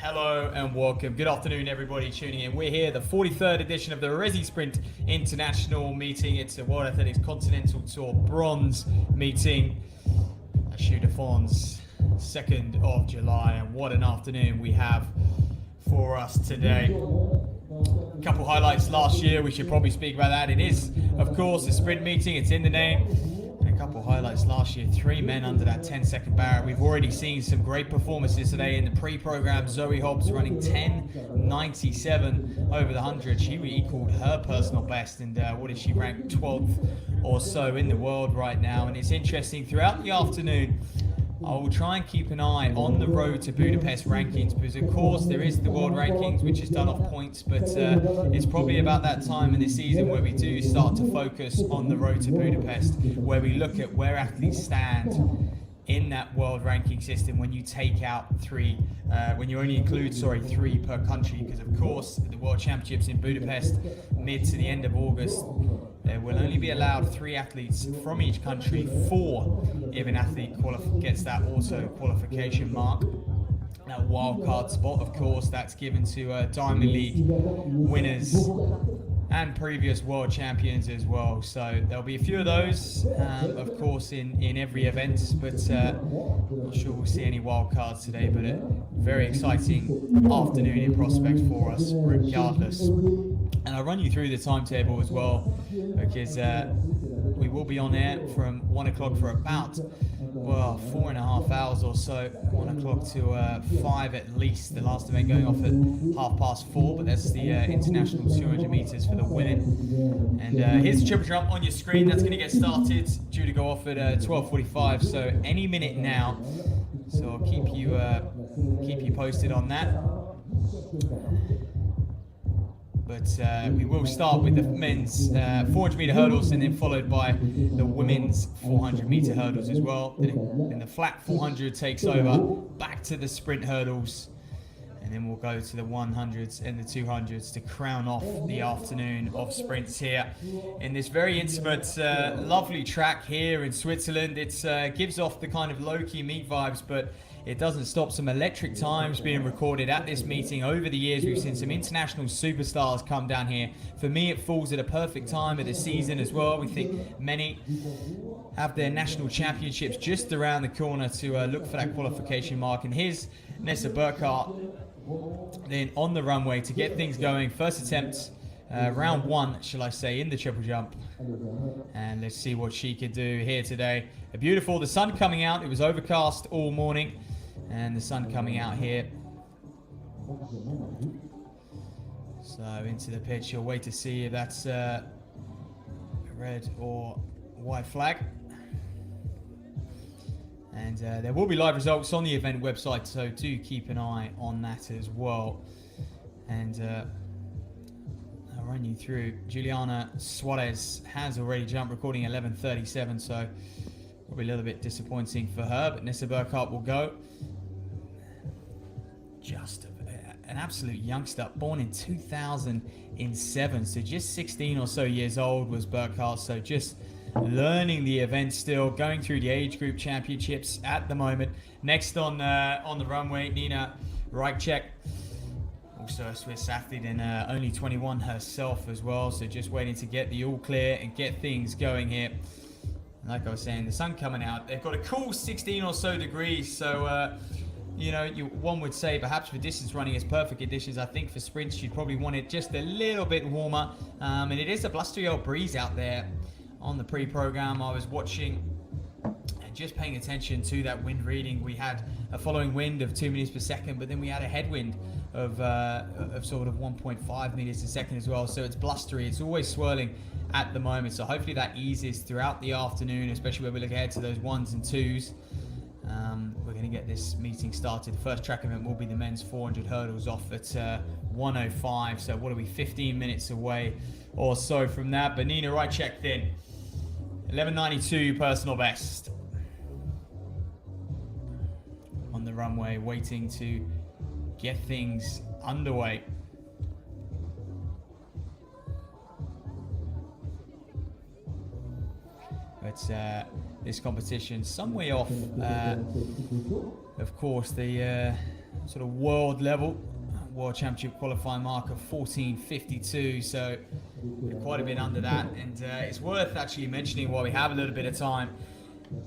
Hello and welcome. Good afternoon, everybody tuning in. We're here, the 43rd edition of the Resisprint International meeting. It's a World Athletics Continental Tour bronze meeting at Chaux-de-Fonds, 2nd of July. And what an afternoon we have for us today. A couple highlights last year, we should probably speak about that. It is, of course, a sprint meeting, it's in the name. And a couple highlights last year, 3 men under that 10-second barrier. We've already seen some great performances today in the pre-program. Zoe Hobbs running 10.97 over the 100. She equaled her personal best, and what is she, ranked 12th or so in the world right now. And it's interesting, throughout the afternoon, I will try and keep an eye on the road to Budapest rankings, because of course there is the world rankings, which is done off points, but it's probably about that time in the season where we do start to focus on the road to Budapest, where we look at where athletes stand in that world ranking system when you take out when you only include, three per country, because of course the World Championships in Budapest mid to the end of August, there will only be allowed 3 athletes from each country, 4 if an athlete gets that auto qualification mark. That wildcard spot, of course, that's given to Diamond League winners and previous world champions as well. So there'll be a few of those, of course, in every event, but not sure we'll see any wild cards today, but a very exciting afternoon in prospect for us regardless. And I'll run you through the timetable as well, because we will be on air from 1 o'clock for about 4.5 hours or so, 1 o'clock to 5 at least. The last event going off at 4:30, but that's the international 200 meters for the women. And here's the triple jump on your screen. That's going to get started, due to go off at 12:45, so any minute now. So I'll keep you posted on that. But we will start with the men's 400 meter hurdles, and then followed by the women's 400 meter hurdles as well. Then the flat 400 takes over, back to the sprint hurdles, and then we'll go to the 100s and the 200s to crown off the afternoon of sprints here in this very intimate, lovely track here in Switzerland. It gives off the kind of low-key meet vibes, but it doesn't stop some electric times being recorded at this meeting. Over the years, we've seen some international superstars come down here. For me, it falls at a perfect time of the season as well. We think many have their national championships just around the corner to look for that qualification mark. And here's Nessa Burkhardt then on the runway to get things going. First attempt, round 1, shall I say, in the triple jump. And let's see what she could do here today. Beautiful, the sun coming out. It was overcast all morning, and the sun coming out here. So into the pitch, you'll wait to see if that's a red or white flag. And there will be live results on the event website, so do keep an eye on that as well. And I'll run you through. Juliana Suarez has already jumped, recording 11:37, so probably a little bit disappointing for her, but Nessa Burkhardt will go. Just an absolute youngster, born in 2007, so just 16 or so years old was Burkhardt, so just learning the event still, going through the age group championships at the moment. Next on the runway, Nina Reichek, also a Swiss athlete, and only 21 herself as well, so just waiting to get the all clear and get things going here. Like I was saying, the sun coming out. They've got a cool 16 or so degrees, so one would say perhaps for distance running it's perfect conditions. I think for sprints you'd probably want it just a little bit warmer, and it is a blustery old breeze out there. On the pre-program, I was watching and just paying attention to that wind reading. We had a following wind of 2 meters per second, but then we had a headwind of sort of 1.5 meters a second as well. So it's blustery. It's always swirling at the moment. So hopefully that eases throughout the afternoon, especially when we look ahead to those 1s and 2s. We're going to get this meeting started. The first track event will be the men's 400 hurdles off at 1:05. So what are we, 15 minutes away or so from that? But Nina Reichek then, 11:92 personal best on the runway, waiting to get things underway. But this competition some way off, of course, the sort of world level. World Championship qualifying mark of 14:52, so we're quite a bit under that. And it's worth actually mentioning while we have a little bit of time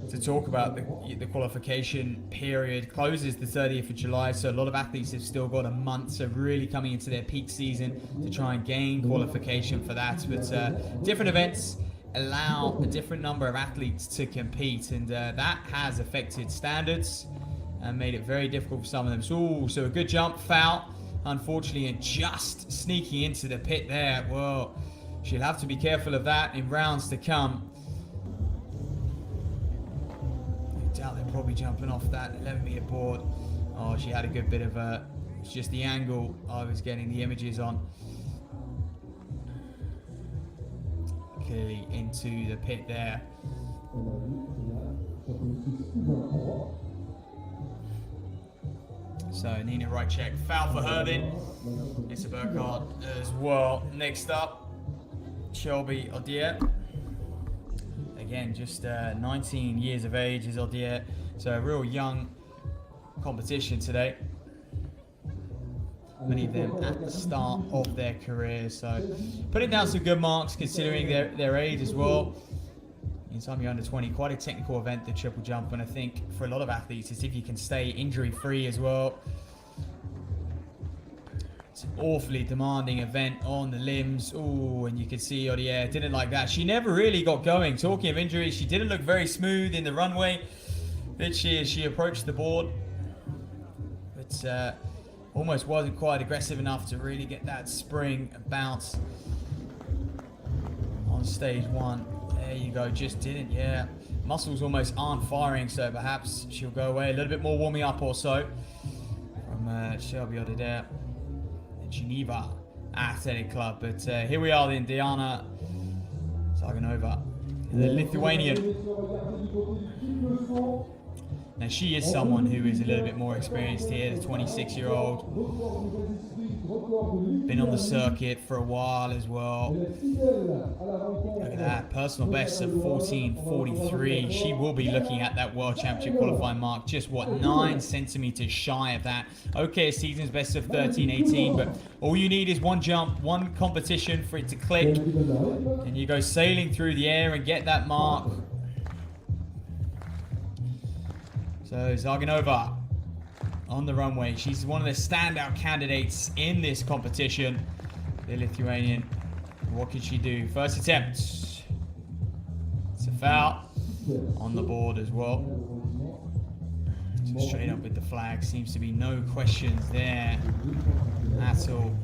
to talk about the qualification period. Closes the 30th of July, so a lot of athletes have still got a month, so really coming into their peak season to try and gain qualification for that. But different events allow a different number of athletes to compete, and that has affected standards and made it very difficult for some of them. So a good jump, foul, unfortunately, and just sneaking into the pit there. Well, she'll have to be careful of that in rounds to come. I doubt they're probably jumping off that 11-meter board. Oh, she had a good bit of it's just the angle I was getting the images on. Clearly into the pit there. So Nina right check, foul for her then. It's a Burkhardt as well. Next up, Shelby Odier. Again, just 19 years of age is Odier. So a real young competition today. Many of them at the start of their career. So putting down some good marks considering their age as well. Anytime you're under 20, quite a technical event, the triple jump, and I think for a lot of athletes, it's if you can stay injury-free as well. It's an awfully demanding event on the limbs. Oh, and you can see Odier didn't like that. She never really got going. Talking of injuries, she didn't look very smooth in the runway, did she, as she approached the board. But almost wasn't quite aggressive enough to really get that spring bounce on stage one. There you go, just didn't, yeah. Muscles almost aren't firing, so perhaps she'll go away. A little bit more warming up or so from Shelby Odier, the Geneva Athletic Club. But here we are then, Diana Zaganova, the Lithuanian. Now she is someone who is a little bit more experienced here, the 26-year-old. Been on the circuit for a while as well. Look at that, personal best of 14:43. She will be looking at that World Championship qualifying mark, just what, 9 centimeters shy of that. Okay, a season's best of 13:18, but all you need is one jump, one competition for it to click, and you go sailing through the air and get that mark. So Zaganova on the runway. She's one of the standout candidates in this competition. The Lithuanian. What can she do? First attempt. It's a foul on the board as well. So straight up with the flag. Seems to be no questions there at all.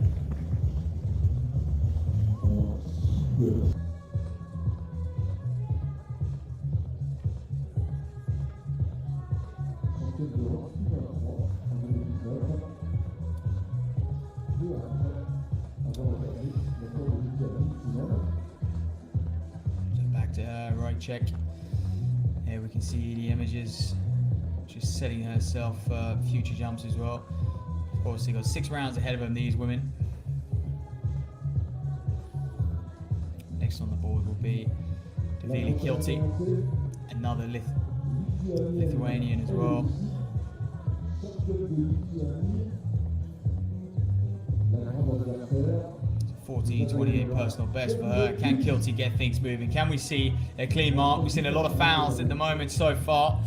Back to her, right check. Here we can see the images. Just setting herself future jumps as well. Of course, they got 6 rounds ahead of them, these women. Next on the board will be Davili Kilti, another Lithuanian as well. 14:28 personal best for her. Can Kilty get things moving? Can we see a clean mark? We've seen a lot of fouls at the moment so far.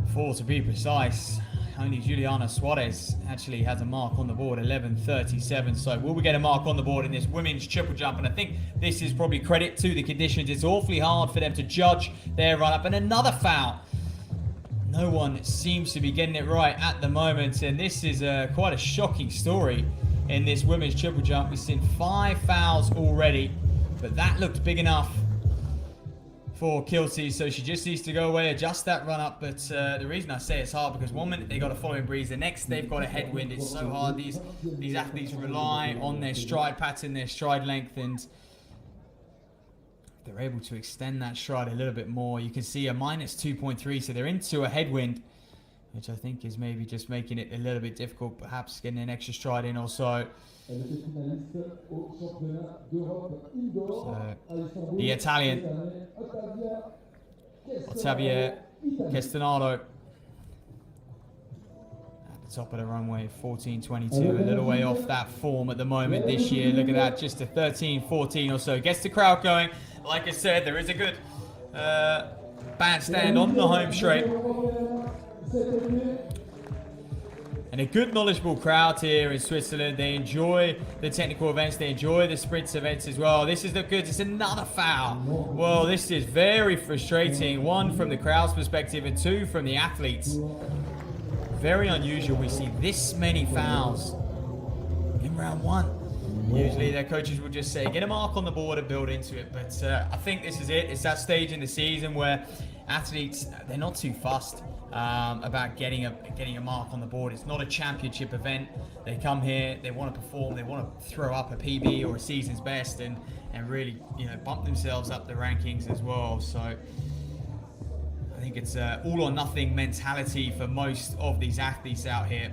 4 to be precise. Only Juliana Suarez actually has a mark on the board, 11:37. So will we get a mark on the board in this women's triple jump? And I think this is probably credit to the conditions. It's awfully hard for them to judge their run up. And another foul. No one seems to be getting it right at the moment. And this is quite a shocking story in this women's triple jump. We've seen 5 fouls already, but that looked big enough for Kilty, so she just needs to go away, adjust that run up. But the reason I say it's hard, because one minute they got a following breeze, the next they've got a headwind. It's so hard. These athletes rely on their stride pattern, their stride length, and they're able to extend that stride a little bit more. You can see a minus 2.3, so they're into a headwind, which I think is maybe just making it a little bit difficult, perhaps getting an extra stride in or so. So the Italian, Ottavia Castanaro, at the top of the runway, 14.22, a little way off that form at the moment this year. Look at that, just a 13.14 or so. Gets the crowd going. Like I said, there is a good bandstand on the home straight. And a good knowledgeable crowd here in Switzerland. They enjoy the technical events. They enjoy the sprints events as well. This is the good. It's another foul. Well, this is very frustrating. One from the crowd's perspective and two from the athletes. Very unusual. We see this many fouls in round one. Usually their coaches will just say, get a mark on the board and build into it. But I think this is it. It's that stage in the season where athletes, they're not too fussed about getting a mark on the board. It's not a championship event. They come here, they want to perform, they want to throw up a PB or a season's best and really, you know, bump themselves up the rankings as well. So I think it's all or nothing mentality for most of these athletes out here.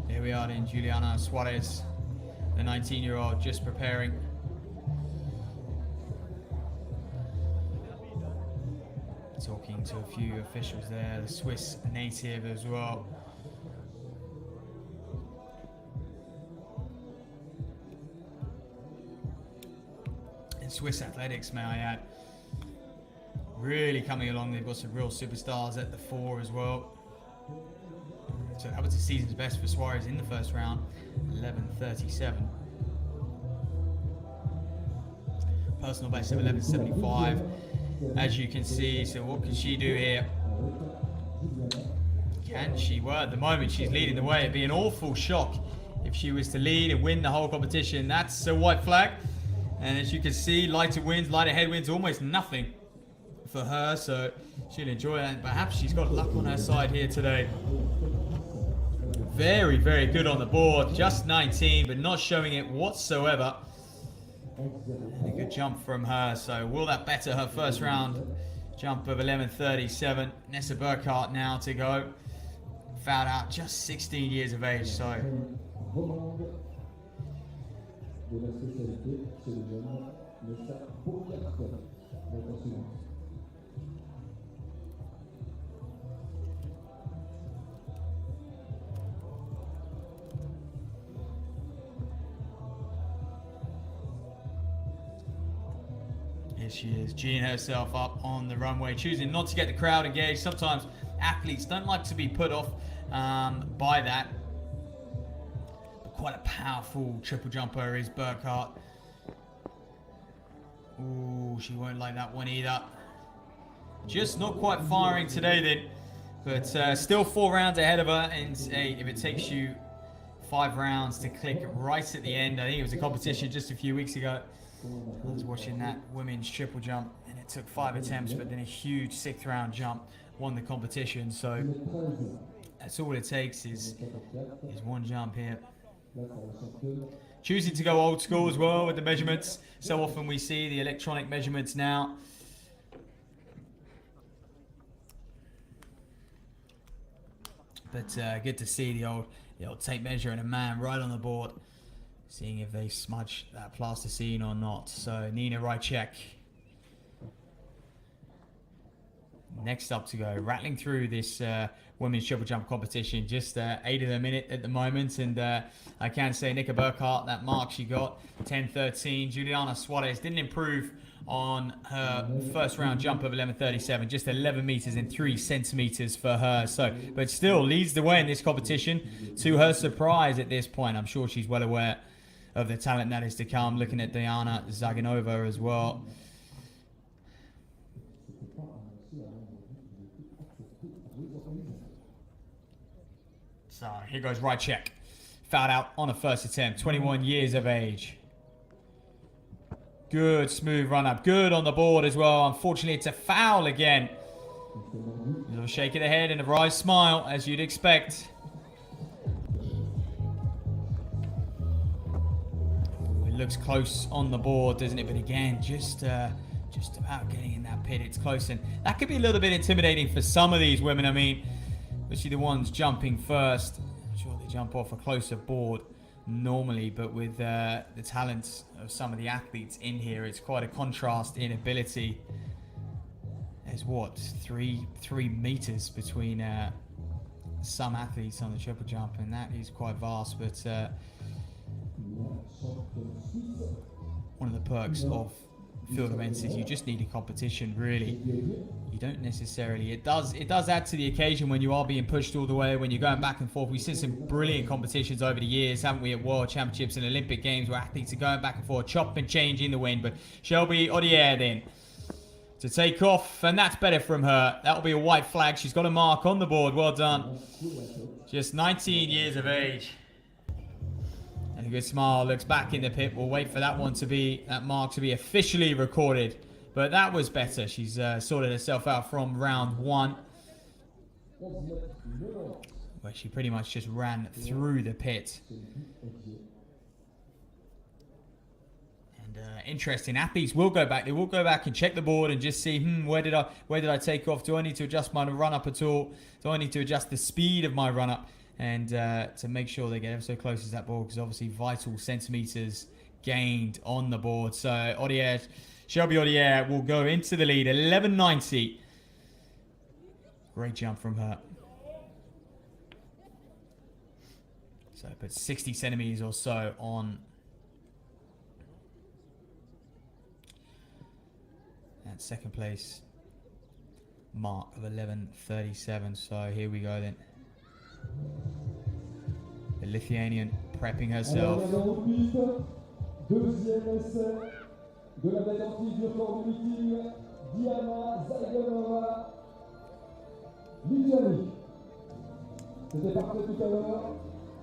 Here we are in Juliana Suarez, the 19-year-old, just preparing. Talking to a few officials there, the Swiss native as well. And Swiss athletics, may I add, really coming along. They've got some real superstars at the 4 as well. So that was the season's best for Suarez in the first round, 11.37. Personal best of 11.75. As you can see, so what can she do here? Can she? Well, at the moment she's leading the way. It'd be an awful shock if she was to lead and win the whole competition. That's a white flag. And as you can see, lighter winds, lighter headwinds, almost nothing for her. So she'll enjoy that. Perhaps she's got luck on her side here today. Very, very good on the board. Just 19, but not showing it whatsoever. And a good jump from her. So will that better her first round jump of 11.37? Nessa Burkhardt now to go. Fouled out, just 16 years of age. So here she is, geeing herself up on the runway, choosing not to get the crowd engaged. Sometimes athletes don't like to be put off by that. But quite a powerful triple jumper is Burkhardt. Ooh, she won't like that one either. Just not quite firing today then. But still 4 rounds ahead of her. And if it takes you 5 rounds to click right at the end, I think it was a competition just a few weeks ago. I was watching that women's triple jump and it took 5 attempts, but then a huge 6th round jump won the competition. So that's all it takes is one jump here. Choosing to go old school as well with the measurements. So often we see the electronic measurements now. But good to see the old tape measure and a man right on the board, seeing if they smudge that plasticine or not. So Nina Rychek next up to go, rattling through this women's triple jump competition. Just 8 of a minute at the moment, and I can say Nika Burkhardt, that mark she got, 10.13. Juliana Suarez didn't improve on her first round jump of 11.37, just 11 meters and 3 centimeters for her. So, but still leads the way in this competition. To her surprise at this point, I'm sure she's well aware of the talent that is to come. Looking at Diana Zaganova as well. So here goes Rychek. Fouled out on a first attempt, 21 years of age. Good smooth run up, good on the board as well. Unfortunately, it's a foul again. A little shake of the head and a wry smile, as you'd expect. It looks close on the board, doesn't it? But again, just about getting in that pit. It's close, and that could be a little bit intimidating for some of these women. I mean, especially the ones jumping first. I'm sure they jump off a closer board normally, but with the talents of some of the athletes in here, it's quite a contrast in ability. There's what, three meters between some athletes on the triple jump, and that is quite vast. But one of the perks of field events is you just need a competition, really. You don't necessarily, it does add to the occasion when you are being pushed all the way, when you're going back and forth. We've seen some brilliant competitions over the years, haven't we, at World Championships and Olympic Games, where athletes are going back and forth, chop and change in the wind. But Shelby Odier then to take off, and that's better from her. That'll be a white flag. She's got a mark on the board. Well done. Just 19 years of age. And a good smile, looks back in the pit. We'll wait for that mark to be officially recorded. But that was better. She's sorted herself out from round 1, where she pretty much just ran through the pit. And interesting, athletes will go back. They will go back and check the board and just see, where did I take off? Do I need to adjust my run up at all? Do I need to adjust the speed of my run up? And to make sure they get ever so close as that board, because obviously vital centimeters gained on the board. So Shelby Odier will go into the lead, 11.90. Great jump from her. So put 60 centimeters or so on that second place mark of 11.37. So here we go then. The Lithuanian prepping herself. Deuxième essai de la médaille du record du meeting, Diana Zaganova, Lituanie. C'était parfait tout à l'heure.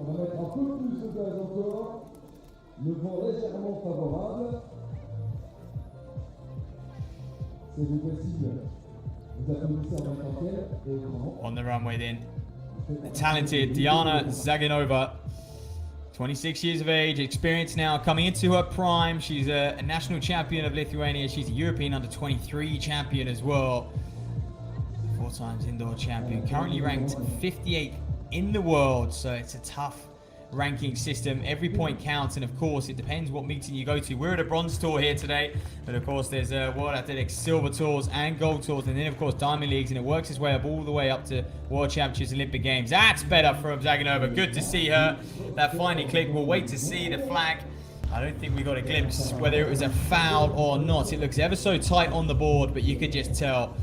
On va mettre un peu plus de gaz encore. Le vent légèrement favorable. C'est du possible. Vous applaudissez en même temps qu'elle et écran. On the runway then. The talented Diana Zaganova, 26 years of age, experience now coming into her prime. She's a national champion of Lithuania. She's a European under-23 champion as well. 4 times indoor champion. Currently ranked 58th in the world, so it's a tough ranking system. Every point counts, and of course it depends what meeting you go to. We're at a bronze tour here today, but of course there's World Athletics silver tours and gold tours, and then of course diamond leagues, and it works its way up all the way up to World Championships, Olympic Games. That's better from Zaganova. Good to see her. That finally clicked. We'll wait to see the flag. I don't think we got a glimpse whether it was a foul or not. It looks ever so tight on the board, but you could just tell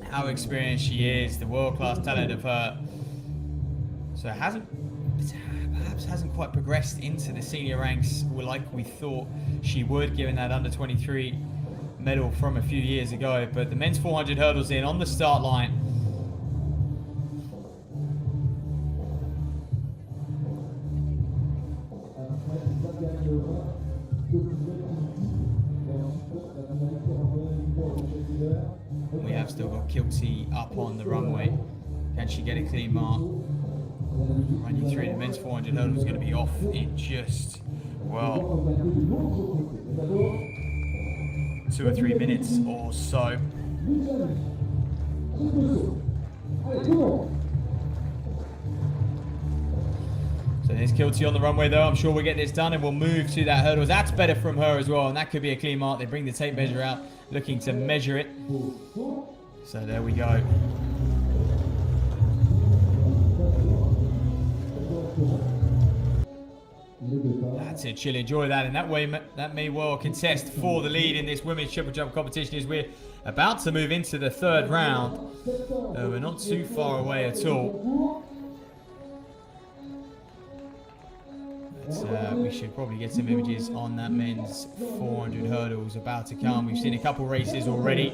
how experienced she is, the world-class talent of her. So perhaps hasn't quite progressed into the senior ranks like we thought she would, given that under-23 medal from a few years ago. But the men's 400 hurdles in on the start line. We have still got Kilty up on the runway. Can she get a clean mark? Running through the men's 400 hurdle is going to be off in just, well, 2 or 3 minutes or so. So there's Kilty on the runway though. I'm sure we'll get this done and we'll move to that hurdle. That's better from her as well, and that could be a clean mark. They bring the tape measure out, looking to measure it. So there we go. That's it, she'll enjoy that, and that may well contest for the lead in this women's triple jump competition as we're about to move into the 3rd round. We're not too far away at all. But, we should probably get some images on that men's 400 hurdles about to come. We've seen a couple races already.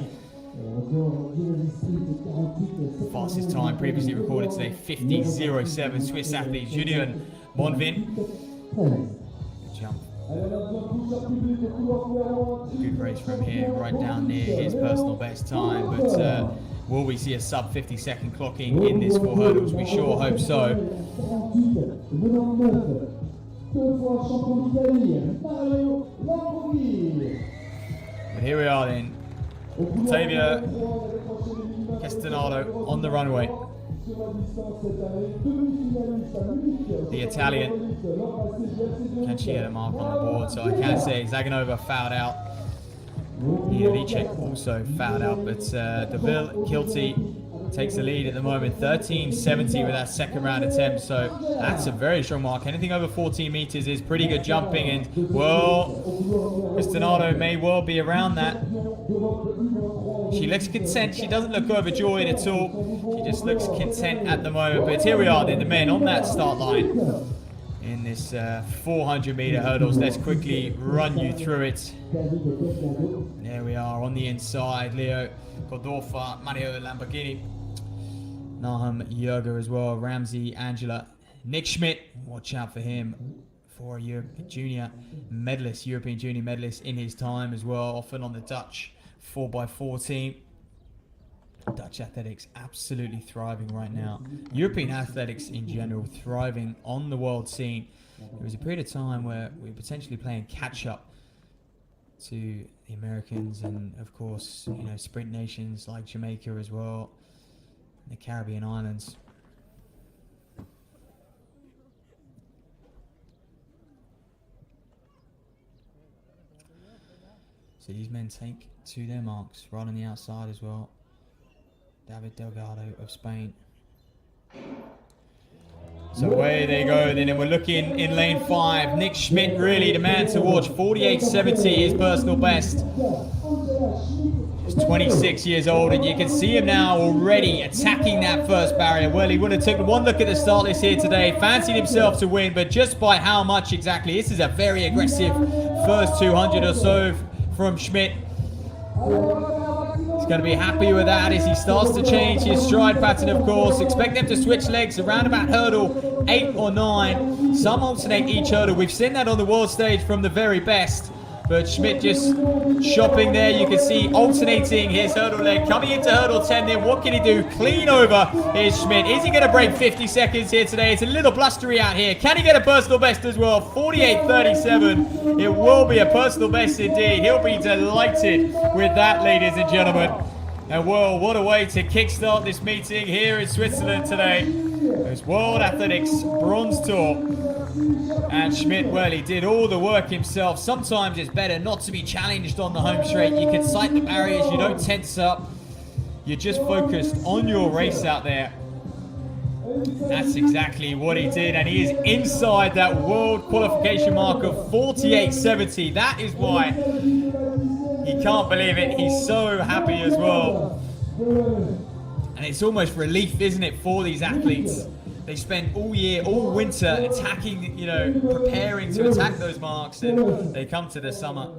Fastest time previously recorded today, 50.07. Swiss athlete Julian Monvin. Good jump. Good race from here, right down near his personal best time. But will we see a sub 50-second clocking in this 4 hurdles? We sure hope so. But here we are then. Ottavia Castanado on the runway. The Italian. Can she get a mark on the board? So I can say Zaganova fouled out. Ilicek also fouled out, but Deville, Kilty takes the lead at the moment, 13.70 with that second round attempt. So that's a very strong mark. Anything over 14 meters is pretty good jumping. And, well, Continental may well be around that. She looks content. She doesn't look overjoyed at all. She just looks content at the moment. But here we are, then, the men on that start line in this 400-meter hurdles. Let's quickly run you through it. There we are on the inside. Leo Cordorfa, Mario Lamborghini, Nahum Yerger as well, Ramsey, Angela, Nick Schmidt. Watch out for him. For a European junior medalist in his time as well, often on the Dutch 4x14. Dutch athletics absolutely thriving right now. European athletics in general thriving on the world scene. There was a period of time where we were potentially playing catch up to the Americans and, of course, you know, sprint nations like Jamaica as well, and the Caribbean islands. So these men take to their marks right on the outside as well. David Delgado of Spain. So away they go then, and we're looking in lane 5. Nick Schmidt, really the man to watch. 48.70, his personal best. He's 26 years old, and you can see him now already attacking that first barrier. Well, he would have taken one look at the start list here today, fancied himself to win, but just by how much exactly? This is a very aggressive first 200 or so from Schmidt. He's going to be happy with that as he starts to change his stride pattern, of course. Expect them to switch legs around about hurdle 8 or 9. Some alternate each hurdle. We've seen that on the world stage from the very best. But Schmidt just shopping there. You can see alternating his hurdle leg. Coming into hurdle 10 then. What can he do? Clean over. Here's Schmidt. Is he going to break 50 seconds here today? It's a little blustery out here. Can he get a personal best as well? 48.37. It will be a personal best indeed. He'll be delighted with that, ladies and gentlemen. And well, what a way to kickstart this meeting here in Switzerland today. It's World Athletics Bronze Tour. And Schmidt, well, he did all the work himself. Sometimes it's better not to be challenged on the home straight. You can sight the barriers, you don't tense up. You're just focused on your race out there. That's exactly what he did, and he is inside that world qualification mark of 48.70. That is why he can't believe it. He's so happy as well. And it's almost relief, isn't it, for these athletes? They spend all year, all winter attacking, you know, preparing to attack those marks, and they come to the summer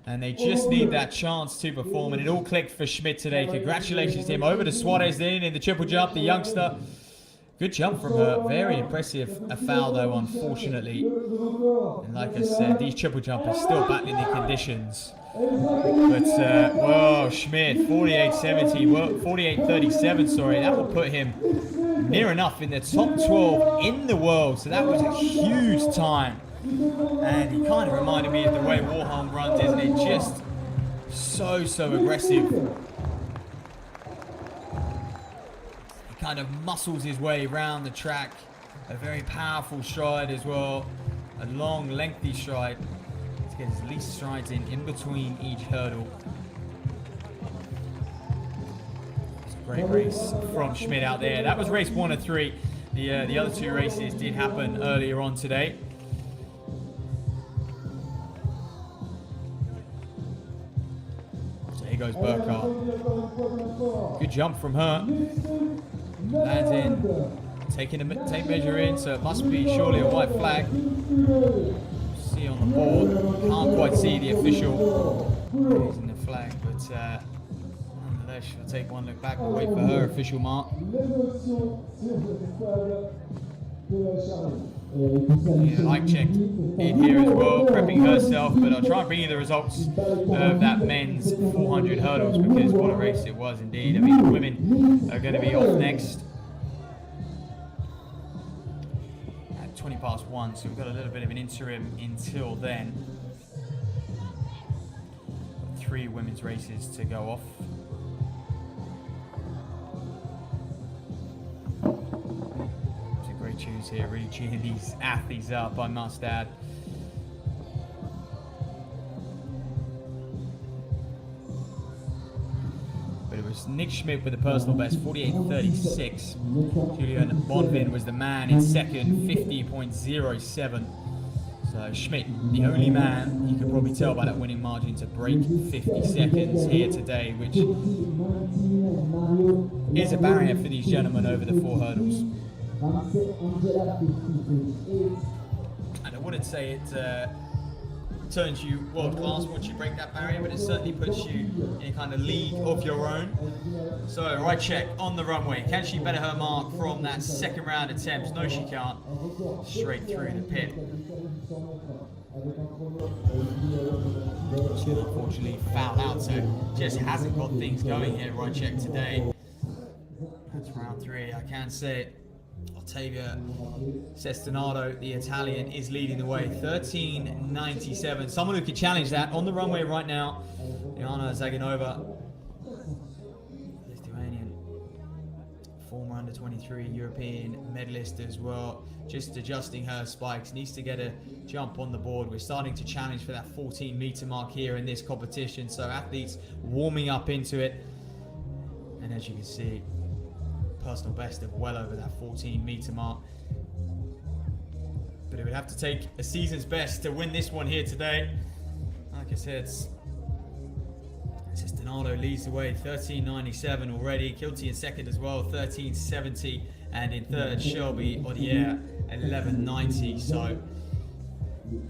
and they just need that chance to perform. And it all clicked for Schmidt today. Congratulations to him. Over to Suarez then in the triple jump, the youngster. Good jump from her. Very impressive. A foul though, unfortunately. And like I said, these triple jumpers still battling the conditions. But, whoa, Schmidt, 48.70, well, 48.37, sorry. That will put him near enough in the top 12 in the world. So that was a huge time. And he kind of reminded me of the way Warholm runs, isn't it? Just so aggressive. He kind of muscles his way around the track. A very powerful stride as well. A long, lengthy stride. To get his least strides in between each hurdle. It's a great race from Schmidt out there. That was race 1 of 3. The other 2 races did happen earlier on today. So here goes Burkhardt. Good jump from her. Lands in. Taking a tape measure in, so it must be surely a white flag. See on the board, can't quite see the official using the flag, but nonetheless she'll take one look back and wait for her official mark. Ike checked in here as well, prepping herself, but I'll try and bring you the results of that men's 400 hurdles, because what a race it was indeed. I mean, the women are going to be off next. 1:20, so we've got a little bit of an interim until then. 3 women's races to go off. It's a great choose here, really cheering these athletes up, I must add. But it was Nick Schmidt with the personal best, 48.36. Julian Bonvin was the man in second, 50.07. So Schmidt, the only man, you can probably tell by that winning margin, to break 50 seconds here today, which is a barrier for these gentlemen over the 4 hurdles. And I wouldn't say it turns you world class once you break that barrier, but it certainly puts you in a kind of league of your own. So right check on the runway. Can she better her mark from that second round attempt? No, she can't. Straight through the pit. She unfortunately fouled out, so just hasn't got things going here. Right check today. That's round 3. I can say it. Ottavia Cestinato, the Italian, is leading the way. 13.97. Someone who could challenge that on the runway right now. Diana Zaganova, Lithuanian, former under 23 European medalist as well. Just adjusting her spikes. Needs to get a jump on the board. We're starting to challenge for that 14-meter mark here in this competition. So athletes warming up into it. And as you can see, personal best of well over that 14-meter mark. But it would have to take a season's best to win this one here today. Like I said, Cestinato leads the way, 13.97 already. Kilty in second as well, 13.70. And in third, Shelby Odier, 11.90. So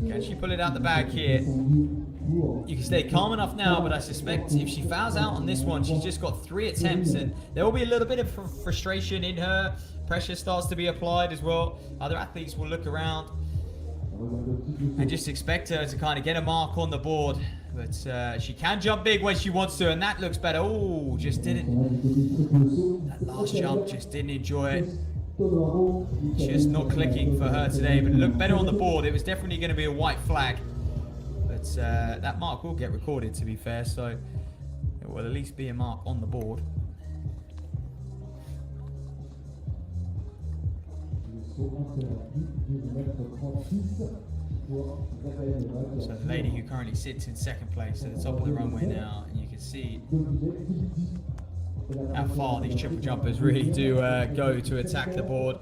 can she pull it out the bag here? You can stay calm enough now, but I suspect if she fouls out on this one, she's just got 3 attempts, and there will be a little bit of frustration in her. Pressure starts to be applied as well. Other athletes will look around and just expect her to kind of get a mark on the board. But she can jump big when she wants to, and that looks better. Oh, just didn't. That last jump, just didn't enjoy it. Just not clicking for her today, but it looked better on the board. It was definitely going to be a white flag. But that mark will get recorded, to be fair, so it will at least be a mark on the board. So the lady who currently sits in second place at the top of the runway now, and you can see how far these triple jumpers really do go to attack the board.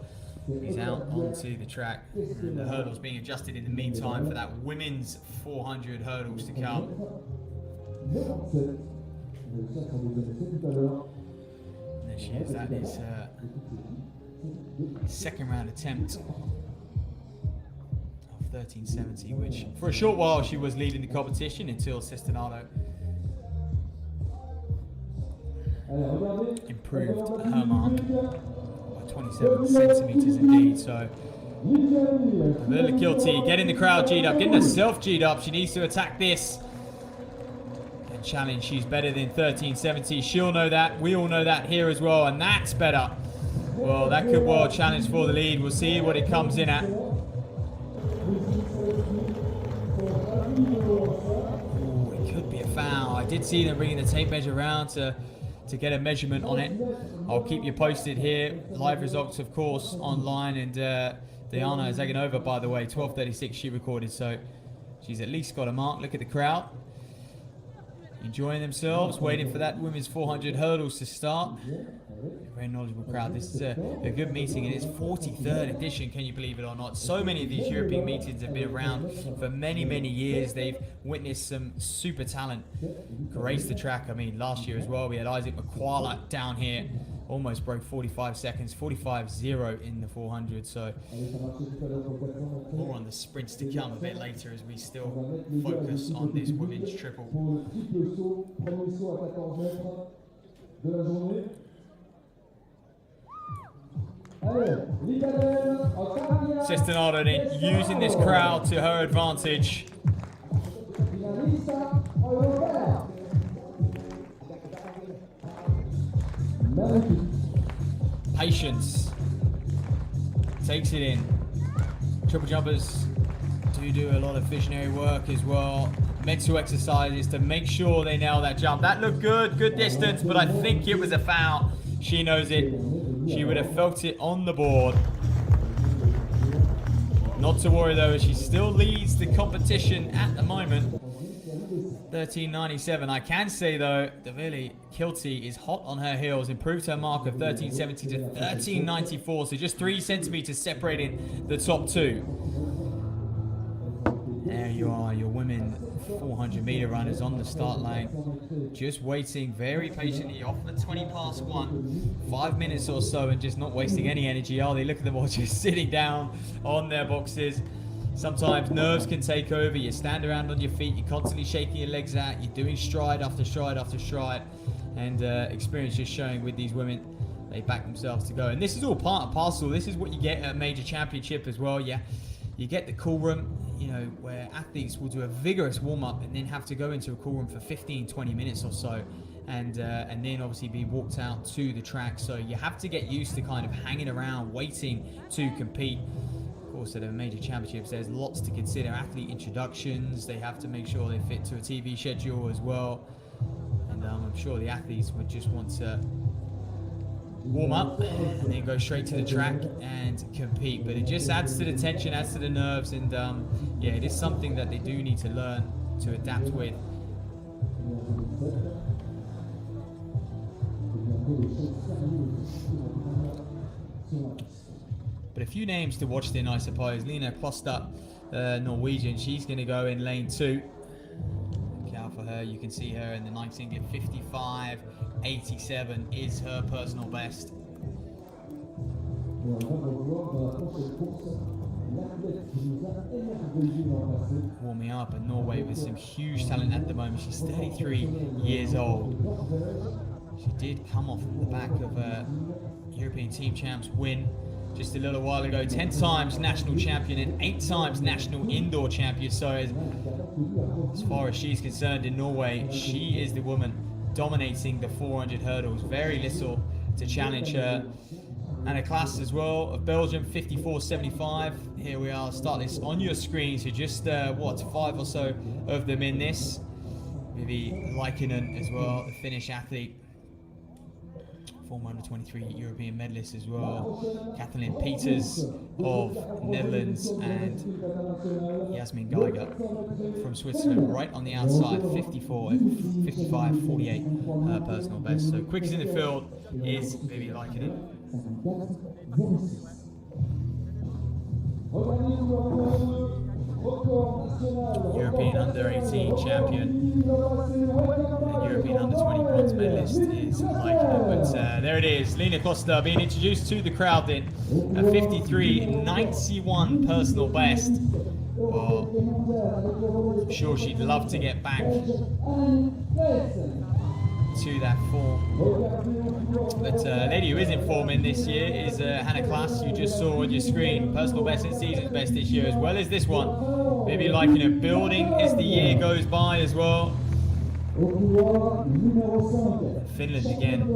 He's out onto the track, and the hurdles being adjusted in the meantime for that women's 400 hurdles to come. And there she is. That is second round attempt of 13.70, which for a short while she was leading the competition until Cestinato improved her mark. 27 centimeters indeed. So Lila Kilty getting the crowd G'd up, getting herself G'd up. She needs to attack this and challenge. She's better than 13.70. She'll know that. We all know that here as well, and that's better. Well, that could well challenge for the lead. We'll see what it comes in at. Ooh, it could be a foul. I did see them bringing the tape measure around to get a measurement on it. I'll keep you posted here. Live results, of course, online. And Diana Zaganova, by the way, 12.36 she recorded, so she's at least got a mark. Look at the crowd, enjoying themselves, waiting for that women's 400 hurdles to start. Very knowledgeable crowd. This is a good meeting, and it's 43rd edition, can you believe it or not? So many of these European meetings have been around for many, many years. They've witnessed some super talent grace the track. I mean, last year as well, we had Isaac McQuarrie down here, almost broke 45 seconds, 45.0 in the 400. So more on the sprints to come a bit later as we still focus on this women's triple. Cestinato then using this crowd to her advantage. Patience. Takes it in. Triple jumpers do a lot of visionary work as well. Mental exercises to make sure they nail that jump. That looked good, good distance, but I think it was a foul. She knows it. She would have felt it on the board. Not to worry though, she still leads the competition at the moment. 13.97. I can say though, Davili Kilty is hot on her heels, improved her mark of 13.70 to 13.94, so just 3 centimeters separating the top two. There you are, your women 400-meter runners on the start line, just waiting very patiently off the 1, 5 minutes or so, and just not wasting any energy, are they? Look at them all just sitting down on their boxes. Sometimes nerves can take over. You stand around on your feet, you're constantly shaking your legs out, you're doing stride after stride after stride, and experience just showing with these women, they back themselves to go. And this is all part and parcel. This is what you get at a major championship as well. Yeah, you get the cool room, you know, where athletes will do a vigorous warm-up and then have to go into a cool room for 15-20 minutes or so, and then obviously be walked out to the track. So you have to get used to kind of hanging around waiting to compete. Of course, at a major championships, there's lots to consider. Athlete introductions, they have to make sure they fit to a TV schedule as well. And I'm sure the athletes would just want to warm up and then go straight to the track and compete. But it just adds to the tension, adds to the nerves, and yeah, it is something that they do need to learn to adapt with. But a few names to watch then, I suppose. Lena Kloster, Norwegian, she's going to go in lane 2. Look out for her. You can see her in the 19.55.87 is her personal best. Warming up in Norway with some huge talent at the moment. She's 33 years old. She did come off the back of a European Team Champs win just a little while ago. 10 times national champion and 8 times national indoor champion. So as far as she's concerned in Norway, she is the woman dominating the 400 hurdles. Very little to challenge her. And a class as well of Belgium, 54.75. Here we are, start this on your screen. So just, 5 or so of them in this. Maybe Likinen as well, the Finnish athlete. Former under-23 European medalist as well. Kathleen Peters of Netherlands and Yasmin Geiger from Switzerland right on the outside, 55.48 personal best. So quickest in the field is maybe Likinen. European under-18 champion and European under-20 bronze medalist is Likinen. But there it is, Lena Kloster being introduced to the crowd then. A 53.91 personal best. Well, I'm sure she'd love to get back to that form. But a lady who is in form in this year is Hannah Klaas, you just saw on your screen. Personal best and season's best this year, as well as this one. Maybe like in a building as the year goes by as well. Finland again.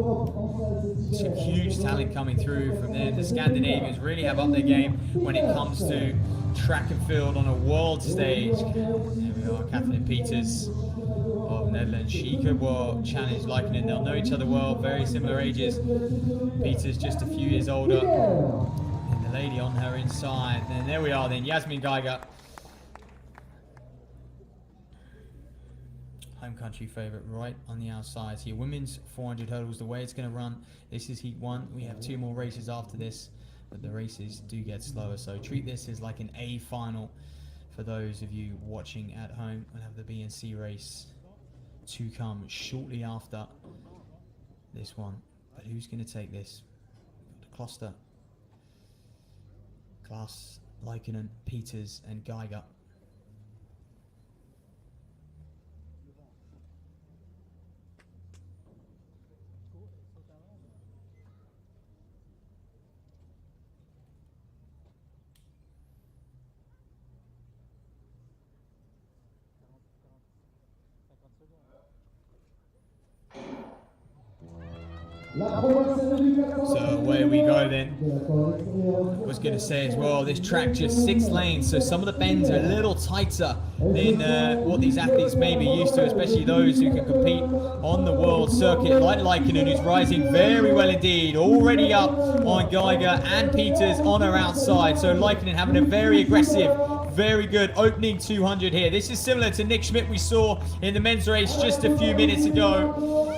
Some huge talent coming through from there. The Scandinavians really have upped their game when it comes to track and field on a world stage. There we are, Kathleen Peters of Netherlands. She could well challenge Likinen. They'll know each other well, very similar ages. Peters just a few years older. And the lady on her inside. And there we are then, Yasmin Geiger. Home country favourite right on the outside here. Women's 400 hurdles, the way it's going to run. This is heat 1. We have 2 more races after this, but the races do get slower. So treat this as like an A final for those of you watching at home. We'll have the B and C race to come shortly after this one. But who's going to take this? Kloster, Klaas, Likinen, Peters and Geiger. So away we go then. I was going to say as well, this track just 6 lanes, so some of the bends are a little tighter than what these athletes may be used to, especially those who can compete on the world circuit, like Likinen, who's rising very well indeed, already up on Geiger and Peters on her outside. So Likinen having a very aggressive, very good opening 200 here. This is similar to Nick Schmidt we saw in the men's race just a few minutes ago.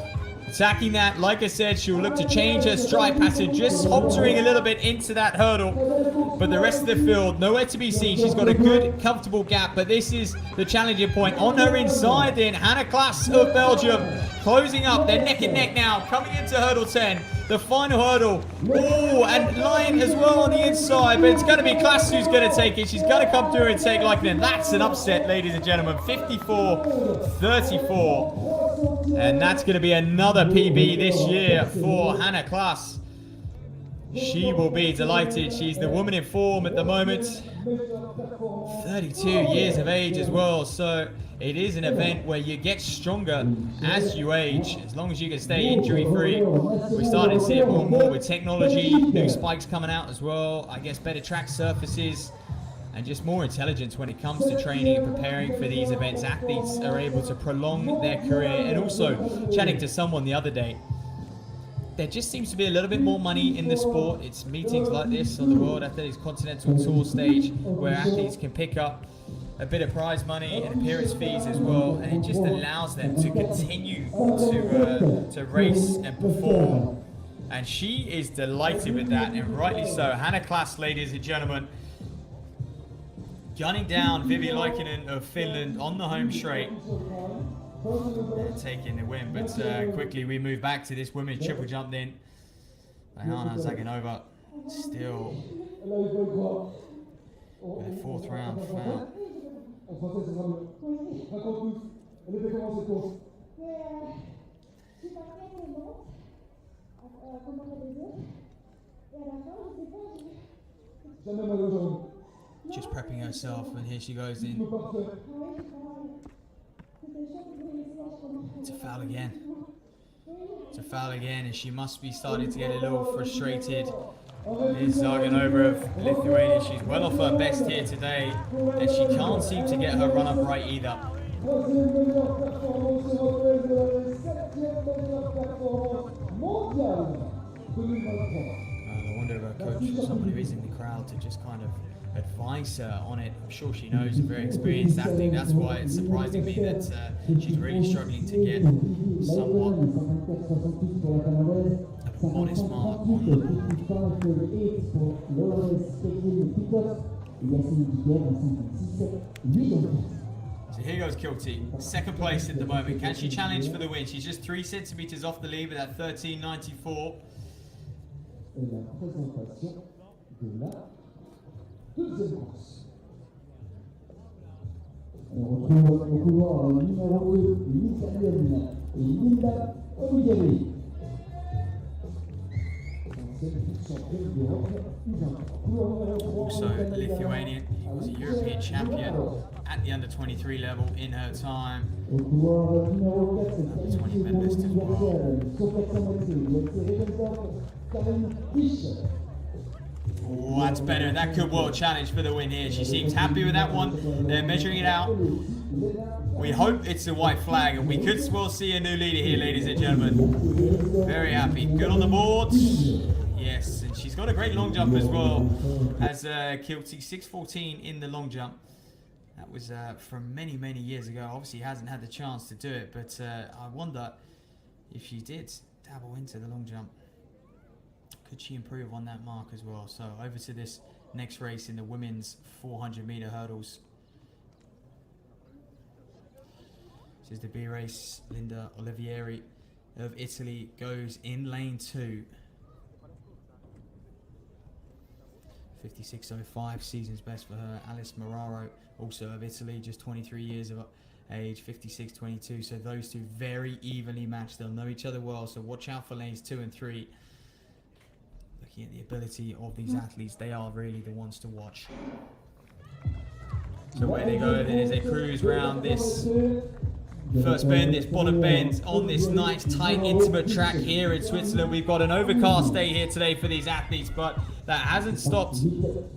Attacking that, like I said, she'll look to change her stride pattern, just altering a little bit into that hurdle. But the rest of the field, nowhere to be seen. She's got a good, comfortable gap, but this is the challenging point. On her inside then, Hannah Klaas of Belgium, closing up. They're neck and neck now, coming into hurdle 10. The final hurdle. Oh, and Lion as well on the inside, but it's going to be Klaas who's going to take it. She's going to come through and take like that. That's an upset, ladies and gentlemen. 54-34. And that's going to be another PB this year for Hannah Klaas. She will be delighted. She's the woman in form at the moment. 32 years of age as well. So it is an event where you get stronger as you age, as long as you can stay injury-free. We're starting to see it more and more with technology, new spikes coming out as well. I guess better track surfaces. And just more intelligence when it comes to training and preparing for these events. Athletes are able to prolong their career. And also, chatting to someone the other day, there just seems to be a little bit more money in the sport. It's meetings like this on the World Athletics Continental Tour stage where athletes can pick up a bit of prize money and appearance fees as well. And it just allows them to continue to race and perform. And she is delighted with that, and rightly so. Hannah Klaas, ladies and gentlemen, gunning down Vivi Laitinen of Finland on the home straight and taking the win. But quickly we move back to this women's triple jump then. Diana Zaganova still with a fourth round foul. Just prepping herself, and here she goes in. It's a foul again. It's a foul again, and she must be starting to get a little frustrated. Here's Zaganova of Lithuania. She's well off her best here today, and she can't seem to get her run up right either. I wonder if her coach or someone who is in the crowd to just kind of advise her on it. I'm sure she knows, a very experienced athlete. That's why it's surprising me that she's really struggling to get somewhat of a honest mark on the So here goes Kilty, second place at the moment. Can she challenge for the win? She's just 3 centimeters off the lead with that 13.94. Deuxième course. On retrouve au couloir numéro 2, l'Italienne Linda Oliveri. Also Lithuanian, he was a European champion at the under-23 level in her time. Under 20 medalist as well. Oh, that's better. That could world challenge for the win here. She seems happy with that one. They're measuring it out. We hope it's a white flag, and we could well see a new leader here, ladies and gentlemen. Very happy. Good on the board. Yes, and she's got a great long jump as well. Has Kilty 6.14 in the long jump. That was from many, many years ago. Obviously hasn't had the chance to do it, but I wonder if she did dabble into the long jump. Could she improve on that mark as well? So over to this next race in the women's 400-meter hurdles. This is the B race. Linda Olivieri of Italy goes in lane 2. 56.05, season's best for her. Alice Marraro, also of Italy, just 23 years of age, 56.22. So those two very evenly matched. They'll know each other well, so watch out for lanes 2 and 3. Looking at the ability of these athletes, they are really the ones to watch. So where they go then is they cruise round this first bend, this bottom bend on this nice, tight, intimate track here in Switzerland. We've got an overcast day here today for these athletes, but that hasn't stopped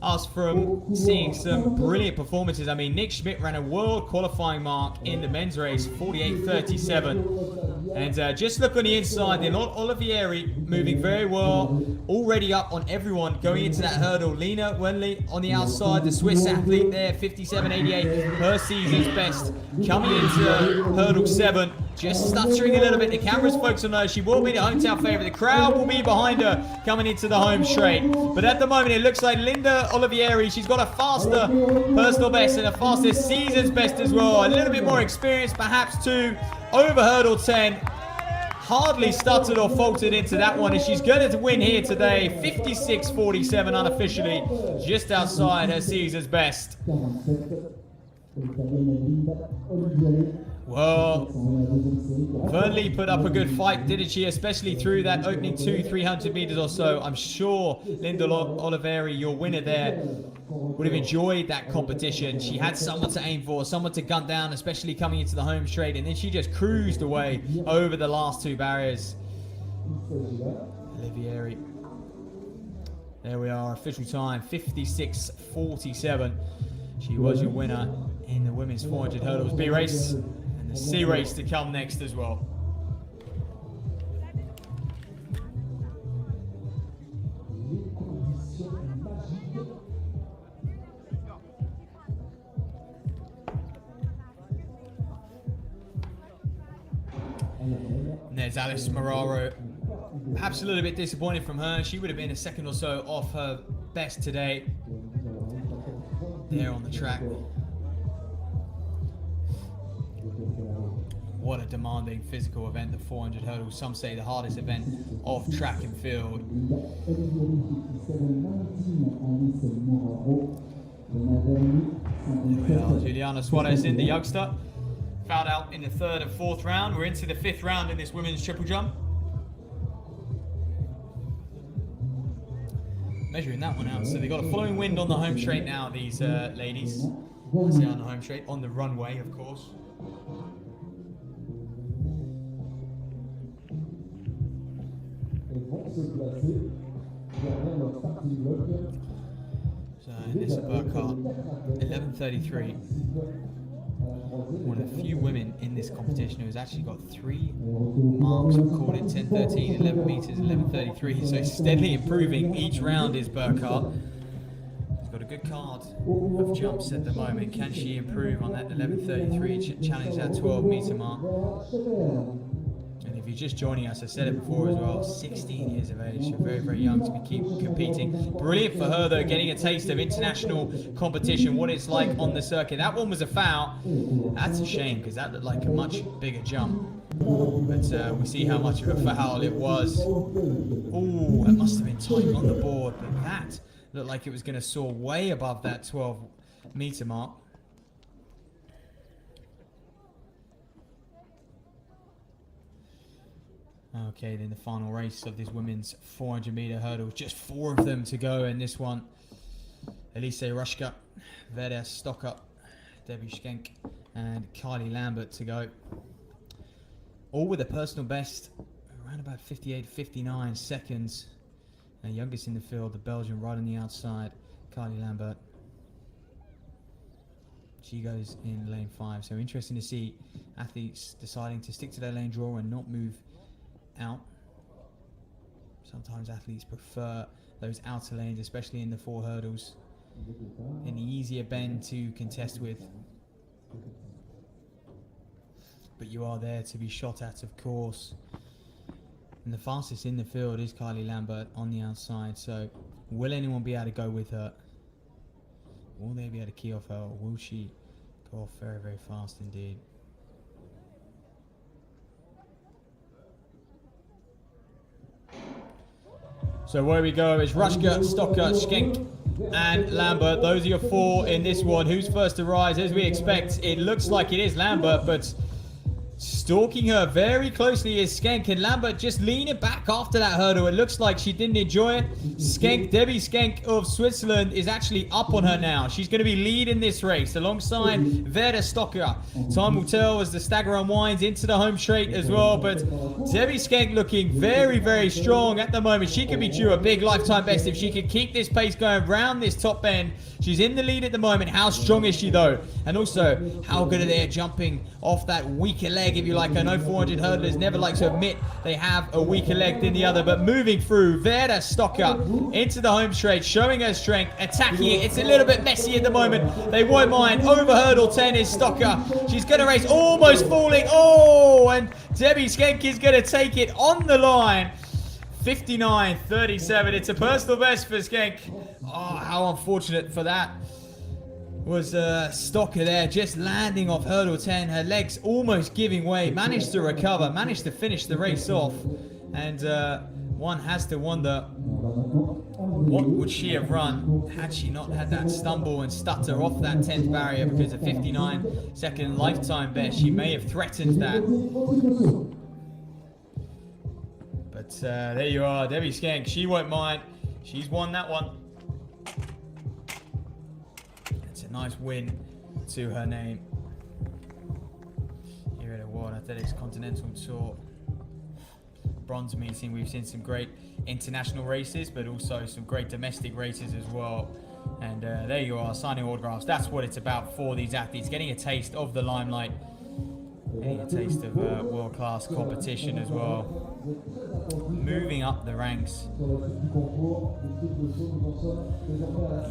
us from seeing some brilliant performances. I mean, Nick Schmidt ran a world qualifying mark in the men's race, 48.37. And just look on the inside, then Olivieri moving very well, already up on everyone going into that hurdle. Lena Wenley on the outside, the Swiss athlete there, 57.88, her season's best, coming into hurdle 7. Just stuttering a little bit. The camera's focused on her. She will be the hometown favourite. The crowd will be behind her coming into the home straight. But at the moment, it looks like Linda Olivieri, she's got a faster personal best and a faster season's best as well. A little bit more experience, perhaps too, over hurdle 10. Hardly stuttered or faltered into that one, and she's going to win here today. 56.47 unofficially, just outside her season's best. Well, Burnley put up a good fight, didn't she? Especially through that opening 300 meters or so. I'm sure Linda Olivieri, your winner there, would have enjoyed that competition. She had someone to aim for, someone to gun down, especially coming into the home straight, and then she just cruised away over the last 2 barriers. Olivieri. There we are, official time, 56.47. She was your winner in the women's 400 hurdles B race, and the C race to come next as well. And there's Alice Moraro. Perhaps a little bit disappointed from her. She would have been a second or so off her best today. There on the track. What a demanding physical event, the 400 hurdles. Some say the hardest event of track and field. There we are, Juliana Suarez in the youngster. Fouled out in the 3rd and 4th round. We're into the 5th round in this women's triple jump. Measuring that one out. So they've got a flowing wind on the home straight now, these ladies. I say on the home straight, on the runway, of course. So in this Burkhardt, 11.33. One of the few women in this competition who has actually got 3 marks recorded, 10.13, 11 meters, 11.33. So steadily improving each round is Burkhardt. She's got a good card of jumps at the moment. Can she improve on that 11.33, challenge that 12 meter mark? And if you're just joining us, I said it before as well, 16 years of age, so very, very young to be competing. Brilliant for her though, getting a taste of international competition, what it's like on the circuit. That one was a foul. That's a shame because that looked like a much bigger jump. But we see how much of a foul it was. Oh, that must have been tight on the board, but that looked like it was going to soar way above that 12 meter mark. Okay, then the final race of this women's 400 meter hurdle. Just 4 of them to go in this one. Elise Rushka, Verda Stocker, Debbie Schenk, and Kylie Lambert to go. All with a personal best around about 58-59 seconds. And youngest in the field, the Belgian right on the outside, Kylie Lambert. She goes in lane 5. So interesting to see athletes deciding to stick to their lane draw and not move out. Sometimes athletes prefer those outer lanes, especially in the 4 hurdles. An easier bend to contest with. But you are there to be shot at, of course. And the fastest in the field is Kylie Lambert on the outside. So will anyone be able to go with her? Will they be able to key off her, or will she go off very, very fast indeed? So where we go is Rushka, Stocker, Schenk, and Lambert. Those are your 4 in this one. Who's first to rise? As we expect, it looks like it is Lambert, but Stalking her very closely is Skenk, and Lambert just leaning back after that hurdle. It looks like she didn't enjoy it. Debbie Skenk of Switzerland is actually up on her now. She's going to be leading this race alongside Vera Stocker. Time will tell as the stagger unwinds into the home straight as well, but Debbie Skenk looking very, very strong at the moment. She could be due a big lifetime best if she could keep this pace going round this top bend. She's in the lead at the moment. How strong is she though? And also, how good are they at jumping off that weaker leg, if you like? I know 400 hurdlers never like to admit they have a weaker leg than the other, but moving through, Vera Stocker into the home straight, showing her strength, attacking it. It's a little bit messy at the moment. They won't mind. Over hurdle 10 is Stocker. She's going to race, almost falling. Oh, and Debbie Skenk is going to take it on the line. 59.37. It's a personal best for Skenk. Oh, how unfortunate for that was Stocker there, just landing off hurdle 10. Her legs almost giving way. Managed to recover, managed to finish the race off. And one has to wonder, what would she have run had she not had that stumble and stutter off that 10th barrier? Because a 59-second lifetime best, she may have threatened that. But there you are, Debbie Skenk. She won't mind. She's won that one. It's a nice win to her name here at the World Athletics Continental Tour bronze meeting. We've seen some great international races, but also some great domestic races as well. And there you are, signing autographs. That's what it's about for these athletes, getting a taste of the limelight, getting a taste of world-class competition as well. Moving up the ranks.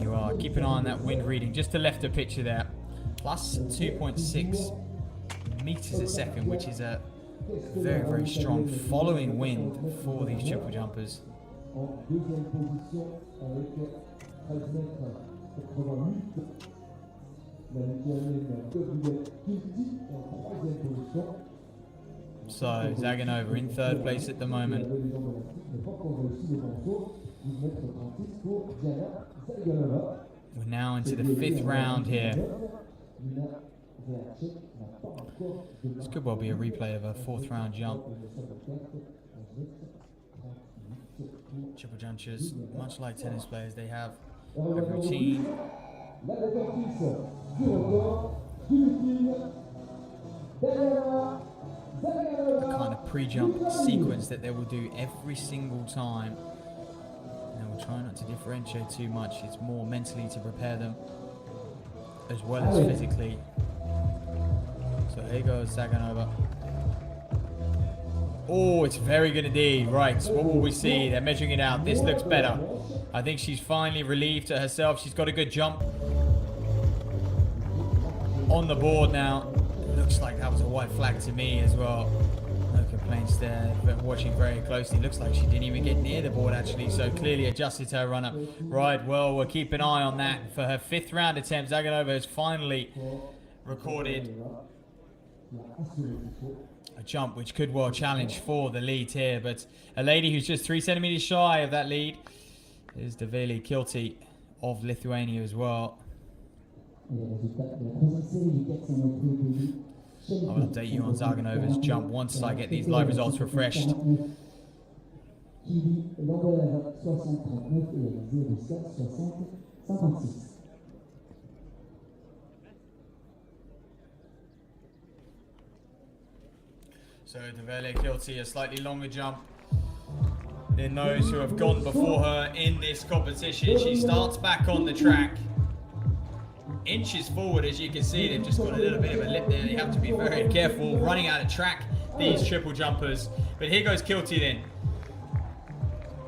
You are. Keep an eye on that wind reading. Just to left of picture there. Plus 2.6 meters a second, which is a very, very strong following wind for these triple jumpers. So, Zaganova in third place at the moment. We're now into the fifth round here. This could well be a replay of a fourth round jump. Triple jumpers, much like tennis players, they have a routine. A kind of pre-jump sequence that they will do every single time. And they will try not to differentiate too much. It's more mentally to prepare them as well as physically. So here goes Zaganova. Oh, it's very good indeed. Right, what will we see? They're measuring it out. This looks better. I think she's finally relieved to herself. She's got a good jump on the board now. Looks like that was a white flag to me as well. No complaints there, but watching very closely, looks like she didn't even get near the board actually, so clearly adjusted her run-up. Right, well, we'll keep an eye on that. For her fifth round attempt, Zaganova has finally recorded a jump which could well challenge for the lead here, but a lady who's just 3 centimeters shy of that lead is Develi Kilti of Lithuania as well. I'll update you on Zaganova's jump once I get these live results refreshed. So Develi Kilti, a slightly longer jump than those who have gone before her in this competition. She starts back on the track. Inches forward, as you can see, they've just got a little bit of a lip there. You have to be very careful running out of track, these triple jumpers. But here goes Kilti then.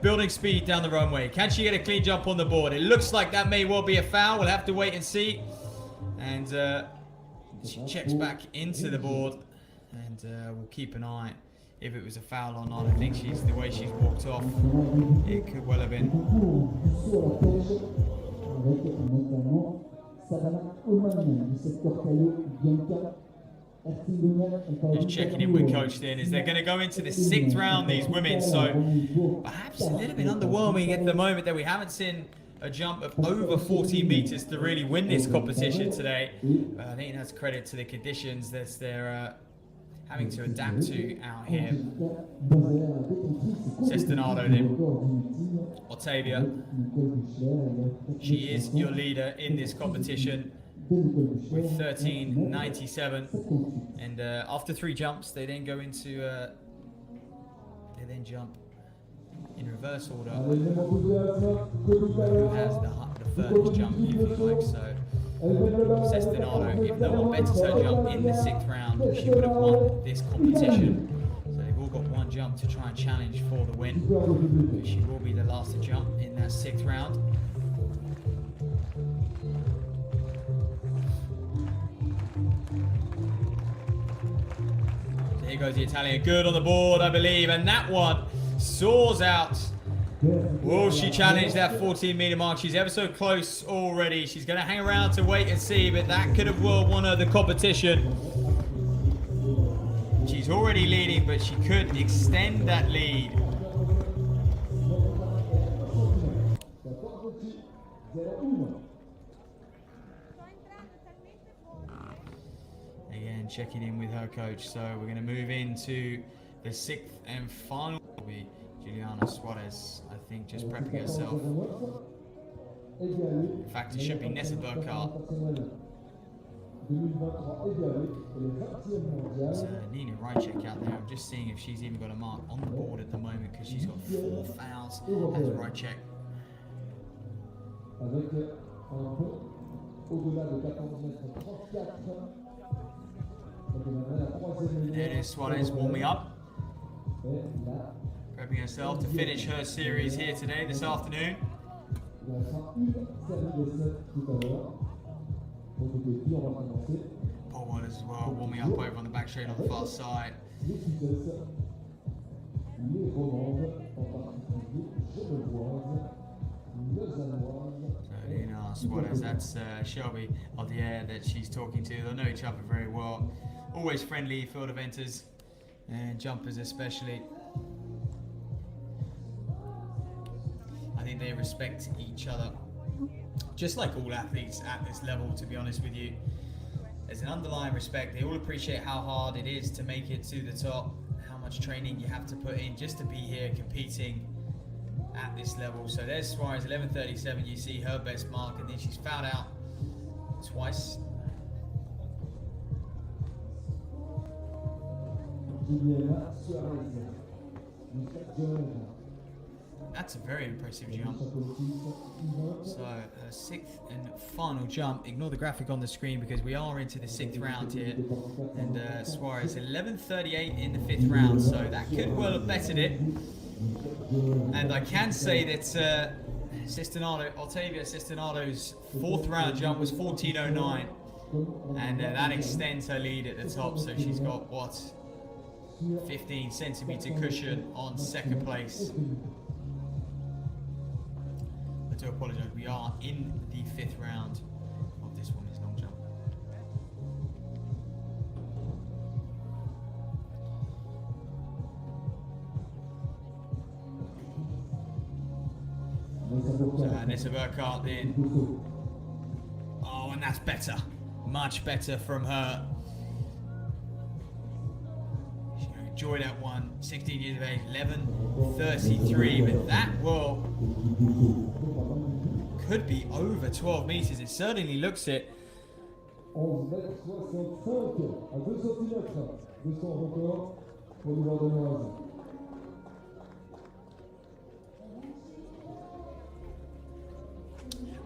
Building speed down the runway. Can she get a clean jump on the board? It looks like that may well be a foul. We'll have to wait and see. And she checks back into the board. And we'll keep an eye if it was a foul or not. I think the way she's walked off, it could well have been. Just checking in with Coach then, as they're going to go into the 6th round, these women. So perhaps a little bit underwhelming at the moment that we haven't seen a jump of over 40 meters to really win this competition today. But I think that's credit to the conditions that they're having to adapt to out here. Sestinado then. Ottavia. She is your leader in this competition with 13.97. And after 3 jumps, they then go into, they then jump in reverse order. Who has the furthest jump, if you like. So Sestinado, even though on better her jump in the 6th round, she would have won this competition. So they've all got 1 jump to try and challenge for the win. She will be the last to jump in that 6th round. So here goes the Italian, good on the board, I believe, and that one soars out. Will she challenge that 14-meter mark? She's ever so close already. She's going to hang around to wait and see, but that could have well won her the competition. She's already leading, but she could extend that lead. Again, checking in with her coach. So we're going to move into the 6th and final. Juliana Suarez, I think, just prepping herself. In fact, it should be Nessa Burkhardt. There's Nina Rychek out there. I'm just seeing if she's even got a mark on the board at the moment because she's got 4 fouls as Rychek. There it is, Suarez warming up. Prepping herself to finish her series here today, this afternoon. Paul Waters as well, warming up over on the back straight on the far side. So Nina Suarez, that's Shelby Aldier that she's talking to. They know each other very well. Always friendly field eventers and jumpers especially. I think they respect each other, just like all athletes at this level, to be honest with you. There's an underlying respect. They all appreciate how hard it is to make it to the top, how much training you have to put in just to be here competing at this level. So there's Suarez, 11:37. You see her best mark, and then she's fouled out twice. That's a very impressive jump. So her 6th and final jump. Ignore the graphic on the screen because we are into the 6th round here. And Suarez 11:38 in the 5th round. So that could well have bettered it. And I can say that Ottavia Sestinado's 4th round jump was 14:09. And that extends her lead at the top. So she's got, what, 15 centimeter cushion on 2nd place. I do apologise, we are in the 5th round of this women's long jump. So Nessa Burkhardt then. Oh, and that's better. Much better from her. Enjoy that one. 16 years of age, 11:33, but that will could be over 12 meters. It certainly looks it.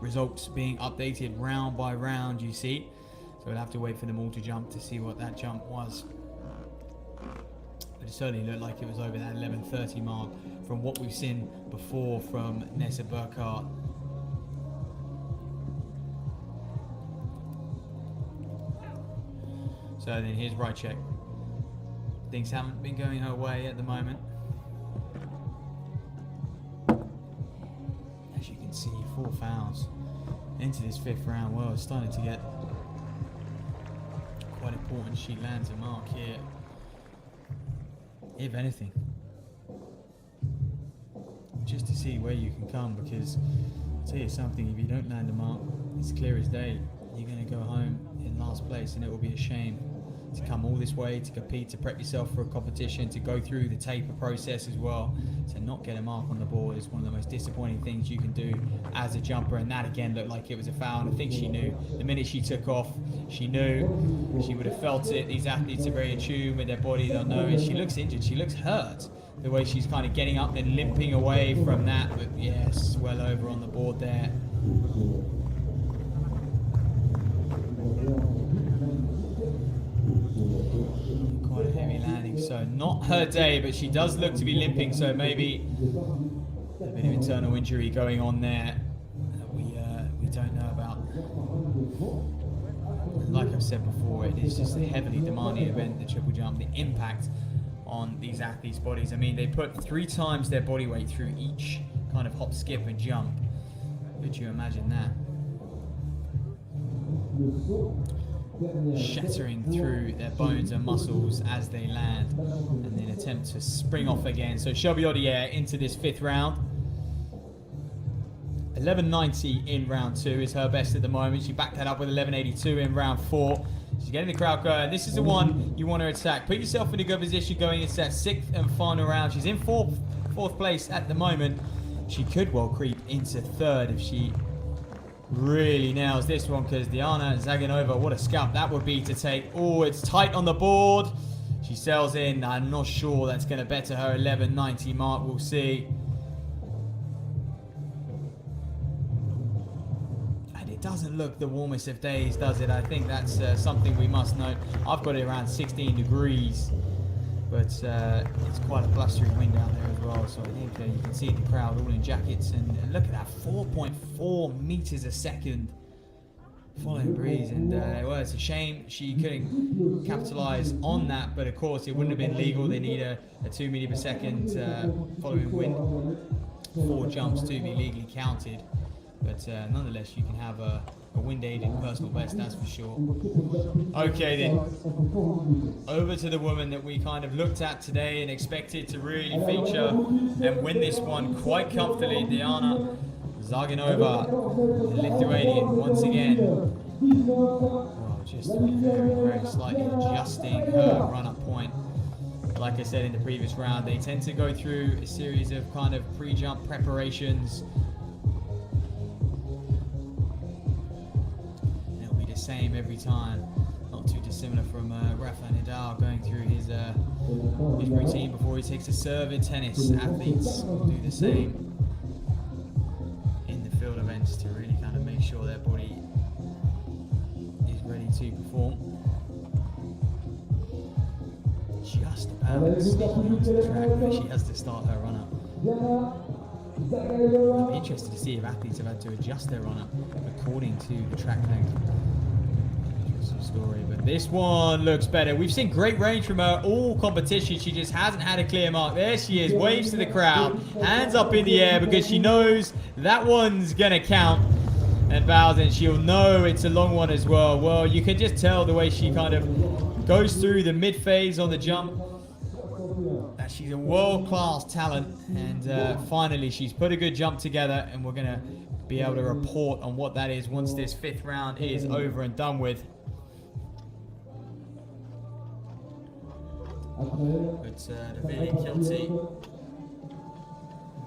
Results being updated round by round, you see. So we'll have to wait for them all to jump to see what that jump was. But it certainly looked like it was over that 11:30 mark from what we've seen before from Nessa Burkhardt. So then here's Rychek. Things haven't been going her way at the moment. As you can see, 4 fouls into this 5th round. Well, it's starting to get quite important. She lands a mark here. If anything, just to see where you can come, because I'll tell you something, if you don't land a mark, it's clear as day, you're going to go home in last place and it will be a shame. to come all this way to compete, to prep yourself for a competition, to go through the taper process as well, to not get a mark on the board is one of the most disappointing things you can do as a jumper. And that again looked like it was a foul, and I think she knew the minute she took off. She knew, she would have felt it. These athletes are very attuned with their body, they'll know it. She looks injured, she looks hurt, the way she's kind of getting up and limping away from that. But yes, well over on the board there. Quite a heavy landing, so not her day, but she does look to be limping, so maybe a bit of internal injury going on there that we don't know about. Like I've said before, it is just a heavily demanding event, the triple jump. The impact on these athletes' bodies, I mean, they put 3 times their body weight through each kind of hop, skip and jump. Could you imagine that? Shattering through their bones and muscles as they land, and then attempt to spring off again. So Shelby Odier into this 5th round. 11.90 in round 2 is her best at the moment. She backed that up with 11.82 in round 4. She's getting the crowd going. This is the one you want to attack. Put yourself in a good position going into that 6th and final round. She's in fourth place at the moment. She could well creep into 3rd if she really nails this one, because Diana Zaganova, what a scalp that would be to take. Oh, it's tight on the board. She sails in. I'm not sure that's going to better her 11.90 mark. We'll see. And it doesn't look the warmest of days, does it? I think that's something we must note. I've got it around 16 degrees, but it's quite a blustery wind out there as well. So I think you can see the crowd all in jackets, and look at that, 4.4 meters a second following breeze. And well, it's a shame she couldn't capitalize on that, but of course it wouldn't have been legal. They need a 2 meter per second following wind 4 jumps to be legally counted. But nonetheless, you can have a wind-aided personal best, that's for sure. Okay then, over to the woman that we kind of looked at today and expected to really feature and win this one quite comfortably, Diana Zaganova, the Lithuanian, once again. Well, just very, very slightly adjusting her run-up point. Like I said in the previous round, they tend to go through a series of kind of pre-jump preparations. Same every time, not too dissimilar from Rafa Nadal going through his routine before he takes a serve in tennis. Athletes do the same in the field events to really kind of make sure their body is ready to perform. Just about sneaking onto the track, but she has to start her run up. I'd be interested to see if athletes have had to adjust their run up according to the track length. Story, but this one looks better. We've seen great range from her all competition. She just hasn't had a clear mark. There she is, waves to the crowd, hands up in the air, because she knows that one's gonna count and bows, and she'll know it's a long one as well. Well, you can just tell the way she kind of goes through the mid phase on the jump that she's a world-class talent, and finally she's put a good jump together, and we're gonna be able to report on what that is once this 5th round is over and done with. But Davili Kilty,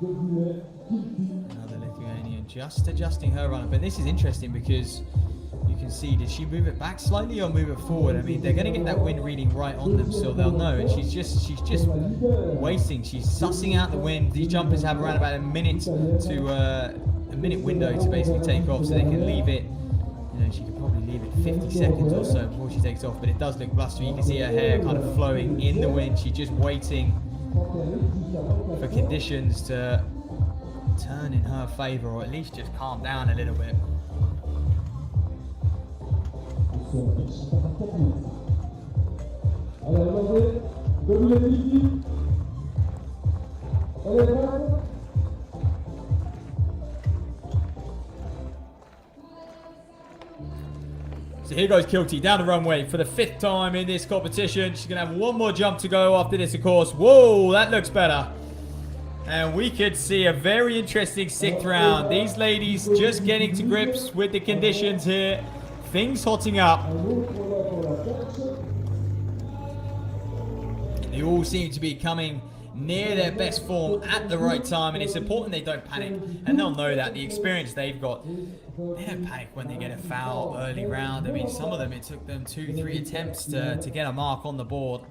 another Lithuanian, just adjusting her run up. And this is interesting because you can see, did she move it back slightly or move it forward? I mean, they're going to get that wind reading right on them, so they'll know. And she's just wasting. She's sussing out the wind. These jumpers have around about a minute to a minute window to basically take off, so they can leave it. You know, she could probably leave it 50 seconds or so before she takes off, but it does look blustery. You can see her hair kind of flowing in the wind. She's just waiting for conditions to turn in her favor, or at least just calm down a little bit. So here goes Kilty down the runway for the 5th time in this competition. She's going to have one more jump to go after this, of course. Whoa, that looks better. And we could see a very interesting 6th round. These ladies just getting to grips with the conditions here. Things hotting up. They all seem to be coming near their best form at the right time, and it's important they don't panic, and they'll know that. The experience they've got, they don't panic when they get a foul early round. I mean, some of them, it took them 2-3 attempts to get a mark on the board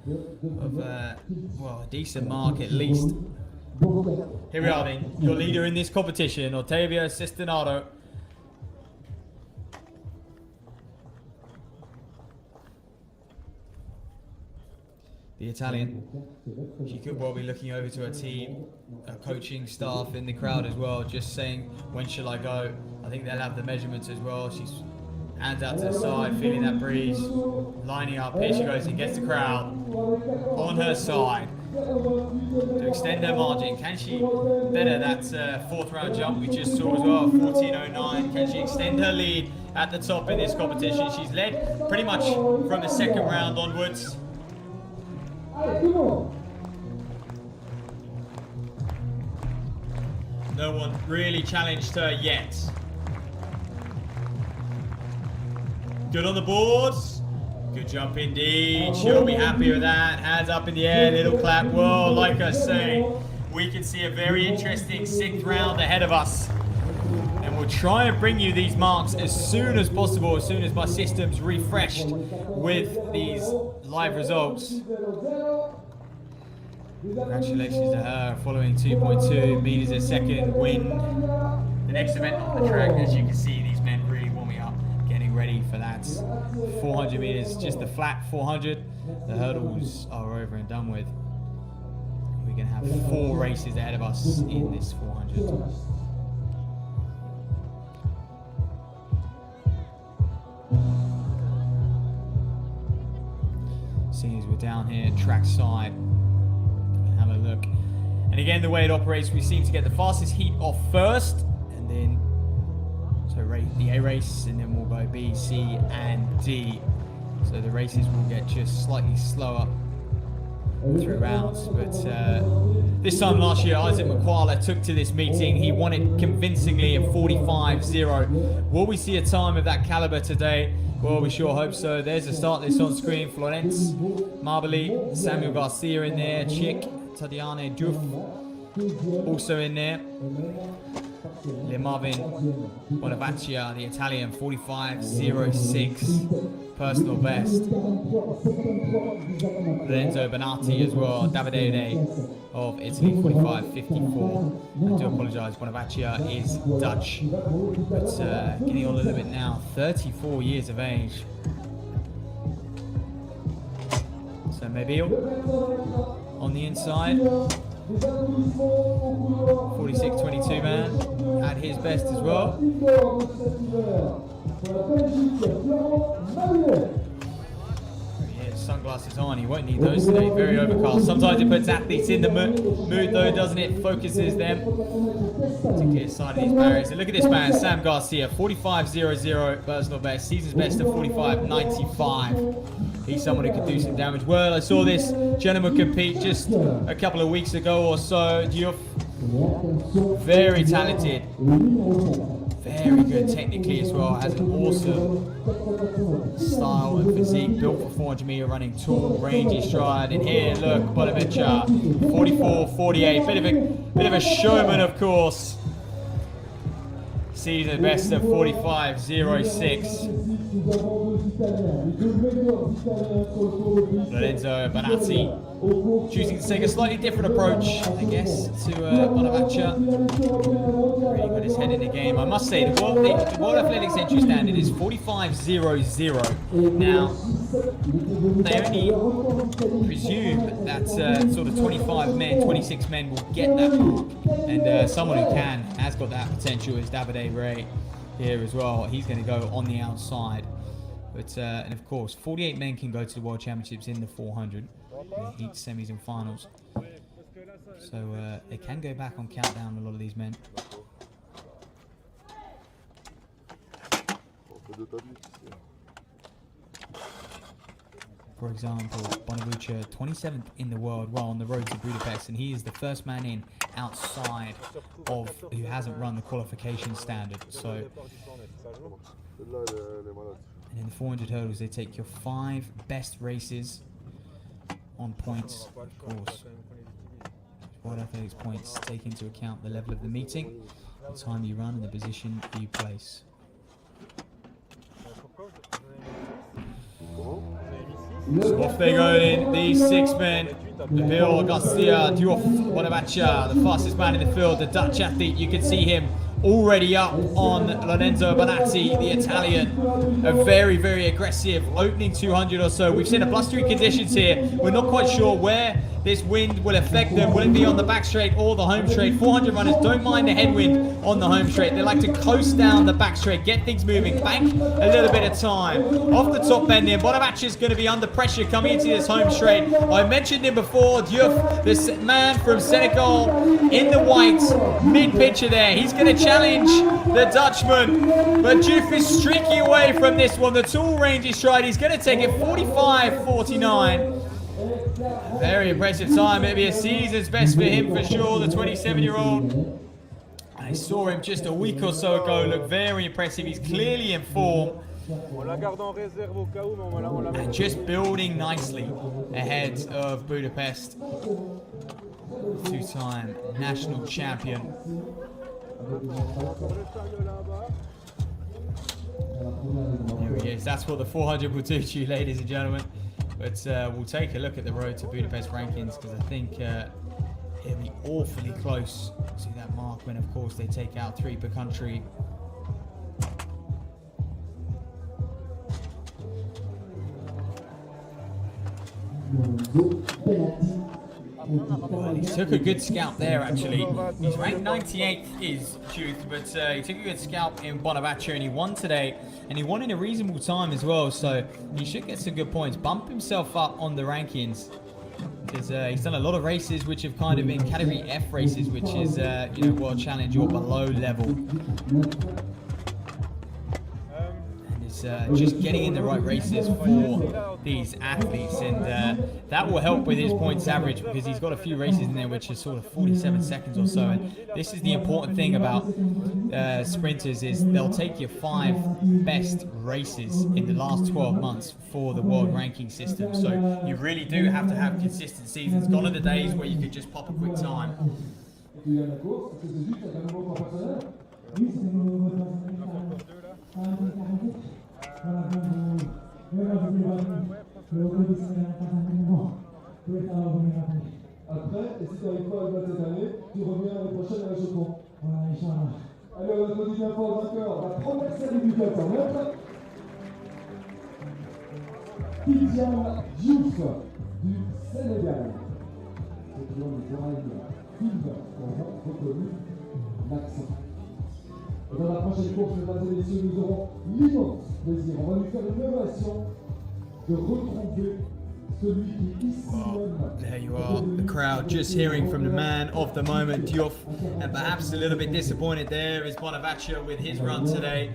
of, well, a decent mark at least. Here we are then, your leader in this competition, Ottavio Sestinato. The Italian. She could well be looking over to her team, her coaching staff in the crowd as well, just saying, when shall I go? I think they'll have the measurements as well. She's hands out to the side, feeling that breeze, lining up. Here she goes and gets the crowd on her side to extend her margin. Can she better that fourth round jump we just saw as well, 14.09? Can she extend her lead at the top in this competition? She's led pretty much from the second round onwards. No one really challenged her yet. Good on the boards. Good jump indeed. She'll be happy with that. Hands up in the air, little clap. Well, like I say, we can see a very interesting 6th round ahead of us. And we'll try and bring you these marks as soon as possible, as soon as my system's refreshed with these live results. Congratulations to her, following 2.2 meters a second win. The next event on the track, as you can see, these men really warming up, getting ready for that 400 meters, just the flat 400. The hurdles are over and done with. We're going to have 4 races ahead of us in this 400. Seeing as we're down here, track side. Have a look. And again, the way it operates, we seem to get the fastest heat off first, and then so the A race, and then we'll go B, C, and D. So the races will get just slightly slower through rounds. But this time last year, Isaac McQuarrie took to this meeting. He won it convincingly at 45.0. Will we see a time of that caliber today? Well, we sure hope so. There's a start list on screen. Florence Marbeli, Samuel Garcia in there, Chick, Tadiane Duf also in there. Le Marvin Bonavaccia, the Italian, 45.06 personal best. Lorenzo Benatti as well, Davide of Italy, 45.54. I do apologise, Bonavaccia is Dutch, but getting on a little bit now, 34 years of age. So Mobile on the inside, 46.22 man, at his best as well. Yeah, sunglasses on, he won't need those today, very overcast. Sometimes it puts athletes in the mood though, doesn't it? Focuses them to get aside of these barriers. And look at this man, Sam Garcia, 45.00 personal best, season's best of 45.95. He's someone who can do some damage. Well, I saw this gentleman compete just a couple of weeks ago or so. Diouf, very talented, very good technically as well. Has an awesome style and physique, built for 400 meter running, tall, rangy stride. And here, look, Bonavaccia, 44.48. Bit of a showman, of course. Season best of 45.06. Lorenzo Bonatti choosing to take a slightly different approach, I guess, to Bonavaccia. Really got his head in the game. I must say, the World Athletics entry standard is 45.00. Now, they only presume that sort of 25 men, 26 men will get that mark. And someone who has got that potential is Davide Ray here as well. He's going to go on the outside. But, and of course, 48 men can go to the World Championships in the 400, the heat semis and finals. So they can go back on countdown, a lot of these men. For example, Bonavaccia, 27th in the world while on the road to Budapest, and he is the first man in outside of who hasn't run the qualification standard. So, and in the 400 hurdles, they take your 5 best races on points, of course. World Athletics points take into account the level of the meeting, the time you run, and the position you place. So off they go in, these 6 men. Bill Garcia, Diouf, Bonavacia, the fastest man in the field, the Dutch athlete. You can see him already up on Lorenzo Bonatti, the Italian. A very, very aggressive opening 200 or so. We've seen a blustery conditions here. We're not quite sure where this wind will affect them. Will it be on the back straight or the home straight? 400 runners don't mind the headwind on the home straight. They like to coast down the back straight, get things moving, bank a little bit of time. Off the top bend here, Bonavacia is going to be under pressure coming into this home straight. I mentioned him before, Diouf, this man from Senegal in the white, mid-pitcher there. He's going to challenge the Dutchman, but Diouf is streaking away from this one. The tall range is stride. He's going to take it 45.49. Very impressive time. Maybe a season's best for him for sure, the 27-year-old. I saw him just a week or so ago, look very impressive. He's clearly in form. And just building nicely ahead of Budapest. Two-time national champion. There he is. That's what the 400 will do to you, ladies and gentlemen. But we'll take a look at the road to Budapest rankings, because I think it'll be awfully close to that mark when, of course, they take out 3 per country. Well, he took a good scalp there, actually. He's ranked 98th is Juth, but he took a good scalp in Bonavacia, and he won today, and he won in a reasonable time as well, so he should get some good points. Bump himself up on the rankings, because he's done a lot of races which have kind of been category F races, which is you know, World Challenge or below level. Just getting in the right races for these athletes, and that will help with his points average, because he's got a few races in there which are sort of 47 seconds or so. And this is the important thing about sprinters, is they'll take your 5 best races in the last 12 months for the world ranking system. So you really do have to have consistent seasons. Gone are the days where you could just pop a quick time. Après, et si tu n'arrives pas à le battre cette année, tu reviens l'année prochaine à la Chaux-de-Fonds. Allez, on applaudit bien fort le vainqueur, la première série du 400 mètres. Tidiane Diouf du Sénégal. C'est toujours une oreille vive qu'on a reconnu l'accent. Et dans la prochaine course, mesdames et messieurs, nous aurons l'immense plaisir. On va lui faire une ovation de retrouver celui qui ici même. There you are, the crowd just hearing from the man of the moment, Diouf, and perhaps a little bit disappointed there is Bonavacia with his run today.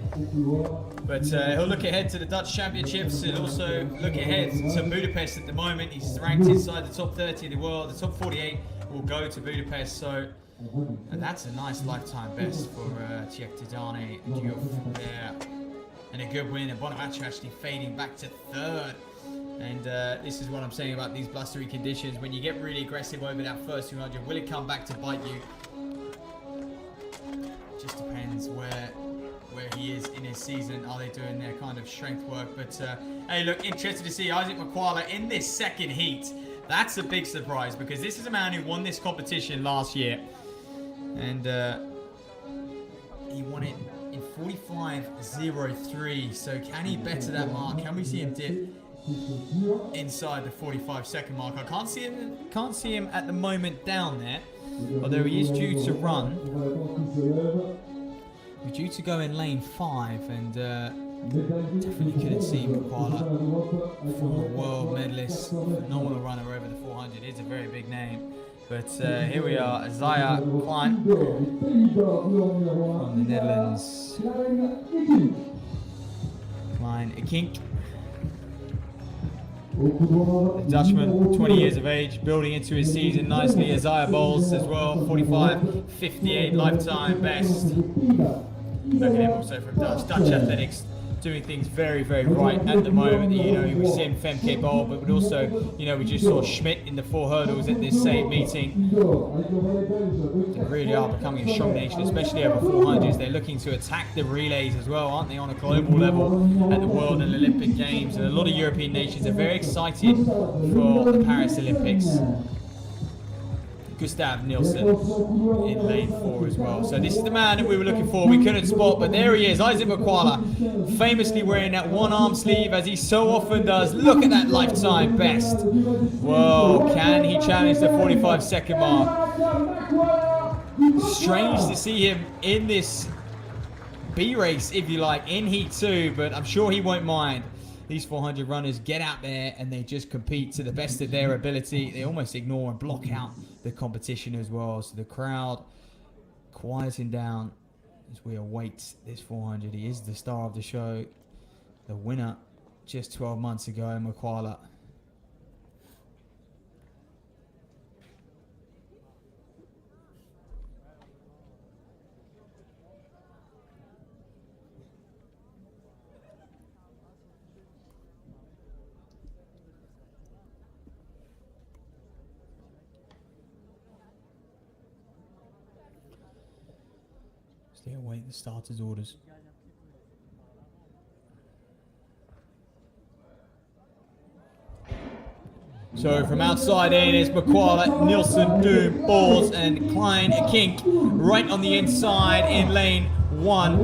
But he'll look ahead to the Dutch Championships and also look ahead to Budapest at the moment. He's ranked inside the top 30 of the world. The top 48 will go to Budapest, so and that's a nice lifetime best for Tidiane Diouf there. And a good win, and Bonavacia actually fading back to 3rd. And this is what I'm saying about these blustery conditions. When you get really aggressive over that first 200, will it come back to bite you? Just depends where he is in his season. Are they doing their kind of strength work? But hey, look, interested to see Isaac Makwala in this second heat. That's a big surprise, because this is a man who won this competition last year. And he won it in 45.03. So can he better that mark? Can we see him dip inside the 45-second mark? I can't see him at the moment down there, although he is due to run. He's due to go in lane 5, and definitely couldn't see Makwala, former world medalist, phenomenal runner over the 400. It's a very big name. But here we are, Zaya Klein from the Netherlands. Klein Ikink. The Dutchman, 20 years of age, building into his season nicely. Isaiah Bowles as well, 45.58 lifetime best. Look at him also from Dutch Athletics. doing things very, very right at the moment. You know, we've seen Femke Bowl, but also, you know, we just saw Schmidt in the 4 hurdles at this same meeting. They really are becoming a strong nation, especially over 400s. They're looking to attack the relays as well, aren't they, on a global level at the World and Olympic Games. And a lot of European nations are very excited for the Paris Olympics. Gustav Nielsen in lane 4 as well. So this is the man that we were looking for. We couldn't spot, but there he is, Isaac Makwala, famously wearing that one arm sleeve as he so often does. Look at that lifetime best. Whoa, can he challenge the 45-second mark? Strange to see him in this B race, if you like, in Heat 2, but I'm sure he won't mind. These 400 runners get out there and they just compete to the best of their ability. They almost ignore and block out the competition as well. So the crowd quieting down as we await this 400. He is the star of the show, the winner just 12 months ago, Makwala. Still await the starters' orders. So from outside in is Makwala, Nielsen, Doom, Balls, and Klein Kink right on the inside in lane 1.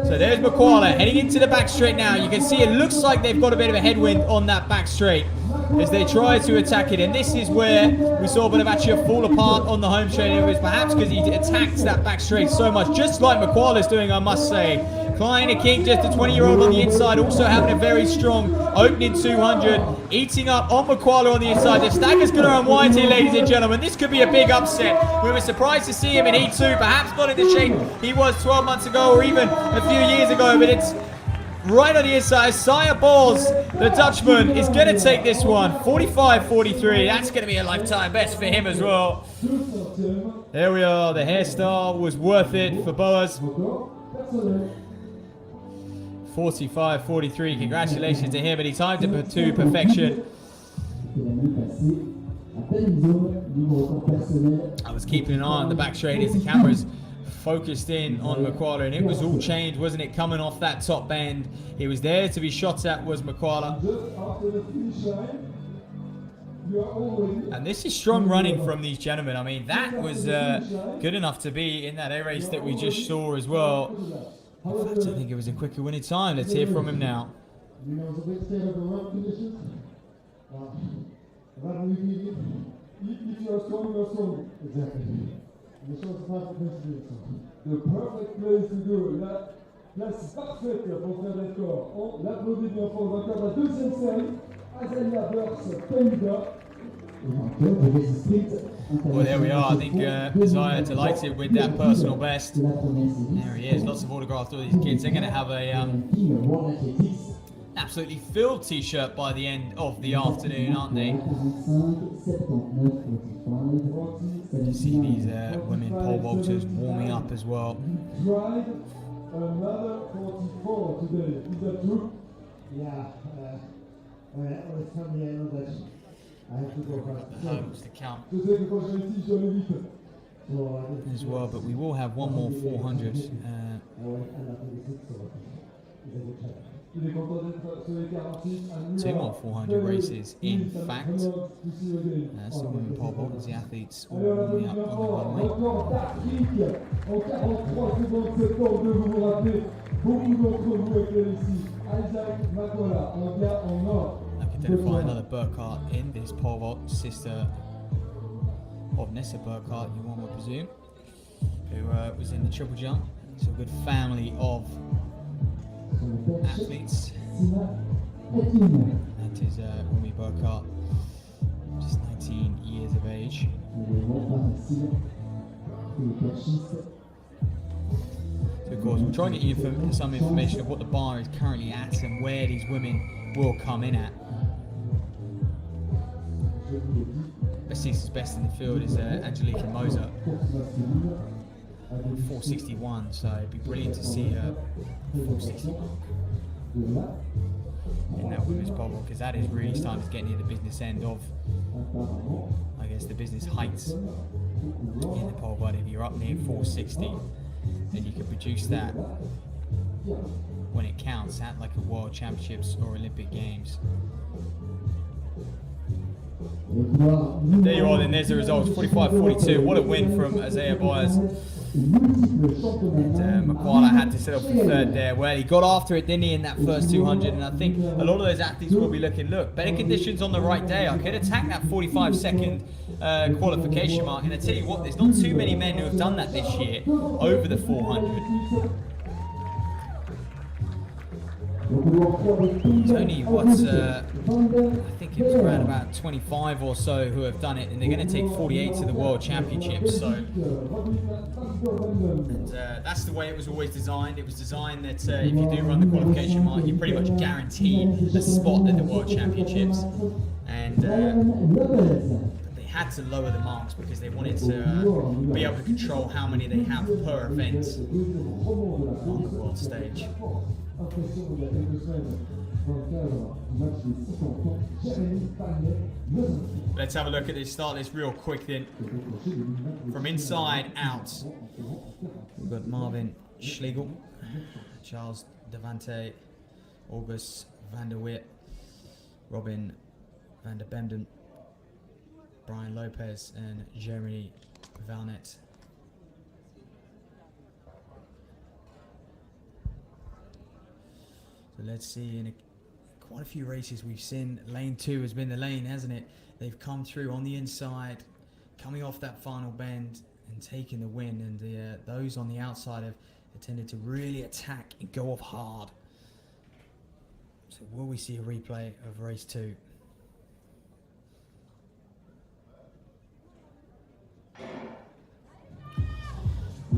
So there's Makwala heading into the back straight now. You can see it looks like they've got a bit of a headwind on that back straight as they try to attack it. And this is where we saw Bonavaccia fall apart on the home straight. It was perhaps because he attacked that back straight so much, just like Makwala's doing, I must say. Klein King, just a 20-year-old on the inside, also having a very strong opening 200, eating up on Makwala on the inside. The stagger's going to unwind here, ladies and gentlemen. This could be a big upset. We were surprised to see him in Heat 2, perhaps not in the shape he was 12 months ago or even a few years ago, but it's right on the inside. Sire Balls, the Dutchman, is going to take this one. 45-43. That's going to be a lifetime best for him as well. There we are. The hairstyle was worth it for Boas. 45-43. Congratulations to him, and he timed it to perfection. I was keeping an eye on the back straight as the cameras focused in on Makwala, and it was all changed, wasn't it? Coming off that top bend, he was there to be shot at, was Makwala. And this is strong running from these gentlemen. I mean, that was good enough to be in that air race that we just saw as well. In fact, I think it was a quicker winning time. Let's hear from him now. The perfect place to do. La place parfaite pour faire des scores. On l'applaudit bien fort. On va faire la deuxième série. Azalia Burst, Pays-Bas. Well, there we are. I think Isaiah delighted with that personal best. There he is. Lots of autographs to all these kids. They're going to have a absolutely filled t-shirt by the end of the afternoon, aren't they? You see these women pole vaulters warming up as well. Drive another 44 today. Is that true? Yeah. Always tell me I know that I have to go fast. The homes to count as well, but we will have one more 400. Two more 400 races, in fact. That's the women pole vaulters, the athletes all warming up on the runway. I can identify another Burkhardt in this pole vault, sister of Nessa Burkhardt, you one would presume, who was in the triple jump. So a good family of athletes. That is Umi Burkhardt, just 19 years of age. So of course we'll try and get you some information of what the bar is currently at and where these women will come in at. Best in the field is Angelique Moser. 461, so it'd be brilliant to see a 460 in that women's bubble, because that is really starting to get near the business end of, I guess, the business heights in the pole vault. If you're up near 460, then you can produce that when it counts at like a World Championships or Olympic Games. There you are, then there's the results, 45-42. What a win from Isaiah Byers. And Makwala had to settle for third there. Well, he got after it, didn't he, in that first 200? And I think a lot of those athletes will be looking, look, better conditions on the right day. I could attack that 45-second qualification mark. And I tell you what, there's not too many men who have done that this year over the 400. It's only I think it's around about 25 or so who have done it, and they're going to take 48 to the World Championships. So, and that's the way it was always designed. It was designed that if you do run the qualification mark, you pretty much guarantee a spot at the World Championships. And they had to lower the marks because they wanted to be able to control how many they have per event on the world stage. Let's have a look at this, start this real quick then. From inside out, we've got Marvin Schlegel, Charles Devante, August van der Witt, Robin van der Bemden, Brian Lopez and Jeremy Valnet. So let's see, in quite a few races we've seen, lane 2 has been the lane, hasn't it? They've come through on the inside, coming off that final bend and taking the win, and those on the outside have tended to really attack and go off hard. So will we see a replay of race 2?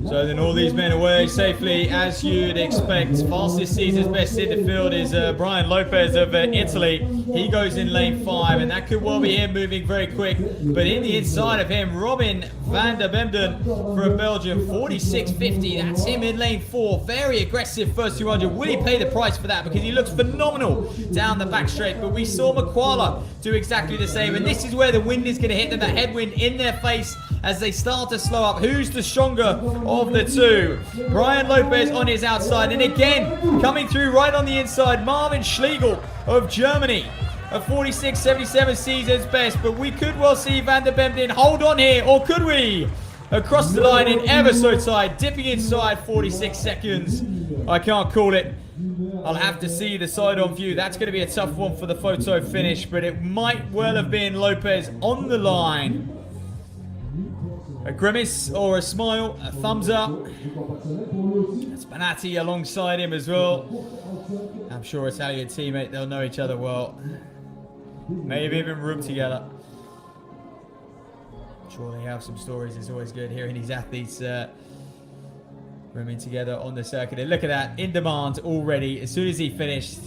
So then all these men away safely, as you'd expect. Fastest season's best in the field is Brian Lopez of Italy. He goes in lane 5, and that could well be him moving very quick. But in the inside of him, Robin van der Bemden from Belgium, 46.50. That's him in lane 4. Very aggressive first 200. Will he pay the price for that? Because he looks phenomenal down the back straight. But we saw Makwala do exactly the same. And this is where the wind is going to hit them, that headwind in their face as they start to slow up. Who's the stronger of the two? Brian Lopez on his outside, and again coming through right on the inside, Marvin Schlegel of Germany, a 46.77 season's best. But we could well see Van der Bemden hold on here, or could we? Across the line in ever so tight, dipping inside 46 seconds. I can't call it. I'll have to see the side-on view. That's going to be a tough one for the photo finish, but it might well have been Lopez on the line. A grimace or a smile, a thumbs up. Spanati alongside him as well. I'm sure Italian teammate, they'll know each other well. Maybe even room together. I'm sure they have some stories. It's always good hearing these athletes rooming together on the circuit. And look at that, in demand already. As soon as he finished.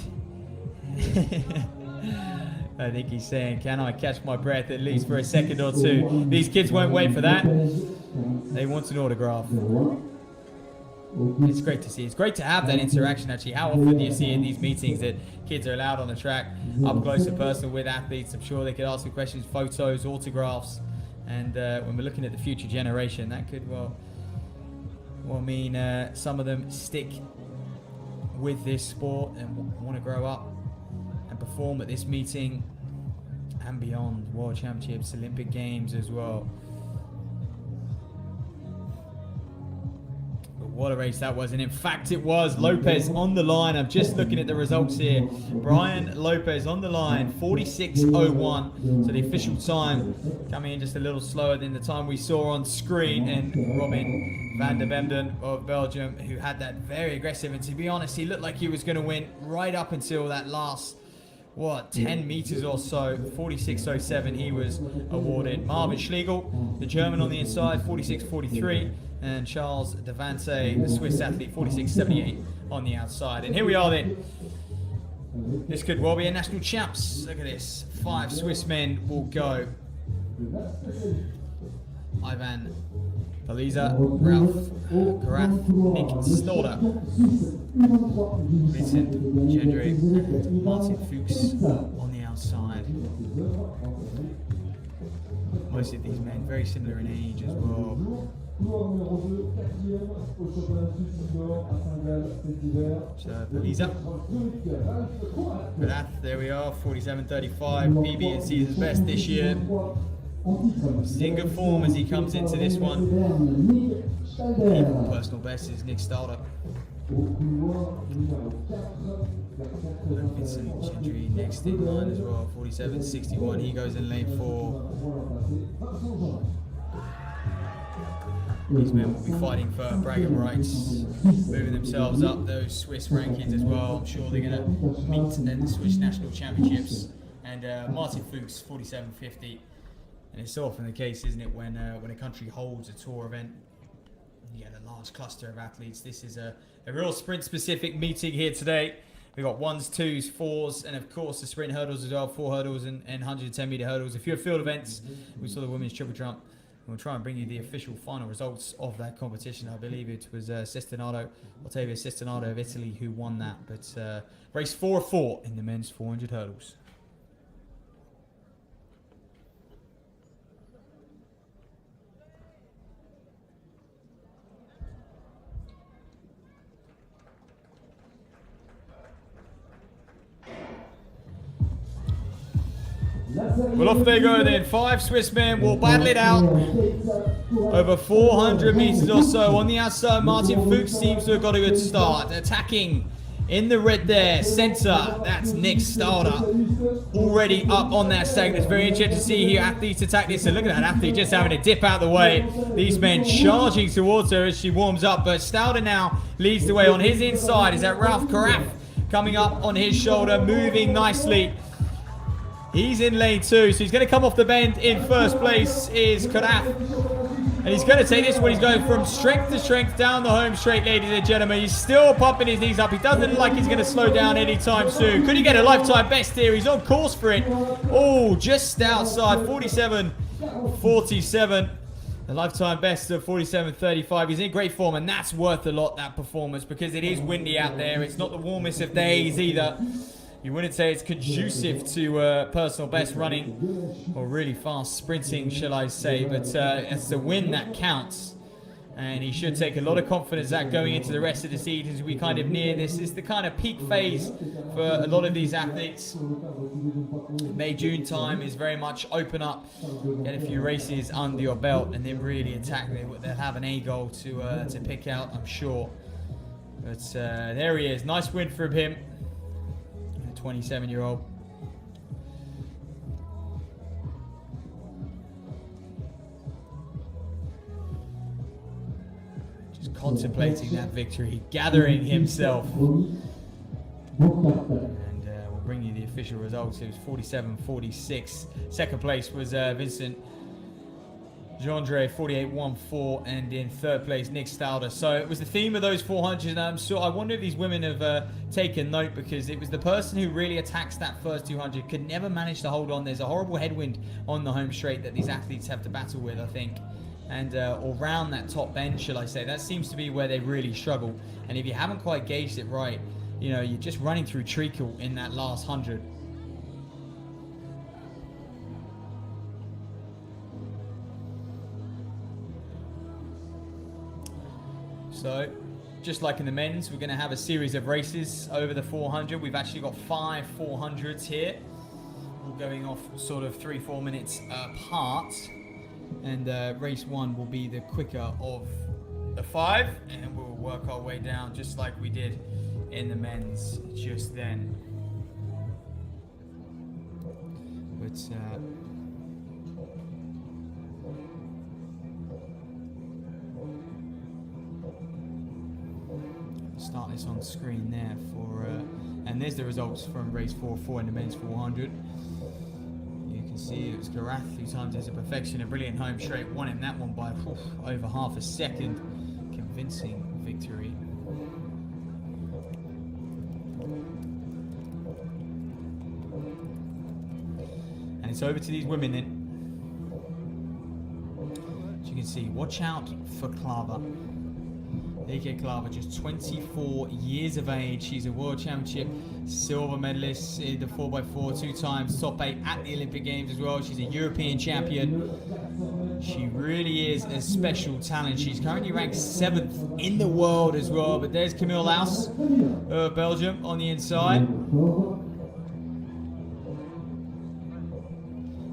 I think he's saying, can I catch my breath at least for a second or two? These kids won't wait for that. They want an autograph. It's great to see. It's great to have that interaction, actually. How often do you see in these meetings that kids are allowed on the track, up close and personal with athletes? I'm sure they could ask you questions, photos, autographs. And when we're looking at the future generation, that could well mean some of them stick with this sport and want to grow up and perform at this meeting and beyond. World Championships, Olympic Games as well. But what a race that was, and in fact it was. Lopez on the line. I'm just looking at the results here. Brian Lopez on the line, 46.01. So the official time coming in just a little slower than the time we saw on screen. And Robin van der Bemden of Belgium, who had that very aggressive, and to be honest, he looked like he was going to win right up until that last 10 meters or so. 46.07 he was awarded. Marvin Schlegel, the German on the inside, 46.43, and Charles Devante, the Swiss athlete, 46.78 on the outside. And here we are then. This could well be a national champs. Look at this. 5 Swiss men will go. Ivan Belisa, Ralph, Karath, Nick Stolder, Vincent Gendry, Martin Fuchs on the outside. Most of these men very similar in age as well. So Belisa, Karath, there we are, 47.35, PB and season's best this year. He's in good form as he comes into this one. Even personal best is Nick Stolder. Vincent Gendry next in line as well, 47.61. He goes in lane 4. These men will be fighting for bragging rights, moving themselves up those Swiss rankings as well. I'm sure they're going to meet in the Swiss National Championships. And Martin Fuchs, 47.50. And it's so often the case, isn't it, when a country holds a tour event, you get a large cluster of athletes. This is a real sprint-specific meeting here today. We've got 1s, 2s, 4s, and of course the sprint hurdles as well, 4 hurdles and 110-meter hurdles. A few field events. We saw the women's triple jump. We'll try and bring you the official final results of that competition. I believe it was Ottavio Cestinato of Italy who won that. But race 4 of 4 in the men's 400 hurdles. Well, off they go then. 5 Swiss men will battle it out over 400 meters or so. On the outside, Martin Fuchs seems to have got a good start. Attacking in the red there, center. That's Nick Stolder. Already up on that segment. It's very interesting to see here athletes attack this. And look at that athlete just having a dip out of the way. These men charging towards her as she warms up. But Stolder now leads the way on his inside. Is that Ralph Karath coming up on his shoulder, moving nicely. He's in lane 2, so he's going to come off the bend. In first place is Karath. And he's going to take this one. He's going from strength to strength down the home straight, ladies and gentlemen. He's still pumping his knees up. He doesn't look like he's going to slow down anytime soon. Could he get a lifetime best here? He's on course for it. Oh, just outside, 47.47. The lifetime best of 47.35. He's in great form, and that's worth a lot, that performance, because it is windy out there. It's not the warmest of days either. You wouldn't say it's conducive to personal best running or really fast sprinting, shall I say, but it's the win that counts. And he should take a lot of confidence that going into the rest of the season as we kind of near this. Is the kind of peak phase for a lot of these athletes. May, June time is very much open up, get a few races under your belt, and then really attack. They'll have an A goal to pick out, I'm sure. But there he is. Nice win from him. 27-year-old. Just contemplating that victory, gathering himself. And we'll bring you the official results. It was 47.46. Second place was Vincent Gendry, 48.14, and in third place, Nick Stolder. So it was the theme of those 400s, and I wonder if these women have taken note, because it was the person who really attacks that first 200 could never manage to hold on. There's a horrible headwind on the home straight that these athletes have to battle with, I think, and or round that top bend, shall I say. That seems to be where they really struggle, and if you haven't quite gauged it right, you know, you're just running through treacle in that last 100. So, just like in the men's, we're going to have a series of races over the 400. We've actually got 5 400s here, all going off sort of 3-4 minutes apart. And race 1 will be the quicker of the 5, and we'll work our way down just like we did in the men's just then. But start this on screen there for and there's the results from race 4 in the men's 400. You can see it was Karath who timed it to perfection. A brilliant home straight, won in that one by over half a second. Convincing victory. And it's over to these women then. As you can see. Watch out for Klaver. AK Klaver, just 24 years of age. She's a World Championship silver medalist in the 4x4, 2 times top 8 at the Olympic Games as well. She's a European champion. She really is a special talent. She's currently ranked 7th in the world as well. But there's Camille Laus of Belgium on the inside.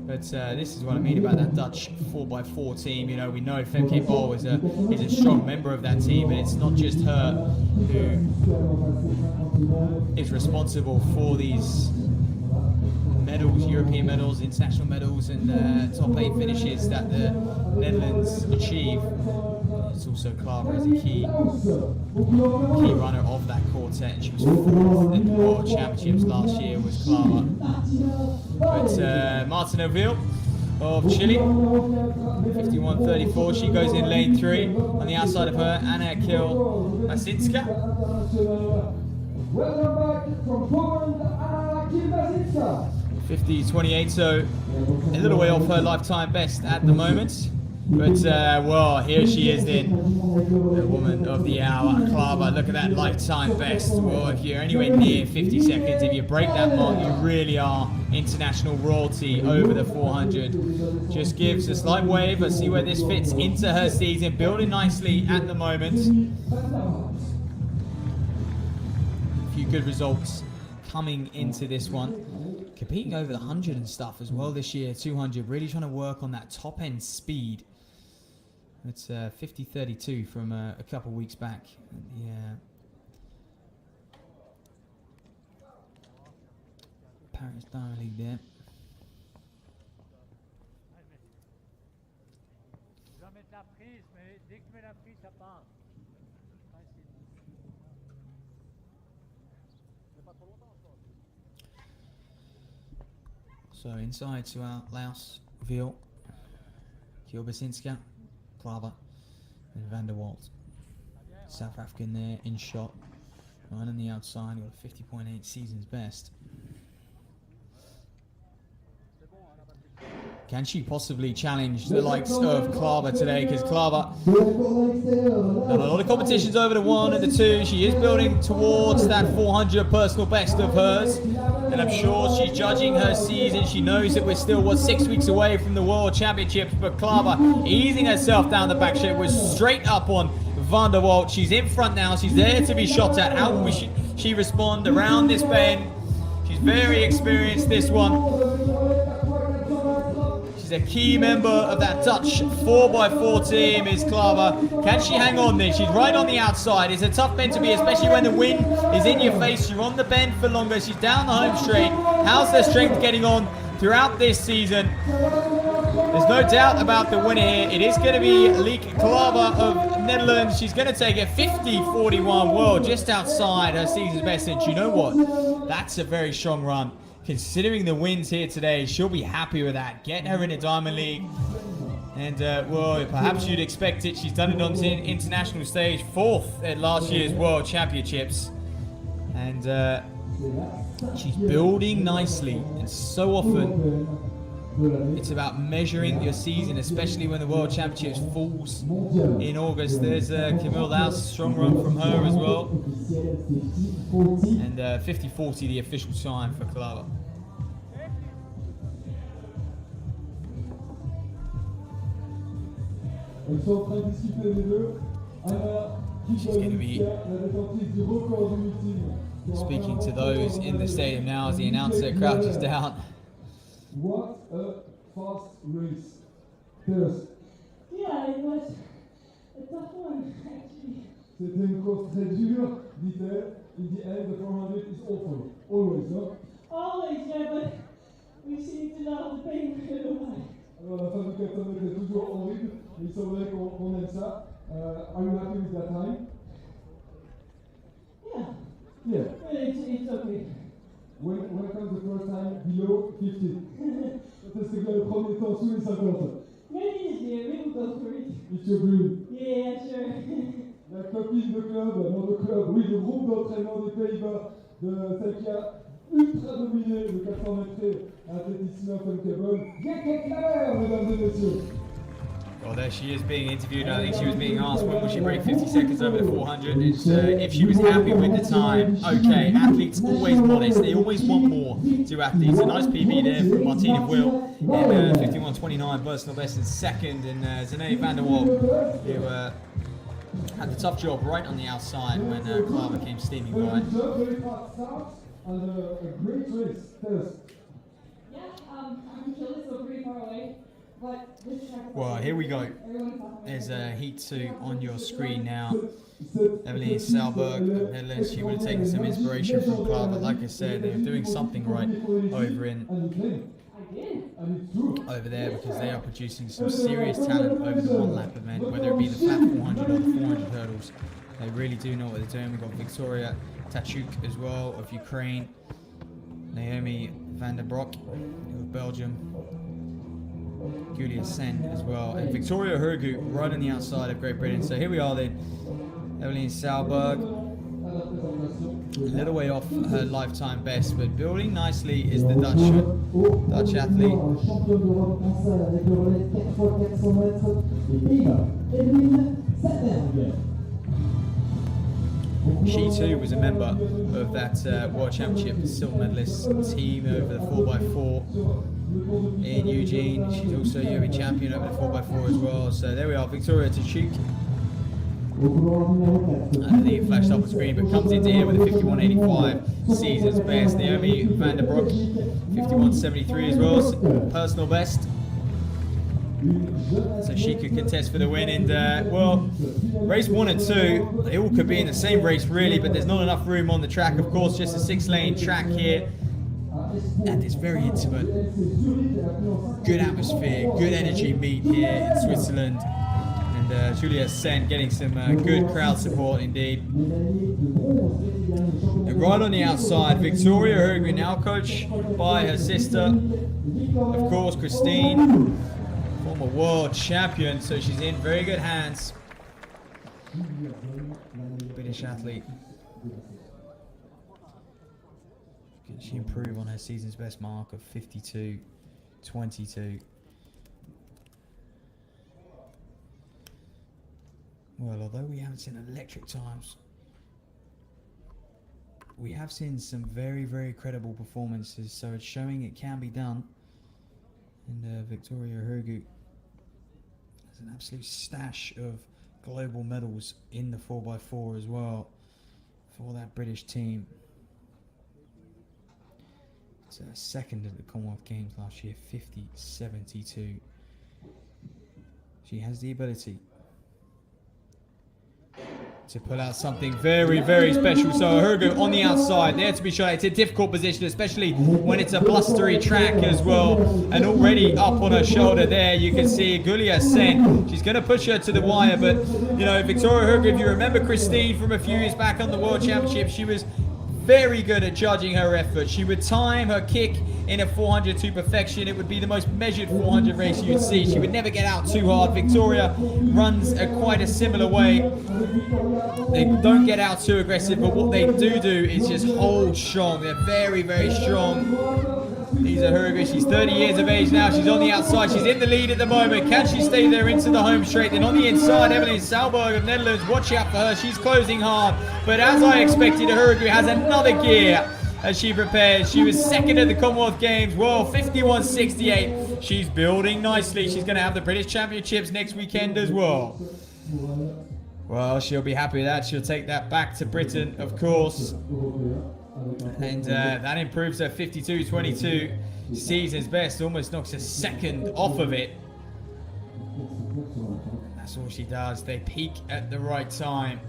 But this is what I mean about that Dutch 4x4 team. You know, we know Femke Bol is a strong member of that team, but it's not just her who is responsible for these medals, European medals, international medals, and top 8 finishes that the Netherlands achieve. It's also Klaver as a key runner of that quartet, and she was 4th in the World Championships last year was Klaver. But Martin Oville of Chile, 51.34, she goes in lane 3. On the outside of her, Anna Kilmasinska. Welcome back from Poland, Anna Kilmasinska. 50.28, so a little way off her lifetime best at the moment. But, well, here she is then, the woman of the hour, Klaver. Look at that lifetime best. Well, if you're anywhere near 50 seconds, if you break that mark, you really are international royalty over the 400. Just gives a slight wave. Let's see where this fits into her season. Building nicely at the moment. A few good results coming into this one. Competing over the 100 and stuff as well this year, 200. Really trying to work on that top end speed. It's 50.32 from a couple weeks back. Yeah. Paris Diamond League there. So inside to our Laus, Viel, Kilbasinska, Klaver, and Van der Walt. South African there in shot. Right on the outside, got a 50.8 season's best. Can she possibly challenge the likes of Klaver today? Because Klaver done a lot of competitions over the 1 and the 2. She is building towards that 400 personal best of hers. And I'm sure she's judging her season. She knows that we're still, 6 weeks away from the World Championships. But Klaver easing herself down the back straight, was straight up on Van der Walt. She's in front now. She's there to be shot at. How will she respond around this bend? She's very experienced, this one. She's a key member of that Dutch 4x4 team, is Klaver. Can she hang on then? She's right on the outside. It's a tough bend to be, especially when the wind is in your face. You're on the bend for longer. She's down the home straight. How's their strength getting on throughout this season? There's no doubt about the winner here. It is going to be Lieke Klaver of Netherlands. She's going to take it 50.41 world, just outside her season's best. And you know what? That's a very strong run. Considering the wins here today, she'll be happy with that. Get her in a Diamond League. And, well, perhaps you'd expect it. She's done it on the international stage, 4th at last year's World Championships. And she's building nicely. And so often, it's about measuring your season, especially when the World Championships falls in August. There's Camille Laus, strong run from her as well. And 50.40 the official time for Klaver. She's going to be speaking to those in the stadium now as the announcer crouches down. What a fast race. Tell us. Yeah, it was a tough one, actually. C'était une course très dure, dit-elle. In the end, the 400 is awful. Always, no? Always, yeah, but we seem to love the pain for a while. Alors, la fin du 400 mètres est toujours horrible, mais il semblerait qu'on aime ça. Are you happy with that time? Yeah. Yeah. Well, it's okay. When comes the first time below 50? Quand est-ce que le premier temps sous les 50? Maybe this year we will go for it. It's your dream. Yeah, sure. La copine de club, non de club, oui, le groupe d'entraînement des Pays-Bas, de celle qui a ultra dominé le 400 mètres à Athlétisme Femke Bol, Lieke Klaver, mesdames et messieurs. Well, there she is being interviewed. I think she was being asked when will she break 50 seconds over the 400. It's, if she was happy with the time. Okay, athletes always modest. They always want more to athletes. A nice PB there from Martina Will in 51.29, personal best in second. And Zane van der Waal, who had the tough job right on the outside when Klaver came steaming by. Well, here we go. There's Heat 2 on your screen now. Evelien Salberg of Netherlands, she would have taken some inspiration from Klaver. Like I said, they're doing something right over there because they are producing some serious talent over the one lap event, whether it be the flat 400 or the 400 hurdles. They really do know what they're doing. We've got Victoria Tachuk as well of Ukraine, Naomi van der Broek of Belgium, Julia Sen as well, and Victoria Hurgu right on the outside of Great Britain. So here we are then. Evelien Salberg, a little way off her lifetime best, but building nicely is the Dutch athlete. She too was a member of that World Championship silver medalist team over the 4x4 in Eugene. She's also UAE champion over the 4x4 as well. So there we are, Victoria Tachuk. I don't think it flashed up on screen, but comes into here with a 51.85 season's best. Naomi van der Broek, 51.73 as well, personal best. So she could contest for the win. And well, race 1 and 2, they all could be in the same race really, but there's not enough room on the track. Of course, just a 6-lane track here. And it's very intimate. Good atmosphere, good energy meet here in Switzerland. And Julia Sen getting some good crowd support indeed. And right on the outside, Victoria Hurgu, now coached by her sister, of course, Christine, former world champion, so she's in very good hands. British athlete. Can she improve on her season's best mark of 52.22? Well, although we haven't seen electric times, we have seen some very, very credible performances, so it's showing it can be done. And Victoria Hurgu has an absolute stash of global medals in the 4x4 as well for that British team. It's second at the Commonwealth Games last year, 50.72. She has the ability to pull out something very, very special. So Hurgu on the outside, there to be shot. It's a difficult position, especially when it's a blustery track as well. And already up on her shoulder there, you can see Julia Sen. She's going to push her to the wire, but, you know, Victoria Hurgu, if you remember Christine from a few years back on the World Championship, she was very good at judging her effort. She would time her kick in a 400 to perfection. It would be the most measured 400 race you'd see. She would never get out too hard. Victoria runs quite a similar way. They don't get out too aggressive, but what they do is just hold strong. They're very, very strong. These are Hurgu. She's 30 years of age now. She's on the outside. She's in the lead at the moment. Can she stay there into the home straight? Then on the inside, Evelien Salberg of Netherlands. Watch out for her. She's closing hard. But as I expected, Hurgu has another gear as she prepares. She was second at the Commonwealth Games. Well, 51.68. She's building nicely. She's going to have the British Championships next weekend as well. Well, she'll be happy with that. She'll take that back to Britain, of course. And that improves her 52.22 season's best. Almost knocks a second off of it. That's all she does. They peak at the right time.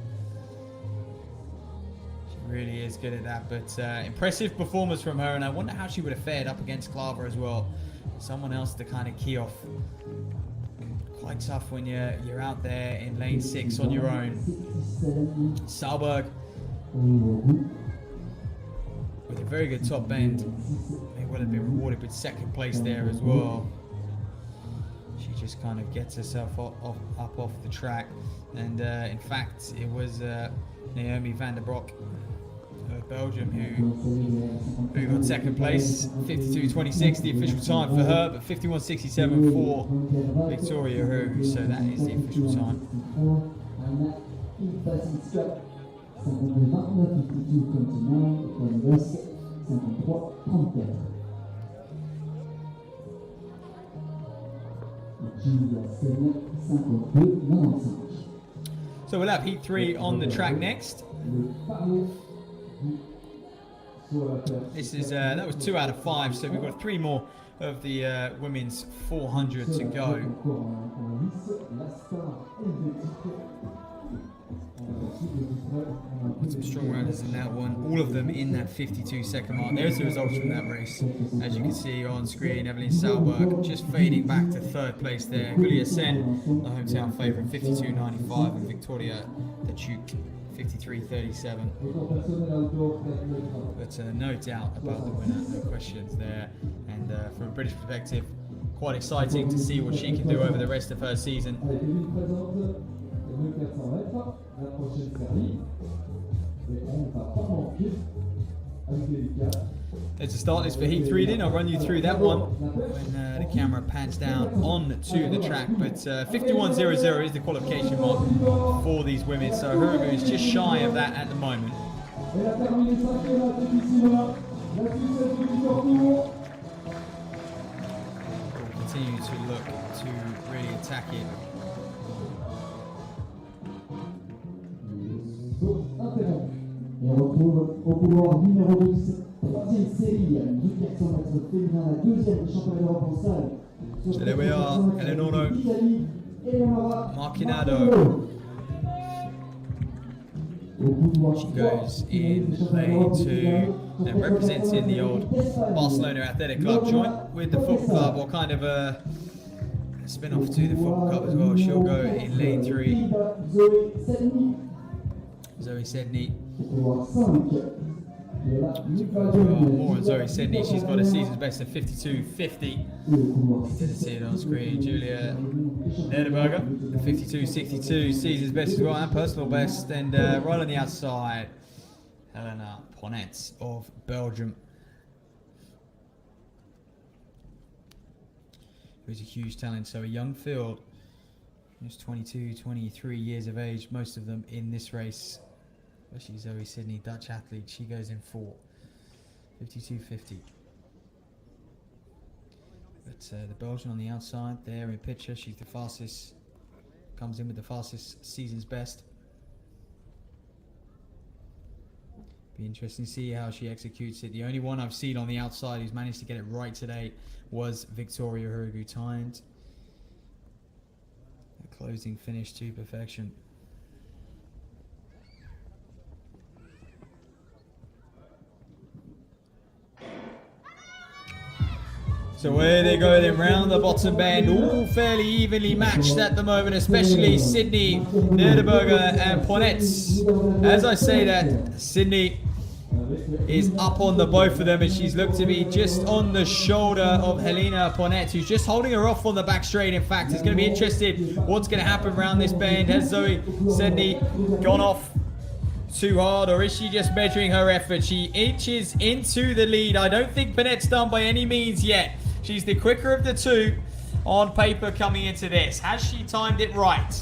She really is good at that. But impressive performance from her. And I wonder how she would have fared up against Klaver as well. Someone else to kind of key off. Quite tough when you're out there in lane 6 on your own. Salberg with a very good top bend. They would have been rewarded with second place there as well. She just kind of gets herself up off the track. And in fact, it was Naomi van der Broek of Belgium, who got second place. 52.26, the official time for her, but 51.67 for Victoria Hu. So that is the official time. So we'll have heat 3 on the track next. This is that was 2 out of 5, so we've got 3 more of the women's 400 to go. Some strong runners in that one, all of them in that 52-second mark. There's the results from that race. As you can see on screen, Evelyn Salberg just fading back to 3rd place there. Julia Sen, the hometown favourite, 52.95, and Victoria the Duke, 53.37. But no doubt about the winner, no questions there. And from a British perspective, quite exciting to see what she can do over the rest of her season. There's a start list for Heat 3 then. I'll run you through that one when the camera pans down on to the track. But 51.00 is the qualification mark for these women. So Hurugu is just shy of that at the moment. We'll continue to look to really attack it. Et on retrouve au couloir numéro 12, 3e série du 400 mètres féminin, la 2e du championnat d'Europe en salle. So there we are, Eleonora Marquinado. She goes in lane 2, and representing the old Barcelona Athletic Club, joint with the football club, or kind of a spin-off to the football club as well. She'll go in lane 3. Zoe Sedney. More on Zoe Sedney. She's got a season's best of 52.50. You can see it on screen. Julia Nederberger, 52.62, season's best as well, and personal best. And right on the outside, Helena Ponnet of Belgium, who's a huge talent. So a young field, just 22, 23 years of age, most of them in this race. Especially Zoe Sedney, Dutch athlete. She goes in 4, 52.50. But the Belgian on the outside there in picture, she's the fastest, comes in with the fastest season's best. Be interesting to see how she executes it. The only one I've seen on the outside who's managed to get it right today was Victoria Hurugu, timed a closing finish to perfection. So where they go then, round the bottom bend, all fairly evenly matched at the moment, especially Sydney, Nederberger and Ponnet. As I say that, Sydney is up on the both of them, and she's looked to be just on the shoulder of Helena Ponnet, who's just holding her off on the back straight. In fact, it's going to be interesting what's going to happen around this bend. Has Zoe Sedney gone off too hard, or is she just measuring her effort? She inches into the lead. I don't think Ponet's done by any means yet. She's the quicker of the two on paper coming into this. Has she timed it right?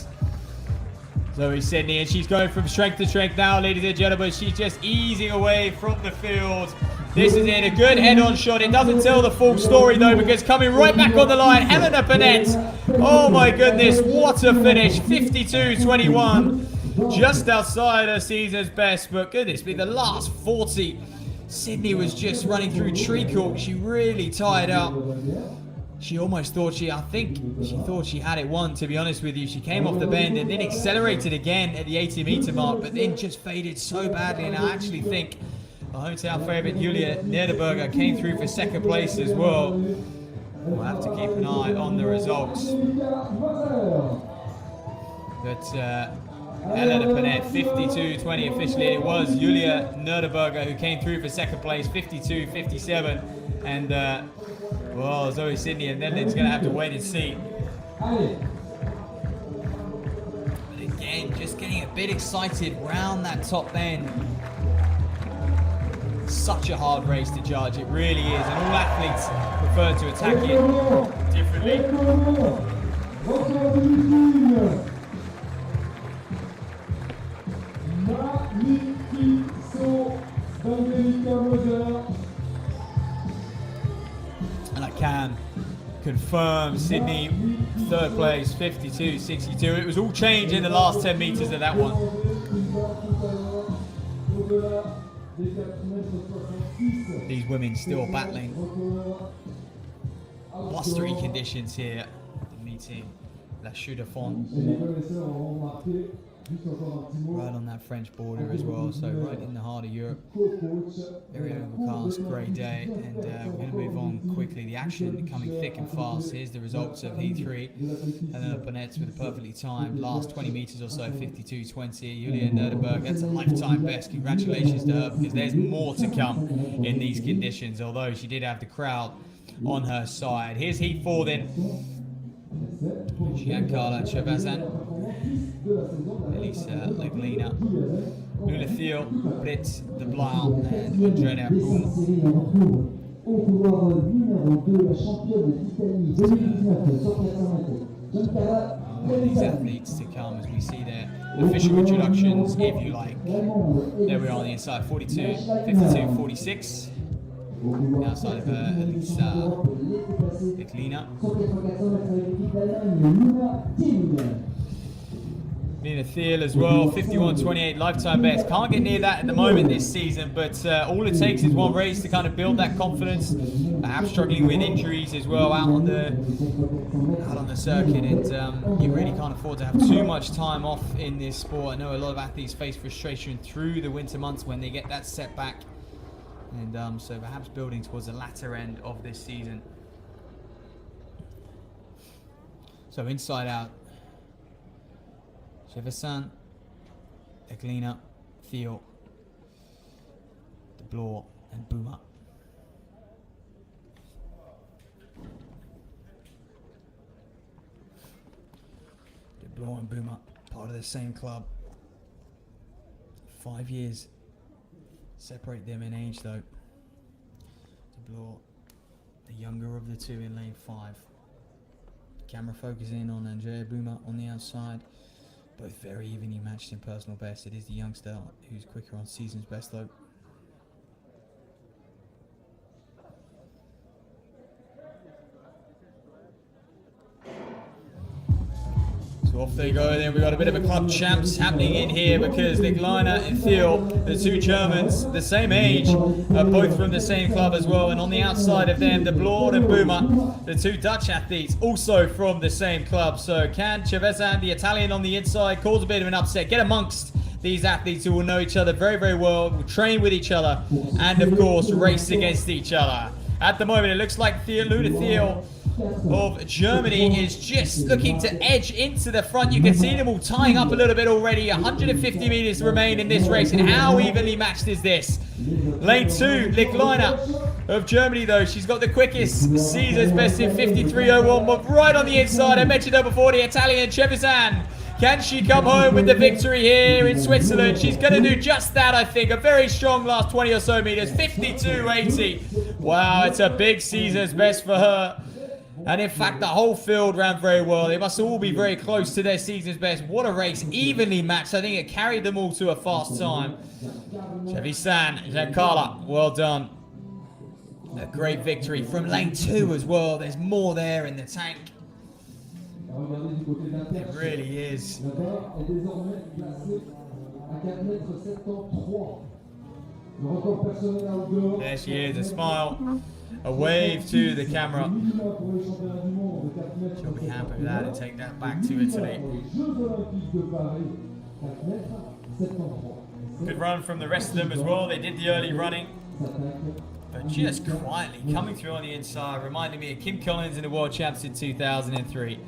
Zoe Sedney, and she's going from strength to strength now, ladies and gentlemen. She's just easing away from the field. This is it, a good head-on shot. It doesn't tell the full story though, because coming right back on the line, Helena Ponnet. Oh my goodness, what a finish, 52.21. Just outside her season's best, but goodness me, the last 40, Sydney was just running through treacle. She really tied up. She almost thought I think she thought she had it won, to be honest with you. She came off the bend and then accelerated again at the 80-meter mark, but then just faded so badly. And I actually think the hometown favourite, Julia Nederberger, came through for second place as well. We'll have to keep an eye on the results. But Helena Ponnet, 52.20 officially. It was Julia Nederberger who came through for second place, 52.57. And, well, Zoe Sedney and Netherlands going to have to wait and see. But again, just getting a bit excited round that top end. such a hard race to judge. It really is, and all athletes prefer to attack it differently. And I can confirm Sydney third place, 52.62. It was all change in the last 10 meters of that one. These women still battling blustery conditions here at the meeting La Chaux-de-Fonds. Right on that French border as well, so right in the heart of Europe. Very overcast, grey day, and we're going to move on quickly. The action coming thick and fast. Here's the results of Heat 3. Helena Bonet's with a perfectly timed last 20 metres or so, 52.20. Julia Nerdenberg, that's a lifetime best. Congratulations to her, because there's more to come in these conditions, although she did have the crowd on her side. Here's Heat 4 then. Giancarlo Chevazan, Elisa Leglina, Lula Thiel, Britt de Blau, and Andrea Boom. These athletes to come as we see their official introductions, if you like. There we are on the inside, 42, 52, 46. Outside of Elisa Leglina. Nina Thiel as well, 51.28 lifetime best. Can't get near that at the moment this season, but all it takes is one race to kind of build that confidence. Perhaps struggling with injuries as well out on the circuit, and you really can't afford to have too much time off in this sport. I know a lot of athletes face frustration through the winter months when they get that setback, and so perhaps building towards the latter end of this season. So inside out. Chevazan, Leglina, Thiel, De Bloor, and Boomer. De Bloor and Boomer, part of the same club. 5 years separate them in age though. De Bloor, the younger of the two in lane 5. Camera focusing on Andrea Boomer on the outside. Both very evenly matched in personal best. It is the youngster who's quicker on season's best though. So off they go then. We've got a bit of a club champs happening in here, because Leglina and Thiel, the two Germans, the same age, are both from the same club as well. And on the outside of them, De Bloor and Boomer, the two Dutch athletes, also from the same club. So can Chevazan, the Italian on the inside, cause a bit of an upset, get amongst these athletes who will know each other very, very well, will train with each other, and of course race against each other. At the moment, it looks like Luna Thiel of Germany is just looking to edge into the front. You can see them all tying up a little bit already. 150 meters remain in this race, and how evenly matched is this? Lane 2, Leglina of Germany though, she's got the quickest season's best in 53.01, but right on the inside, I mentioned her before, the Italian Chevazan. Can she come home with the victory here in Switzerland? She's going to do just that, I think. A very strong last 20 or so meters, 52.80. Wow, it's a big season's best for her. And in fact, the whole field ran very well. They must all be very close to their season's best. What a race, evenly matched. I think it carried them all to a fast time. Chevazan, Giancarlo, well done. A great victory from lane 2 as well. There's more there in the tank. It really is. There she is, a smile, a wave to the camera. She'll be happy with that and take that back to Italy. Good run from the rest of them as well. They did the early running, but just quietly coming through on the inside, reminding me of Kim Collins in the World Champs in 2003.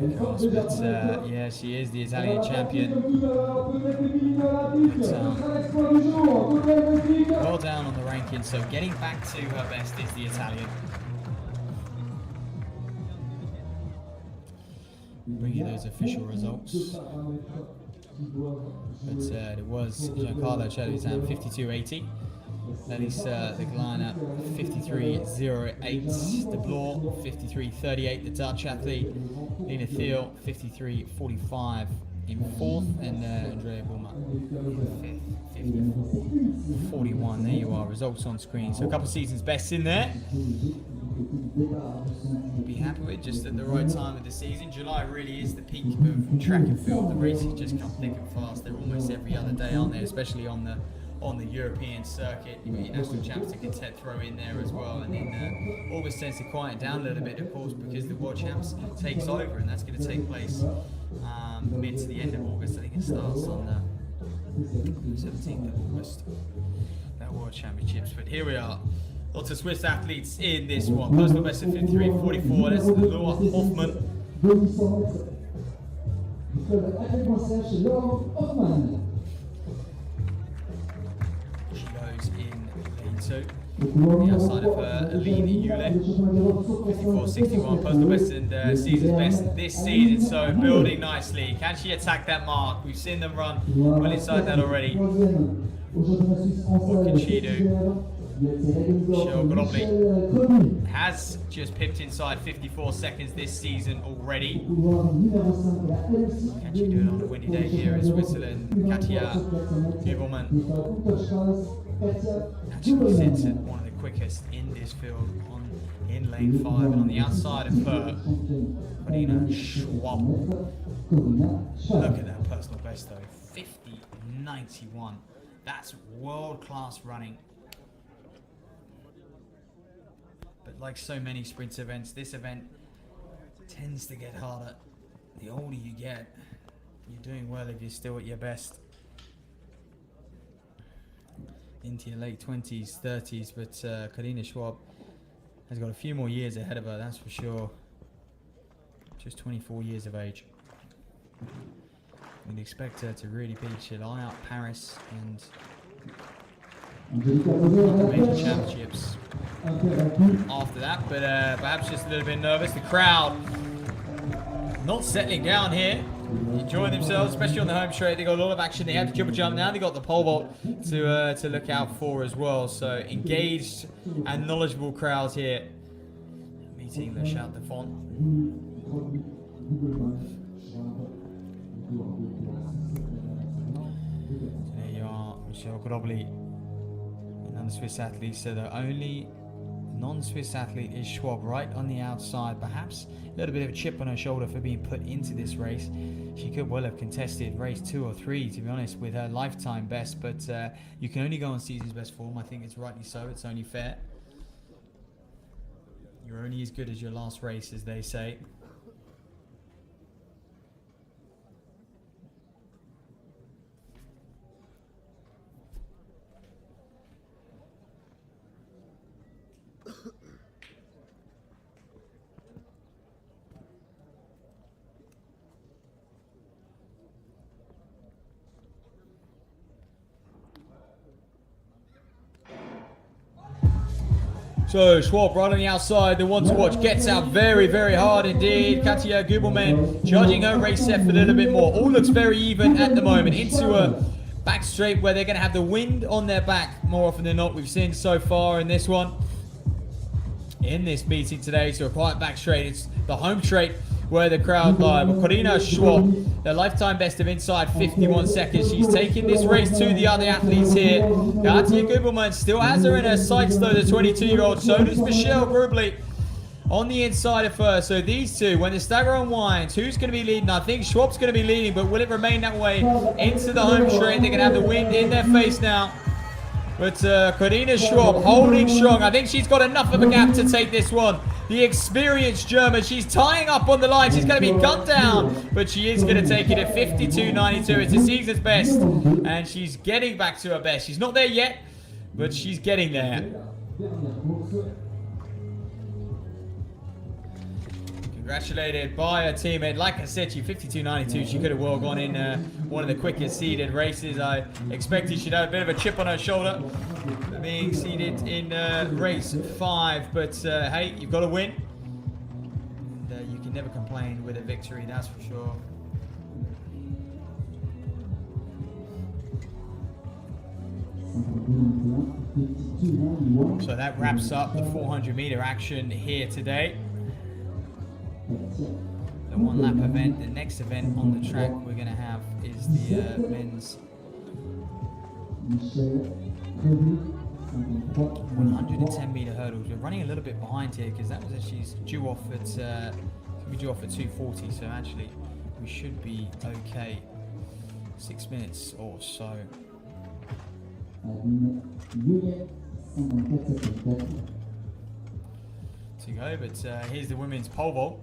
Of course, but yeah, she is the Italian champion. But, well down on the rankings, so getting back to her best is the Italian. Bring you those official results. But it was Giancarlo Chevazan 52.80. Elisa the Gliner 53.08. De Bloor 53.38. The Dutch athlete Lena Thiel 53.45 in fourth, and Andrea Bulma in fifth, 50.41. There you are, results on screen. So a couple of seasons best in there. Be happy with, just at the right time of the season. July really is the peak of track and field. The races just come thick and fast. They're almost every other day, aren't they? Especially on the European circuit. You've got your national champs to contest throw in there as well, and then August tends to quiet down a little bit, of course, because the world champs takes over, and that's going to take place mid to the end of August. I think it starts on the 17th of August, that world championships. But here we are, lots of Swiss athletes in this one. Personal best of 53.44. That's Laura Hoffmann. She goes in lane 2. On the outside of her, Aline Yule, 54.61, personal best and season's best this season. So building nicely. Can she attack that mark? We've seen them run well inside that already. What can she do? Michelle Grobli has just pipped inside 54 seconds this season already. Can she do it on a windy day here in Switzerland? Katia Gubelman actually sits at one of the quickest in this field in lane 5, and on the outside of her, Marina Schwab. Look at that personal best though, 50.91. That's world-class running. But like so many sprint events, this event tends to get harder. The older you get, you're doing well if you're still at your best. Into your late 20s, 30s, but Karina Schwab has got a few more years ahead of her, that's for sure. Just 24 years of age. We'd expect her to really beat July out Paris and the major championships after that, but perhaps just a little bit nervous. The crowd not settling down here, enjoying themselves, especially on the home straight. They got a lot of action. They had the triple jump. Now they got the pole vault to look out for as well. So engaged and knowledgeable crowds here meeting the Chaux-de-Fonds. So there you are, Michelle Grobli, another Swiss athlete. So the only non-Swiss athlete is Schwab, right on the outside. Perhaps a little bit of a chip on her shoulder for being put into this race. She could well have contested race 2 or 3, to be honest, with her lifetime best, but you can only go on season's best form. I think it's rightly so. It's only fair. You're only as good as your last race, as they say. So Schwab right on the outside, the one to watch, gets out very, very hard indeed. Katia Gubelman judging her race set for a little bit more. All looks very even at the moment. Into a back straight where they're going to have the wind on their back more often than not. We've seen so far in this one, in this meeting today. So a quiet back straight. It's the home straight where the crowd lie. But Karina Schwab, their lifetime best of inside 51 seconds. She's taking this race to the other athletes here. Katia Gubelman still has her in her sights though, the 22-year-old. So does Michelle Grubli on the inside of her. So these two, when the stagger unwinds, who's going to be leading? I think Schwab's going to be leading, but will it remain that way into the home straight? They're going to have the wind in their face now. But Karina Schwab holding strong. I think she's got enough of a gap to take this one. The experienced German, she's tying up on the line. She's going to be gunned down, but she is going to take it at 52.92. It's the season's best, and she's getting back to her best. She's not there yet, but she's getting there. Congratulated by her teammate. Like I said, she's 52.92. She could have well gone in one of the quickest seeded races. I expected she'd have a bit of a chip on her shoulder being seeded in race 5. But hey, you've got to win. And you can never complain with a victory, that's for sure. So that wraps up the 400-meter action here today. The one-lap event. The next event on the track we're going to have is the men's 110-meter hurdles. We're running a little bit behind here because that was actually due off at 2:40. So actually, we should be okay. 6 minutes or so. To go, but here's the women's pole vault.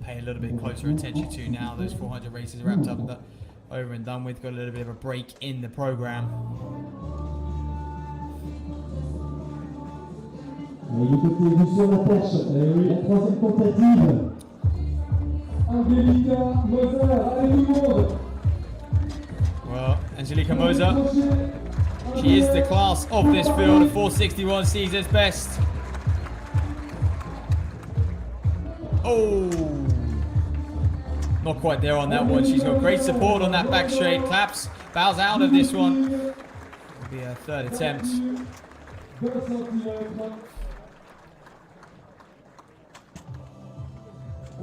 Pay a little bit closer attention to now. Those 400 races are wrapped up, over and done with. Got a little bit of a break in the program. Du côté du sur la perche, oui, la troisième tentative. Angelica Moser, allez tout le monde. Well, Angelica Moser, she is the class of this field. A 461 season's best. Oh, not quite there on that one. She's got great support on that back straight. Claps, bows out of this one. It'll be her third attempt. I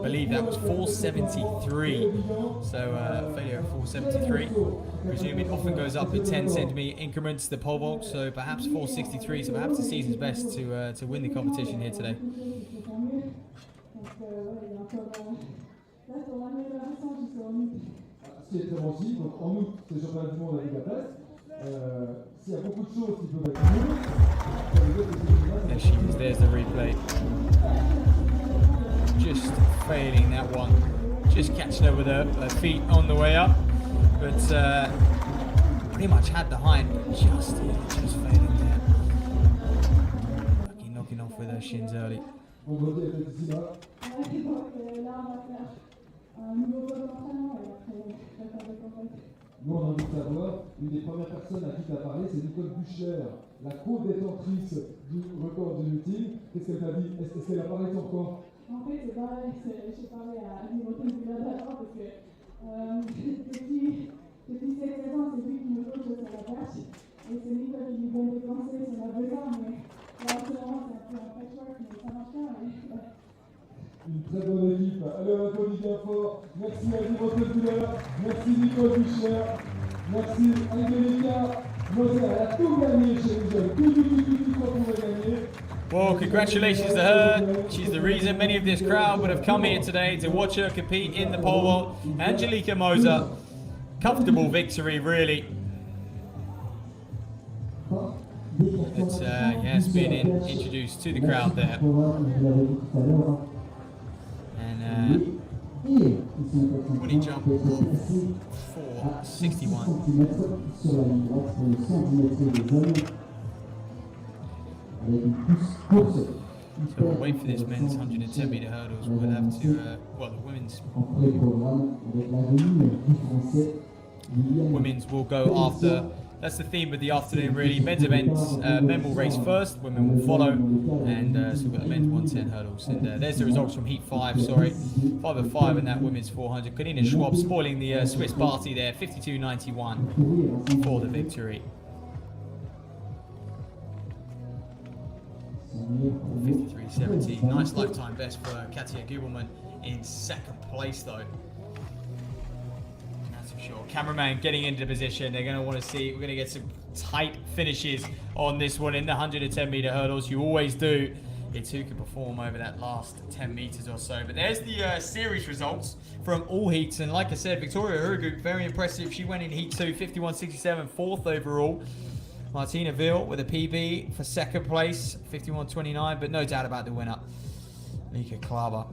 believe that was 473. So failure at 473. Presume it often goes up in 10 centimeter increments, the pole vault. So perhaps 463. So perhaps the season's best to win the competition here today. Ce qui est très bon aussi, donc en août, c'est le championnat du monde à Budapest. S'il y a beaucoup de choses qui peuvent être mieux, There she is, there's the replay. Just failing that one. Just catching her with her feet on the way up. But pretty much had the hind, but just failing there. Lucky knocking off with her shins early. vendredi avec ici là. Nous, on a envie de savoir, une des premières personnes à qui tu as parlé, c'est Nicole Buchler, la co-détentrice du record du meeting. Qu'est-ce qu'elle t'a dit? Est-ce qu'elle a parlé de ton record? En fait, c'est pareil, j'ai parlé à Nicole Buchler d'abord parce que depuis cette saison, c'est lui qui me coach sur la perche. Et c'est Nicole qui lui donne des conseils sur la besoin, mais là, en ce moment, c'est un peu un patchwork, mais ça marche pas. Une très bonne équipe. Allez, on applaudit bien fort. Merci à Nicole Buchler, merci Nicole Buchler, merci Angelica Moser. Elle a tout gagné chez les jeunes. Tout qu'on pouvait gagner. Well, congratulations to her. She's the reason many of this crowd would have come here today to watch her compete in the pole vault. Angelica Moser, comfortable victory, really. It's yes, being introduced to the crowd there. And winning jump of 461. So we'll wait for this men's 110 meter hurdles. We'll have to, well, the women's will go after. That's the theme of the afternoon, really. Men's events, men will race first, women will follow, and so we've got the men's 110 hurdles. And there's the results from Heat 5, 5:05 in that women's 400. Karina Schwab spoiling the Swiss party there, 52.91 for the victory. 53.70, nice lifetime best for Katia Gubelman in second place though. That's for sure. Cameraman getting into position. They're going to want to see, we're going to get some tight finishes on this one in the 110 meter hurdles. You always do. It's who can perform over that last 10 meters or so. But there's the series results from all heats. And like I said, Victoria Urugu, very impressive. She went in heat 2, 51.67, fourth overall. Martina Ville with a PB for second place, 51.29, but no doubt about the winner, Mika Klaber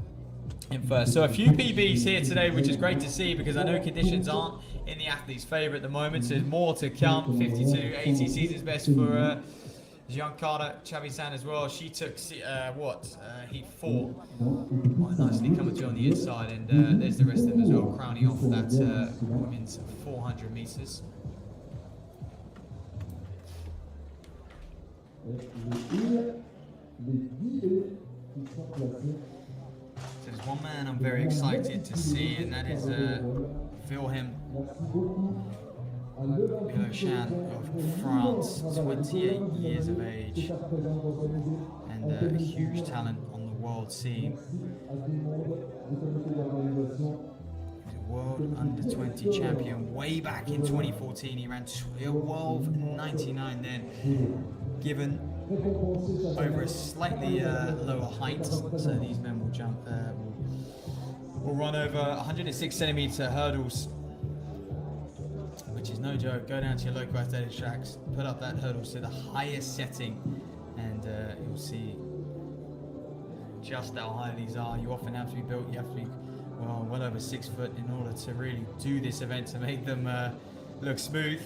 in first. So a few PBs here today, which is great to see because I know conditions aren't in the athlete's favour at the moment. So there's more to come. 52.80 season's best for Giancarlo Chavisan as well. She took heat 4. Quite nicely coming through on the inside, and there's the rest of them as well, crowning off that women's 400 metres. So there's one man I'm very excited to see, and that is Wilhelm Chan of France, 28 years of age, and a huge talent on the world scene. He's a world under-20 champion way back in 2014. He ran 12:99 then, given over a slightly lower height. So these men will jump, will run over 106 centimeter hurdles, which is no joke. Go down to your local athletic tracks, put up that hurdles to the highest setting, and you'll see just how high these are. You often have to be built, you have to be well over 6 foot in order to really do this event, to make them look smooth.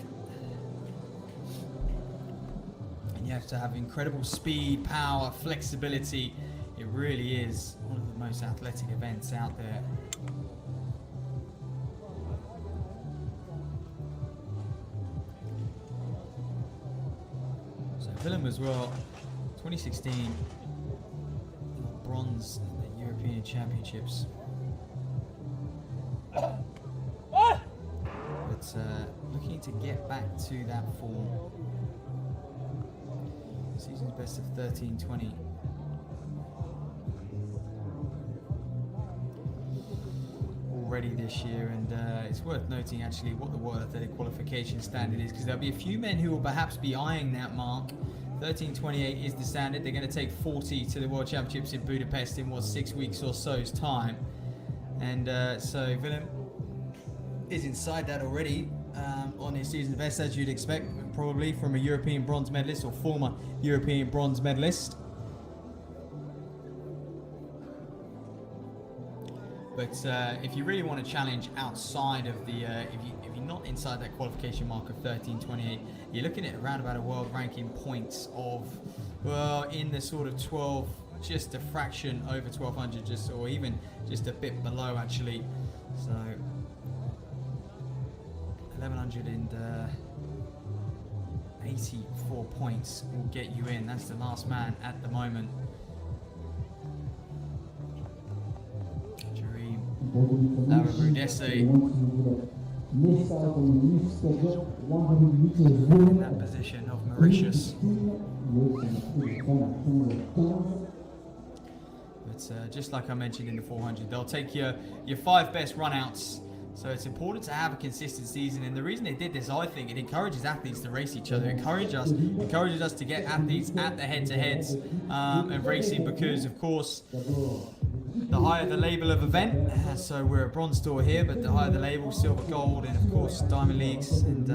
And you have to have incredible speed, power, flexibility. It really is one of the most athletic events out there. Willem as well, 2016, bronze at the European Championships. But looking to get back to that form. Season's best of 13:20. Already this year, and it's worth noting actually what the World Athletic Qualification standard is, because there'll be a few men who will perhaps be eyeing that mark. 13:28 is the standard. They're going to take 40 to the World Championships in Budapest in 6 weeks or so's time, and so Willem is inside that already on his season's best, as you'd expect, probably from a European bronze medalist or former European bronze medalist. But if you really want to challenge outside of the, if you're not inside that qualification mark of 13:28, you're looking at around about a world ranking points of, well, in the sort of 12, just a fraction over 1200, just, or even just a bit below actually. So 1184 points will get you in. That's the last man at the moment. Laura Brudesse in that position of Mauritius. But just like I mentioned in the 400, they'll take your 5 best runouts. So it's important to have a consistent season, and the reason they did this, I think, it encourages athletes to race each other. It encourages us to get athletes at the head-to-heads and racing, because of course the higher the label of event, so we're a bronze tour here, but the higher the label, silver, gold, and of course diamond leagues, and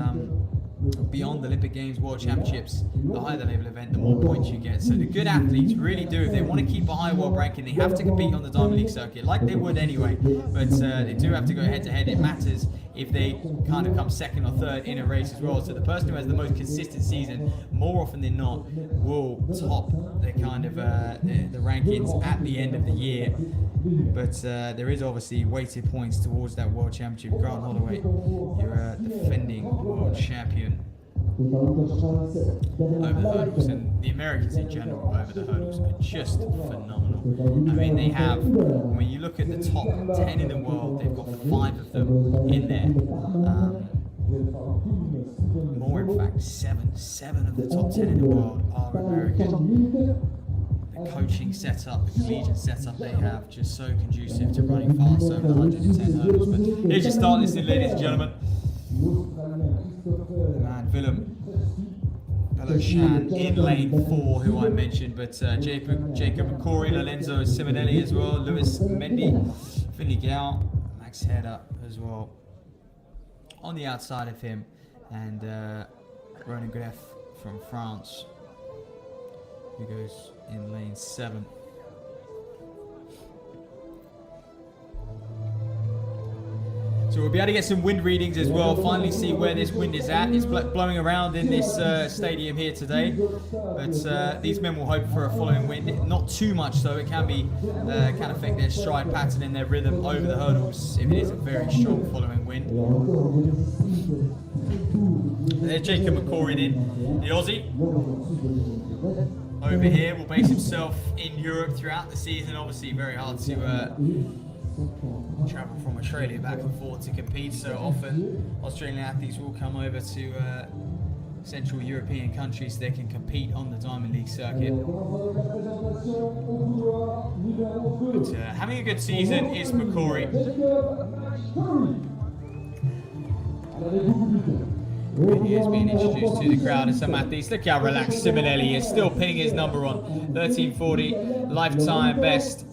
beyond the Olympic Games, World Championships, the higher the label event, the more points you get. So the good athletes really do, if they want to keep a high world ranking, they have to compete on the Diamond League circuit, like they would anyway, but they do have to go head to head. It matters if they kind of come second or third in a race as well. So the person who has the most consistent season, more often than not, will top the kind of the rankings at the end of the year. But there is obviously weighted points towards that World Championship. Grant Holloway, you're a defending world champion over the hurdles, and the Americans in general over the hurdles are just phenomenal. I mean, they have, when you look at the top 10 in the world, they've got 5 of them in there. More, in fact, 7 of the top 10 in the world are American. The coaching setup, the collegiate setup they have, just so conducive to running fast over the 110 hurdles. But here's your start listing, ladies and gentlemen. Man, Willem Chan in lane 4, who I mentioned, but Jacob McCory, Lorenzo Simonelli as well, Luis Mendy, Finley Gao, Max Herder as well on the outside of him, and Ronan Greff from France, who goes in lane 7. So we'll be able to get some wind readings as well, finally see where this wind is at. It's blowing around in this stadium here today, but these men will hope for a following wind, not too much so. It can be can affect their stride pattern and their rhythm over the hurdles if it is a very strong following wind. There's Jacob McCory in, the Aussie. Over here will base himself in Europe throughout the season. Obviously very hard to travel from Australia back and forth to compete so often. Australian athletes will come over to Central European countries so they can compete on the Diamond League circuit. But having a good season is McCrory. He is being introduced to the crowd and some athletes. Look how relaxed Simonelli is, still pinning his number on. 1340, lifetime best.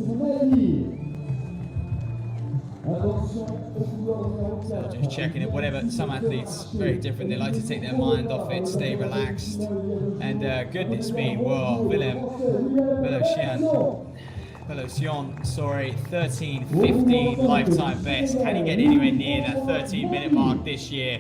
So just checking it, whatever, some athletes, very different. They like to take their mind off it, stay relaxed. And goodness me, whoa, Willem Velocian, sorry, 13:15 lifetime best. Can he get anywhere near that 13-minute mark this year?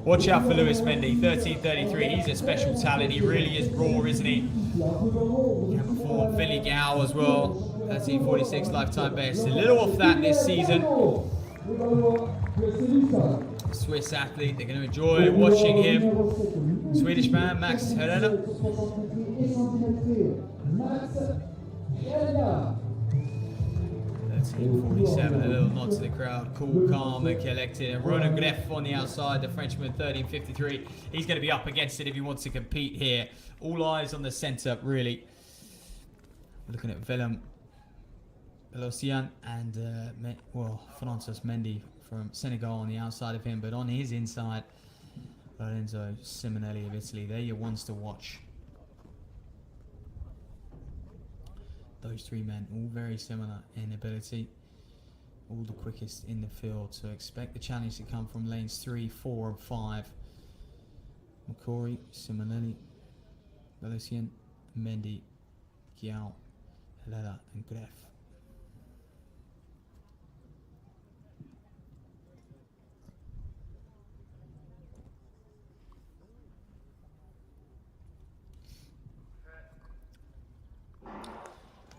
Watch out for Lewis Mendy, 13:33. He's a special talent. He really is raw, isn't he? And before Billy Gow as well, 13:46 lifetime best. A little off that this season. Swiss athlete, they're going to enjoy watching him. Swedish man, Max Helena. 13:47, a little nod to the crowd. Cool, calm and collected. And Ronan Greff on the outside, the Frenchman, 13:53. He's going to be up against it if he wants to compete here. All eyes on the centre, really. We're looking at Velocian and Francis Mendy from Senegal on the outside of him, but on his inside, Lorenzo Simonelli of Italy. They're your ones to watch. Those three men, all very similar in ability, all the quickest in the field. So expect the challenge to come from lanes 3, 4, and 5. McCrory, Simonelli, Velocian, Mendy, Giao, Helena, and Greff.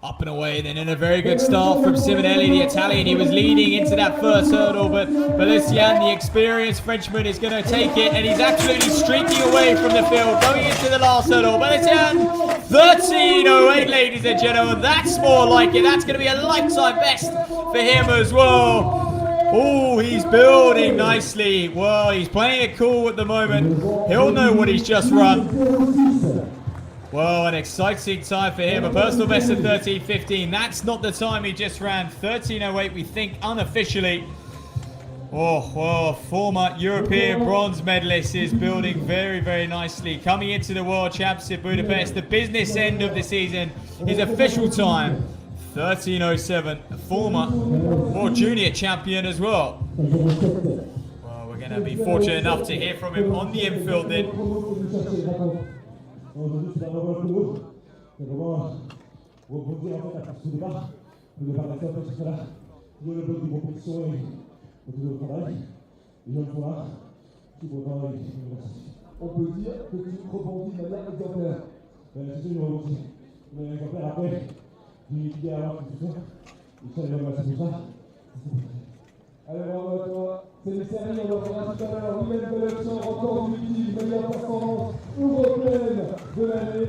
Up and away, then in a very good start from Simonelli, the Italian. He was leading into that first hurdle, but Velocian, the experienced Frenchman, is going to take it, and he's absolutely streaking away from the field, going into the last hurdle. Velocian, 13:08, ladies and gentlemen. That's more like it. That's going to be a lifetime best for him as well. Oh, he's building nicely. Well, he's playing it cool at the moment. He'll know what he's just run. Well, an exciting time for him. A personal best of 13:15. That's not the time he just ran. 13:08, we think, unofficially. Oh, well, former European bronze medalist is building very, very nicely. Coming into the World Championship Budapest, the business end of the season, his official time, 13:07. A former World Junior champion as well. Well, we're going to be fortunate enough to hear from him on the infield then. Aujourd'hui, c'est vraiment le boulot. C'est vraiment rebondir en fait à partir du départ. De ne pas rester en fait sur cela. Il y a le bloc de compétition et tout le travail. Les jeunes sont là. Tout le travail. On peut dire que tu rebondis de manière exemplaire. C'est sûr, je rebondis. Mais exemplaire après, il y a alors tout ça. Et ça, il va passer tout ça. Allez, bravo à toi. C'est une série, on va voir tout à l'heure. Nouvelle collection, record du team, meilleure performance européenne de l'année.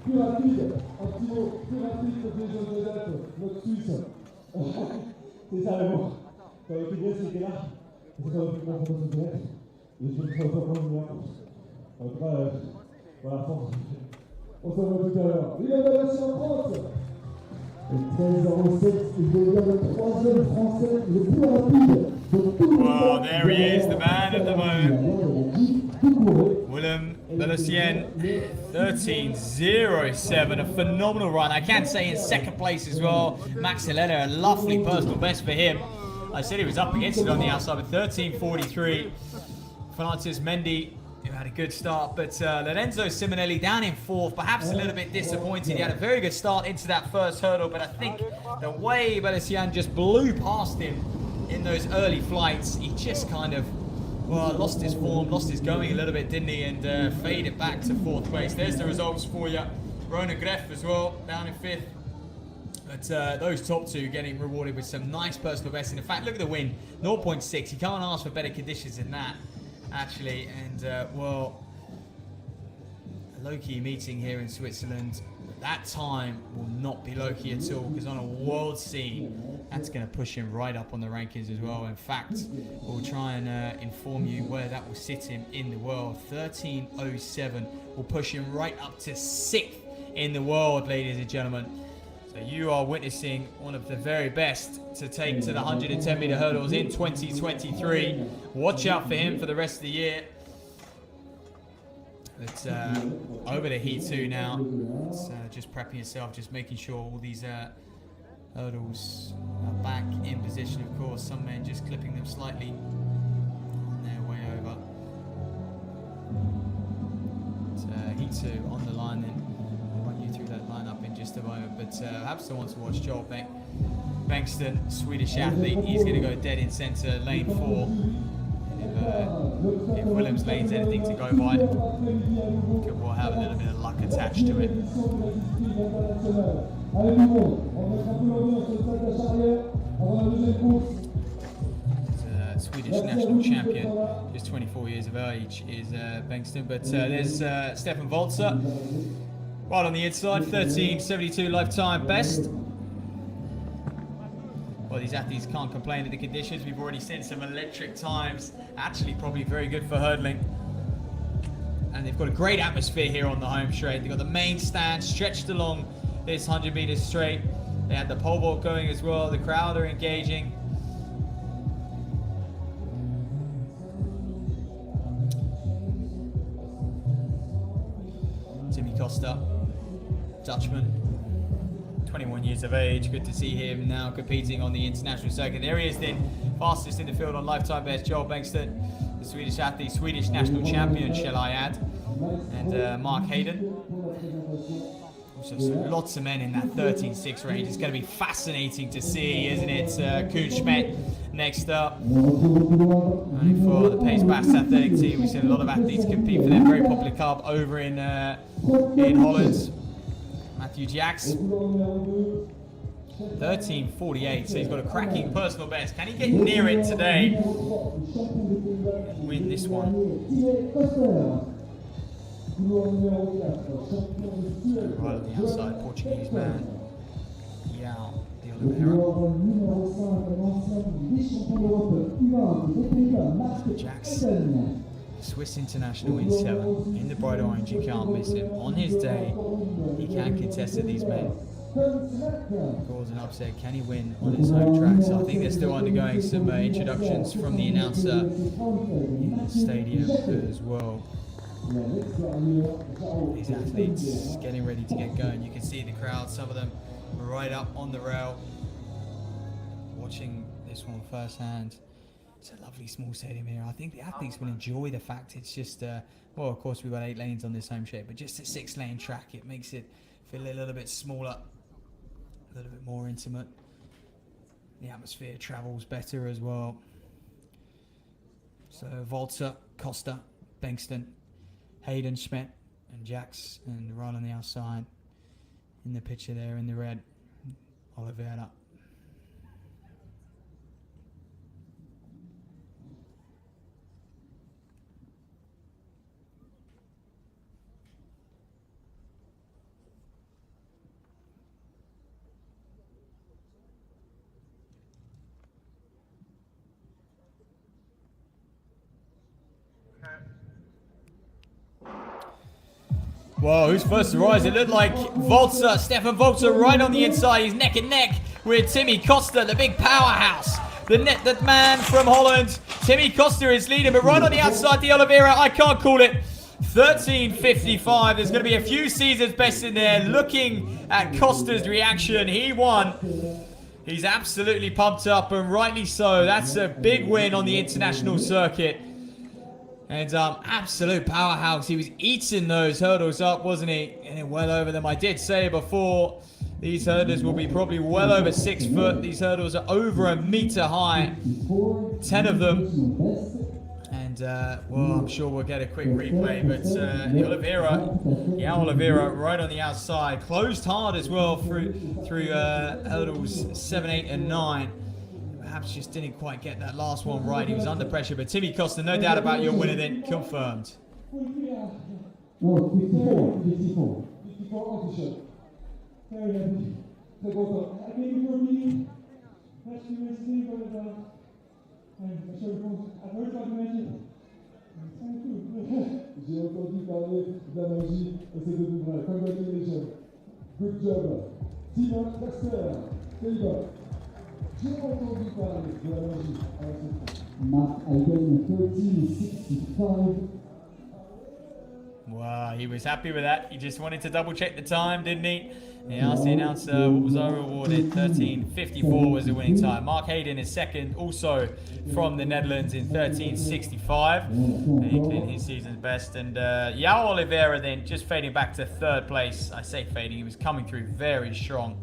Plus rapide, un petit mot, plus rapide que les jeunes de date, notre Suisse. C'est ça le mot. Ça aurait été bien s'il était là. Ça aurait pu prendre son direct. Et je vais faire encore une course. En tout cas, voilà, force. On se revoit tout à l'heure. L'innovation en France. Well, there he is, the man at the moment. Willem Velocian, 13:07, a phenomenal run. I can say in second place as well. Max Helena, a lovely personal best for him. I said he was up against it on the outside with 13:43. Francis Mendy, who had a good start, but Lorenzo Simonelli down in fourth, perhaps a little bit disappointed. He had a very good start into that first hurdle, but I think the way Velocian just blew past him in those early flights, he just kind of, well, lost his form, lost his going a little bit, didn't he, and faded back to fourth place. There's the results for you. Ronan Greff as well, down in fifth. But those top two getting rewarded with some nice personal bests. And in fact, look at the win, 0.6. You can't ask for better conditions than that, actually. And well, a low-key meeting here in Switzerland. that time will not be low-key at all, because on a world scene, that's going to push him right up on the rankings as well. In fact, we'll try and inform you where that will sit him in the world. 13.07 will push him right up to 6th in the world, ladies and gentlemen. So you are witnessing one of the very best to take to the 110-meter hurdles in 2023. Watch out for him for the rest of the year. It's over to Heat 2 now. It's just prepping yourself, just making sure all these hurdles are back in position. Of course, some men just clipping them slightly on their way over. It's Heat 2 on the line then. I'll run you through that lineup in just a moment. But perhaps the one to watch, Joel Bengtsson, Swedish athlete. He's going to go dead in centre, lane 4. If Williams lanes anything to go by, we'll have a little bit of luck attached to it. Swedish national champion, just 24 years of age, is Bengtsson. But there's Stefan Waltzer, right on the inside, 13.72 lifetime best. Well, these athletes can't complain of the conditions. We've already seen some electric times. Actually, probably very good for hurdling. And they've got a great atmosphere here on the home straight. They've got the main stand stretched along this 100 meters straight. They had the pole vault going as well. The crowd are engaging. Timmy Costa, Dutchman. 21 years of age. Good to see him now competing on the international circuit. There he is then, fastest in the field on lifetime best, Joel Bengtsson, the Swedish athlete, Swedish national champion, shall I add, and Mark Hayden. Also, lots of men in that 13.6 range. It's going to be fascinating to see, isn't it? Koen Schmidt next up. Running for the Pace Basque athletic team. We've seen a lot of athletes compete for their very popular club over in Holland. Matthew Jacks, 13.48, so he's got a cracking personal best. Can he get near it today and win this one? Right on the outside, Portuguese man, Yao de Oliveira. Jacks, Swiss international in 7, in the bright orange, you can't miss him. On his day, he can contest with these men. Cause an upset, can he win on his home track? So I think they're still undergoing some introductions from the announcer in the stadium as well. These athletes getting ready to get going. You can see the crowd, some of them right up on the rail, watching this one firsthand. It's a lovely small stadium here. I think the athletes will enjoy the fact it's just, well, of course we've got 8 lanes on this home shape, but just a 6-lane track. It makes it feel a little bit smaller, a little bit more intimate. The atmosphere travels better as well. So Waltzer, Costa, Bengtsson, Hayden, Schmidt, and Jacks, and right on the outside in the picture there in the red, Oliveira. Whoa, who's first to rise? It looked like Waltzer, Stefan Waltzer right on the inside. He's neck and neck with Timmy Costa, the big powerhouse. The man from Holland. Timmy Costa is leading, but right on the outside, the Oliveira, I can't call it. 13.55. There's going to be a few seasons best in there. Looking at Costa's reaction, he won. He's absolutely pumped up, and rightly so. That's a big win on the international circuit. And absolute powerhouse. He was eating those hurdles up, wasn't he? And well over them. I did say before, these hurdles will be probably well over 6 foot. These hurdles are over 1 meter high. 10 of them. And, well, I'm sure we'll get a quick replay. But the Oliveira right on the outside. Closed hard as well through hurdles 7, 8, and 9. Perhaps just didn't quite get that last one right. He was under pressure. But Timmy Costa, no doubt about your winner then, confirmed. Very happy. Très content. I think for me, last few years too, but I'm sure I've heard about the magic. Thank you. J'ai entendu parler de la magie et c'est devenu vrai. Congratulations. Good job. Tina Lester, Pays-Bas. J'ai entendu parler de la magie à la suite. Mark Hayden, 13:65. Wow, he was happy with that. He just wanted to double check the time, didn't he? He asked the announcer what was I rewarded. 13:54 was the winning time. Mark Hayden is second, also from the Netherlands in 13:65. Equaling his season's best. And João Oliveira then just fading back to third place. I say fading, he was coming through very strong.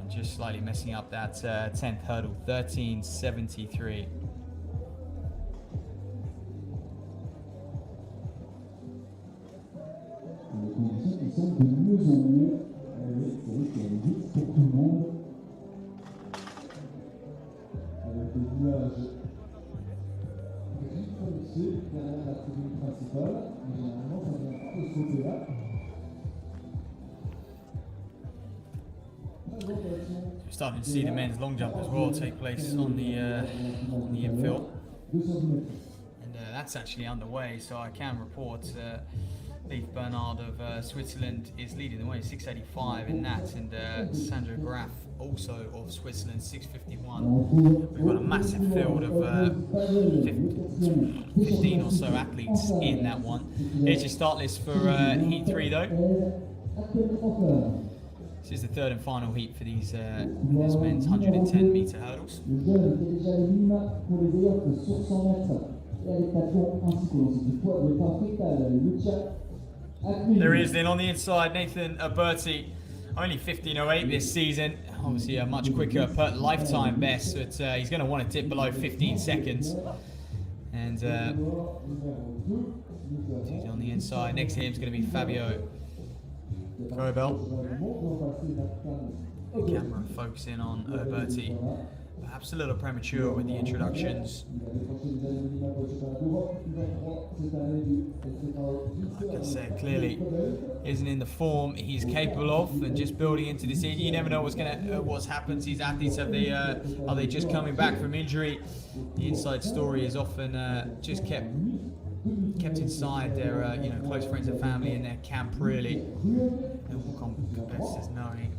Just slightly messing up that 10th hurdle, 13:73. Les conditions qui sont de mieux en mieux. C'est vrai qu'il y a des vite pour tout le monde. Avec des nuages gris foncé derrière la tribune principale. Mais généralement, ça vient pas de ce côté-là. We're starting to see the men's long jump as well take place on the infield. And that's actually underway, so I can report Leif Bernard of Switzerland is leading the way, 6:85 in that, and Sandra Graf also of Switzerland, 6:51. We've got a massive field of 15 or so athletes in that one. Here's your start list for Heat 3 though. This is the third and final heat for these this men's 110 metre hurdles. There he is then on the inside, Nathan Alberti, only 15:08 this season. Obviously a much quicker per lifetime best, but he's going to want to dip below 15 seconds. And he's on the inside. Next to him is going to be Fabio Cobel. The camera focusing on Alberti. Perhaps a little premature with the introductions. Like I said, clearly isn't in the form he's capable of, and just building into the season. You never know what's happened to these athletes. Are they just coming back from injury? The inside story is often just kept inside their close friends and family in their camp. Really, normal competitors knowing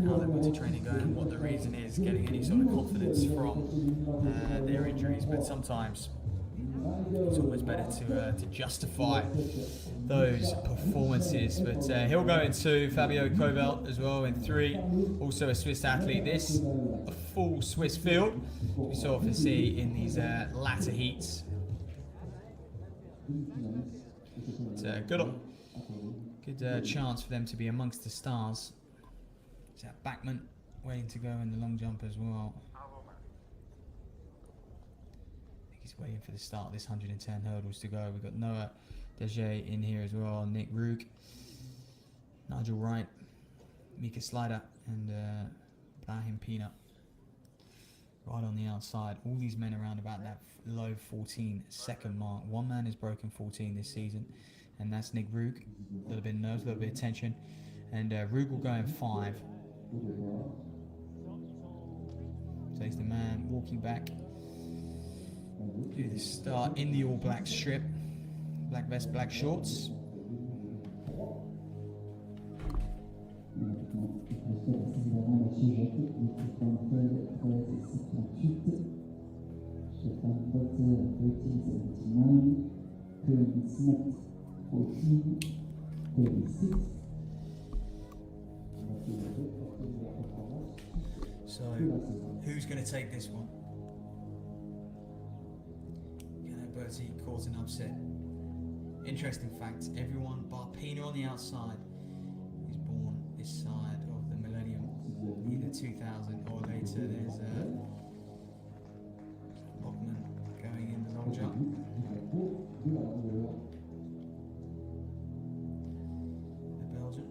how their winter training going and what the reason is, getting any sort of confidence from their injuries. But sometimes it's always better to justify those performances. But he'll go into Fabio Cobel as well in 3, also a Swiss athlete. This a full Swiss field we so often see in these latter heats. But, good chance for them to be amongst the stars. Is that Backman waiting to go in the long jump as well? I think he's waiting for the start of this 110 hurdles to go. We've got Noah Deje in here as well, Nick Rook, Nigel Wright, Mika Slider, and Brahim Pina right on the outside. All these men around about that low 14-second mark. One man has broken 14 this season, and that's Nick Rook. A little bit of nerves, a little bit of tension. And Rook will go in 5. So he's the man walking back. Do the start in the all black strip. Black vest, black shorts. So, who's going to take this one? Can Alberti cause an upset? Interesting fact, everyone bar Pina on the outside is born this side of the millennium, either 2000 or later. There's Lockman going in the long jump. The Belgian.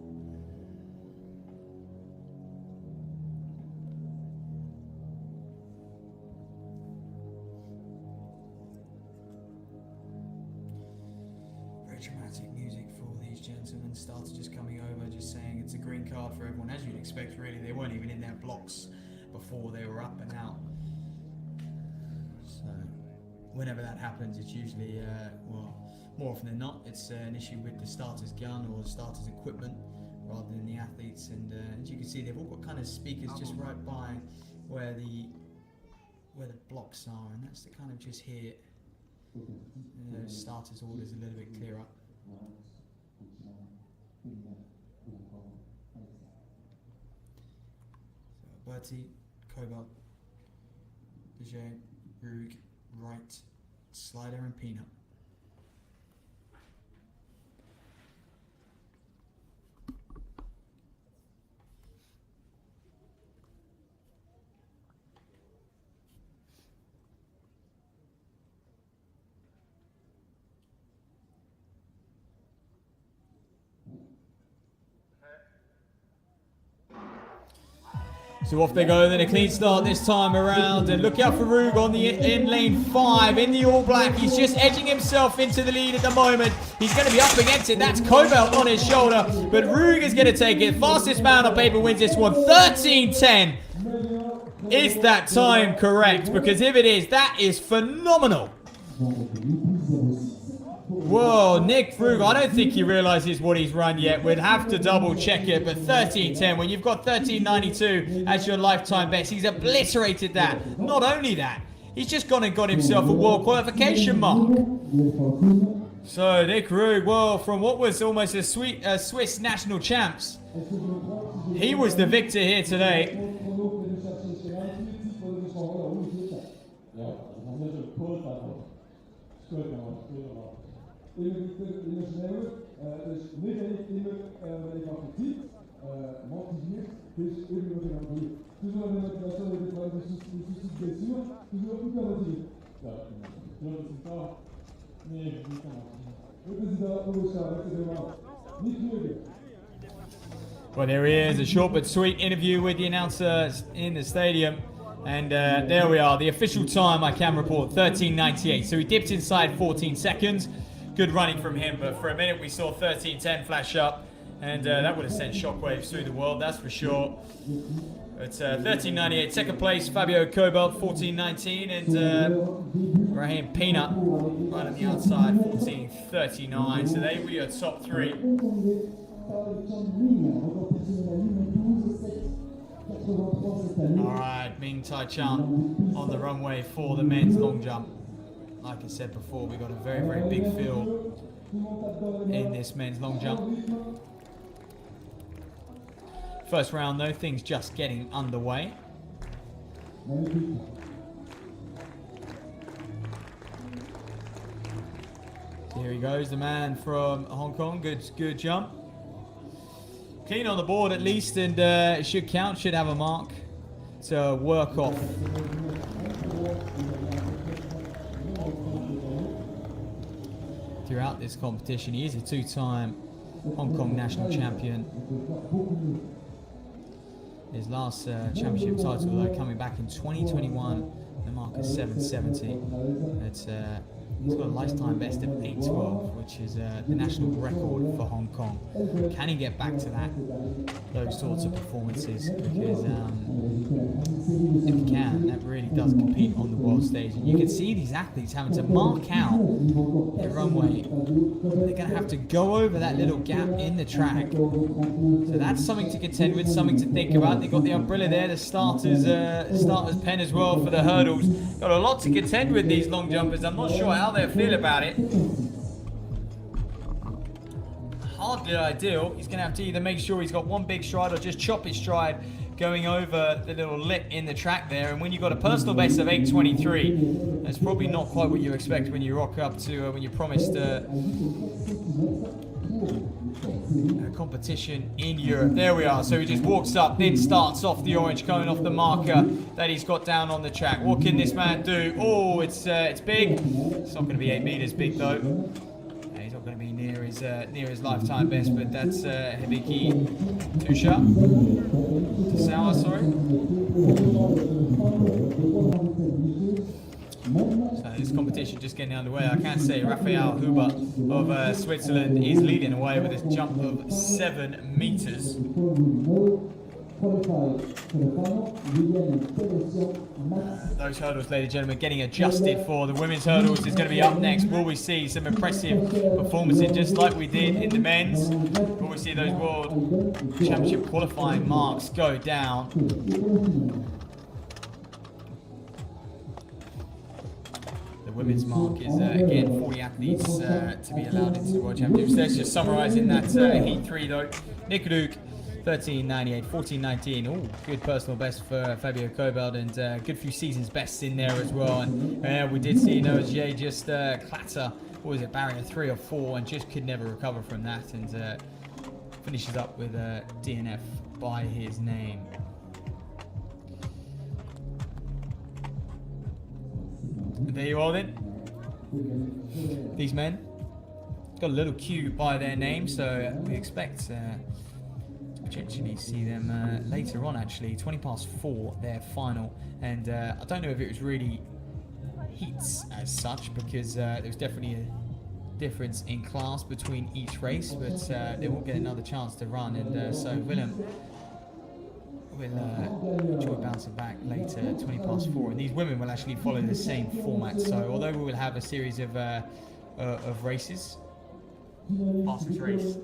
dramatic music for these gentlemen. Starter just coming over, just saying it's a green card for everyone, as you'd expect. Really, they weren't even in their blocks before they were up and out. So whenever that happens, it's usually well, more often than not, it's an issue with the starter's gun or the starter's equipment rather than the athletes. And as you can see, they've all got kind of speakers just right by where the blocks are, and that's to kind of just hear starters' orders a little bit clearer. So Bertie, Cobalt, Leger, Rug, Wright, Slider and Peanut. So off they go, then a clean start this time around, and look out for Rug on the in lane 5 in the all black. He's just edging himself into the lead at the moment. He's going to be up against it. That's Cobalt on his shoulder, but Rug is going to take it. Fastest man on paper wins this one, 13:10. Is that time correct? Because if it is, that is phenomenal. Whoa, Nick Rug, I don't think he realizes what he's run yet. We'd have to double check it, but 13:10, when you've got 13:92 as your lifetime best, he's obliterated that. Not only that, he's just gone and got himself a world qualification mark. So Nick Rug, well, from what was almost a Swiss national champs, he was the victor here today. Well, there he is, a short but sweet interview with the announcer in the stadium. And there we are, the official time I can report, 13:98. So he dipped inside 14 seconds. Good running from him, but for a minute we saw 13:10 flash up, and that would have sent shockwaves through the world, that's for sure. But 13:98, second place, Fabio Cobalt, 14:19, and Raheem Peanut right on the outside, 14:39. So they were your top three. Alright, Ming Tai Chan on the runway for the men's long jump. Like I said before, we got a very, very big field in this men's long jump. First round though, things just getting underway. Here he goes, the man from Hong Kong. Good jump. Clean on the board at least, and it should count, should have a mark to work off. Throughout this competition, he is a two-time Hong Kong national champion. His last championship title, though, coming back in 2021, the mark is 770. He's got a lifetime best of 812, which is the national record for Hong Kong. Can he get back to those sorts of performances? Because if he can, that really does compete on the world stage. And you can see these athletes having to mark out their runway. They're going to have to go over that little gap in the track. So that's something to contend with, something to think about. They've got the umbrella there, the starter's pen as well for the hurdles. Got a lot to contend with, these long jumpers. I'm not sure how they feel about it. Hardly ideal. He's going to have to either make sure he's got one big stride or just chop his stride going over the little lip in the track there. And when you've got a personal best of 823, that's probably not quite what you expect when you rock up to when you promised a competition in Europe. There we are. So he just walks up, then starts off the orange, coming off the marker that he's got down on the track. What can this man do? Oh, it's big. It's not going to be 8 meters big though. He's not going to be near his lifetime best, but that's Hibiki Tosawa, sorry. So this competition just getting underway. I can say Raphael Huber of Switzerland is leading away with a jump of 7 meters. Those hurdles, ladies and gentlemen, getting adjusted for the women's hurdles is going to be up next. Will we see some impressive performances just like we did in the men's? Will we see those World Championship qualifying marks go down? The women's mark is, again, 40 athletes to be allowed into the World Championships. Let's just summarising that Heat 3, though. Nikoduk, 13.98, 14.19. Oh, good personal best for Fabio Kobeld, and good few seasons bests in there as well. And we did see Noah J just clatter, what was it, barrier 3 or 4, and just could never recover from that, and finishes up with a DNF by his name. And there you are then. These men got a little queue by their name, so we expect potentially see them later on, actually. 4:20, their final, and I don't know if it was really heats as such, because there was definitely a difference in class between each race, but they will get another chance to run, and so Willem will enjoy bouncing back later at 4:20, and these women will actually follow the same format. So although we will have a series of races, fastest race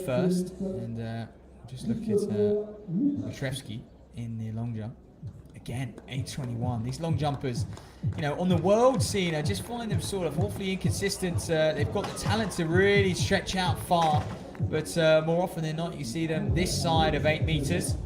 first, and just look at Butrevsky in the long jump. Again, 8:21. These long jumpers, you know, on the world scene, I just find them sort of awfully inconsistent. They've got the talent to really stretch out far, but more often than not, you see them this side of 8 meters.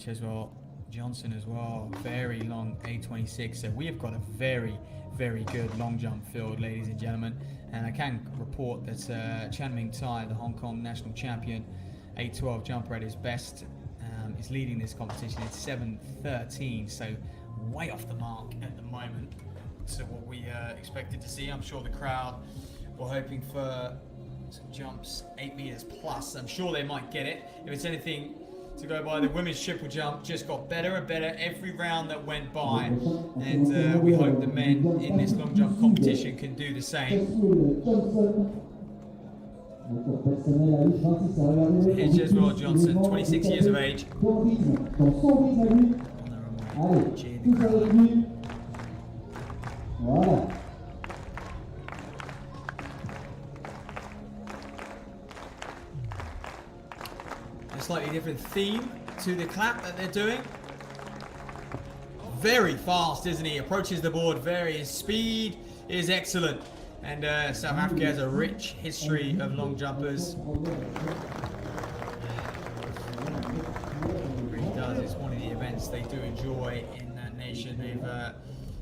As well, Johnson as well, very long 8:26. So we have got a very, very good long jump field, ladies and gentlemen. And I can report that Chan Ming Tai, the Hong Kong national champion, 8:12 jumper at his best, is leading this competition. It's 7:13, so way off the mark at the moment. So what we expected to see, I'm sure the crowd were hoping for some jumps 8 meters plus. I'm sure they might get it. If it's anything to go by, the women's triple jump just got better and better every round that went by, and we hope the men in this long jump competition can do the same. Here's Jeswell Johnson, 26 years of age. Slightly different theme to the clap that they're doing. Very fast, isn't he? Approaches the board his speed is excellent. And South Africa has a rich history of long jumpers. It really does. It's one of the events they do enjoy in that nation. They've,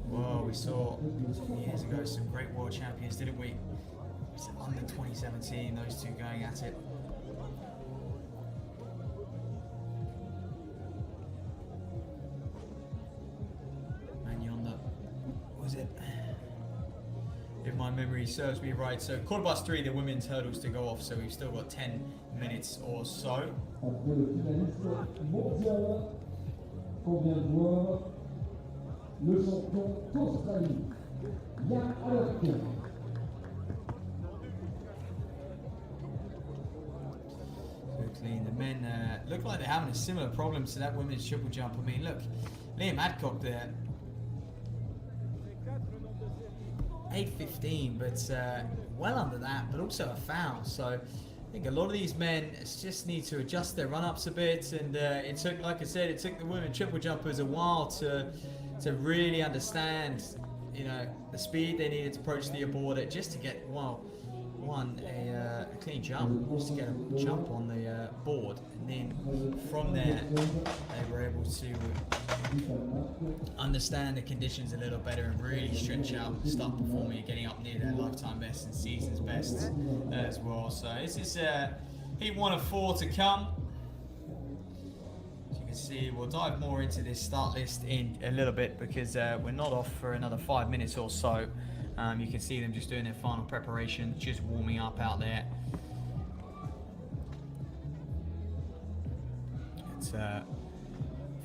well, we saw years ago some great world champions, didn't we? It's under 2017, those two going at it. If my memory serves me right, so 3:15, the women's hurdles to go off, so we've still got 10 minutes or so. The men look like they're having a similar problem to that women's triple jump. I mean, look, Liam Adcock there. 8:15, but well under that, but also a foul. So I think a lot of these men just need to adjust their run-ups a bit, and it took, like I said, it took the women triple jumpers a while to really understand, you know, the speed they needed to approach the board at, just to get a clean jump, just to get a jump on the board, and then from there they were able to understand the conditions a little better and really stretch out and start performing and getting up near their lifetime best and season's best as well. So this is heat 1 of 4 to come. As you can see, we'll dive more into this start list in a little bit because we're not off for another 5 minutes or so. You can see them just doing their final preparation, just warming up out there. It's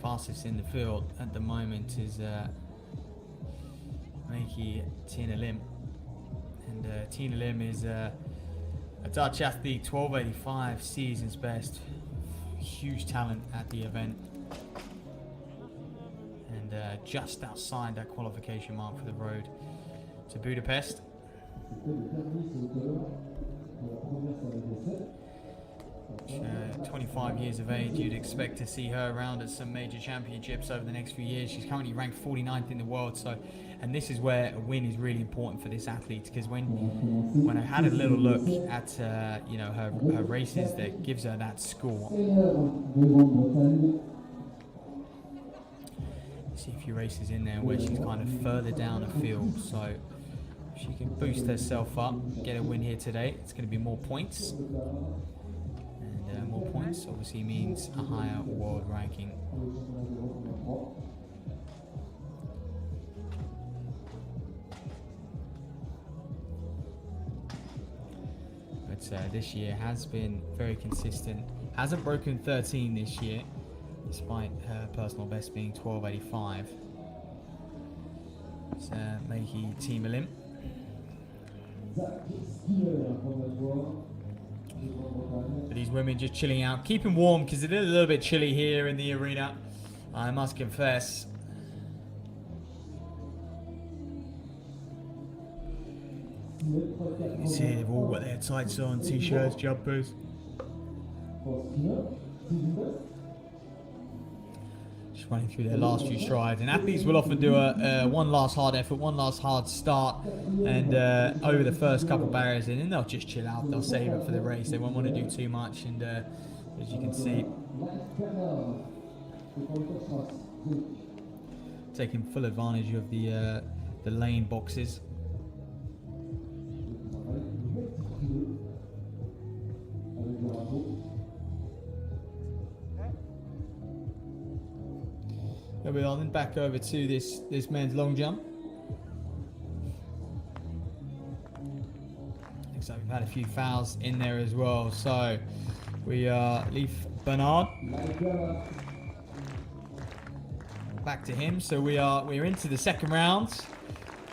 fastest in the field at the moment is Meiki Tina Lim, and Tina Lim is a Dutch athlete, 12:85 season's best. Huge talent at the event, and just outside that qualification mark for the road to Budapest. 25 years of age, you'd expect to see her around at some major championships over the next few years. She's currently ranked 49th in the world, so, and this is where a win is really important for this athlete, because when I had a little look at you know, her races that gives her that score. See a few races in there where she's kind of further down the field, so if she can boost herself up, get a win here today, it's going to be more points. More points obviously means a higher world ranking. But this year has been very consistent. Hasn't broken 13 this year, despite her personal best being 12:85. It's Meiki Tina Lim. But these women just chilling out, keeping warm because it is a little bit chilly here in the arena, I must confess. You can see they've all got their tights on, t-shirts, jumpers. Just running through their last few strides, and athletes will often do a one last hard effort, one last hard start, and over the first couple of barriers, and then they'll just chill out. They'll save it for the race. They won't want to do too much, and as you can see, taking full advantage of the lane boxes. There we are, then back over to this men's long jump. Looks like we've had a few fouls in there as well. So we are Leif Bernard. Back to him. So we're into the second round,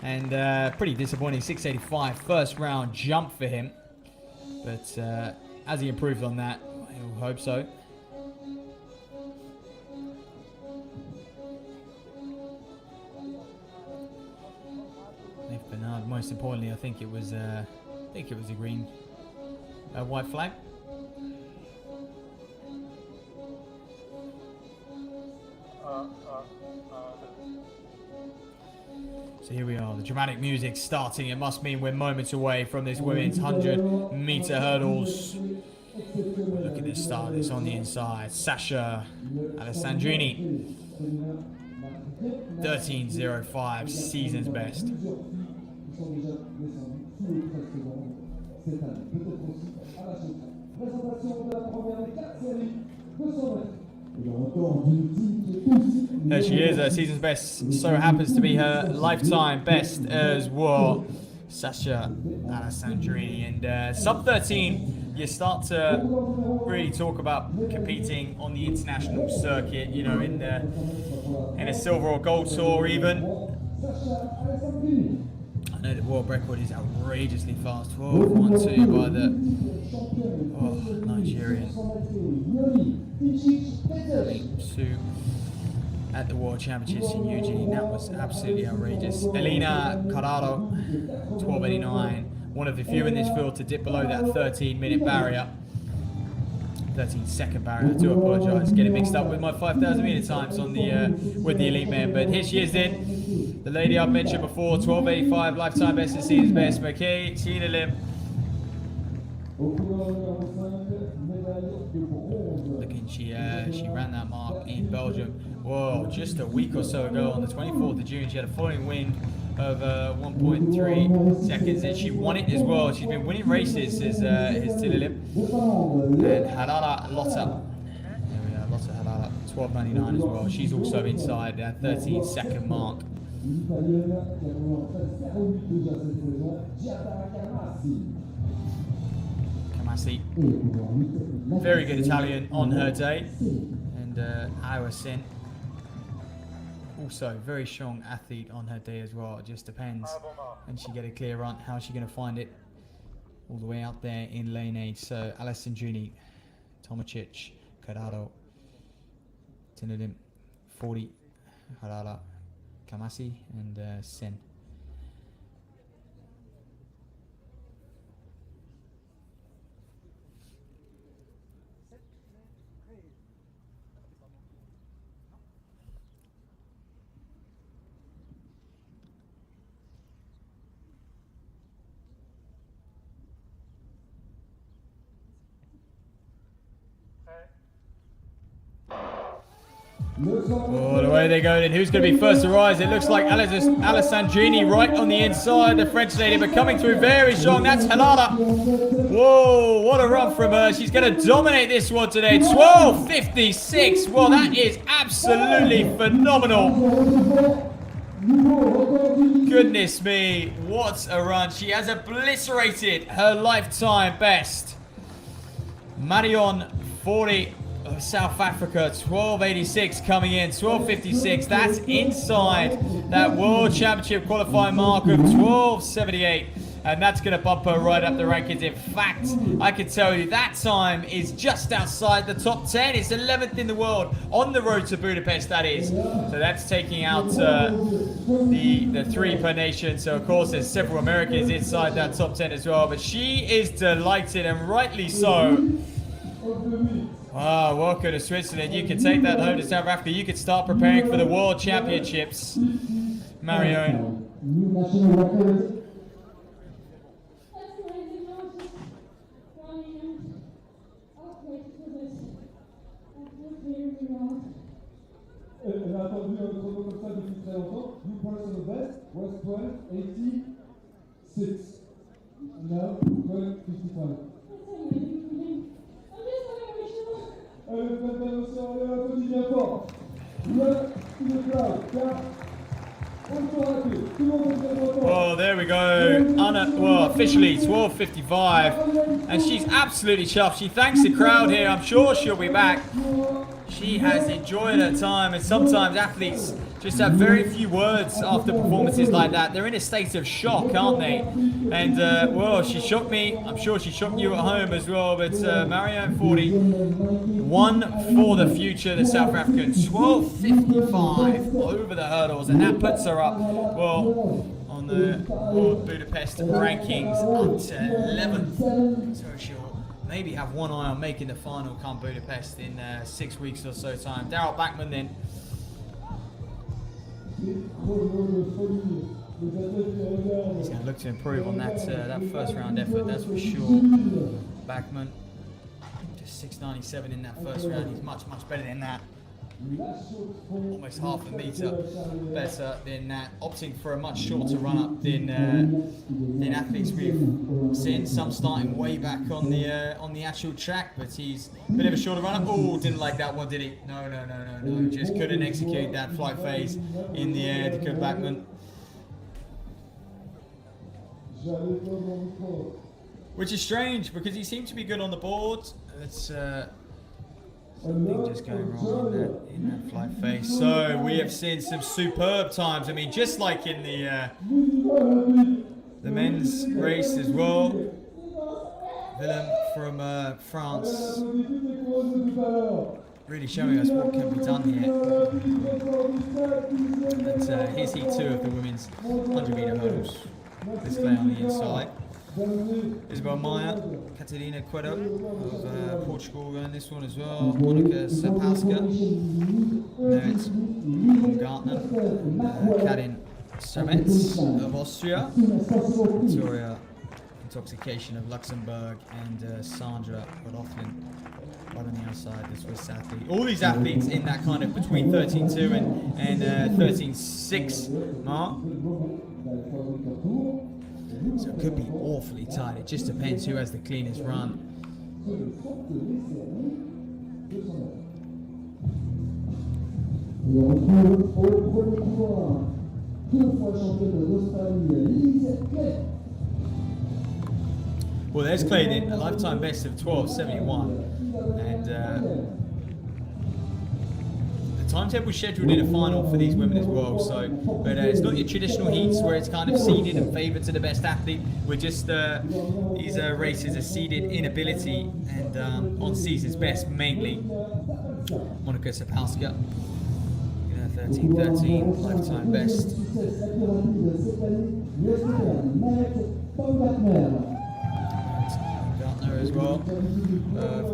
and pretty disappointing 6:85 first round jump for him. But as he improved on that, I hope so. Bernard, most importantly, I think it was a green, white flag. So here we are, the dramatic music starting. It must mean we're moments away from this women's 100-meter hurdles. Look at this start. It's on the inside. Sasha Alessandrini, 13:05, season's best. There she is, her season's best. So happens to be her lifetime best as well. Sasha Alessandrini, and sub 13, you start to really talk about competing on the international circuit, you know, in a silver or gold tour even. I know the world record is outrageously fast. 12:12 by the Nigerian Sue at the World Championships in Eugene. That was absolutely outrageous. Elena Carraro, 12:89. One of the few in this field to dip below that 13-minute barrier. 13-second barrier. I do apologise. Getting mixed up with my 5,000 metre times on the with the elite men. But here she is then. The lady I've mentioned before, 12:85 lifetime best and season's best. Meiki Tina Lim. Looking, she ran that mark in Belgium. Whoa, just a week or so ago on the 24th of June. She had a following wind of 1.3 seconds, and she won it as well. She's been winning races as Tina Lim. And Harara Lotta. There we are, Lotta Harara, 12.99 as well. She's also inside that 13-second mark. L'Italienne qui a commencé à 0,8 déjà cette saison, Giada Camasi. Kamasi, very good Italian on her day, and Iowa Sin, also very strong athlete on her day as well. It just depends, and she get a clear run, how's she going to find it all the way out there in lane 8. So Alessandrini, Tomacic, Carraro, Tinadim, 40, Harara, Kamasi, and Sen. Oh, the way they go then. Who's going to be first to rise? It looks like Alessandrini right on the inside. The French lady, but coming through very strong. That's Halala. Whoa, what a run from her. She's going to dominate this one today. 12.56. Well, that is absolutely phenomenal. Goodness me. What a run. She has obliterated her lifetime best. Marion 40. South Africa, 12.86 coming in, 12.56. That's inside that World Championship qualifying mark of 12.78. And that's going to bump her right up the rankings. In fact, I can tell you that time is just outside the top 10. It's 11th in the world on the road to Budapest, that is. So that's taking out the 3 per nation. So, of course, there's several Americans inside that top 10 as well. But she is delighted, and rightly so. Wow, welcome to Switzerland. You can take that home to South Africa. You can start preparing for the World Championships. Marion. Elle a attendu un chrono comme ça depuis très longtemps. New personal best was 12.86. Now 12.55. Elle est pleine d'émotion, elle applaudit bien fort. Oh, there we go. Anna, well, officially 12.55. And she's absolutely chuffed. She thanks the crowd here. I'm sure she'll be back. She has enjoyed her time, and sometimes athletes just have very few words after performances like that. They're in a state of shock, aren't they? And, well, she shocked me. I'm sure she shocked you at home as well. But Marianne 40, one for the future, the South African. 12.55 over the hurdles, and that puts her up, well, on the World Budapest rankings up to 11th. So she'll maybe have one eye on making the final come Budapest in 6 weeks or so time. Daryl Backman then. He's going to look to improve on that first round effort, that's for sure. Backman, just 6.97 in that first round. He's much, much better than that. Almost half a metre better than that. Opting for a much shorter run up than athletes we've seen. Some starting way back on the actual track, but he's a bit of a shorter run up. Oh, didn't like that one, did he? No. Just couldn't execute that flight phase in the air to come Backman. Which is strange because he seemed to be good on the board. It's something just going wrong in that flight phase. So we have seen some superb times. I mean, just like in the men's race as well. Willem from France, really showing us what can be done here. But here's heat 2 of the women's 100-meter hurdles. Display on the inside. Isabel Meyer, Catalina Cueto of Portugal in this one as well. Monika Sapalska, Merit Baumgartner, Karin Sermetz of Austria, Victoria Intoxication of Luxembourg, and Sandra Rodolfin right on the outside, the Swiss athlete. All these athletes in that kind of between 13.2 and 13.6 mark. So it could be awfully tight. It just depends who has the cleanest run. Et on retrouve au premier couloir 2 fois championne d'Australie, Lise Clay. Well, there's Claydon, a lifetime best of 12.71, and the timetable scheduled in a final for these women as well. So, but it's not your traditional heats where it's kind of seeded and favoured to the best athlete. We're just these races are seeded in ability and on season's best mainly. Monica Sapalska, 13.13, lifetime best. Gartner as well,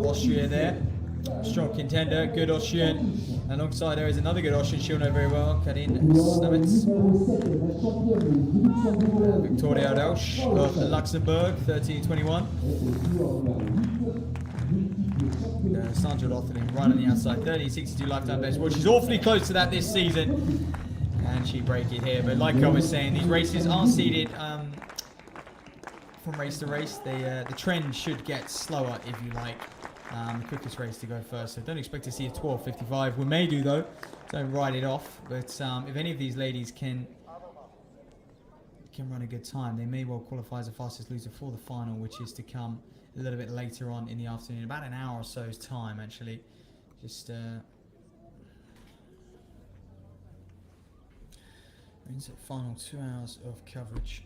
Austria there, strong contender, good Austrian. Alongside her is another good Austrian she'll know very well, Karin Stamets. Victoria Rausch of Luxembourg, 13.21. Sandra Lothlin right on the outside, 13.62 lifetime best. Well, she's awfully close to that this season, and she break it here. But like I was saying, these races are seeded from race to race. The trend should get slower, if you like. The quickest race to go first. So don't expect to see a 12.55. We may do though. Don't write it off. But if any of these ladies can run a good time, they may well qualify as the fastest loser for the final, which is to come a little bit later on in the afternoon, about an hour or so's time actually. Just means the final 2 hours of coverage.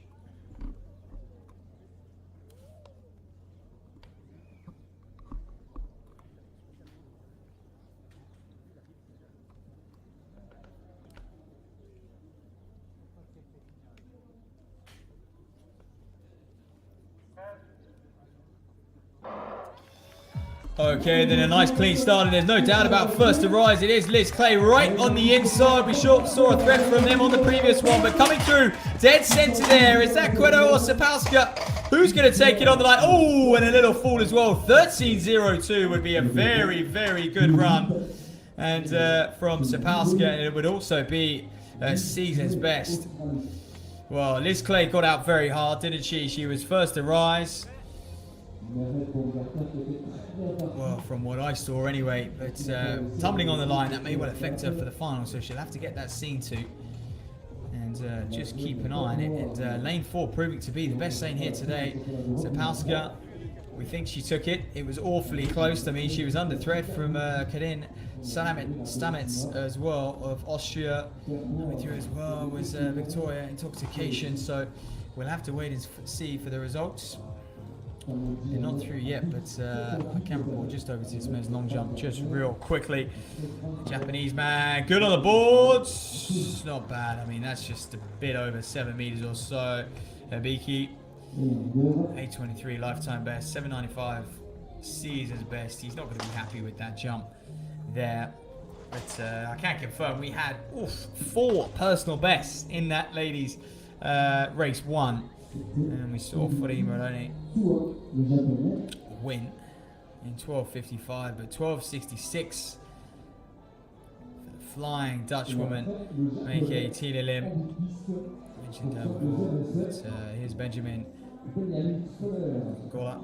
Okay, then a nice clean start, and there's no doubt about first to rise. It is Liz Clay right on the inside. We saw a threat from them on the previous one, but coming through dead center there. Is that Cueto or Sapalska? Who's going to take it on the line? Oh, and a little fall as well. 13.02 would be a very, very good run. And from Sapalska, and it would also be season's best. Well, Liz Clay got out very hard, didn't she? She was first to rise. Well, from what I saw anyway, but tumbling on the line, that may well affect her for the final, so she'll have to get that seen to. And just keep an eye on it. And lane 4 proving to be the best lane here today. Sapalska, we think she took it. It was awfully close to me. She was under threat from Karin Stamets as well of Austria. With you as well was Victoria Intoxication, so we'll have to wait and see for the results. They're not through yet, but I can report just over to this men's long jump just real quickly. Japanese man, good on the boards. Not bad. I mean, that's just a bit over 7 meters or so. Hibiki, 8.23 lifetime best, 7.95 season's best. He's not going to be happy with that jump there. But I can confirm we had 4 personal bests in that ladies race 1. And we saw Fori Moroni win in 12.55, but 12.66 for the flying Dutch woman, aka Tina Lim. Mentioned her before, but here's Benjamin Gola.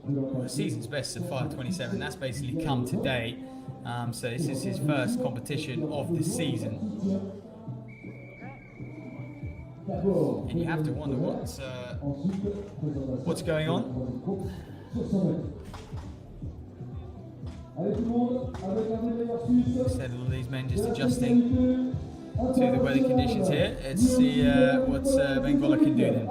Well, the season's best at 5.27. That's basically come today. So this is his first competition of the season. And you have to wonder what's going on. Instead of all these men just adjusting to the weather conditions here, let's see what Bengola can do then.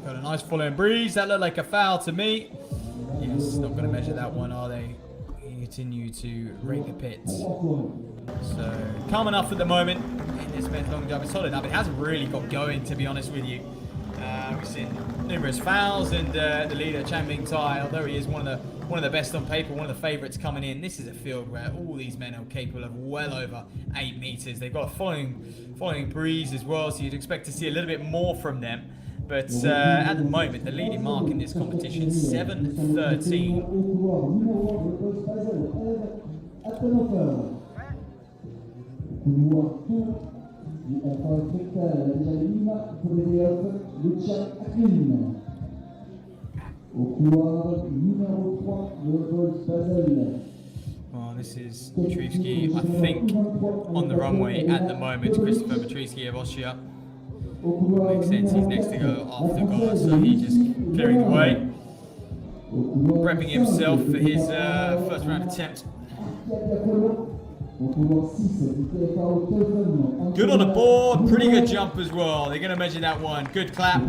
Got a nice following breeze. That looked like a foul to me. Yes, not going to measure that one, are they? Continue to rake the pits. So, calm enough at the moment in this men's long jump. It's solid enough. It hasn't really got going, to be honest with you. We've seen numerous fouls, and the leader, Chan Ming Tai, although he is one of the best on paper, one of the favourites coming in, this is a field where all these men are capable of well over 8 meters. They've got a following breeze as well, so you'd expect to see a little bit more from them. But at the moment, the leading mark in this competition, 7.13. Well, this is Petruski, I think, on the runway at the moment. Christopher Petruski of Austria. Makes sense, he's next to go after God, so he's just clearing the way. Prepping himself for his first round attempt. Good on the board, pretty good jump as well. They're going to measure that one. Good clap.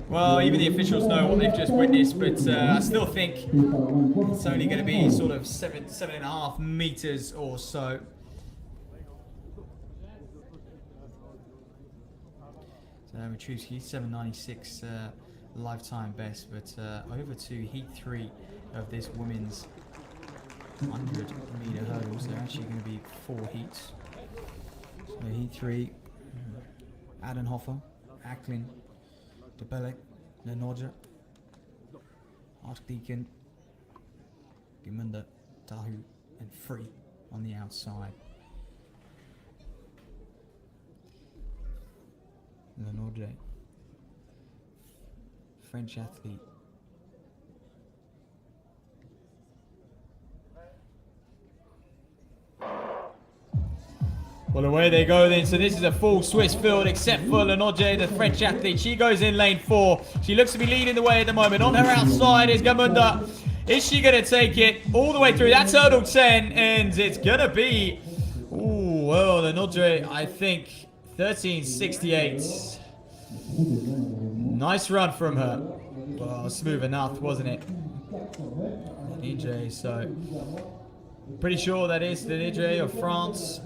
Well, even the officials know what they've just witnessed, but I still think it's only going to be sort of 7.5 meters or so. So Petruski, 7.96 lifetime best, but over to heat 3 of this women's 100-meter hurdles. There are actually going to be 4 heats. So heat 3, Adenhofer, Acklin, De Belek, Lenoja, Archdeacon, Gimunda, Tahu, and Free on the outside. Lenoja, French athlete. Well, away they go then. So this is a full Swiss field except for Lenoja, the French athlete. She goes in lane 4. She looks to be leading the way at the moment. On her outside is Gamunda. Is she going to take it all the way through? That's hurdle 10, and it's going to be... Ooh, well, Lenoja, I think, 13.68. Nice run from her. Well, smooth enough, wasn't it? Lenoja, so... Pretty sure that is Lenoja of France.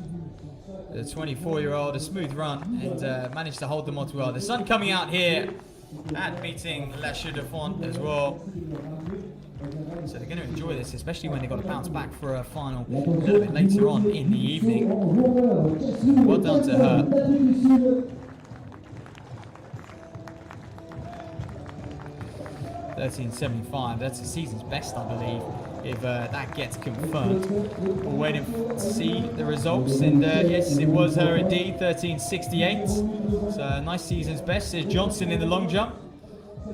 The 24-year-old, a smooth run, and managed to hold them all well. The sun coming out here at meeting Chaux-de-Fonds as well. So they're going to enjoy this, especially when they've got to bounce back for a final a little bit later on in the evening. Well done to her. 13.75, that's the season's best, I believe, if that gets confirmed. We're waiting to see the results, and yes, it was her indeed, 13.68. So a nice season's best. There's Johnson in the long jump.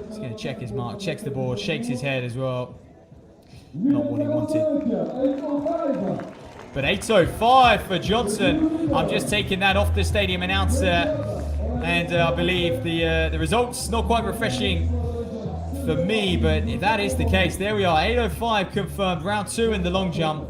He's going to check his mark, checks the board, shakes his head as well. Not what he wanted. But 8.05 for Johnson. I'm just taking that off the stadium announcer, and I believe the results not quite refreshing for me, but if that is the case, there we are. 8.05 confirmed. Round 2 in the long jump.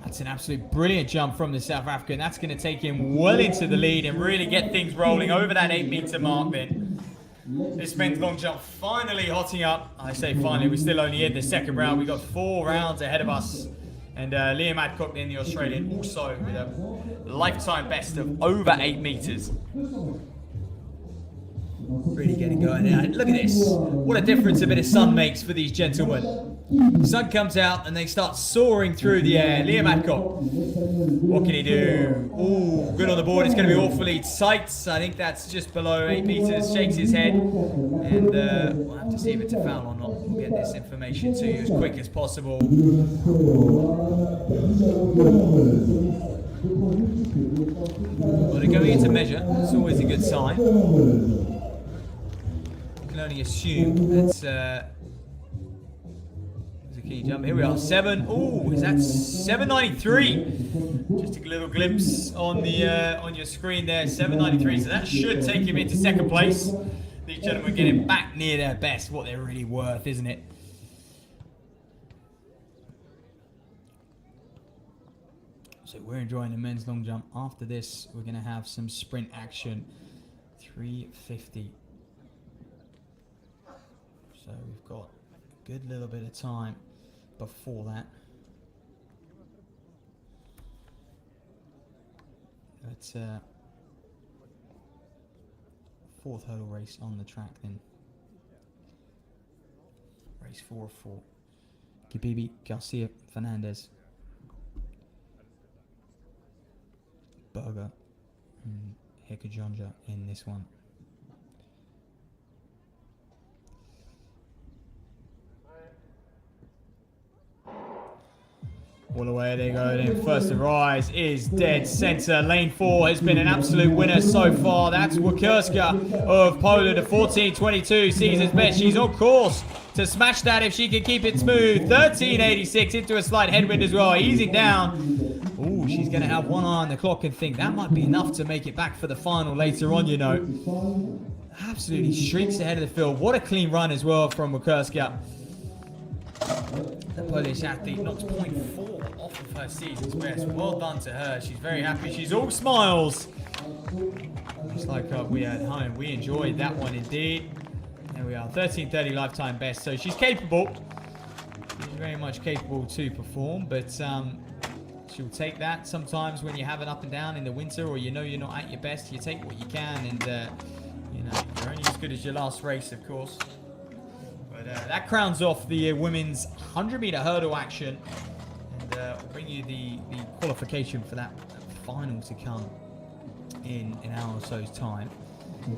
That's an absolute brilliant jump from the South African. That's going to take him well into the lead and really get things rolling over that 8-meter mark then. This men's long jump finally hotting up. I say finally, we're still only in the second round. We've got 4 rounds ahead of us. And Liam Adcock, then the Australian, also with a lifetime best of over 8 meters. Really getting going now. Look at this. What a difference a bit of sun makes for these gentlemen. The sun comes out and they start soaring through the air. Liam Adcock. What can he do? Ooh, good on the board. It's going to be awfully tight. I think that's just below 8 meters. Shakes his head. And we'll have to see if it's a foul or not. We'll get this information to you as quick as possible. Well, they're going into measure. It's always a good sign. You can only assume that's a key jump. Here we are, 7. Oh, is that 7.93? Just a little glimpse on the on your screen there, 7.93. So that should take him into second place. These gentlemen getting back near their best, what they're really worth, isn't it? So we're enjoying the men's long jump. After this, we're going to have some sprint action. 3:50. So we've got a good little bit of time before that. That's fourth hurdle race on the track then. Race 4 for Kibibi, Garcia, Fernandez, Berger, and Hekajonja in this one. All the way, there you go. Then first to rise is dead center. Lane 4 has been an absolute winner so far. That's Wakurska of Poland, a 14.22 season's best. She's on course to smash that if she can keep it smooth. 13.86 into a slight headwind as well, easing down. Ooh, she's going to have one eye on the clock and think that might be enough to make it back for the final later on, you know. Absolutely streaks ahead of the field. What a clean run as well from Wakurska. The Polish athlete knocks 0.4 off of her season's best. Well done to her. She's very happy. She's all smiles. Just like we at home. We enjoyed that one indeed. There we are. 13.30 lifetime best. So she's capable. She's very much capable to perform. But she'll take that sometimes when you have an up and down in the winter, or you know you're not at your best. You take what you can, and you know, you're only as good as your last race, of course. But that crowns off the women's 100-meter hurdle action, and we'll bring you the qualification for that final to come in an hour or so's time. But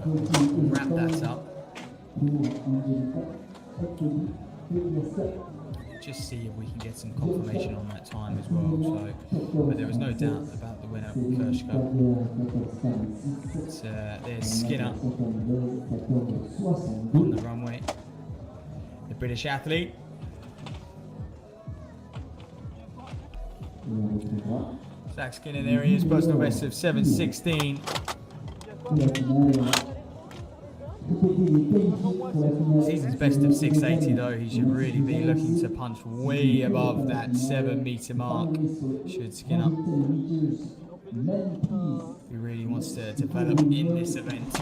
we'll wrap that up. Just see if we can get some confirmation on that time as well. So, but there was no doubt about the winner, Kershko. There's Skinner on the runway, the British athlete. Zach Skinner, there he is, personal best of 7:16. Season's best of 680 though. He should really be looking to punch way above that 7-meter mark. Should Skinner. He really wants to develop in this event.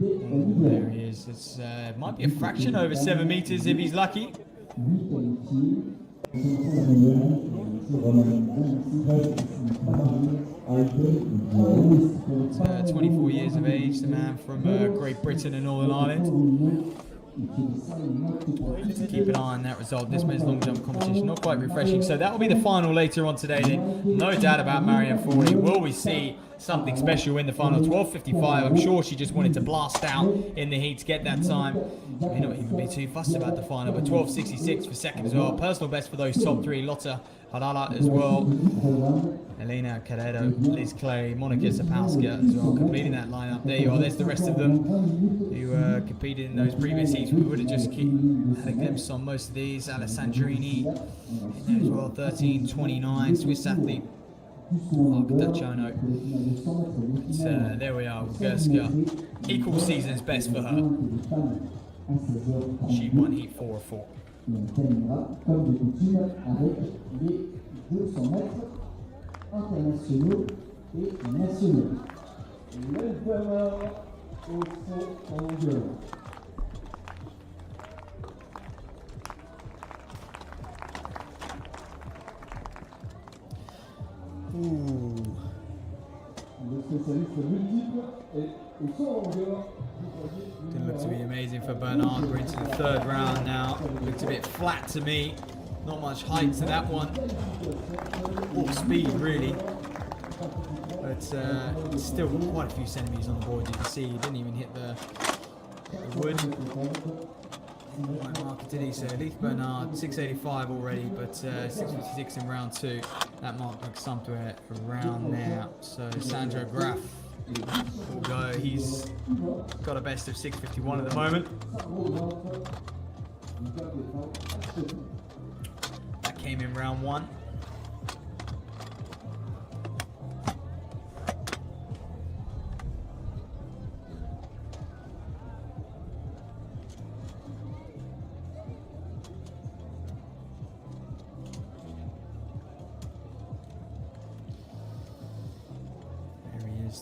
There he is. It might be a fraction over 7 meters if he's lucky. 24 years of age, the man from Great Britain and Northern Ireland. Keep an eye on that result. This men's long jump competition, not quite refreshing. So that will be the final later on today then. No doubt about Marianne Forney. Will we see something special in the final? 12:55. I'm sure she just wanted to blast out in the heat to get that time. She may not even be too fussed about the final, but 12:66 for second as well. Personal best for those top three. Lotta Harala as well. Elena Carrero, Liz Clay, Monica Zapowska as well, completing that lineup. There you are. There's the rest of them who competed in those previous heats. We would have just had a glimpse on most of these. Alessandrini in there as well, 13:29, Swiss athlete. Arcadacciano. There we are, Gerska. Equal season's best for her. She won heat 4 of 4. Et on terminera, comme de coutume, avec les 200 mètres internationaux et nationaux. L'Elfhammer au fond en longueur. Le spécialiste multiple est au fond en longueur. Didn't look to be amazing for Bernard. We're into the third round now. Looked a bit flat to me. Not much height to that one. Or speed, really. But still quite a few centimetres on the board. You can see he didn't even hit the wood. Right marker did he? So Leith Bernard, 685 already, but 656 in round 2. That mark looks somewhere around there. So Sandro Graf will go. He's got a best of 651 at the moment. That came in round 1.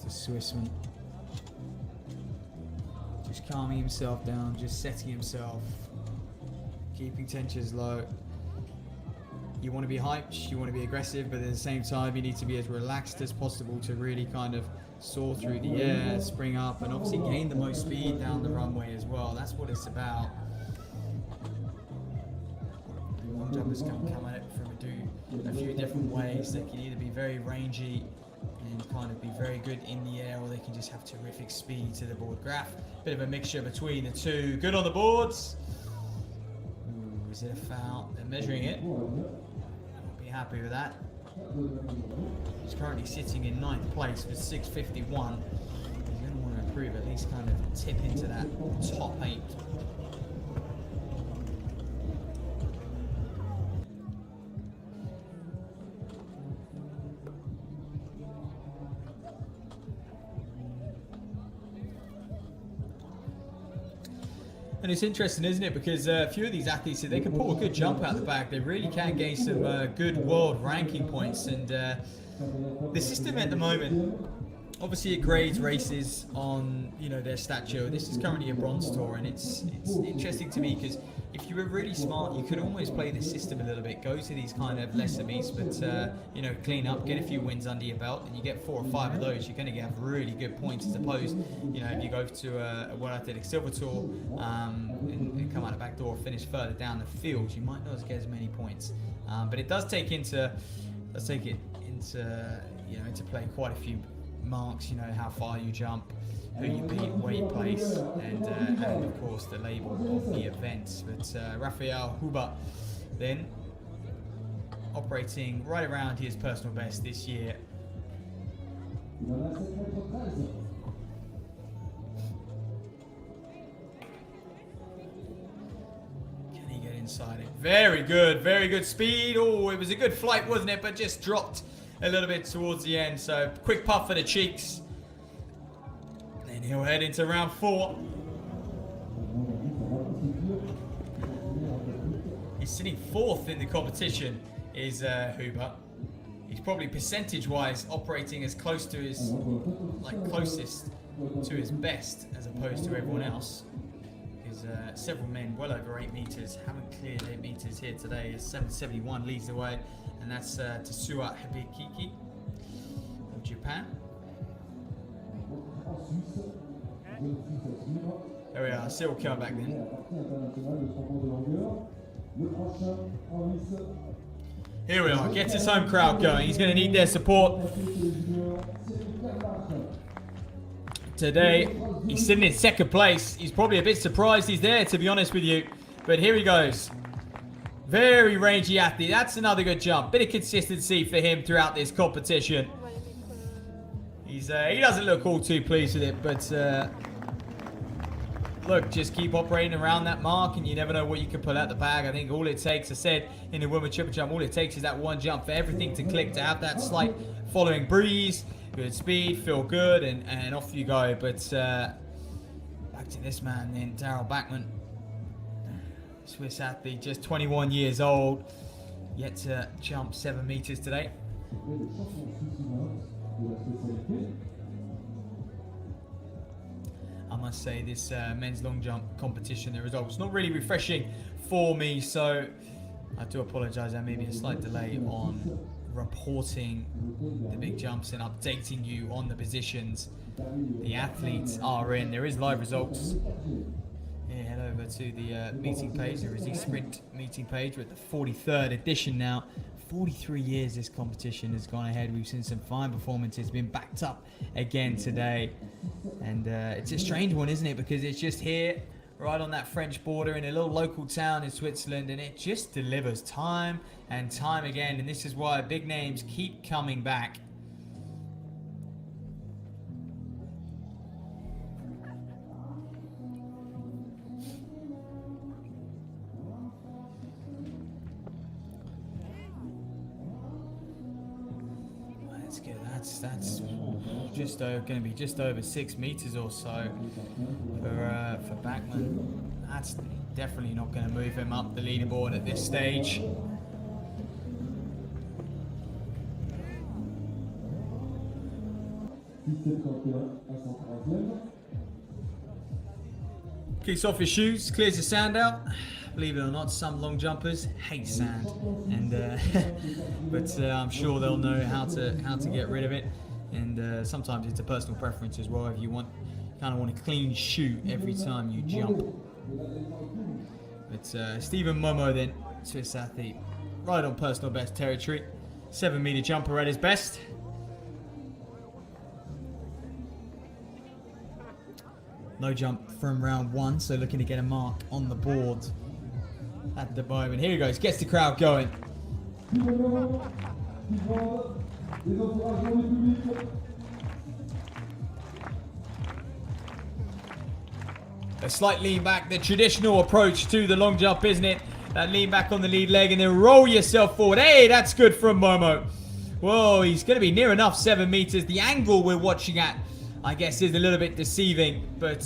The Swissman, just calming himself down, just setting himself, keeping tensions low. You want to be hyped, you want to be aggressive, but at the same time you need to be as relaxed as possible to really kind of soar through the air, spring up, and obviously gain the most speed down the runway as well. That's what it's about. The long jumpers can come at it from a a few different ways. They can either be very rangy and kind of be very good in the air, or they can just have terrific speed to the board graph. Bit of a mixture between the two. Good on the boards. Ooh, is it a foul? They're measuring it. I'll be happy with that. He's currently sitting in 9th place with 651. He's going to want to improve, at least kind of tip into that top 8. And it's interesting, isn't it? Because a few of these athletes, if they can pull a good jump out the back, they really can gain some good world ranking points. And the system at the moment, obviously it grades races on, you know, their stature. This is currently a bronze tour, and it's interesting to me because if you were really smart, you could almost play the system a little bit. Go to these kind of lesser meets, but you know, clean up, get a few wins under your belt, and you get 4 or 5 of those, you're going to have really good points. As opposed, you know, if you go to a World Athletic Silver Tour and come out the back door, finish further down the field, you might not get as many points. But it does take into you know, into play quite a few marks. You know, how far you jump, who you beat, where you place, and of course the label of the event. But Raphael Huber then operating right around his personal best this year. Can he get inside it? Very good speed. Oh, it was a good flight, wasn't it? But just dropped a little bit towards the end. So quick puff for the cheeks. Then he'll head into round 4. He's sitting 4th in the competition, is Huber. He's probably percentage-wise operating as close to his, closest to his best as opposed to everyone else. Because several men well over 8 meters haven't cleared 8 meters here today. 771 leads the way, and that's Tetsuya Hibikiki of Japan. There we are, still coming back then. Here we are, gets his home crowd going. He's going to need their support. Today, he's sitting in 2nd place. He's probably a bit surprised he's there, to be honest with you. But here he goes. Very rangy athlete. That's another good jump. Bit of consistency for him throughout this competition. He doesn't look all too pleased with it, but look, just keep operating around that mark, and you never know what you can pull out the bag. I think all it takes, I said in the women's triple jump, all it takes is that one jump for everything to click, to have that slight following breeze, good speed, feel good, and off you go. But back to this man then, Daryl Bachmann, Swiss athlete, just 21 years old, yet to jump 7 meters today. I must say, this men's long jump competition, the results not really refreshing for me, so I do apologize. There may be a slight delay on reporting the big jumps and updating you on the positions the athletes are in. There is live results. Yeah, head over to the meeting page, the Resisprint meeting page. We're at the 43rd edition now. 43 years this competition has gone ahead. We've seen some fine performances, been backed up again today. And it's a strange one, isn't it? Because it's just here, right on that French border in a little local town in Switzerland, and it just delivers time and time again. And this is why big names keep coming back. That's just going to be just over 6 meters or so for Bachmann. That's definitely not going to move him up the leaderboard at this stage. Kicks off his shoes, clears the sand out. Believe it or not, some long jumpers hate sand, and but I'm sure they'll know how to get rid of it. And sometimes it's a personal preference as well. If you want a clean shoe every time you jump. But Stephen Momo then, Swiss athlete, right on personal best territory. 7-meter jumper at his best. No jump from round 1, so looking to get a mark on the board at the moment. Here he goes, gets the crowd going. A slight lean back, the traditional approach to the long jump, isn't it? That lean back on the lead leg and then roll yourself forward. Hey, that's good from Momo. Whoa, he's going to be near enough 7 meters. The angle we're watching at, I guess, is a little bit deceiving. But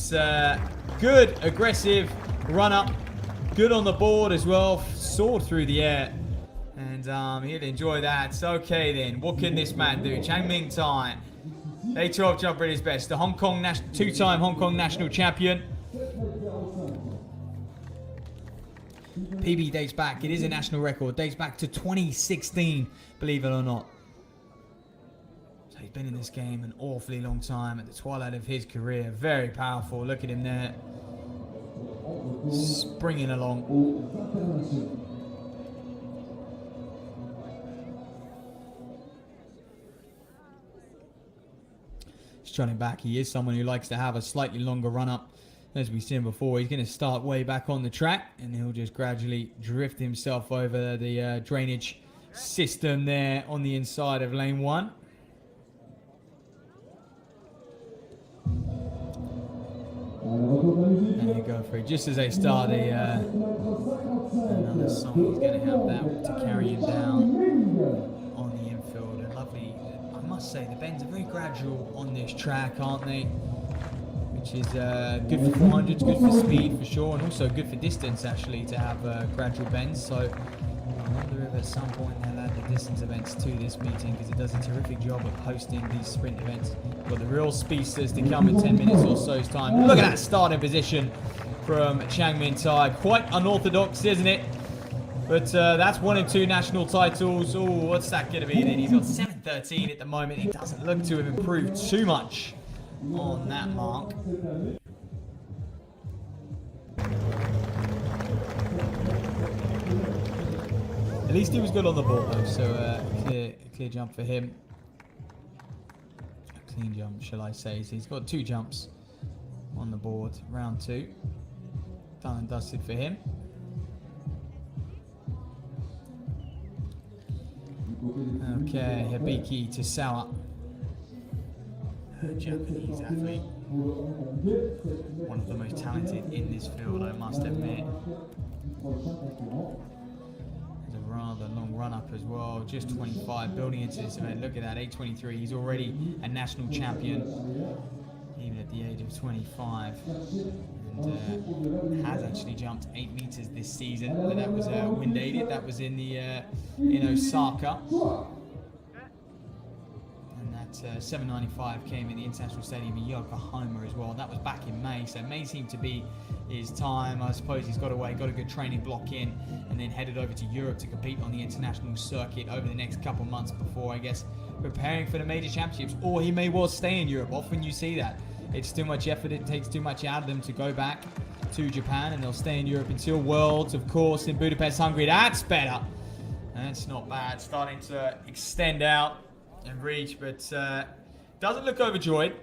good, aggressive run up. Good on the board as well. Soared through the air. And he'll enjoy that. Okay then, what can this man do? Chang Ming Tai, A12 jumper at his best. The two-time Hong Kong national champion. PB dates back. It is a national record. Dates back to 2016, believe it or not. So he's been in this game an awfully long time at the twilight of his career. Very powerful. Look at him there. Springing along. Strutting back. He is someone who likes to have a slightly longer run-up. As we've seen before, he's going to start way back on the track and he'll just gradually drift himself over the drainage system there on the inside of lane 1. And you go for it. Just as they start another song, he's going to have that to carry him down on the infield. And lovely, I must say, the bends are very gradual on this track, aren't they? Which is good for 400s, good for speed for sure, and also good for distance actually to have gradual bends. So I wonder if at some point they'll add the distance events to this meeting because it does a terrific job of hosting these sprint events. Got the real speedsters to come in 10 minutes or so's time. Look at that starting position from Chang Ming Tai. Quite unorthodox, isn't it? But that's 1 and 2 national titles. Oh, what's that going to be then? He's got 7:13 at the moment. He doesn't look to have improved too much on that mark. At least he was good on the ball though, so clear jump for him. A clean jump, shall I say. So he's got 2 jumps on the board, round 2. Done and dusted for him. Okay, Hibiki Tosawa. Japanese athlete, one of the most talented in this field, I must admit. There's a rather long run up as well, just 25 building into this event. Look at that, 8:23. He's already a national champion, even at the age of 25, and has actually jumped 8 meters this season. But that was wind aided. That was in the in Osaka. 795 came in the International Stadium in Yokohama as well. That was back in May, so May seemed to be his time. I suppose he's got away, got a good training block in, and then headed over to Europe to compete on the international circuit over the next couple months before, I guess, preparing for the major championships. Or he may well stay in Europe. Often you see that. It's too much effort, it takes too much out of them to go back to Japan, and they'll stay in Europe until Worlds, of course, in Budapest, Hungary. That's better. That's not bad. Starting to extend out and reach, but doesn't look overjoyed,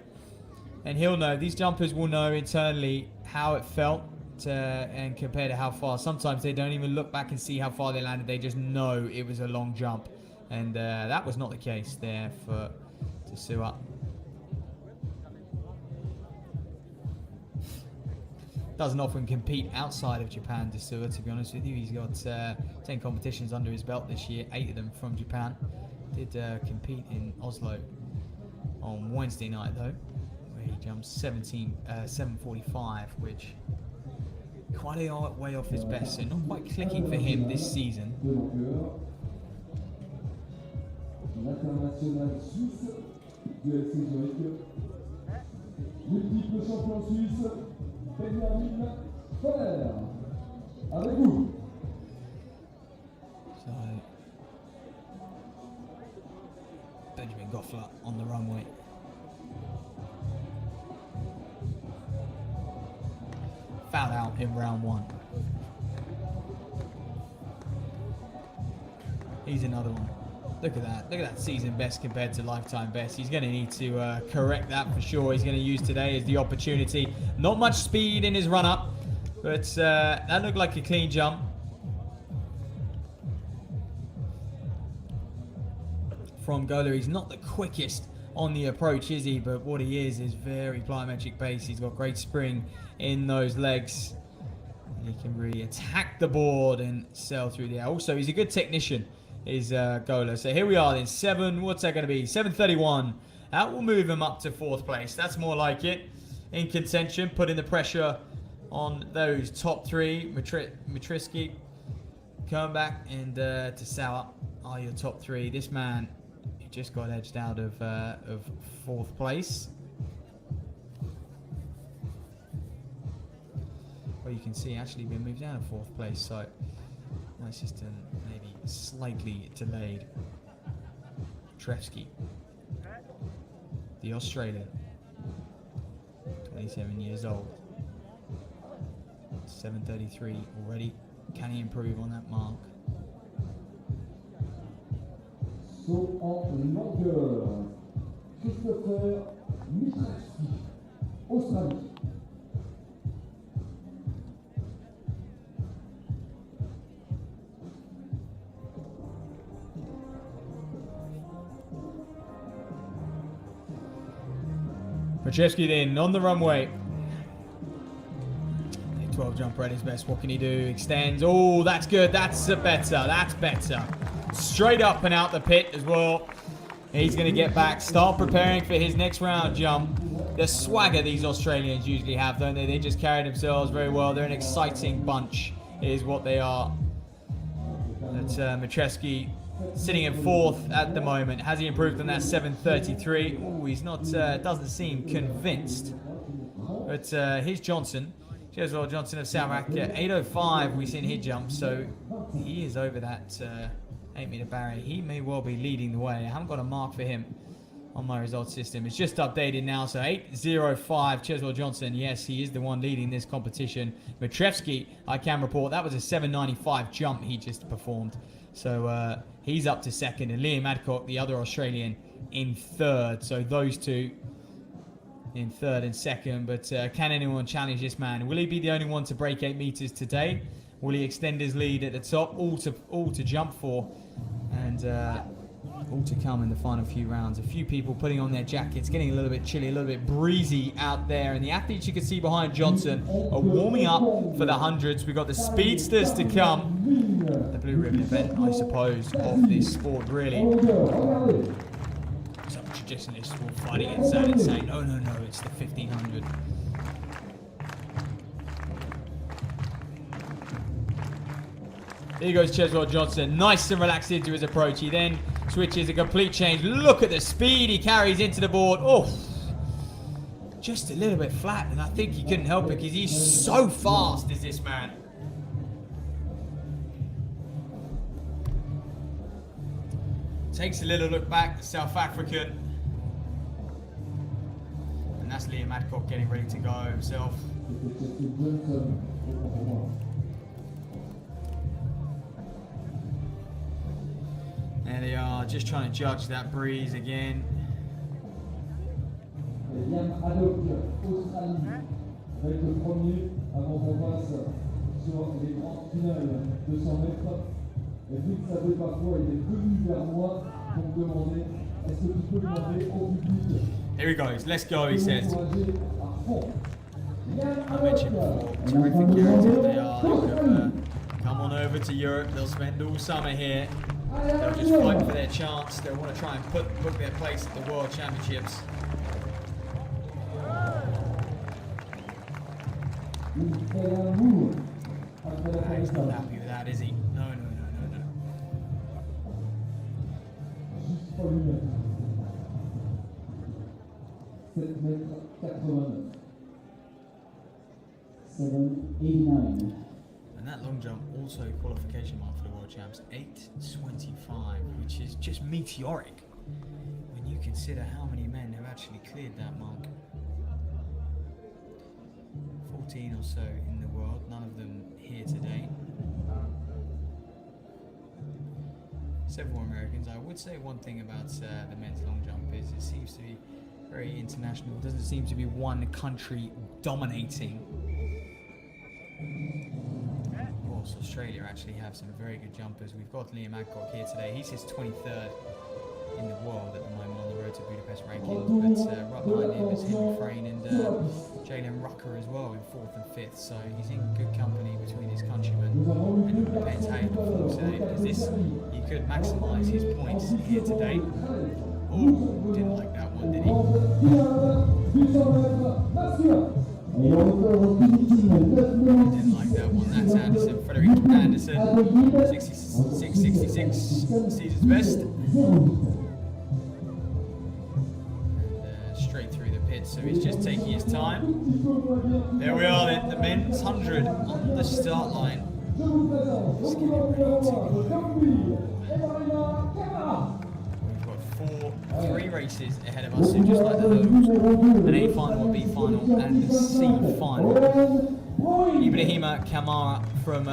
and he'll know, these jumpers will know internally how it felt and compared to how far. Sometimes they don't even look back and see how far they landed, they just know it was a long jump, and that was not the case there for Tosawa. Doesn't often compete outside of Japan, Tosawa, to be honest with you. He's got 10 competitions under his belt this year, 8 of them from Japan. Did compete in Oslo on Wednesday night though, where he jumped 7:45, which quite a way off his best, so not quite clicking for him this season. So Benjamin Goffler on the runway. Fouled out in round 1. He's another one. Look at that. Look at that season best compared to lifetime best. He's going to need to correct that for sure. He's going to use today as the opportunity. Not much speed in his run-up, but that looked like a clean jump. From Gola, he's not the quickest on the approach, is he? But what he is very plyometric base. He's got great spring in those legs. And he can really attack the board and sail through the air. Also, he's a good technician, is Gola. So here we are then. 7, what's that going to be? 7:31. That will move him up to 4th place. That's more like it. In contention, putting the pressure on those top 3. Matrisky, Kernbach, and Tasawa are your top 3. This man just got edged out of 4th place. Well, you can see actually been moved down to 4th place, so that's just maybe slightly delayed. Trevsky, the Australian, 27 years old, 7:33 already. Can he improve on that mark? Saut en longueur. Christopher Mitrowski, Australie. Maciejewski then on the runway. 12 jumper at his best. What can he do? Extends. Oh, that's good. That's better. That's better. Straight up and out the pit as well. He's going to get back. Start preparing for his next round jump. The swagger these Australians usually have, don't they? They just carry themselves very well. They're an exciting bunch, is what they are. That's Maciejewski sitting in 4th at the moment. Has he improved on that 7:33? Oh, he's not, doesn't seem convinced. But here's Johnson. Cheers, well, Johnson of South Africa. 8:05 we seen his jump, so he is over that 8-meter barrier. He may well be leading the way. I haven't got a mark for him on my results system. It's just updated now, so 8:05. Cheswell Johnson, yes, he is the one leading this competition. Matrevsky, I can report, that was a 7:95 jump he just performed. So he's up to 2nd, and Liam Adcock, the other Australian, in 3rd. So those two in 3rd and 2nd. But can anyone challenge this man? Will he be the only one to break 8 meters today? Will he extend his lead at the top? All to jump for, and all to come in the final few rounds. A few people putting on their jackets, getting a little bit chilly, a little bit breezy out there. And the athletes you can see behind Johnson are warming up for the 100s. We've got the speedsters to come. The blue ribbon event, I suppose, of this sport, really. Some traditionalists will fight against that and say, no, it's the 1500. Here goes Cheswell Johnson, nice and relaxed into his approach. He then switches a complete change. Look at the speed he carries into the board. Oh, just a little bit flat, and I think he couldn't help it because he's so fast, is this man. Takes a little look back, the South African. And that's Liam Adcock getting ready to go himself. There they are, just trying to judge that breeze again. Liam Adcock, Australie, avec le premier avant qu'on passe sur les grands tunnels 200 mètres. Et vu que ça fait parfois, il est venu vers moi pour me demander est-ce que tu peux demander au public. Here he goes, let's go, he says. I mentioned before, terrific characters they are. They'll come on over to Europe, they'll spend all summer here. They'll just fight for their chance. They'll want to try and book their place at the World Championships. He's not happy with that, is he? No. 7:89. And that long jump also qualification mark for the World Champs, 8:25, which is just meteoric when you consider how many men have actually cleared that mark. 14 or so in the world, none of them here today. several Americans. I would say one thing about the men's long jump is it seems to be very international. It doesn't seem to be one country dominating. Of course, Australia actually have some very good jumpers. We've got Liam Adcock here today. He's his 23rd in the world at the moment on the road to Budapest rankings, but right behind him is Henry Frayne and Jalen Rucker as well in 4th and 5th, so he's in good company between his countrymen, and it depends how he performs today, because he could maximise his points here today. Oh, didn't like that one, did he? Didn't like that one. That's Anderson, Frederick Anderson, 66, season's best. Straight through the pit, so he's just taking his time. There we are then, the men's 100 on the start line. Let's get it ready to go. We've got 3 races ahead of us, so just like the hurdles, an A final, a B final, and a C final. Ibrahima Kamara from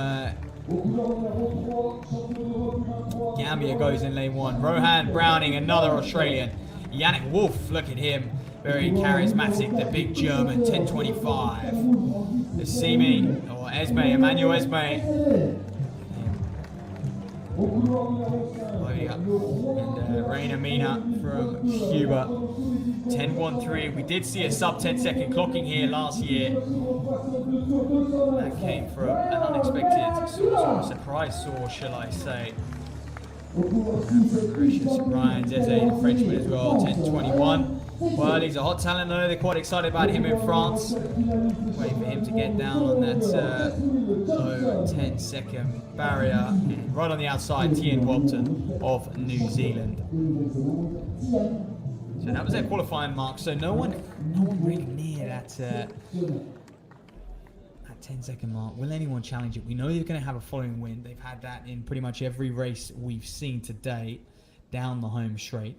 Gambia goes in lane 1. Rohan Browning, another Australian. Yannick Wolf, look at him, very charismatic, the big German, 10:25. Esme, or Esme, Emmanuel Esme. Loading up. And Raina Mina from Cuba, 10:13. We did see a sub 10-second clocking here last year. That came from an unexpected sort of surprise source, shall I say. Gracious Ryan Zeze, the Frenchman as well, 10:21. Well, he's a hot talent. I know they're quite excited about him in France. Wait for him to get down on that low 10-second barrier. Right on the outside, Tien Walton of New Zealand. So that was their qualifying mark. So no one really near that 10-second mark. Will anyone challenge it? We know they're going to have a following wind. They've had that in pretty much every race we've seen to date down the home straight.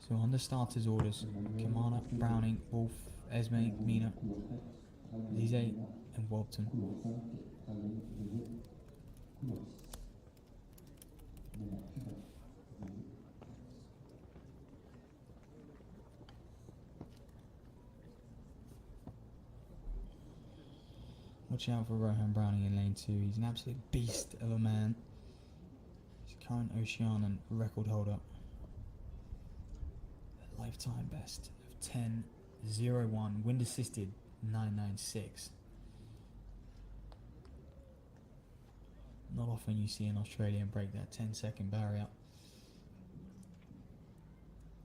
So on the starters' orders, Kamara, Browning, Wolf, Esme, Mina, Lise, and Walton. Watch out for Rohan Browning in lane 2. He's an absolute beast of a man. He's current Oceanian record holder. A lifetime best of 10.01. Wind assisted 996. Not often you see an Australian break that 10-second barrier.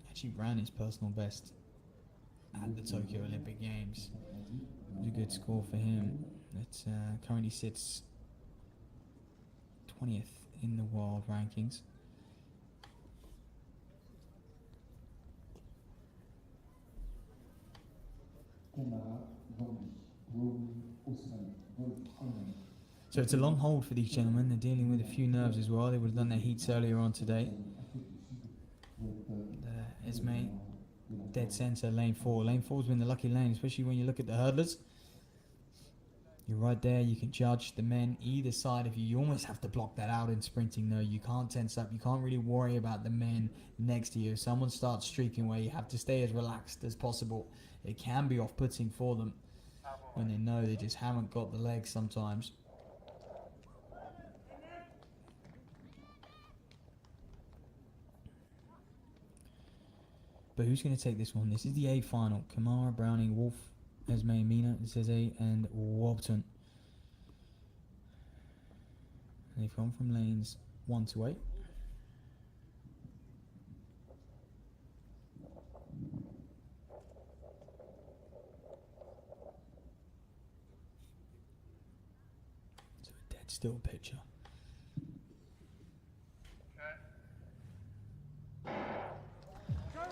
Actually ran his personal best at the Tokyo Olympic Games. It was a good score for him. It currently sits 20th in the world rankings. So it's a long hold for these gentlemen. They're dealing with a few nerves as well. They would have done their heats earlier on today. Esme, dead centre, lane 4. Lane 4's been the lucky lane, especially when you look at the hurdlers. You're right there, you can judge the men either side of you. You almost have to block that out in sprinting though. You can't tense up, you can't really worry about the men next to you. If someone starts streaking away, you have to stay as relaxed as possible. It can be off-putting for them when they know they just haven't got the legs sometimes. But who's going to take this one? This is the A final. Kamara, Browning, Wolf, Esme, Mina, Zeze, and Walton. They've gone from lanes 1 to 8. So a dead still picture.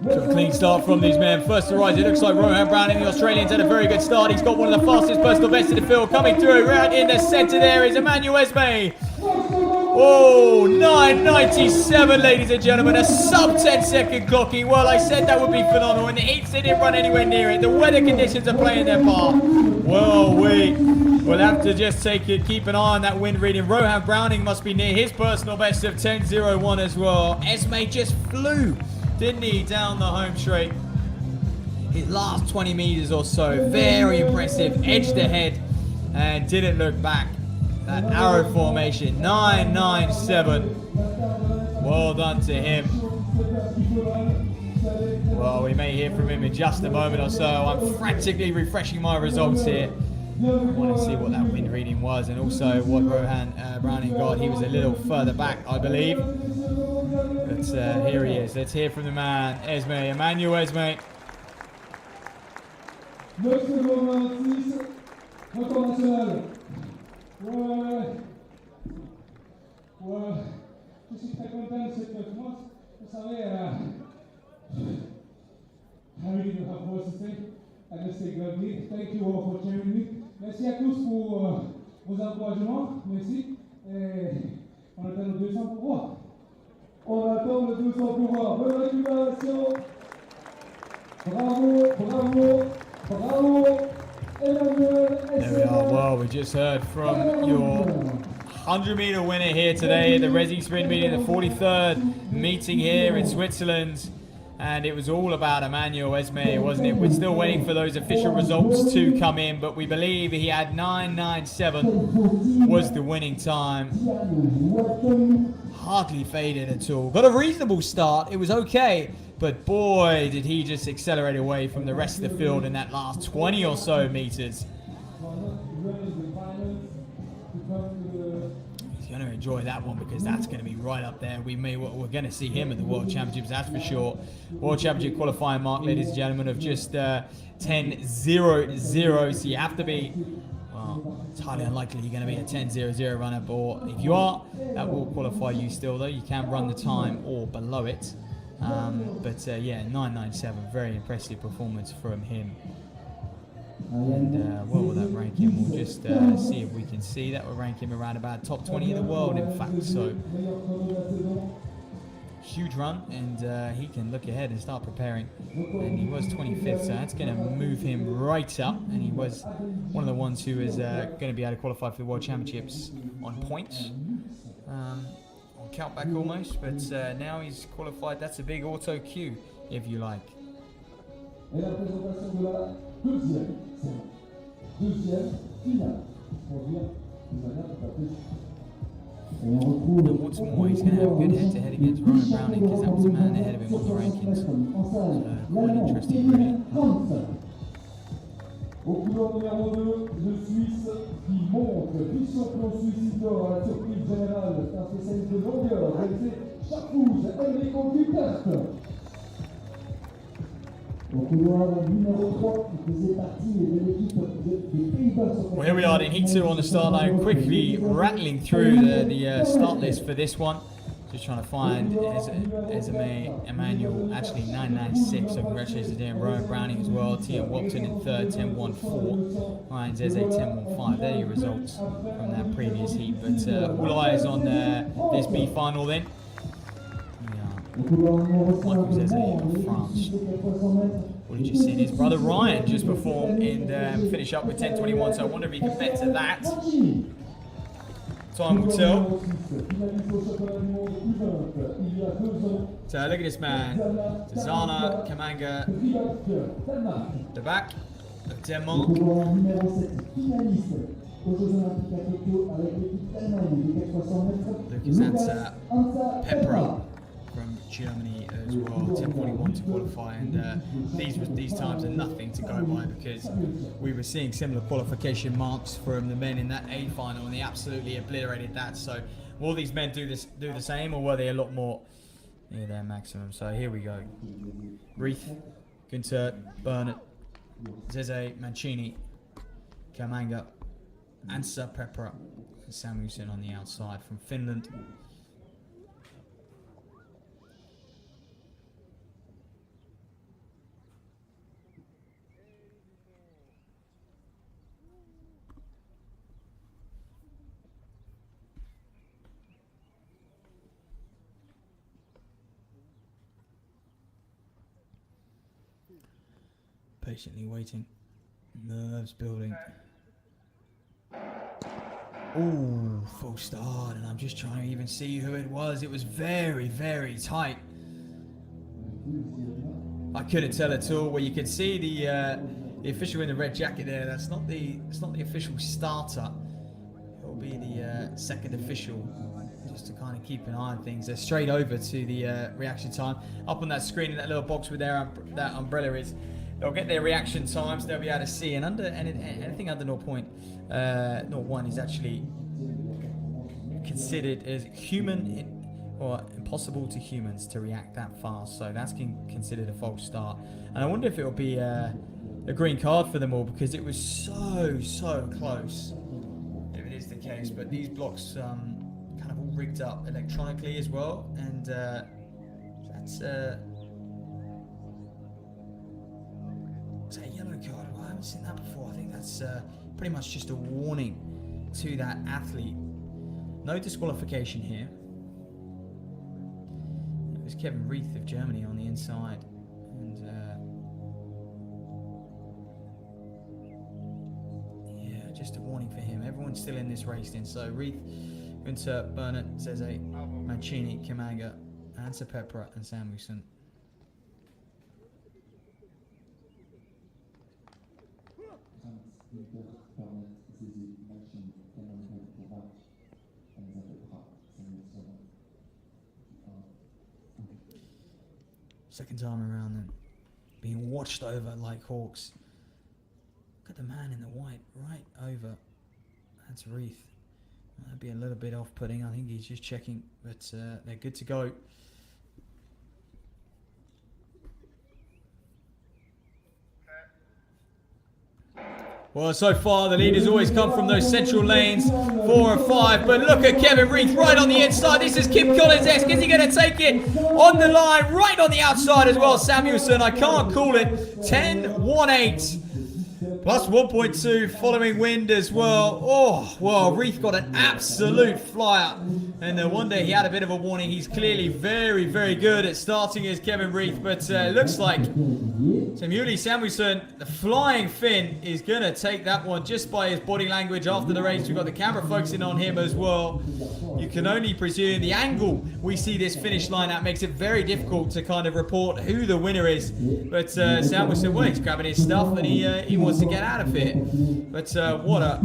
So a clean start from these men. First to rise, it looks like Rohan Browning, the Australian's had a very good start. He's got one of the fastest personal bests in the field. Coming through right in the centre there is Emmanuel Esme. Oh, 9.97, ladies and gentlemen. A sub 10-second clocking. Well, I said that would be phenomenal, and the heats didn't run anywhere near it. The weather conditions are playing their part. Well, we'll have to just keep an eye on that wind reading. Rohan Browning must be near his personal best of 10.01 as well. Esme just flew, didn't he, down the home straight. His last 20 meters or so, very impressive. Edged ahead and didn't look back. That arrow formation, 9.97. Well done to him. Well, we may hear from him in just a moment or so. I'm frantically refreshing my results here. I want to see what that wind reading was, and also what Rohan Browning got. He was a little further back, I believe. But here he is. Let's hear from the man, Esme, Emmanuel Esme. 9 secondes 26, record national. Ouais, je suis très content de cette performance. Vous savez, I really don't have words to say. I just say gladly. Thank you all for cheering me. Merci à tous pour vos encouragements. Merci. Et on attend le 200 pour voir. On attend le 200 pour voir. Bonne récupération. Bravo, bravo, bravo. There we are. Well, we just heard from your 100-meter winner here today at the Resisprint meeting, the 43rd meeting here in Switzerland. And it was all about Emmanuel Esme, wasn't it? We're still waiting for those official results to come in, but we believe he had 9.97 was the winning time. Hardly faded at all. Got a reasonable start. It was okay. But boy, did he just accelerate away from the rest of the field in that last 20 or so meters. He's going to enjoy that one because that's going to be right up there. We're going to see him at the World Championships, that's for sure. World Championship qualifying mark, ladies and gentlemen, of just 10.00. So you have to be, well, it's highly unlikely you're going to be a 10.00 runner, but if you are, that will qualify you still, though. You can run the time or below it. Yeah, 9.97, very impressive performance from him. And what will that rank him? We'll just see if we can see. That will rank him around about top 20 in the world, in fact. So, huge run, and he can look ahead and start preparing. And he was 25th, so that's going to move him right up. And he was one of the ones who is going to be able to qualify for the World Championships on points. Count back almost, but now he's qualified. That's a big auto cue, if you like. Et la présentation de la deuxième finale, pour dire de manière tout à fait. Et on retrouve. And what's more, he's going to have a good head-to-head against Rohan Browning because that was a man ahead of him on the rankings. Quite interesting, really. Au couleur numéro 2, le Suisse qui monte, vice-champion suisse d'or à la surprise générale, c'est un spécialiste de longueur, c'est Chaux-de-Fonds, Enrico Duperte. Au couloir numéro 3, qui faisait partie de l'équipe des Pays-Bas. Well, here we are in Heat 2 on the start line, quickly rattling through the start list for this one. Just trying to find Emmanuel, actually 9.96, so congratulations to him. Rohan Browning as well, Tian Wapton in third, 10.14. Ryan Zeze, 10.15. There are your results from that previous heat. But all eyes on this B final then. Michael Zeze of France. What did you see? His brother Ryan just performed and finish up with 10.21, so I wonder if he can better that. Time will tell. So look at this man, Zana Kamanga, the back of Denmark. Look at that Pepra from Germany as well, 10.41 to qualify, and these times are nothing to go by because we were seeing similar qualification marks from the men in that A final, and they absolutely obliterated that. So will these men do the same, or were they a lot more near their maximum? So here we go: Reith, Günther, Bernard, Zeze, Mancini, Kamanga, Ansa Pepra, and Samuelson on the outside from Finland. Patiently waiting. Nerves building. Ooh, full start, and I'm just trying to even see who it was. It was very, very tight. I couldn't tell at all. Well, you can see the official in the red jacket there. It's not the official starter. It'll be the second official, just to kind of keep an eye on things. They're straight over to the reaction time. Up on that screen in that little box with that umbrella is. They'll get their reaction times. They'll be able to see, and anything under 0.01 is actually considered as human or impossible to humans to react that fast. So that's considered a false start. And I wonder if it will be a green card for them all, because it was so close. If it is the case, but these blocks kind of all rigged up electronically as well, and that's. Is that a yellow card? Well, I haven't seen that before. I think that's pretty much just a warning to that athlete. No disqualification here. It was Kevin Reith of Germany on the inside. And yeah, just a warning for him. Everyone's still in this race then. So Reith, Günther, Bernert, Zeze, Mancini, Kamanga, Ansa Pepra and Samuelson. Second time around then, being watched over like hawks. Look at the man in the white right over. That's Reith. That'd be a little bit off-putting. I think he's just checking, but they're good to go. Well, so far the leaders always come from those central lanes, 4 and 5. But look at Kevin Reith right on the inside. This is Kim Collins-esque. Is he going to take it on the line, right on the outside as well? Samuelson, I can't call it. 10-1-8. Plus 1.2 following wind as well. Oh, well, Reith got an absolute flyer. And no wonder he had a bit of a warning. He's clearly very, very good at starting as Kevin Reith. But it looks like Samueli Samuelson, the flying Finn, is going to take that one just by his body language after the race. We've got the camera focusing on him as well. You can only presume the angle we see this finish line at makes it very difficult to kind of report who the winner is. But Samuelson, well, he's grabbing his stuff and he wants to get out of it. But what a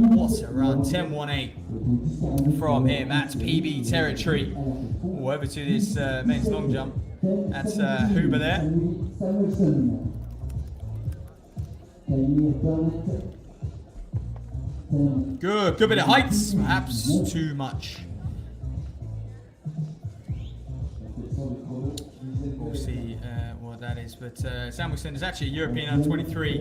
run. 10-1-8 from him. That's PB territory. Ooh, over to this men's long jump. That's Huber there. Good bit of heights, perhaps too much. We'll see what that is, but Samuelson is actually a European under 23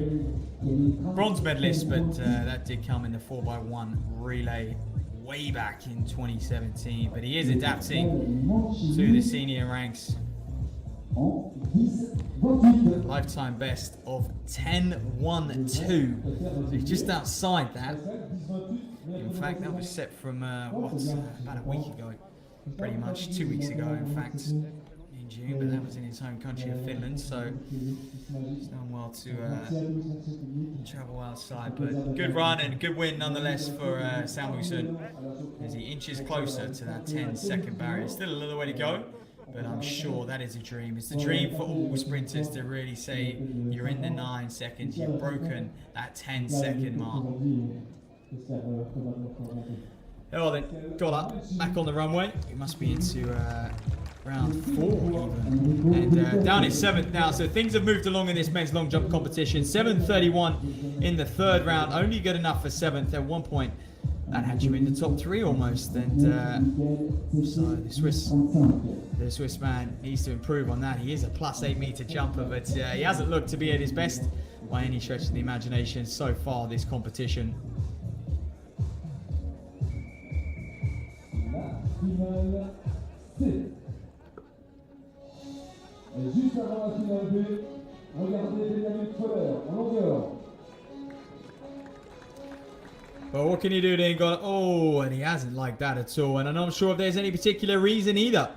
bronze medalist, but that did come in the 4x1 relay way back in 2017, but he is adapting to the senior ranks. Lifetime best of 10-1-2. So he's just outside that. In fact, that was set from about a week ago, pretty much 2 weeks ago, in fact, in June. But that was in his home country of Finland, so he's done well to travel outside. But good run and good win nonetheless for Samuelson, as he inches closer to that 10-second barrier. Still a little way to go, but I'm sure that is a dream. It's a dream for all sprinters to really say you're in the 9 seconds, you've broken that 10-second mark. Oh, then got up, back on the runway. It must be into round 4 even. And down in 7th now, so things have moved along in this men's long jump competition. 7:31 in the 3rd round, only good enough for 7th. At one point, that had you in the top 3 almost. And so the Swiss man needs to improve on that. He is a +8 meter jumper, but he hasn't looked to be at his best by any stretch of the imagination so far this competition. Et juste avant la finale B, regardez Benjamin Foller en longueur. Well, what can you do then? Oh, and he hasn't liked that at all. And I'm not sure if there's any particular reason either.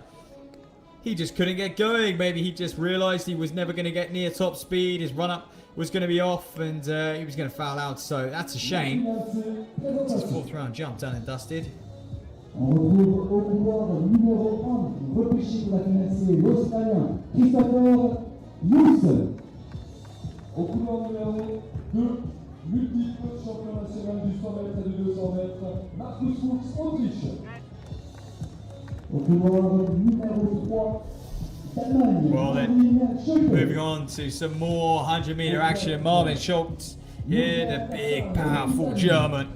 he just couldn't get going. Maybe he just realised he was never going to get near top speed. His run-up was going to be off, and he was going to foul out. So that's a shame. It's his 4th round jump, done and dusted. On retrouve au couloir numéro 1, repêché pour la finale C, l'Australien Christopher Youssef. Au couloir numéro 2, multiple champion national du 100 mètres et du 200 mètres, Marcus Fuchs, Autriche. Au couloir numéro 3, d'Allemagne. Well then, moving on to some more 100-meter action. Marvin Schultz, here, the big, powerful German.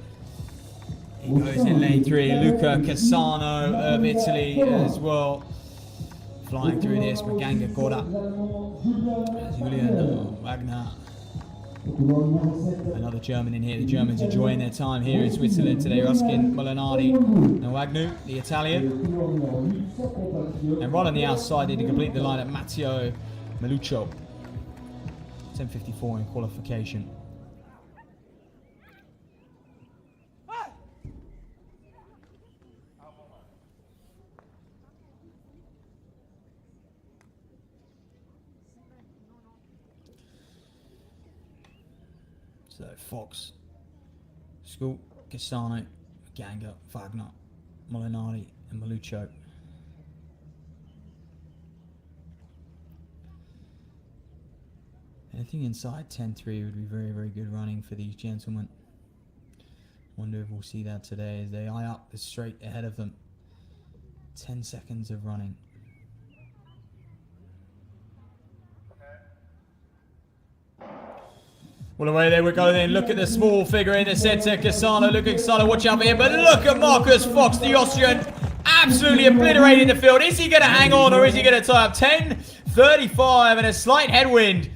He goes in lane 3. Luca Cassano of Italy as well. Flying through this, Maganga Gora, Julian Wagner. Another German in here. The Germans enjoying their time here in Switzerland today. Ruskin, Molinari and Wagner, the Italian. And right on the outside to complete the line at Matteo Meluccio. 10:54 in qualification. So Fox, School, Cassano, Ganga, Wagner, Molinari and Meluccio. Anything inside 10.3 would be very, very good running for these gentlemen. Wonder if we'll see that today as they eye up the straight ahead of them. 10 seconds of running. Well, away they would go then. Look at the small figure in the centre. Cassano, look at Cassano, watch out for him. But look at Marcus Fox, the Austrian, absolutely obliterating the field. Is he going to hang on or is he going to tie up? 10:35 and a slight headwind.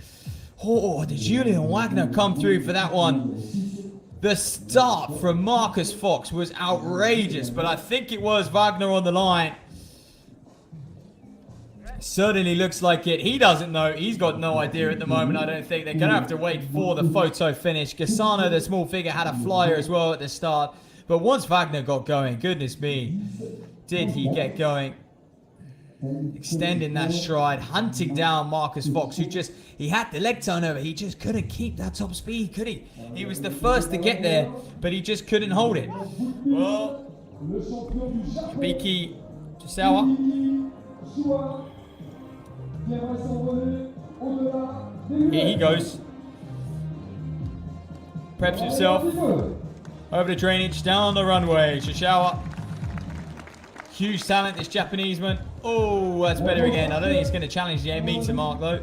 Oh, did Julian Wagner come through for that one? The start from Marcus Fox was outrageous, but I think it was Wagner on the line. Certainly looks like it. He doesn't know. He's got no idea at the moment, I don't think. They're going to have to wait for the photo finish. Cassano, the small figure, had a flyer as well at the start. But once Wagner got going, goodness me, did he get going. Extending that stride, hunting down Marcus Fox, who just, he had the leg turnover. He just couldn't keep that top speed, could he? He was the first to get there, but he just couldn't hold it. Well, Biki Chisawa. Here he goes. Preps himself. Over the drainage, down the runway. Shishawa. Huge talent, this Japanese man. Oh, that's better again. I don't think it's going to challenge the 8 meter mark though.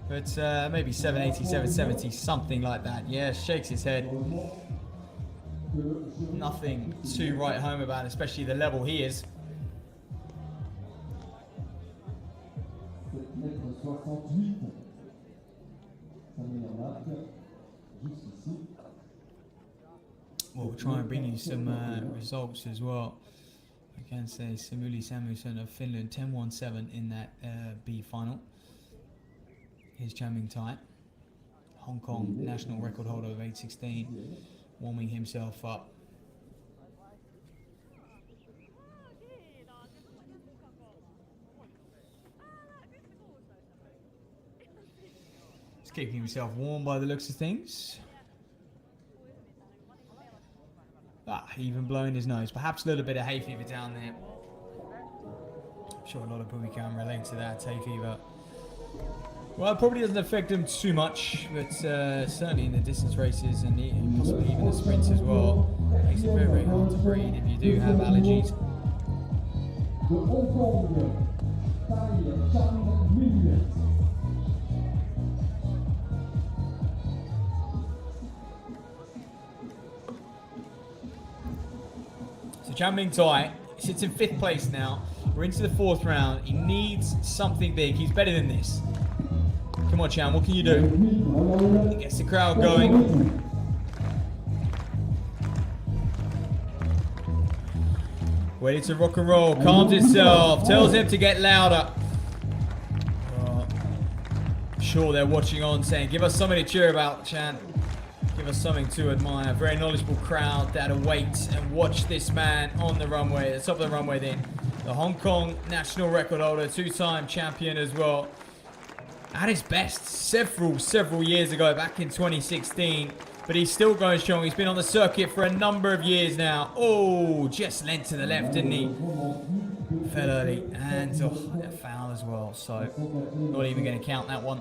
But maybe 780, 770, something like that. Yeah, shakes his head. Nothing to write home about, especially the level he is. Well, we'll try and bring you some results as well. I can say Samuli Samuelsson of Finland, 10.17 in that B final. His jamming tight. Hong Kong national record holder of 8.16, warming himself up. He's keeping himself warm by the looks of things. Even blowing his nose. Perhaps a little bit of hay fever down there. I'm sure a lot of people can relate to that, hay fever. Well, it probably doesn't affect him too much, but certainly in the distance races and possibly even the sprints as well. It makes it very, very hard to breathe if you do have allergies. So Chan Ming Tai sits in 5th place now. We're into the 4th round. He needs something big. He's better than this. Come on, Chan, what can you do? He gets the crowd going. Ready to rock and roll. Calms himself. Tells him to get louder. I'm sure they're watching on saying, give us something to cheer about, Chan. Give us something to admire. Very knowledgeable crowd that await and watch this man on the runway, at the top of the runway then. the Hong Kong national record holder, two-time champion as well. At his best several years ago, back in 2016. But he's still going strong. He's been on the circuit for a number of years now. Oh, just lent to the left, didn't he? Fell early. And a foul as well. So, not even going to count that one.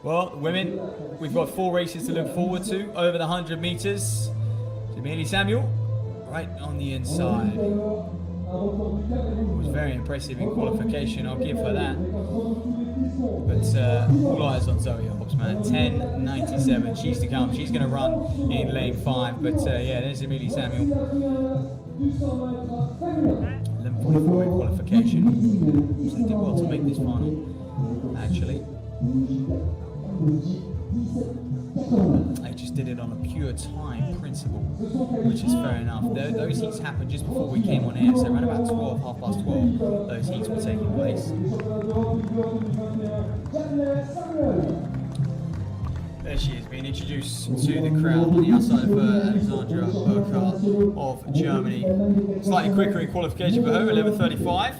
Well, women, we've got 4 races to look forward to over the 100 meters. Jamili Samuel, right on the inside. Was very impressive in qualification, I'll give her that. But all eyes on Zoe Hobbs, man. 10.97, she's to come. She's going to run in lane 5. But yeah, there's Jamili Samuel. 11.44 in qualification. So did well to make this final, actually. I just did it on a pure time principle, which is fair enough. Those heats happened just before we came on air, so around about 12, half past 12, those heats were taking place. There she is, being introduced to the crowd on the outside of her, Alexandra Burkhardt of Germany. Slightly quicker in qualification for her, 11.35.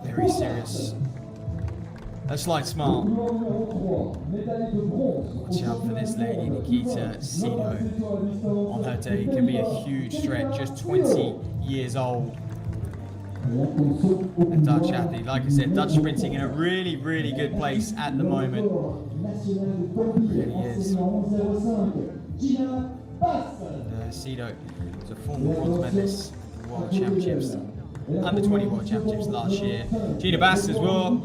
Very serious. A slight smile. Watch out for this lady, Nikita Sino. On her day, can be a huge threat, just 20 years old. A Dutch athlete, like I said, Dutch sprinting in a really, really good place at the moment. Really is. Sino is a former bronze medalist at the World Championships. Under 20 World Championships last year. Gina Bass as well.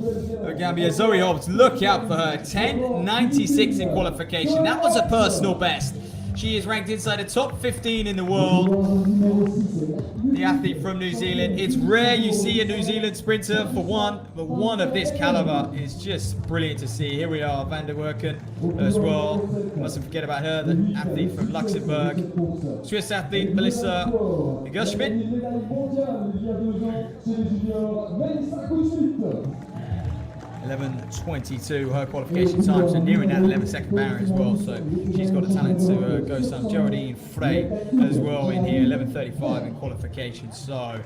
Gambia. Zoe Hobbs, look out for her. 10.96 in qualification. That was a personal best. She is ranked inside the top 15 in the world. The athlete from New Zealand. It's rare you see a New Zealand sprinter for one, but one of this caliber is just brilliant to see. Here we are, Van der Werken as well. Mustn't forget about her, the athlete from Luxembourg. Swiss athlete Melissa Gerschmidt. 11.22 her qualification time, so nearing that 11-second barrier as well. So she's got a talent to go some. Geraldine Frey as well in here, 11.35 in qualification. So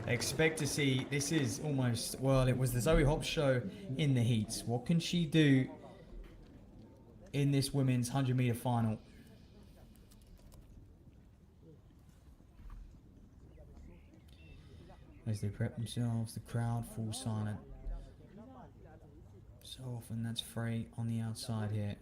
expect to see, this is almost, well, it was the Zoe Hobbs show in the heats. What can she do in this women's 100-meter final? As they prep themselves, the crowd falls silent. So often that's Frey on the outside here.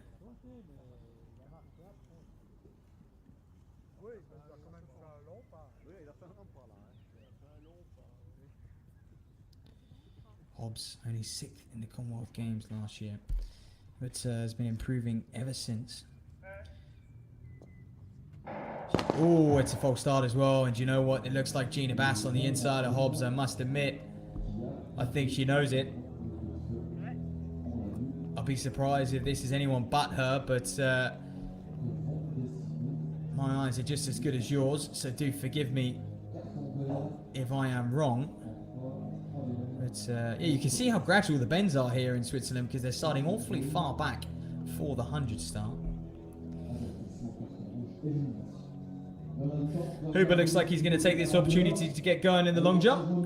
Hobbs only 6th in the Commonwealth Games last year, but has been improving ever since. Oh, it's a false start as well, and you know what? It looks like Gina Bass on the inside of Hobbs, I must admit. I think she knows it. I'll be surprised if this is anyone but her, but my eyes are just as good as yours, so do forgive me if I am wrong. But yeah, you can see how gradual the bends are here in Switzerland because they're starting awfully far back for the 100 start. Huber looks like he's going to take this opportunity to get going in the long jump.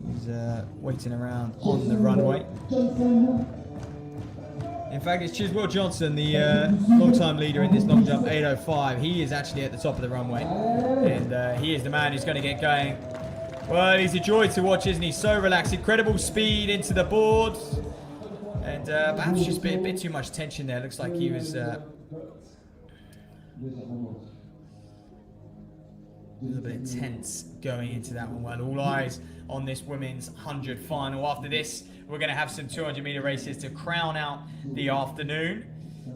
He's waiting around on the runway. In fact, it's Chiswell Johnson, the long-time leader in this long jump, 8.05. He is actually at the top of the runway, and he is the man who's going to get going. Well, he's a joy to watch, isn't he? So relaxed, incredible speed into the board, and perhaps just a bit too much tension there. Looks like he was a little bit tense going into that one. Well, all eyes on this women's 100 final. After this, we're going to have some 200-meter races to crown out the afternoon.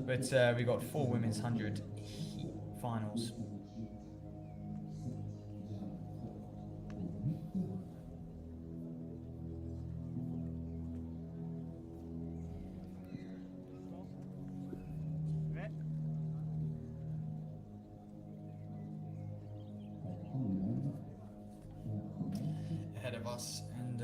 But we've got 4 women's 100 finals. Ahead of us, and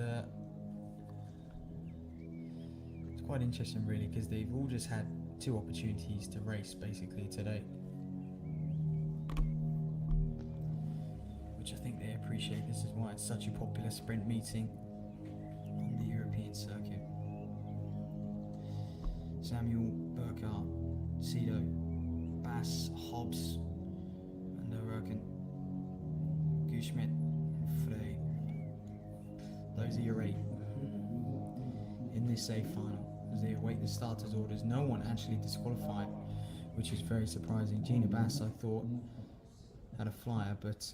quite interesting really, because they've all just had 2 opportunities to race basically today, which I think they appreciate. This is why it's such a popular sprint meeting on the European circuit. Samuel, Burkhardt, Cedo, Bass, Hobbs, Van der Roken, Guschmidt, Frey. Those are your 8 in this A final as they await the starters' orders. No one actually disqualified, which is very surprising. Gina Bass, I thought, had a flyer, but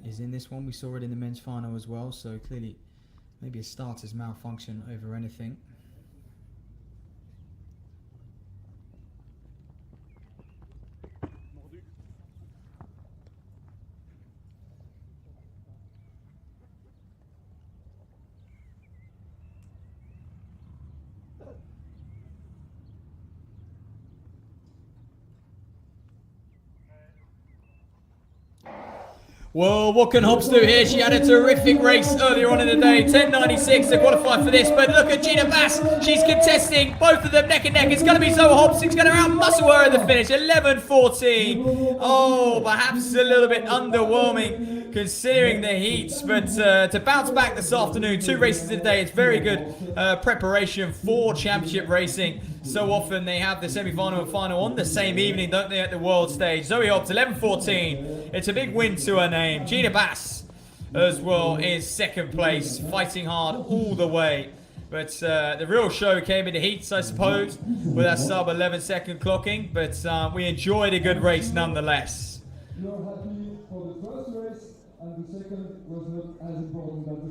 is in this one. We saw it in the men's final as well, so clearly maybe a starter's malfunction over anything. Well, what can Hobbs do here? She had a terrific race earlier on in the day. 10.96 to qualify for this. But look at Gina Bass. She's contesting both of them neck and neck. It's going to be Zoe Hobbs who's going to outmuscle her in the finish. 11.14. Oh, perhaps a little bit underwhelming considering the heats. But to bounce back this afternoon, 2 races a day, it's very good preparation for championship racing. So often they have the semi-final and final on the same evening, don't they, at the world stage. Zoe Hobbs, 11.14. It's a big win to her name. Gina Bass as well is 2nd place, fighting hard all the way. But the real show came in the heats, I suppose, with that sub 11-second clocking. But we enjoyed a good race nonetheless. You're happy for the first race, and the second was not as important as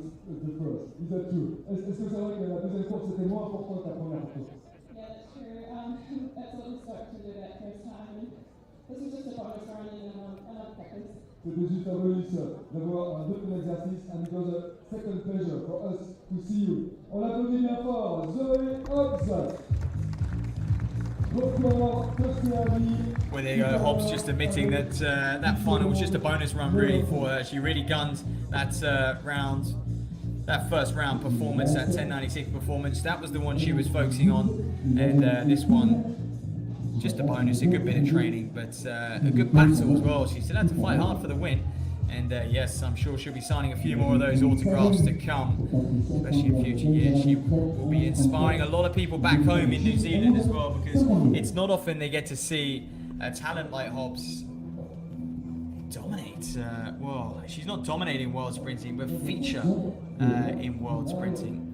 the first. Is that true? Est-ce que c'est vrai que la deuxième course était moins importante que la première course? Yeah, that's true. That's what we started to do that first time. This was just a bonus run and another practice. C'était juste un bonus d'avoir un deuxième exercice, and it was a second pleasure for us to see you. On applaudit bien fort Zoe Hobbs. Well, there you go. Hobbs just admitting that that final was just a bonus run really for her. She really gunned that that first round performance, that 10.96 performance. That was the one she was focusing on, and this one, just a bonus, a good bit of training, but a good battle as well. She still had to fight hard for the win, and yes, I'm sure she'll be signing a few more of those autographs to come, especially in future years. She will be inspiring a lot of people back home in New Zealand as well, because it's not often they get to see a talent like Hobbs dominate. Well, she's not dominating world sprinting, but feature in world sprinting.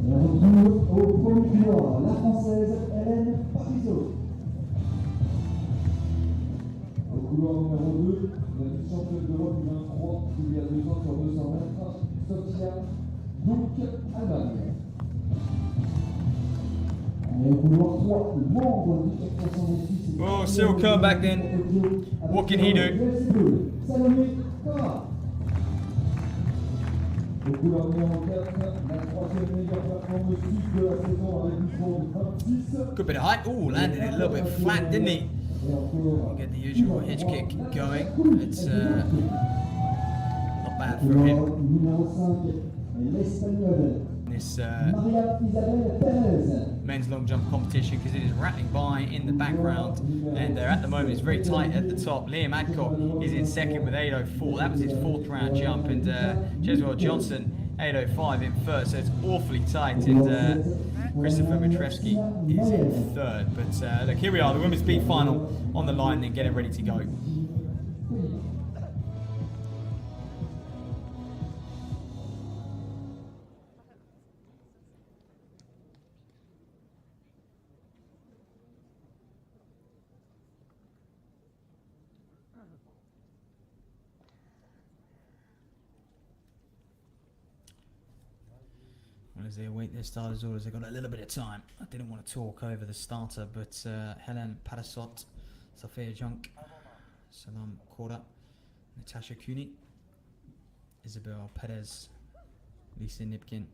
Au premier tour, la Française Hélène Parisot. Au couloir numéro 2, la vice-championne d'Europe du 23, il y a 2 ans sur 200 mètres, Sofia Allemagne. Et au couloir 3, le membre du 406. Oh, Cyril Kerr back then. What can he do? Salomé Kara. Au couloir numéro 4, la 3e meilleure performance de la saison avec une seconde 26. Good bit of height. Oh, landed it a little bit flat, didn't he? Get the usual hitch kick going. It's not bad for him. Numéro 5, l'Espagnole. This Maria Isabel Perez. men's long jump competition, because it is rattling by in the background, and at the moment it's very tight at the top. Liam Adcock is in 2nd with 8.04. That was his 4th round jump, and Jeswell Johnson 8.05 in 1st, so it's awfully tight, and Christopher Mitrevsky is in 3rd. But look, here we are, the women's beat final on the line, then getting ready to go. As they await their starters' orders, they've got a little bit of time. I didn't want to talk over the starter, but Helen Patasot, Sophia Junk, Salam Korda, Natasha Cooney, Isabel Perez, Lisa Nipkin,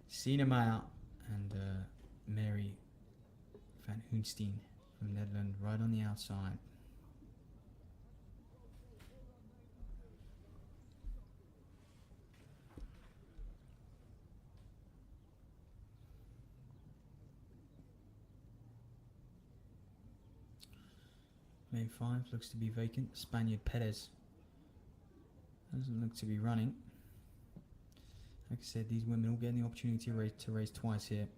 Sina Meyer, and Mary van Hoenstein from Netherlands, right on the outside. Main 5 looks to be vacant. Spaniard Perez doesn't look to be running. Like I said, these women all getting the opportunity to race twice here.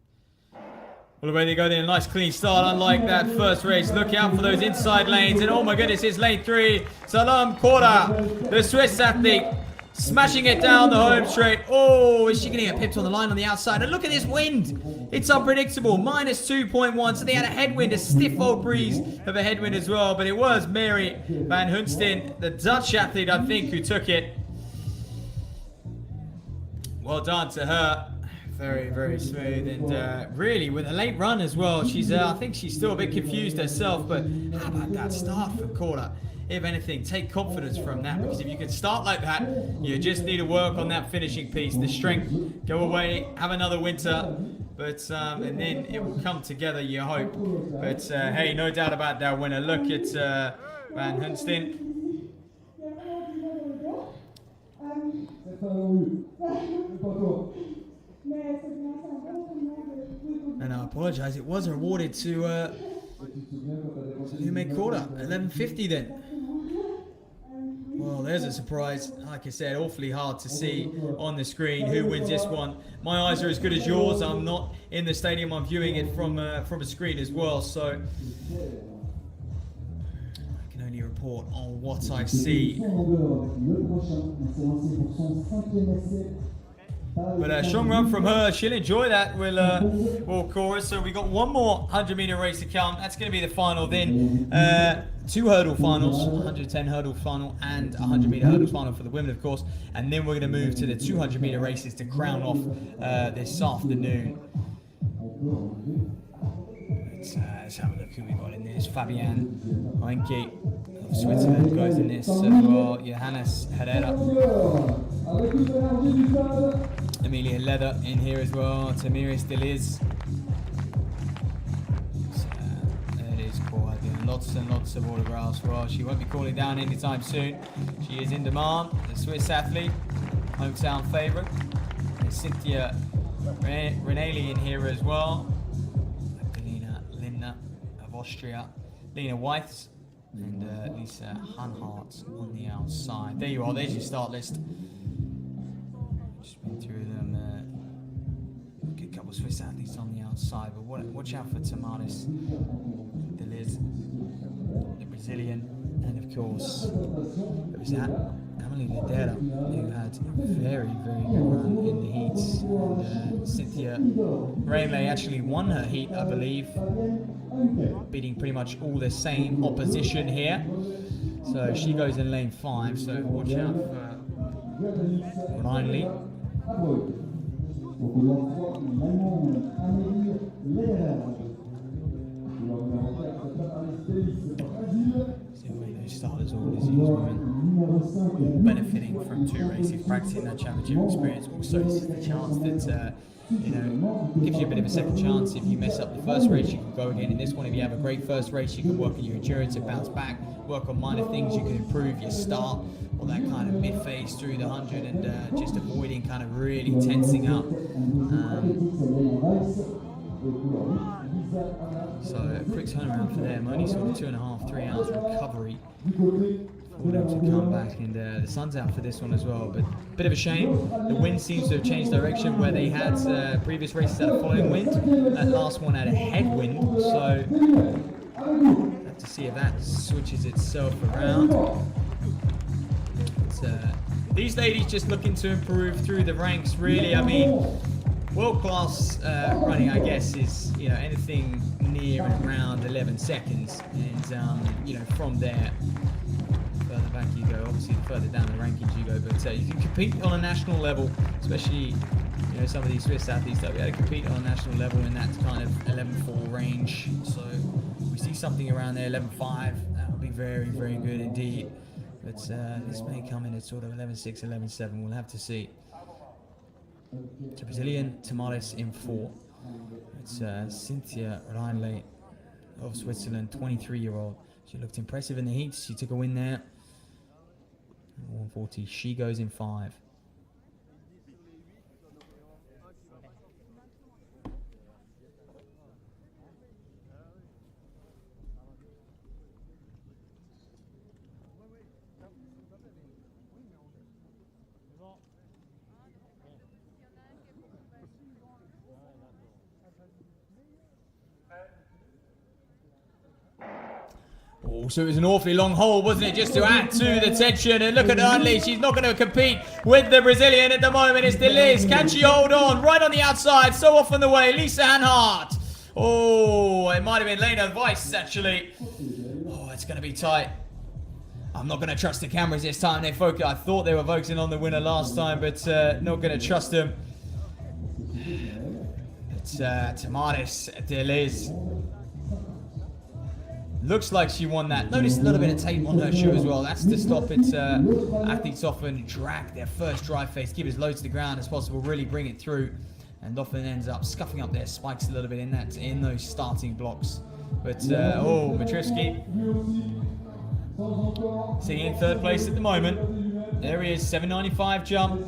Well, away they go then. Nice clean start, unlike that first race. Look out for those inside lanes. And oh my goodness, it's lane 3. Salam Kora, the Swiss athlete, smashing it down the home straight. Oh, is she going to get pipped on the line on the outside? And look at this wind. It's unpredictable. Minus 2.1. So they had a headwind, a stiff old breeze of a headwind as well. But it was Mary van Hunsten, the Dutch athlete, I think, who took it. Well done to her. Very, very smooth, and really with a late run as well. She's, I think she's still a bit confused herself, but how about that start from Cora? If anything, take confidence from that, because if you can start like that, you just need to work on that finishing piece, the strength. Go away, have another winter, but and then it will come together, you hope. But hey, no doubt about that winner. Look at Van Hunsten. And I apologise, it was awarded to who made quarter? 11.50 then. Well, there's a surprise. Like I said, awfully hard to see on the screen who wins this one. My eyes are as good as yours. I'm not in the stadium. I'm viewing it from a screen as well. So I can only report on what I see. But strong run from her. She'll enjoy that. We'll chorus. So we got one more 100-meter race to come. That's going to be the final. Then 2 hurdle finals, 110 hurdle final and 100-meter hurdle final for the women, of course. And then we're going to move to the 200-meter races to crown off this afternoon. Let's have a look who we got in this. Fabienne Heinke of Switzerland goes in this as well. Johannes Herrera. Amelia Leather in here as well. Tamiris Deliz. There it is, cool. Doing lots and lots of autographs. Well, she won't be calling down anytime soon. She is in demand. The Swiss athlete, hometown favourite. There's Cynthia Renali in here as well. Magdalena Lindner of Austria. Lena Weitz and Lisa Hanhart on the outside. There you are. There's your start list. Just been through them. Good couple of Swiss athletes on the outside, but watch out for Tamaris Deliz, the Brazilian, and of course it was that Emily Lidera who had a very, very good run in the heats. And Cynthia Rainley actually won her heat, I believe, beating pretty much all the same opposition here. So she goes in lane 5. So watch out for Riley. See the way those starters all these women benefiting from 2 races, practicing that championship experience. Also, this is the chance that gives you a bit of a second chance. If you mess up the first race, you can go again. In this one, if you have a great first race, you can work on your endurance and bounce back, work on minor things. You can improve your start or that kind of mid-phase through the 100 and just avoiding kind of really tensing up. So a quick turnaround for them, only sort of 2.5, 3 hours recovery for them to come back, and the sun's out for this one as well, but a bit of a shame. The wind seems to have changed direction where they had previous races had a following wind. That last one had a headwind, so have to see if that switches itself around. But, these ladies just looking to improve through the ranks, really. I mean, world-class running, I guess, is anything near and around 11 seconds, and from there, further back you go. Obviously, the further down the rankings you go, but you can compete on a national level, especially some of these Swiss athletes that we had to compete on a national level in that kind of 11.4 range. So we see something around there, 11.5. That would be very, very good indeed. But this may come in at sort of 11.6, 11.7. We'll have to see. So Brazilian Tamaris in 4. It's Cynthia Reinley of Switzerland, 23-year-old. She looked impressive in the heats. She took a win there. 140. She goes in 5. Also, it was an awfully long hole, wasn't it, just to add to the tension. And look at Unley. She's not going to compete with the Brazilian at the moment. It's Liz. Can she hold on? Right on the outside. So off on the way. Lisa Hanhart. Oh, it might have been Lena Weiss, actually. Oh, it's going to be tight. I'm not going to trust the cameras this time. I thought they were focusing on the winner last time, but not going to trust them. It's Tamaris Deliz. Looks like she won that. Notice a little bit of tape on her shoe as well. That's to stop it. Athletes often drag their first drive face, keep as low to the ground as possible, really bring it through, and often ends up scuffing up their spikes a little bit in those starting blocks. But Matrivsky sitting in third place at the moment. There he is, 795 jump.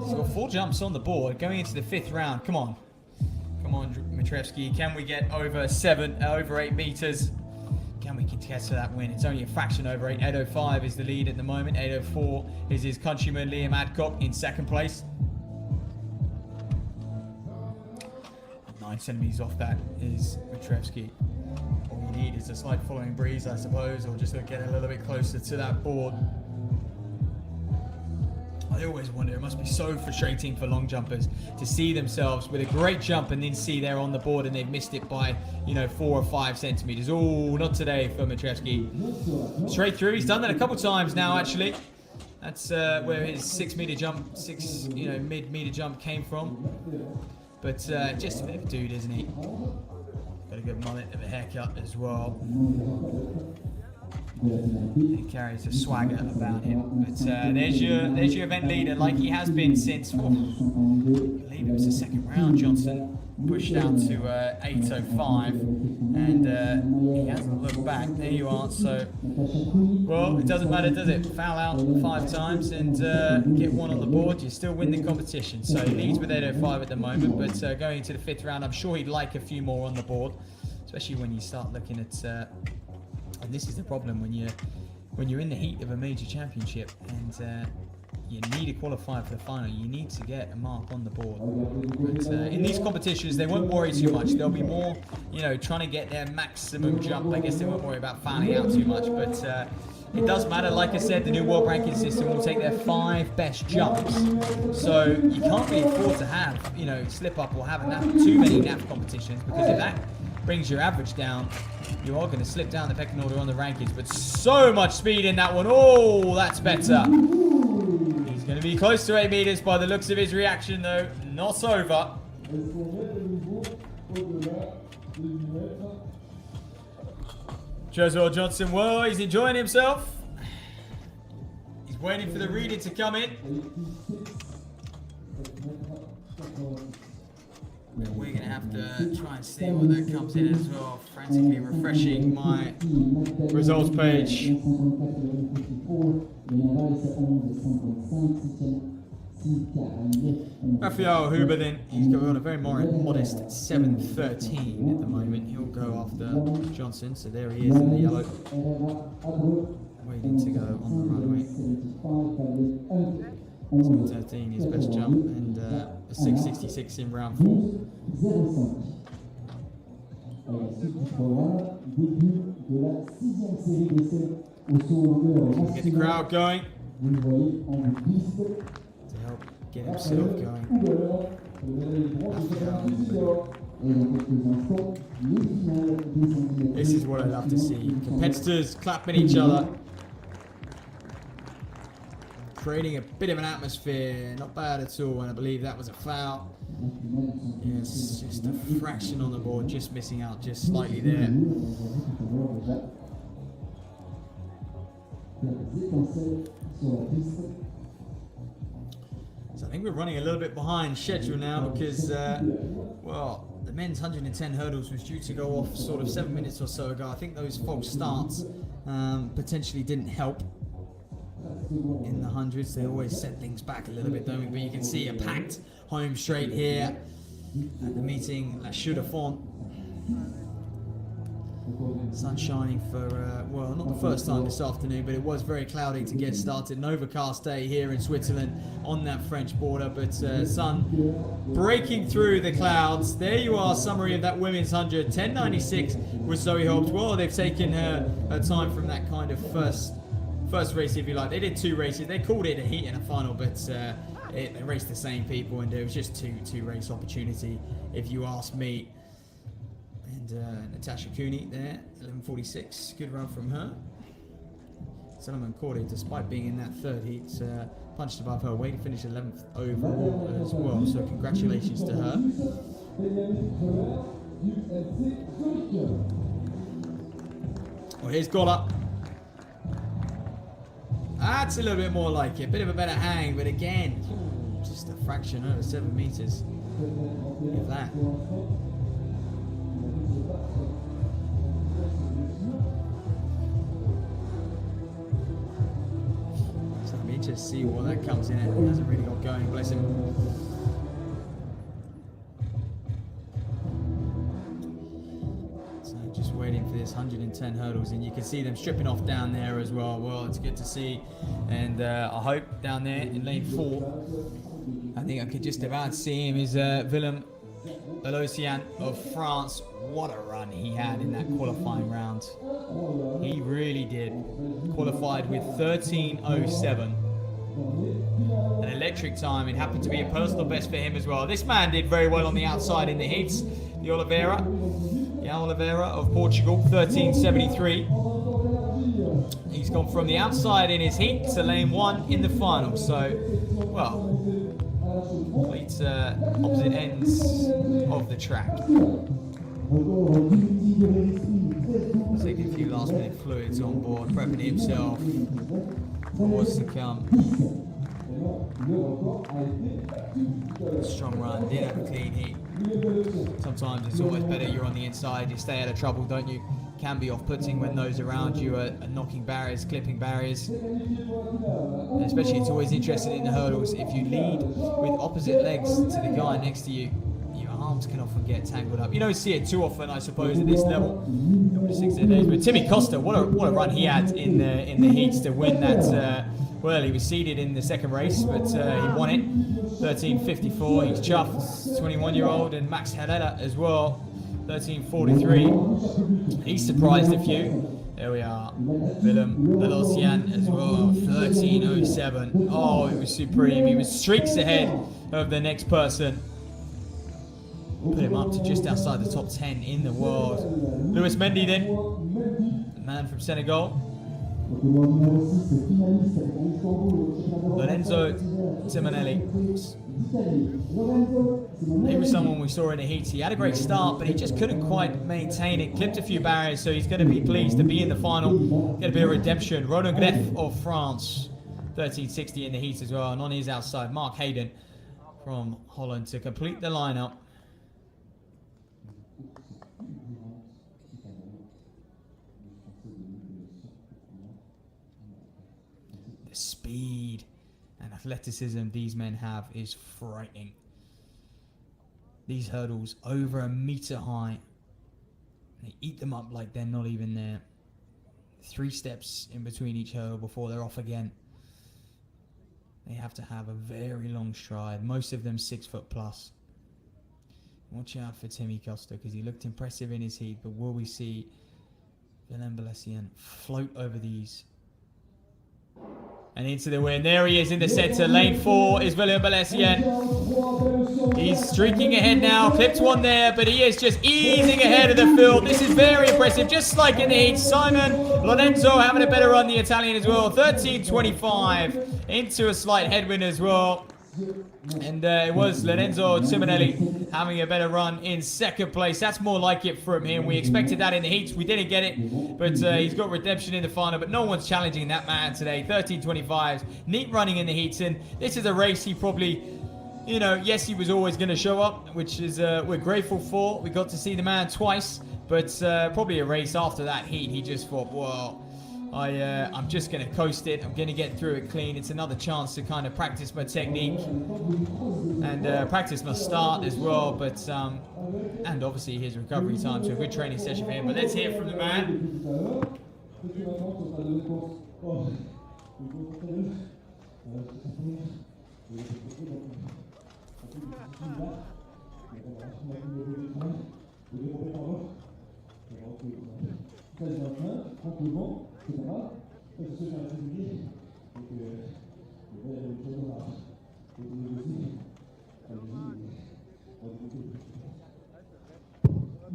He's got 4 jumps on the board going into the 5th round. Come on, Matrivsky. Can we get over 8 meters? Can we contest for that win? It's only a fraction over 8. 805 is the lead at the moment. 804 is his countryman Liam Adcock in 2nd place. 9 centimeters off that is Matrivsky. All you need is a slight following breeze, I suppose, or just to get a little bit closer to that board. I always wonder, it must be so frustrating for long jumpers to see themselves with a great jump and then see they're on the board and they've missed it by, 4 or 5 centimeters. Oh, not today for Matrivsky. Straight through. He's done that a couple times now, actually. That's where his 6-meter jump, mid-meter jump came from. But just a bit of a dude, isn't he? Got a good mullet of a haircut as well. He carries a swagger about him. But there's your event leader, like he has been since, I believe it was the 2nd round. Johnson pushed down to 805, and he hasn't looked back. There you are. So, well, it doesn't matter, does it? Foul out 5 times and get 1 on the board, you still win the competition. So he leads with 805 at the moment, but going into the 5th round, I'm sure he'd like a few more on the board, especially when you start looking at. And this is the problem when you're in the heat of a major championship and you need to qualify for the final. You need to get a mark on the board. But in these competitions, they won't worry too much. They'll be more, trying to get their maximum jump. I guess they won't worry about fouling out too much. But it does matter. Like I said, the new world ranking system will take their 5 best jumps. So you can't really afford to have, slip up or have too many NAF competitions, because if that brings your average down, you are going to slip down the pecking order on the rankings. But so much speed in that one. Oh, that's better. He's going to be close to 8 meters by the looks of his reaction, though. Not over. Joswell Johnson, well, he's enjoying himself. He's waiting for the reading to come in. We're going to have to try and see what that comes in as well. Frantically refreshing my results page. Raphael Huber then, he's got on a very modest 7.13 at the moment. He'll go after Johnson, so there he is in the yellow. Waiting to go on the runway. 7.13 his best jump, and a 6.66 in round 4. Get the crowd going to help get himself going. This is what I love to see. Competitors clapping each other, creating a bit of an atmosphere. Not bad at all, and I believe that was a foul. Yes, just a fraction on the board, just missing out just slightly there. So I think we're running a little bit behind schedule now because, well, the men's 110 hurdles was due to go off sort of 7 minutes or so ago. I think those false starts potentially didn't help. In the hundreds, they always set things back a little bit, don't we? But you can see a packed home straight here at the meeting at Chaux-de-Fonds. Sun shining for, well, not the first time this afternoon, but it was very cloudy to get started. An overcast day here in Switzerland on that French border, but sun breaking through the clouds. There you are, summary of that women's 100. 10.96 with Zoe Hobbs. Well, they've taken her time from that kind of first race, if you like. They did 2 races. They called it a heat and a final, but they raced the same people, and it was just two race opportunity, if you ask me. And Natasha Cooney there, 11.46, good run from her. Solomon Corday, despite being in that third heat, punched above her weight, finished 11th overall as well, so congratulations to her. Well, here's Gola. That's a little bit more like it, bit of a better hang, but again, just a fraction over 7 meters, if that. Just see what that comes in at. He hasn't really got going, bless him. So just waiting for this 110 hurdles, and you can see them stripping off down there as well. Well, it's good to see, and I hope down there in lane 4, I think I could just about see him, is Willem Belocian of France. What a run he had in that qualifying round. He really did. Qualified with 13.07. An electric time. It happened to be a personal best for him as well. This man did very well on the outside in the heats. The Oliveira of Portugal, 13.73. He's gone from the outside in his heat to lane 1 in the final. So, well, complete opposite ends of the track. Taking a few last minute fluids on board, prepping himself for what's to come. Strong run, did have a clean heat. Sometimes it's always better you're on the inside, you stay out of trouble, don't you? Can be off-putting when those around you are knocking barriers, clipping barriers. And especially, it's always interesting in the hurdles, if you lead with opposite legs to the guy next to you, your arms can often get tangled up. You don't see it too often, I suppose, at this level. But Timmy Costa, what a run he had in the heats to win that. Well, he was seeded in the second race, but he won it. 13.54. He's chuffed. 21-year-old, and Max Herrera as well. 13.43. He surprised a few. There we are. Willem Belocian as well. 13.07. Oh, it was supreme. He was streaks ahead of the next person. Put him up to just outside the top 10 in the world. Louis Mendy then, the man from Senegal. Lorenzo Simonelli. He was someone we saw in the heats. He had a great start, but he just couldn't quite maintain it. Clipped a few barriers, so he's going to be pleased to be in the final. Get a bit of redemption. Ronan Greff of France, 13.60 in the heats as well. And on his outside, Mark Hayden from Holland to complete the lineup. Speed and athleticism these men have is frightening. These hurdles over a meter high, they eat them up like they're not even there. 3 steps in between each hurdle before they're off again. They have to have a very long stride, most of them 6 foot plus. Watch out for Timmy Costa, because he looked impressive in his heat, but will we see Willem Belocian float over these? And into the win. There he is in the centre. Lane 4 is Willem Belocian. He's streaking ahead now. Clipped one there, but he is just easing ahead of the field. This is very impressive. Just like in the heat, Simon Lorenzo having a better run, the Italian as well. 13.25 into a slight headwind as well. And it was Lorenzo Simonelli having a better run in second place. That's more like it from him. We expected that in the heats. We didn't get it, but he's got redemption in the final. But no one's challenging that man today. 13.25. Neat running in the heats. And this is a race he probably, you know, yes, he was always going to show up, which is we're grateful for. We got to see the man twice, but probably a race after that heat, he just thought, well, I'm just going to coast it. I'm going to get through it clean. It's another chance to kind of practice my technique and practice my start as well. But and obviously his recovery time, so a good training session for him. But let's hear from the man.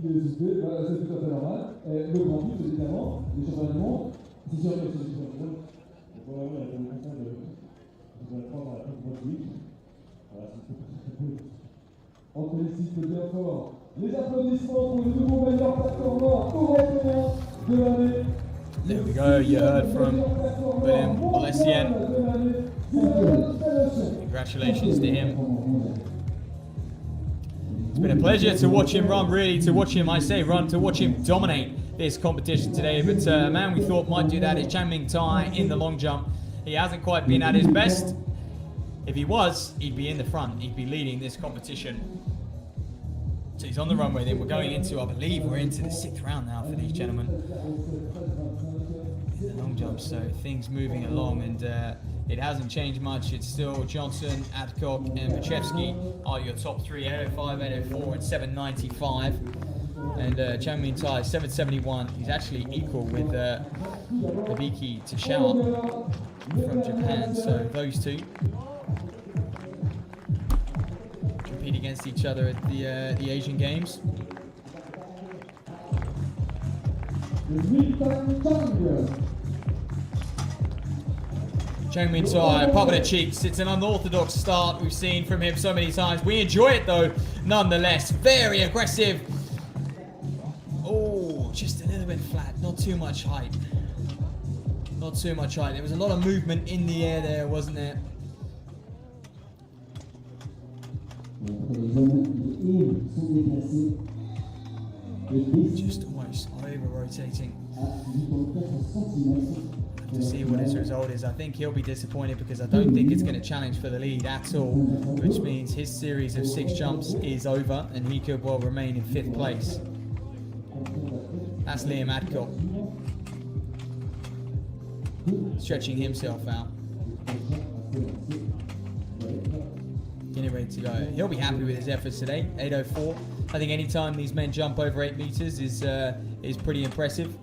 Il est hésité, voilà, c'est tout à fait normal. Le grand but, évidemment, les championnats du monde, c'est sûr que c'est les championnats du monde. Donc voilà, il y a le conseil de la prendre à la fin du week. Voilà, c'est on félicite bien fort. Les applaudissements pour le nouveau meilleur performeur européen de l'année. There we go, you heard from William Olesian. Congratulations to him. It's been a pleasure to watch him run, really, to watch him dominate this competition today. But a man we thought might do that is Chang Ming Tai in the long jump. He hasn't quite been at his best. If he was, he'd be in the front. He'd be leading this competition. So he's on the runway then. We're going into, I believe, we're into the 6th round now for these gentlemen. The long jump, so things moving along, and it hasn't changed much. It's still Johnson, Adcock, and Machevsky are your top 3, 805, 804, and 795. And Chang Ming Tai, 771. He's actually equal with Hibiki Tashao from Japan. So those two compete against each other at the Asian Games. Chang Ming Tai, pop in the cheeks. It's an unorthodox start we've seen from him so many times. We enjoy it though, nonetheless. Very aggressive. Oh, just a little bit flat. Not too much height. Not too much height. There was a lot of movement in the air there, wasn't there? Just almost over-rotating. To see what his result is. I think he'll be disappointed because I don't think it's going to challenge for the lead at all, which means his series of 6 jumps is over and he could well remain in 5th place. That's Liam Adcock stretching himself out, getting ready to go. He'll be happy with his efforts today. 804. I think anytime these men jump over 8 meters is pretty impressive.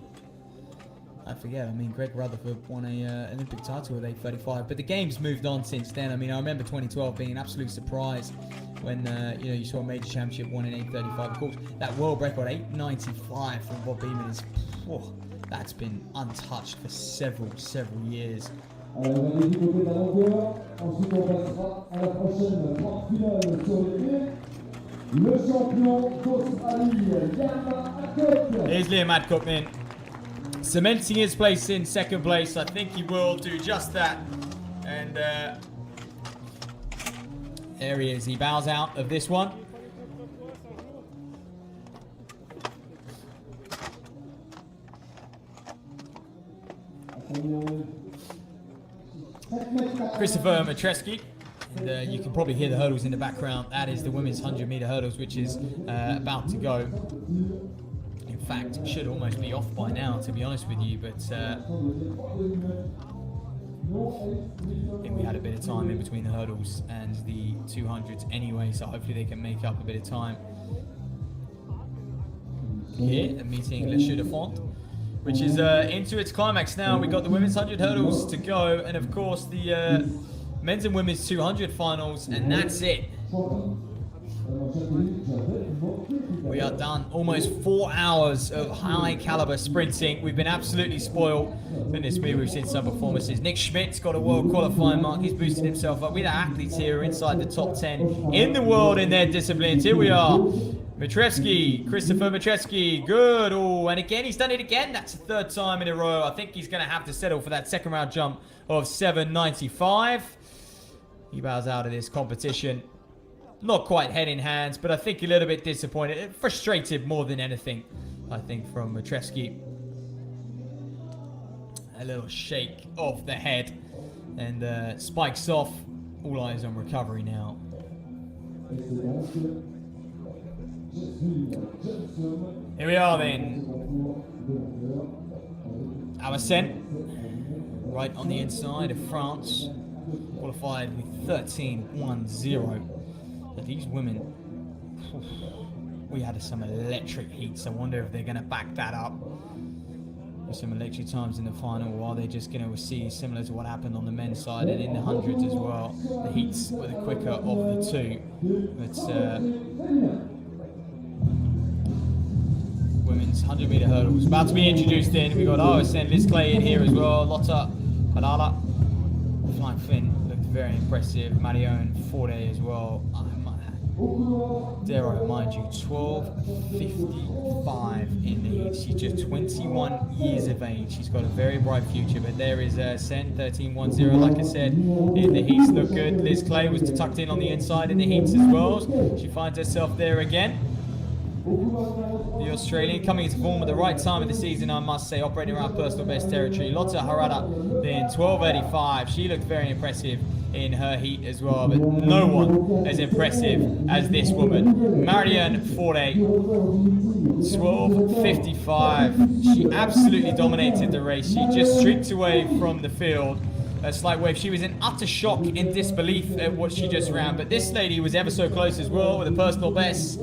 I forget, I mean, Greg Rutherford won a Olympic title with 8:35, but the game's moved on since then. I mean, I remember 2012 being an absolute surprise when you saw a major championship won in 8:35. Of course, that world record 8:95 from Bob Beeman is, that's been untouched for several years. Alors, on va aller du côté de la longueur. Ensuite, on passera à la prochaine grande finale sur les pieds. Le champion d'Australie, Liam Adcock. Here's Liam Adcock then, cementing his place in 2nd place. I think he will do just that. And there he is. He bows out of this one. Christopher Matreski. And you can probably hear the hurdles in the background. That is the women's 100-meter hurdles, which is about to go. In fact, it should almost be off by now, to be honest with you, but I think we had a bit of time in between the hurdles and the 200s anyway, so hopefully they can make up a bit of time here at meeting Le Chaux-de-Fonds, which is into its climax now. We've got the women's 100 hurdles to go, and of course the men's and women's 200 finals, and that's it. We are done. Almost 4 hours of high caliber sprinting. We've been absolutely spoiled. Goodness me, we've seen some performances. Nick Schmidt's got a world qualifying mark. He's boosted himself up. We have athletes here inside the top 10 in the world in their disciplines. Here we are. Matreski, Christopher Matreski, good. Oh, and again, he's done it again. That's the 3rd time in a row. I think he's going to have to settle for that 2nd round jump of 795. He bows out of this competition. Not quite head in hands, but I think a little bit disappointed. Frustrated more than anything, I think, from Matreski. A little shake of the head and spikes off. All eyes on recovery now. Here we are then. Our ascent right on the inside of France, qualified with 13.10. So these women, we had some electric heats. I wonder if they're going to back that up with some electric times in the final, or are they just going to see similar to what happened on the men's side and in the hundreds as well? The heats were the quicker of the two. But women's 100-meter hurdles about to be introduced in. We've got Ascent Liz Clay in here as well. Lotta Halala, flying fin, looked very impressive. Marion Forte as well. Dare I remind you, 12.55 in the heat. She's just 21 years of age. She's got a very bright future. But there is Sen, 13.10. Like I said, in the heats look good. Liz Clay was tucked in on the inside in the heats as well. She finds herself there again. The Australian coming into form at the right time of the season, I must say, operating around personal best territory. Lotta Harada then 12.85. She looked very impressive in her heat as well, but no one as impressive as this woman. Marion Forte, 12.55. She absolutely dominated the race. She just streaked away from the field. A slight wave. She was in utter shock and disbelief at what she just ran, but this lady was ever so close as well with a personal best.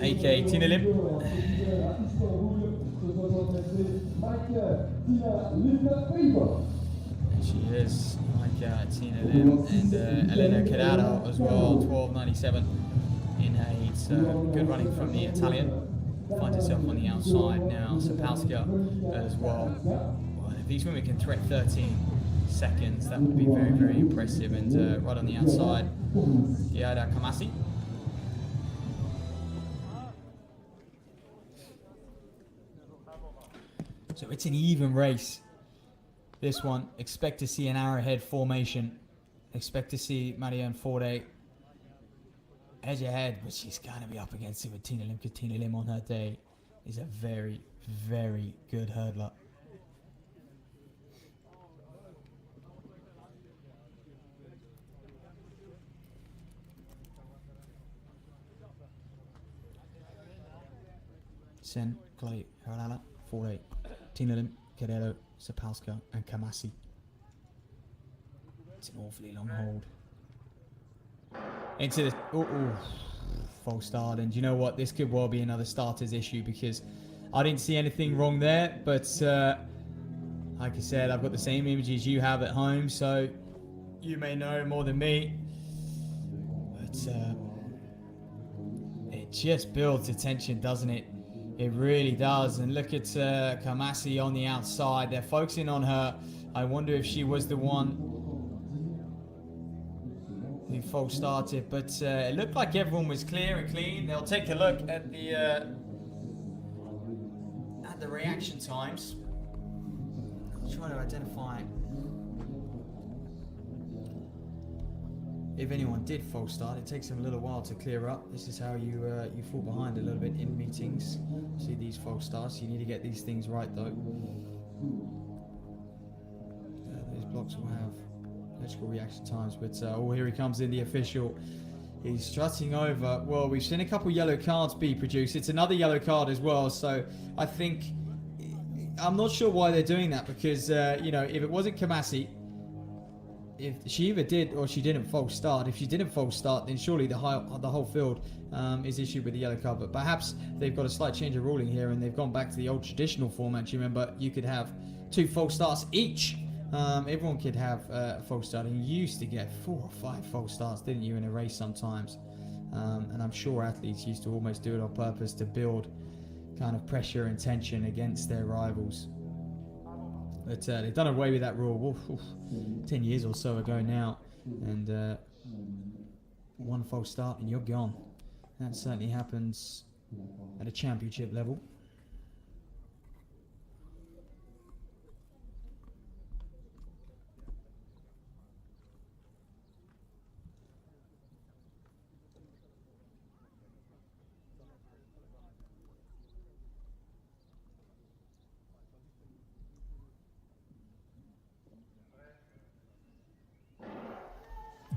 aka Tina Lim. She is like Tina Lim and Elena Cadaro as well, 12.97 in her heat. So good running from the Italian. Finds herself on the outside now. Sapalska as well. Well, if these women can thread 13 seconds, that would be very, very impressive. And right on the outside, Yada Kamasi. So it's an even race. This one, expect to see an arrowhead formation. Expect to see Marianne Forte edge ahead, but she's going to be up against it with Tina Lim, because Tina Lim on her day is a very, very good hurdler. Sen, Clay, Harala, Forte, Tina Lim, Cadero, Sapalska, and Kamasi. It's an awfully long hold. Into the false start, and you know what? This could well be another starter's issue, because I didn't see anything wrong there, but like I said, I've got the same images you have at home, so you may know more than me. But it just builds the tension, doesn't it? It really does. And look at Kamasi on the outside. They're focusing on her. I wonder if she was the one who false started, but it looked like everyone was clear and clean. They'll take a look at the reaction times. I'm trying to identify if anyone did false start. It takes them a little while to clear up. This is how you fall behind a little bit in meetings. See these false starts. You need to get these things right though. These blocks will have electrical reaction times, but here he comes in, the official. He's strutting over. Well, we've seen a couple yellow cards be produced. It's another yellow card as well, so I think, I'm not sure why they're doing that, because you know, if it wasn't Kamasi, if she either did or she didn't false start. If she didn't false start, then surely the whole field is issued with the yellow card. But perhaps they've got a slight change of ruling here, and they've gone back to the old traditional format. You remember, you could have 2 false starts each. Everyone could have a false start. And you used to get 4 or 5 false starts, didn't you, in a race sometimes? And I'm sure athletes used to almost do it on purpose to build kind of pressure and tension against their rivals. But they've done away with that rule 10 years or so ago now. And 1 false start and you're gone. That certainly happens at a championship level.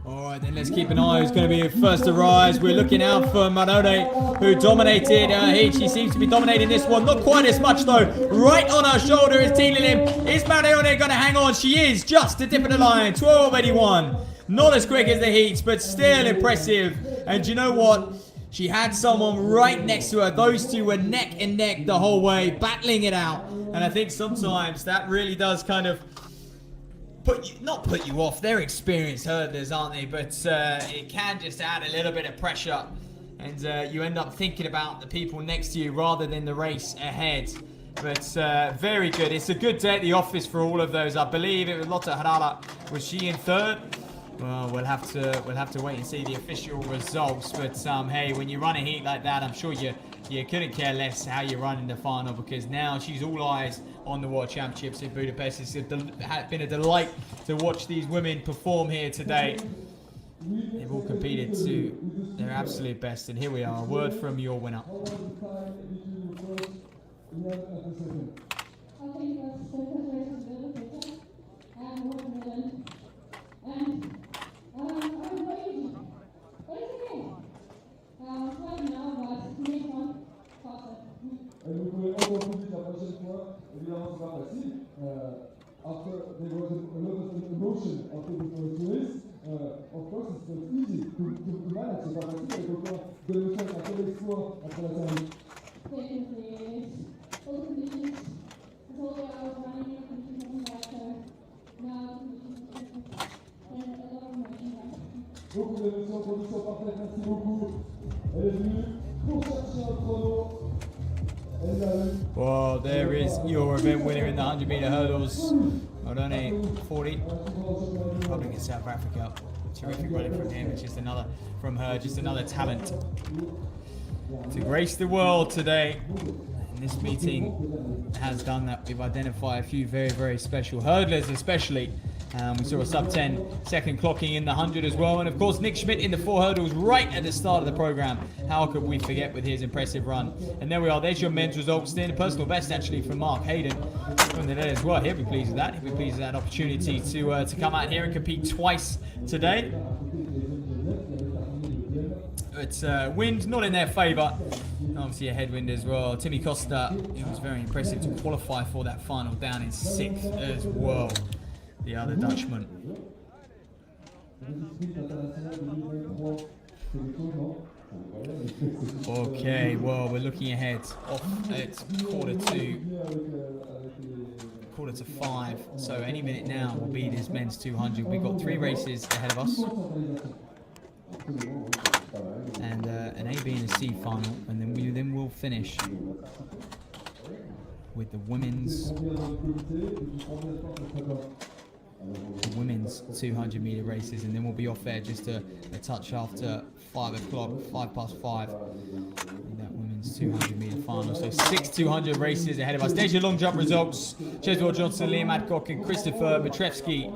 All right, then let's keep an eye who's going to be first to rise. We're looking out for Marone, who dominated her heat. She seems to be dominating this one. Not quite as much, though. Right on her shoulder is Tina Lim. Is Marone going to hang on? She is, just a tip of the line. 12.81. Not as quick as the heats, but still impressive. And do you know what? She had someone right next to her. Those two were neck and neck the whole way, battling it out. And I think sometimes that really does kind of not put you off. They're experienced hurdlers, aren't they? But it can just add a little bit of pressure. And you end up thinking about the people next to you rather than the race ahead. But very good. It's a good day at the office for all of those. I believe it was Lotte Harala. Was she in third? Well, we'll have to wait and see the official results. But hey, when you run a heat like that, I'm sure you couldn't care less how you run in the final, because now she's all eyes on the World Championships in Budapest. It's been a delight to watch these women perform here today. They've all competed to their absolute best, and here we are. A word from your winner. Et vous pouvez encore plus vite la prochaine fois. Évidemment, c'est pas facile. After there was a lot of emotion after the first race, of course it's not easy to manage. C'est pas facile avec autant d'émotions à quel exploit après la série. Beaucoup d'émotions, conditions parfaites, merci beaucoup. Elle est venue pour chercher un chrono. Well, there is your event winner in the 100-meter hurdles. Marone, 40, Republic of South Africa. Terrific running from him. It's just another from her, just another talent to grace the world today. And this meeting has done that. We've identified a few very, very special hurdlers, especially. We saw a sub-10 second clocking in the 100 as well. And of course, Nick Schmidt in the 4 hurdles right at the start of the program. How could we forget with his impressive run? And there we are. There's your men's results. Then a personal best, actually, from Mark Hayden. From the net as well. He'll be pleased with that. He'll be pleased with that opportunity to come out here and compete twice today. But wind not in their favour. Obviously a headwind as well. Timmy Costa, it was very impressive to qualify for that final down in 6th as well. The other Dutchman. Okay, well, we're looking ahead. Off at quarter to 5. So any minute now will be this men's 200. We've got 3 races ahead of us. And an A, B and a C final. And then we'll finish with the women's 200 meter races, and then we'll be off there just a touch after 5 o'clock, 5 past 5 in that women's 200 meter final. So 6 200 races ahead of us. There's your long jump results. Cheswell Johnson, Liam Adcock and Christopher Matrevsky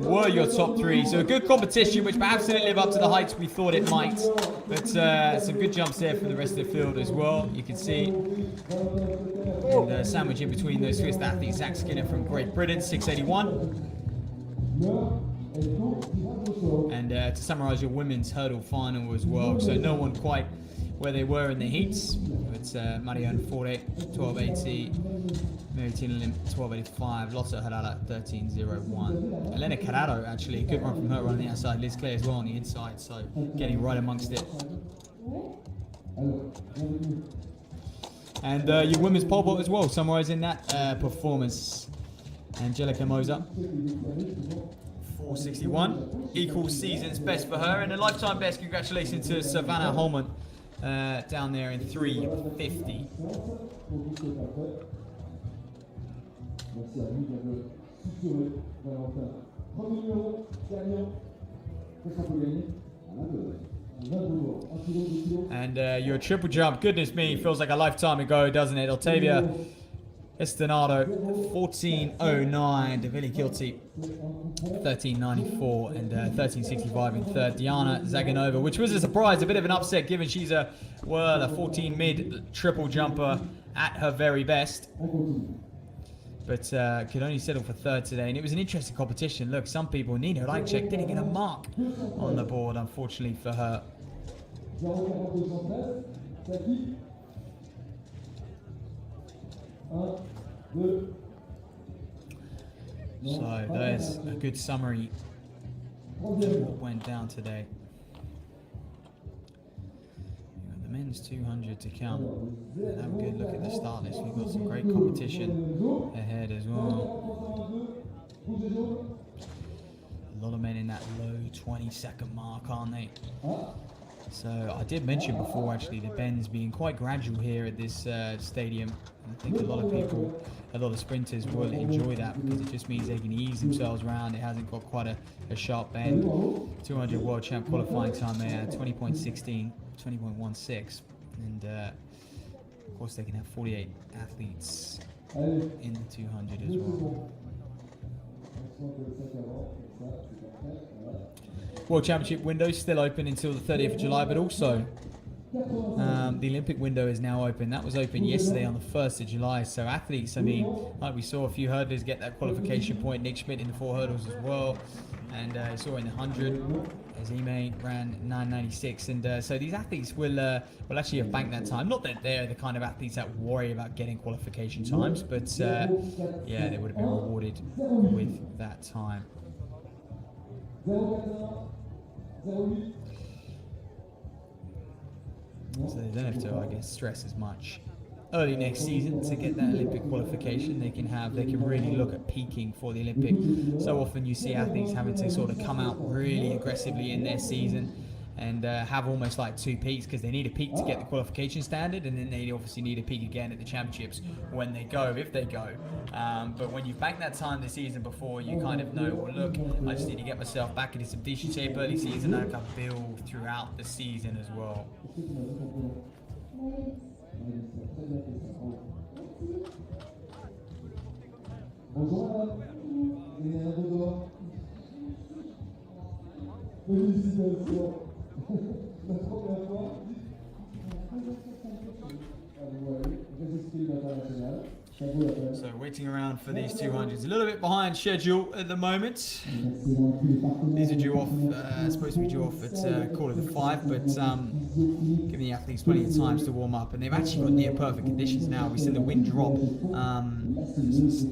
were your top 3. So a good competition, which perhaps didn't live up to the heights we thought it might, but some good jumps there for the rest of the field as well. You can see and sandwich in between those Swiss athletes, Zach Skinner from Great Britain, 681. And to summarise your women's hurdle final as well, so no one quite where they were in the heats. It's Marianne 48, 1280, Mary Tina Lim 1285, Lotte Harala 1301. Elena Carraro, actually, a good run from her on the outside. Liz Clare as well on the inside, so getting right amongst it. And your women's pole vault as well, summarising that performance. Angelica Moser, 461, equals season's best for her, and a lifetime best. Congratulations to Savannah Holman down there in 350. And your triple jump, goodness me, feels like a lifetime ago, doesn't it? Octavia Estonado, 1409, Davili Kilty, 1394, and 1365 in third. Diana Zaganova, which was a surprise, a bit of an upset given she's a 14 mid triple jumper at her very best. but could only settle for third today. And it was an interesting competition. Look, some people, Nina Lajcek didn't get a mark on the board, unfortunately for her. 0,42 Saki. 1, 2. So there's a good summary of what went down today. The men's 200 to come. And have a good look at the start list. We've got some great competition ahead as well. A lot of men in that low 20-second mark, aren't they? So I did mention before, actually, the bends being quite gradual here at this stadium. And I think a lot of people, a lot of sprinters will enjoy that because it just means they can ease themselves around. It hasn't got quite a sharp bend. 200 world champ qualifying time there, 20.16, 20.16. And of course they can have 48 athletes in the 200 as well. World Championship window is still open until the 30th of July, but also the Olympic window is now open. That was open yesterday on the 1st of July. So athletes, I mean, like we saw a few hurdlers get that qualification point. Nick Schmidt in the 4 hurdles as well. And saw in the 100, Azime ran 9.96. And so these athletes will actually have banked that time. Not that they're the kind of athletes that worry about getting qualification times, but yeah, they would have been rewarded with that time. So they don't have to, I guess, stress as much early next season to get that Olympic qualification. They can really look at peaking for the Olympic. So often you see athletes having to sort of come out really aggressively in their season and have almost like 2 peaks because they need a peak to get the qualification standard, and then they obviously need a peak again at the championships when they go, if they go. But when you've banked that time the season before, you kind of know, well, look, I just need to get myself back into some decent shape early season, and I can build throughout the season as well. Bonjour madame. Félicitations. La première fois. Resisprint international. So waiting around for these 200s. A little bit behind schedule at the moment. These are due off, supposed to be due off at quarter to 5, but giving the athletes plenty of time to warm up. And they've actually got near perfect conditions now. We've seen the wind drop,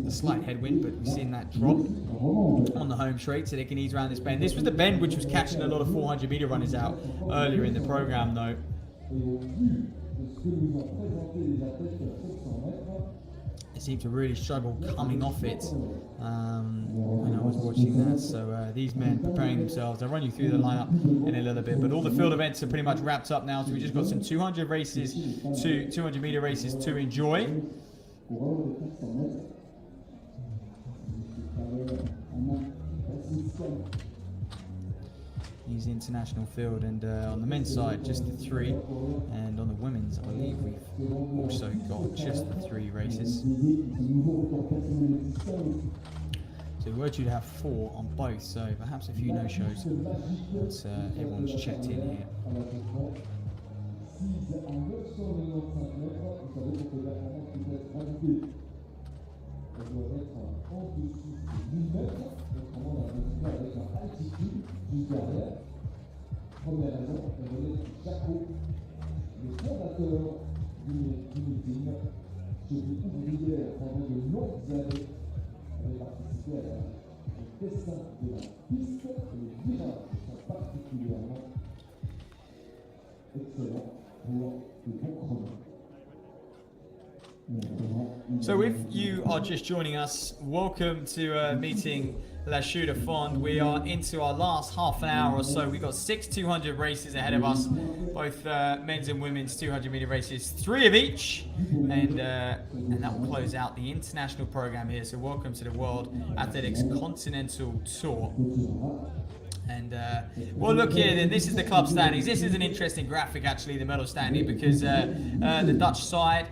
a slight headwind, but we've seen that drop on the home straight, so they can ease around this bend. This was the bend which was catching a lot of 400 meter runners out earlier in the program, though. They seem to really struggle coming off it when I was watching that. So these men preparing themselves. I'll run you through the lineup in a little bit, but all the field events are pretty much wrapped up now. So we just got some 200 races, 200 meter races to enjoy. He's the international field, and on the men's side just the 3, and on the women's I believe we've also got just the 3 races. So we were due to have 4 on both, so perhaps a few no-shows, but everyone's checked in here. Première raison, Jacques, le fondateur du meeting, celui ouvrière pendant de longues années, avait participé au dessin de la piste, et les virages sont particulièrement excellents pour le bon chrono. So if you are just joining us, welcome to meeting La Chaux-de-Fonds. We are into our last half an hour or so. We've got 6 200 races ahead of us, both men's and women's 200 meter races, 3 of each, and that will close out the international program here. So welcome to the World Athletics Continental Tour. And well, look here then, this is the club standings. This is an interesting graphic actually, the medal standing, because the Dutch side,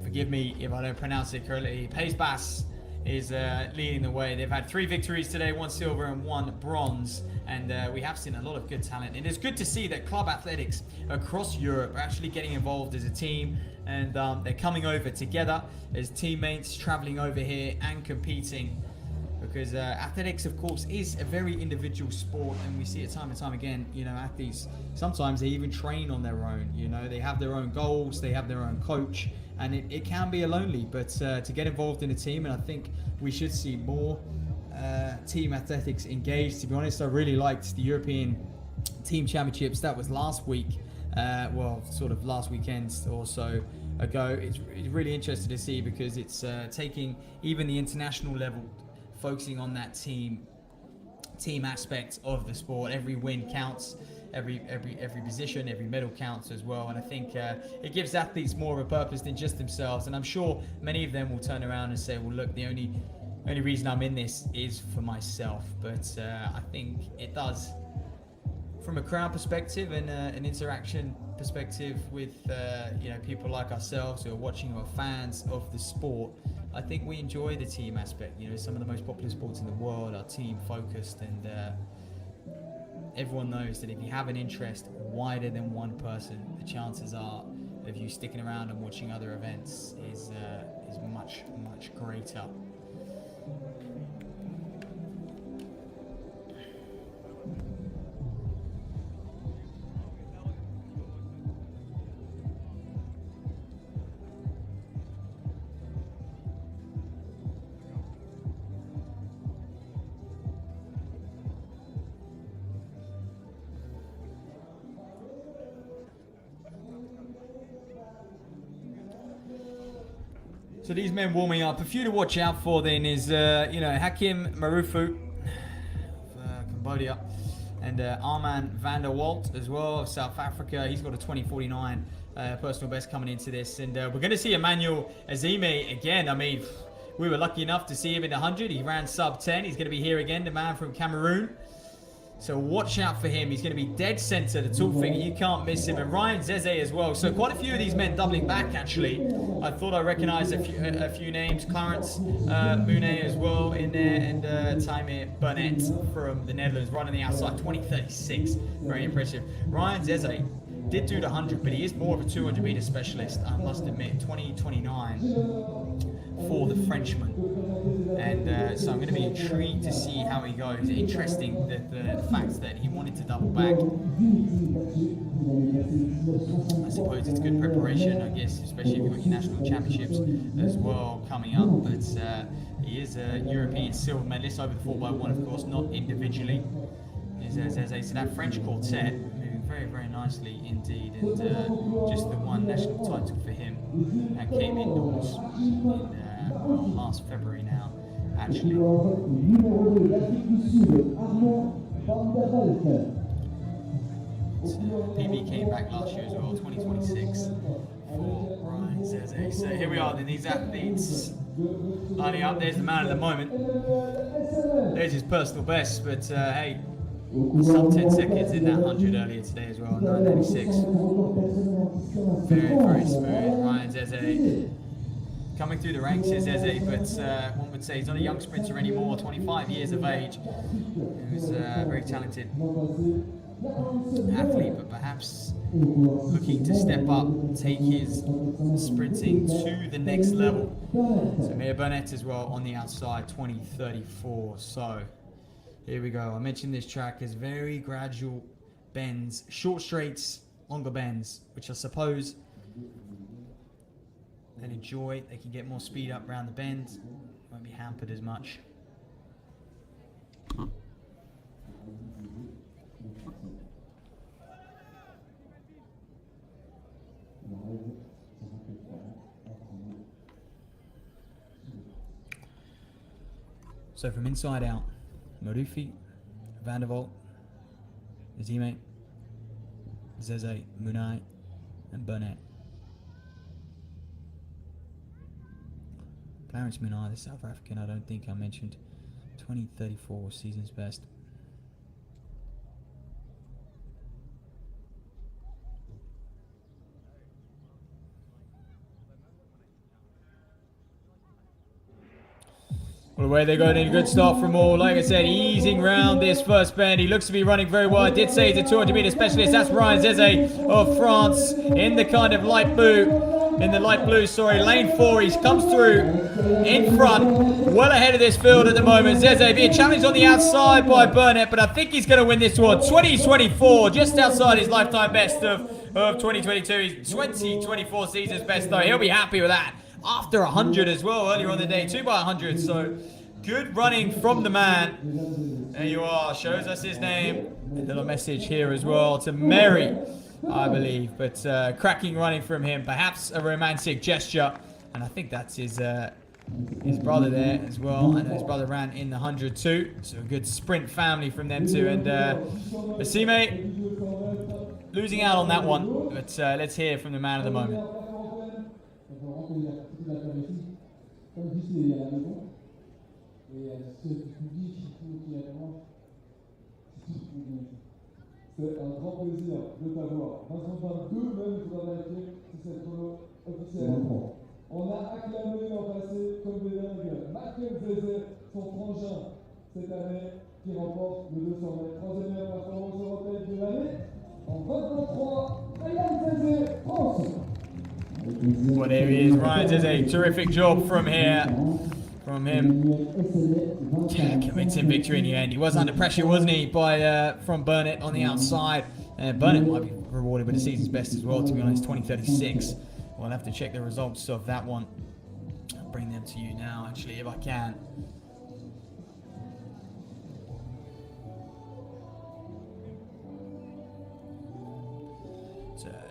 forgive me if I don't pronounce it correctly, Pays Bas is leading the way. They've had 3 victories today, 1 silver and 1 bronze, and we have seen a lot of good talent. And it's good to see that club athletics across Europe are actually getting involved as a team, and they're coming over together as teammates, traveling over here and competing. Because athletics, of course, is a very individual sport, and we see it time and time again. You know, athletes, sometimes they even train on their own. You know, they have their own goals, they have their own coach, and it can be lonely. But to get involved in a team, and I think we should see more team athletics engaged. To be honest, I really liked the European Team Championships. That was last week, well, sort of last weekend or so ago. It's really interesting to see, because it's taking even the international level, focusing on that team aspect of the sport. Every win counts, every position, every medal counts as well. And I think it gives athletes more of a purpose than just themselves. And I'm sure many of them will turn around and say, well, look, the only reason I'm in this is for myself. But I think it does, from a crowd perspective and an interaction perspective with you know, people like ourselves who are watching, who are fans of the sport, I think we enjoy the team aspect. You know, some of the most popular sports in the world are team focused, and everyone knows that if you have an interest wider than one person, the chances are of you sticking around and watching other events is much greater. So these men warming up. A few to watch out for then is, you know, Hakim Marufu of Cambodia, and Arman van der Walt as well of South Africa. He's got a 20:49 personal best coming into this. And we're going to see Emmanuel Azime again. I mean, we were lucky enough to see him in the 100. He ran sub 10. He's going to be here again, the man from Cameroon. So watch out for him. He's going to be dead center, the tall figure. You can't miss him. And Ryan Zeze as well. So quite a few of these men doubling back, actually. I thought I recognized a few names. Clarence Moune as well in there. And Taimir Burnett from the Netherlands running the outside. 20:36. Very impressive. Ryan Zeze did do the 100, but he is more of a 200 meter specialist, I must admit. 20:29 for the Frenchman. And so I'm going to be intrigued to see how he goes. Interesting the fact that he wanted to double back. I suppose it's good preparation, I guess, especially if you've got your national championships as well coming up. But he is a European silver medalist over the 4x1, of course, not individually. So that French quartet moving very, very nicely indeed, and just the one national title for him that came indoors in last February now, actually. PB came back last year as well, 2026 for Ryan Zeze. So here we are then, these athletes lining up. There's the man of the moment. There's his personal best, but hey, sub 10 seconds in that 100 earlier today as well, 9:96. Very, very smooth. Ryan Zeze coming through the ranks is Zeze, but one would say he's not a young sprinter anymore, 25 years of age. He was a very talented athlete, but perhaps looking to step up, take his sprinting to the next level. So Taimir Burnett as well on the outside, 20:34. So here we go. I mentioned this track as very gradual bends, short straights, longer bends, which I suppose they enjoy. They can get more speed up around the bend, won't be hampered as much. So from inside out, Marufi, Van der Walt, Azime, Zeze, Moune, and Burnett. Clarence Moune, the South African, I don't think I mentioned. 20:34 season's best. Well, away they go, in a good start from all. Like I said, easing round this first bend. He looks to be running very well. I did say he's a 200-meter specialist. That's Ryan Zeze of France in the kind of light blue. In the light blue, sorry. Lane 4, he comes through in front. Well ahead of this field at the moment. Zeze being challenged on the outside by Burnett, but I think he's going to win this one. 20-24, just outside his lifetime best of 2022. His 2024 season's best, though. He'll be happy with that. After 100 as well, earlier on the day, 2 by 100. So good running from the man. There you are, shows us his name. A little message here as well to Mary, I believe. But cracking running from him, perhaps a romantic gesture. And I think that's his brother there as well. I know his brother ran in the 100 too. So a good sprint family from them too. And Basime losing out on that one. But let's hear from the man of the moment. Comme je disais, il y a la maison. Et ce public qui est vraiment, c'est un grand plaisir de t'avoir. Vincent 22, même, je dois vérifier si c'est chrono officiel. On a acclamé l'an passé comme des dingues Michael Zeze, son frangin, cette année, qui remporte le 200 mètres. Troisième meilleure performance européenne de l'année. En 2023, Michael Zeze, France. Well, there he is, Ryan Zeze. Terrific job from here. From him. Convincing victory in the end. He was under pressure, wasn't he, by from Burnett on the outside. Burnett might be rewarded with the season's best as well, to be honest, 20:36. We'll have to check the results of that one. I'll bring them to you now, actually, if I can.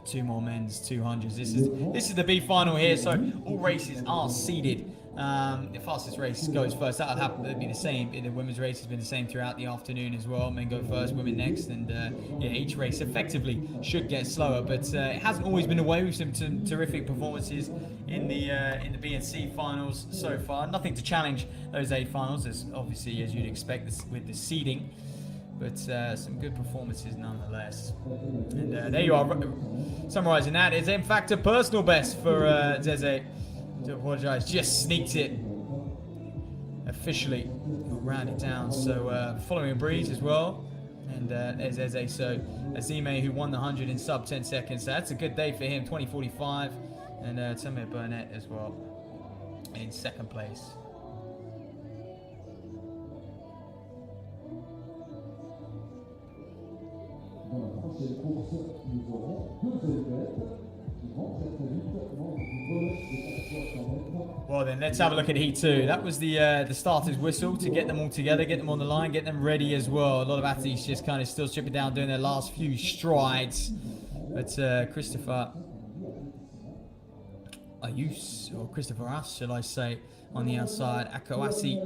Two more men's 200s. This is the B final here, so all races are seeded. The fastest race goes first. That'll happen to be the same. The women's race has been the same throughout the afternoon as well. Men go first, women next, and yeah, each race effectively should get slower. But it hasn't always been the way. We've seen some terrific performances in the B and C finals so far. Nothing to challenge those A finals, as obviously as you'd expect with the seeding. But some good performances nonetheless. And there you are, summarising that. It's in fact a personal best for Zeze. To apologise, just sneaked it officially. We'll round it down. So following a breeze as well. And there's Zeze. So Azime, who won the 100 in sub 10 seconds. So that's a good day for him, 20:45. And Tamir Burnett as well in second place. Dans la prochaine course, nous aurons 2 athlètes qui vont très très vite dans une bonne des 400 mètres. Well then, let's have a look at Heat 2. That was the starter's whistle to get them all together, get them on the line, get them ready as well. A lot of athletes just kind of still stripping down, doing their last few strides. But Christopher Ayus, or Christopher As, shall I say, on the outside. Akawasi,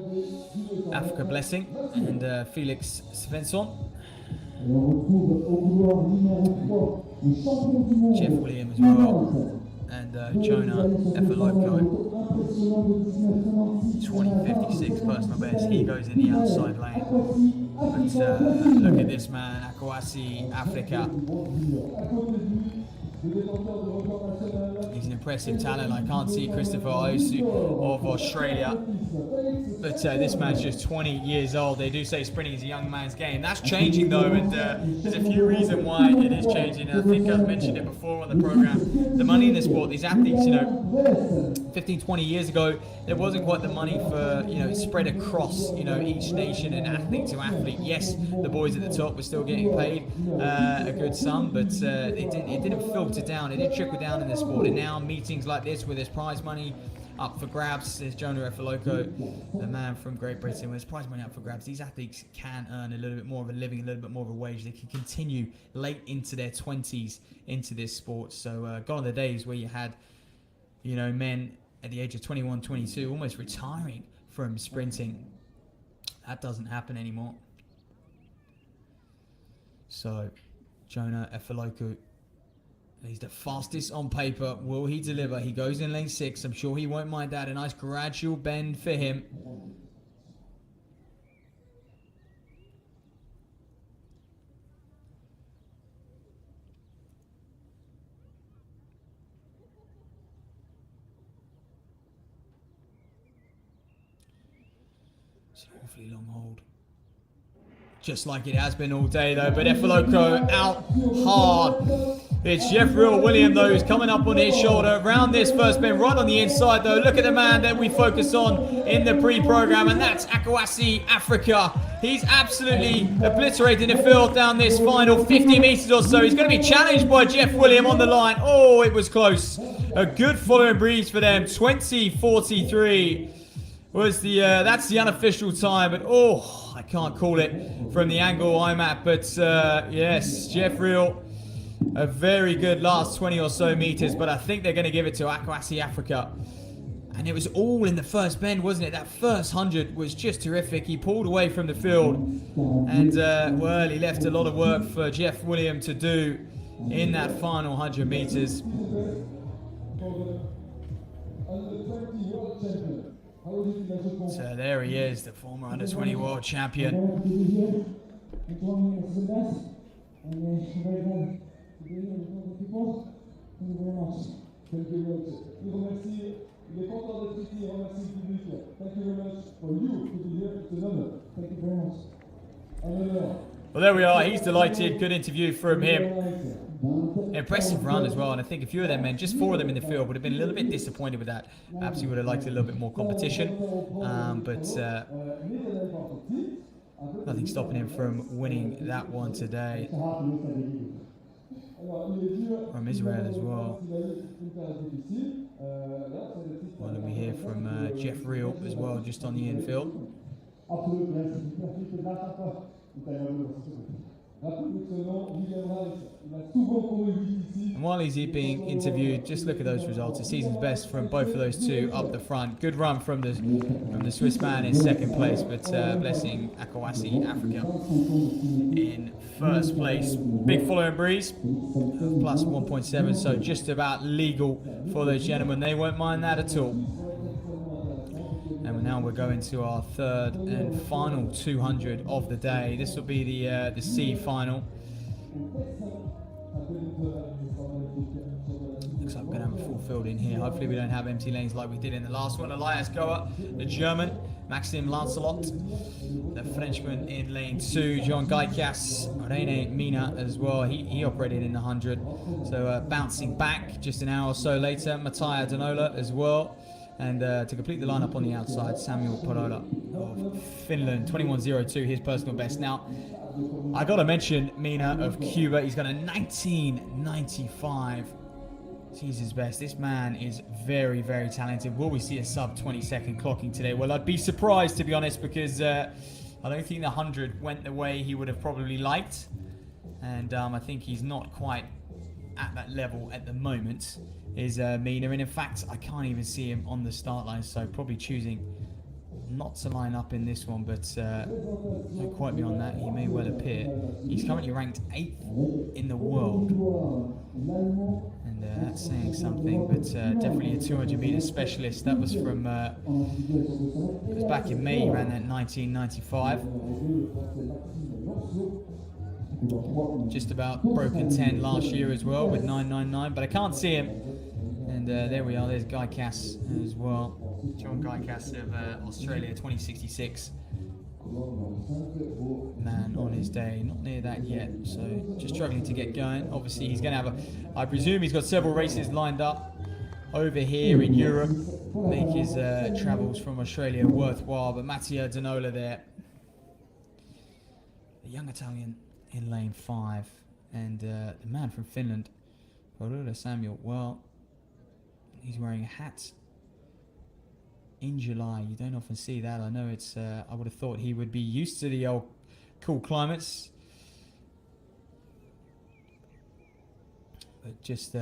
Africa Blessing, and Felix Svensson. Et on retrouve au couloir numéro 3 le champion du monde. Jeff Williams as well. And Jonah Effeloko. 20:56 personal best. He goes in the outside lane. But look at this man, Akawasi, Africa. He's an impressive talent. I can't see Christopher Osu of Australia. But this man's just 20 years old. They do say sprinting is a young man's game. That's changing though, and there's a few reasons why it is changing. And I think I've mentioned it before on the program. The money in the sport, these athletes, 15, 20 years ago, there wasn't quite the money for, spread across, each nation and athlete to athlete. Yes, the boys at the top were still getting paid a good sum, but it didn't filter down. It didn't trickle down in the sport. And now meetings like this where there's prize money up for grabs, there's Jonah Effeloko, the man from Great Britain, where there's prize money up for grabs. These athletes can earn a little bit more of a living, a little bit more of a wage. They can continue late into their 20s into this sport. So gone are the days where you had, men at the age of 21, 22, almost retiring from sprinting. That doesn't happen anymore. So, Jonah Effeloko, he's the fastest on paper. Will he deliver? He goes in lane 6. I'm sure he won't mind that. A nice gradual bend for him. It's an awfully long hold. Just like it has been all day though, but Efiloko out hard. It's Jeffrey William though, who's coming up on his shoulder around this first bend, right on the inside though. Look at the man that we focus on in the pre-program, and that's Akawasi Africa. He's absolutely obliterating the field down this final 50 meters or so. He's going to be challenged by Jeff William on the line. Oh, it was close. A good following breeze for them. 20:43 was the that's the unofficial time, but oh, I can't call it from the angle I'm at. But yes, Jeff Real, a very good last 20 or so meters, but I think they're going to give it to Akawasi Africa. And it was all in the first bend, wasn't it? That first 100 was just terrific. He pulled away from the field, and well, he left a lot of work for Jeff William to do in that final 100 meters. So there he is, the former under-20 world champion. Il est content d'être ici et remercie le public. Thank you very much for you to be here. It's an honor. Thank you very much. Well, there we are. He's delighted. Good interview from him. Impressive run as well. And I think a few of them men, just 4 of them in the field, would have been a little bit disappointed with that. Perhaps he would have liked a little bit more competition. But nothing stopping him from winning that one today. From Israel as well. Well, then we hear from Jeff Real as well, just on the infield. And while he's being interviewed, just look at those results. The season's best from both of those two up the front. Good run from the Swiss man in second place, but blessing Akawasi Africa in first place. Big following breeze of plus 1.7, so just about legal for those gentlemen. They won't mind that at all. And now we're going to our third and final 200 of the day. This will be the C final. Looks like we're going to have a full field in here. Hopefully we don't have empty lanes like we did in the last one. Elias Goa, the German. Maxime Lancelot, the Frenchman in lane 2. John Gaikas, René Mina as well. He operated in the 100. So bouncing back just an hour or so later. Mattia Danola as well. And to complete the lineup on the outside, Samuel Parola of Finland, 21:02, his personal best. Now, I got to mention Mina of Cuba. He's got a 19:95. He's his best. This man is very, very talented. Will we see a sub 20-second clocking today? Well, I'd be surprised, to be honest, because I don't think the 100 went the way he would have probably liked. And I think he's not quite at that level at the moment, is Mina. And in fact, I can't even see him on the start line, so probably choosing not to line up in this one, but don't quote me on that. He may well appear. He's currently ranked 8th in the world, and that's saying something, but definitely a 200-meter specialist. That was from it was back in May. He ran that 1995. Just about broken 10 last year as well with 999, but I can't see him. And there we are. There's Guy Cass as well. John Guy Cass of Australia, 2066. Man on his day, not near that yet, so just struggling to get going. Obviously he's going to have I presume he's got several races lined up over here in Europe, make his travels from Australia worthwhile. But Mattia Danola there, the young Italian in lane 5, and the man from Finland, Parola Samuel, well, he's wearing a hat in July. You don't often see that. I know it's I would have thought he would be used to the old cool climates, but just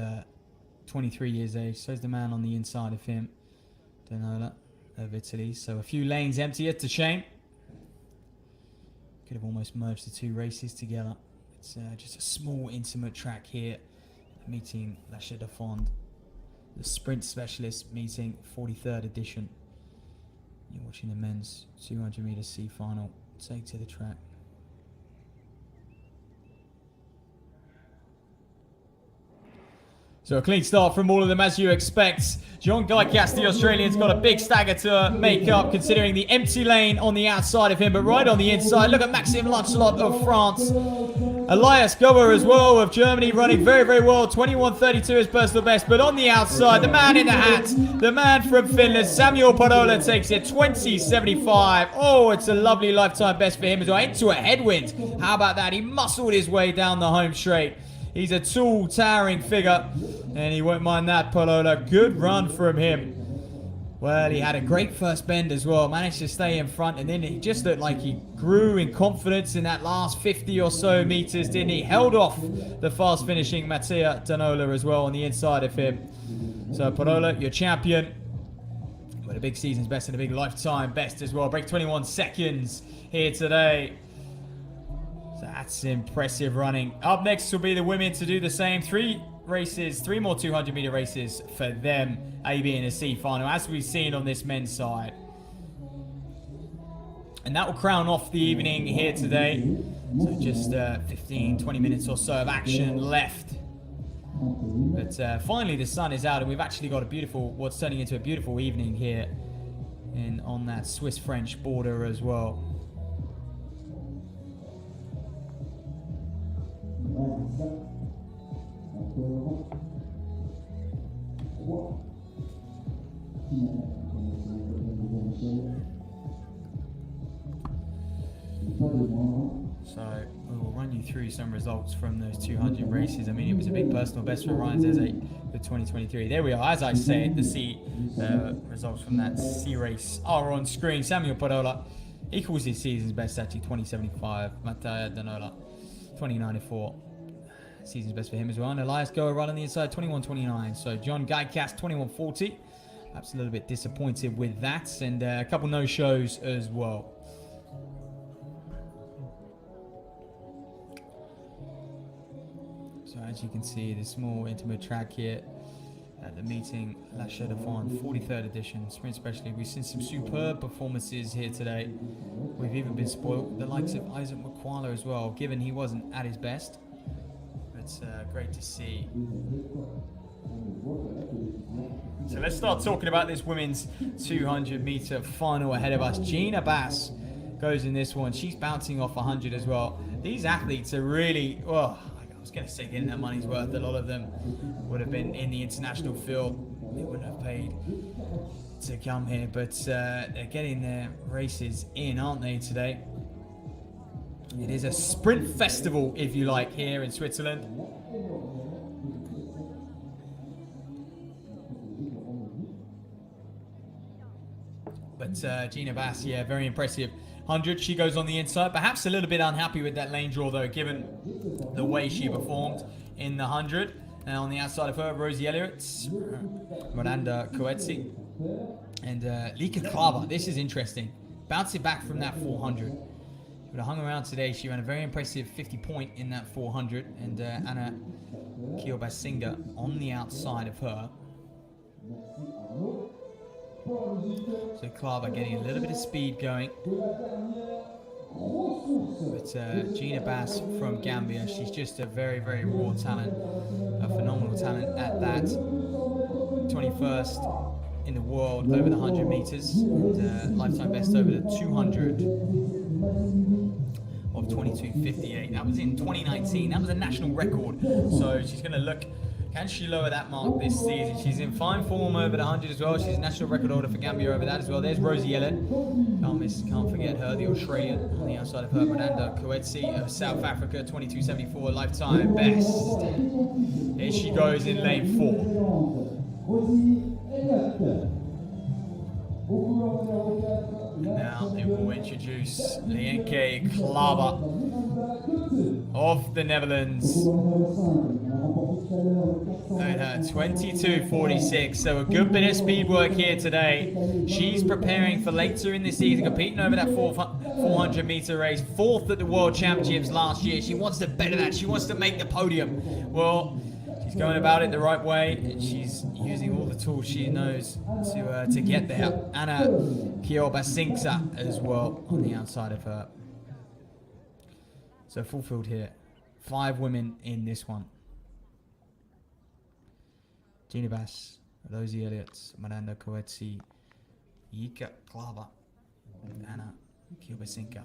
23 years age. So is the man on the inside of him, Danola of Italy. So a few lanes emptier, to shame. Could have almost merged the two races together. It's just a small intimate track here, meeting La Chaux-de-Fonds, the sprint specialist meeting, 43rd edition. You're watching the men's 200 meter C final. Take to the track. So a clean start from all of them, as you expect. John Guycast, the Australian's got a big stagger to make up, considering the empty lane on the outside of him, but right on the inside, look at Maxime Lancelot of France. Elias Gower as well of Germany, running very, very well. 21.32 is personal best, but on the outside, the man in the hat, the man from Finland, Samuel Parola, takes it 20.75. Oh, it's a lovely lifetime best for him as well. Into a headwind. How about that? He muscled his way down the home straight. He's a tall, towering figure, and he won't mind that, Parola. Good run from him. Well, he had a great first bend as well. Managed to stay in front, and then it just looked like he grew in confidence in that last 50 or so meters, didn't he? Held off the fast-finishing Mattia Danola as well on the inside of him. So, Parola, your champion. But a big season's best and a big lifetime best as well. Break 21 seconds here today. That's impressive running. Up next will be the women to do the same. 3 races, 3 more 200-meter races for them. A, B, and a C final, as we've seen on this men's side. And that will crown off the evening here today. So just 15, 20 minutes or so of action left. But finally the sun is out, and we've actually got a beautiful, what's turning into a beautiful evening here on that Swiss-French border as well. So we will run you through some results from those 200 races. I mean, it was a big personal best for Ryan Zezé for 2023. There we are. As I said, the C results from that C race are on screen. Samuel Parola equals his season's best, actually 20.75. Mattia Danola 20.94. Season's best for him as well. And Elias Goer right on the inside, 21.29. So John Guycast 21.40. Perhaps a little bit disappointed with that, and a couple no-shows as well. So as you can see, the small intimate track here at the meeting, La Chaux-de-Fonds, 43rd edition, sprint specialty. We've seen some superb performances here today. We've even been spoiled. The likes of Isaac McQuarrie as well, given he wasn't at his best. It's great to see. So let's start talking about this women's 200-meter final ahead of us. Gina Bass goes in this one. She's bouncing off 100 as well. These athletes are really, well, I was going to say getting their money's worth. A lot of them would have been in the international field. They wouldn't have paid to come here, but they're getting their races in, aren't they, today? It is a sprint festival, if you like, here in Switzerland. But Gina Bass, yeah, very impressive. 100, she goes on the inside. Perhaps a little bit unhappy with that lane draw, though, given the way she performed in the 100. Now on the outside of her, Rosie Elliott, Miranda Coetzee, and Lika Klaver. This is interesting. Bouncing back from that 400. Would have hung around today. She ran a very impressive 50 point in that 400, and Anna Kiobasinga on the outside of her. So Klaver getting a little bit of speed going. But Gina Bass from Gambia, she's just a very, very raw talent, a phenomenal talent at that. 21st in the world over the 100 meters, and lifetime best over the 200 of 22.58. That was in 2019. That was a national record. So she's going to look, can she lower that mark this season? She's in fine form over the 100 as well. She's a national record holder for Gambia over that as well. There's Rosie Elliott. Can't forget her, the Australian. On the outside of her, Miranda Coetzee of South Africa, 22.74 lifetime best. Here she goes in lane 4. Now they will introduce Lienke Klaver of the Netherlands. At her 22.46, so a good bit of speed work here today. She's preparing for later in the season, competing over that 400 meter race, 4th at the World Championships last year. She wants to better that. She wants to make the podium. Well, she's going about it the right way, and she's using all the tools she knows to get there. Anna Kiobasinga as well on the outside of her. So full field here. 5 women in this one. Gina Bass, Rosie Elliott, Miranda Coetzee, Yika Klava, and Anna Kilbasinka.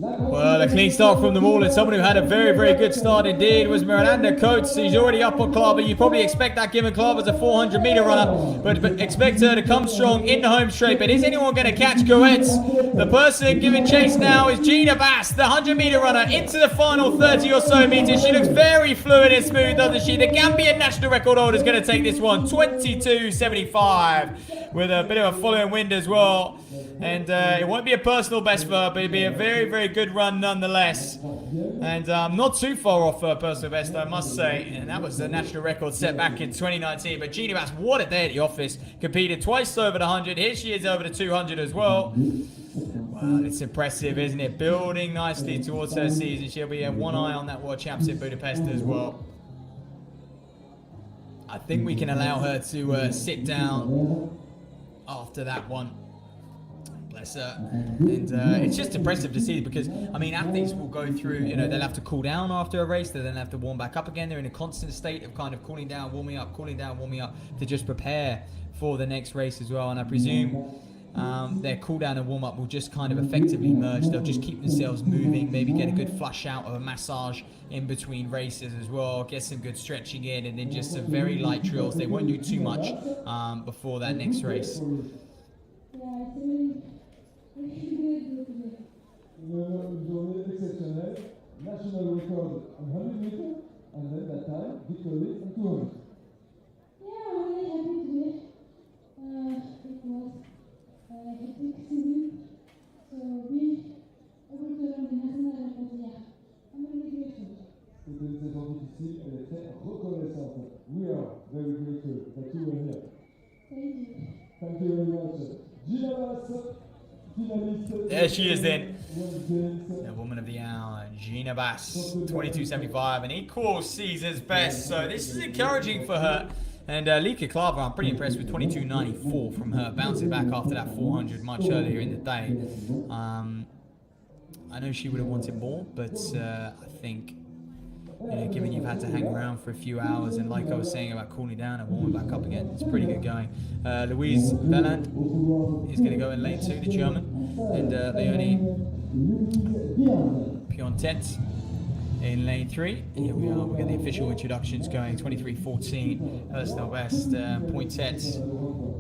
Well, a clean start from them all, and someone who had a very, very good start indeed was Miranda Coates. She's already up on Klava. You probably expect that given Klava's a 400-meter runner, but expect her to come strong in the home straight. But is anyone going to catch Coates? The person giving chase now is Gina Bass, the 100-meter runner, into the final 30 or so meters. She looks very fluid and smooth, doesn't she? The Gambian national record holder is going to take this one, 22.75, with a bit of a following wind as well. And it won't be a personal best for her, but it'll be a very, very good run nonetheless. And not too far off her personal best, I must say. And that was the national record set back in 2019. But Gina Bass, what a day at the office. Competed twice over the 100. Here she is over the 200 as well. Well, it's impressive, isn't it? Building nicely towards her season. She'll be one eye on that World Champs in Budapest as well. I think we can allow her to sit down after that one. Bless her. And it's just impressive to see, because, I mean, athletes will go through, you know, they'll have to cool down after a race. They then have to warm back up again. They're in a constant state of kind of cooling down, warming up, cooling down, warming up, to just prepare for the next race as well. And I presume their cool down and warm up will just kind of effectively merge. They'll just keep themselves moving, maybe get a good flush out of a massage in between races as well, get some good stretching in, and then just some very light drills. They won't do too much before that next race. Une journée exceptionnelle, national record on 100 meters, and then that time, victory on 200. Yeah, I'm really happy today. It was a hectic season, so being able to run the national record, yeah, I'm really grateful. C'était une saison difficile, elle est très reconnaissante. We are very grateful that you were here. Thank you. Thank you very much. Gina Bass, finaliste. There she is then. The woman of the hour, Gina Bass, 22.75, an equal season's best. So this is encouraging for her. And Lika Klava, I'm pretty impressed with 22.94 from her, bouncing back after that 400 much earlier in the day. I know she would have wanted more, but I think, you know, given you've had to hang around for a few hours, and like I was saying about cooling down and warming back up again, it's pretty good going. Louise Veland is going to go in lane 2, the German, and Leonie Piontet in lane 3. And here we are, we get the official introductions going. 23.14 personal best. Pointet,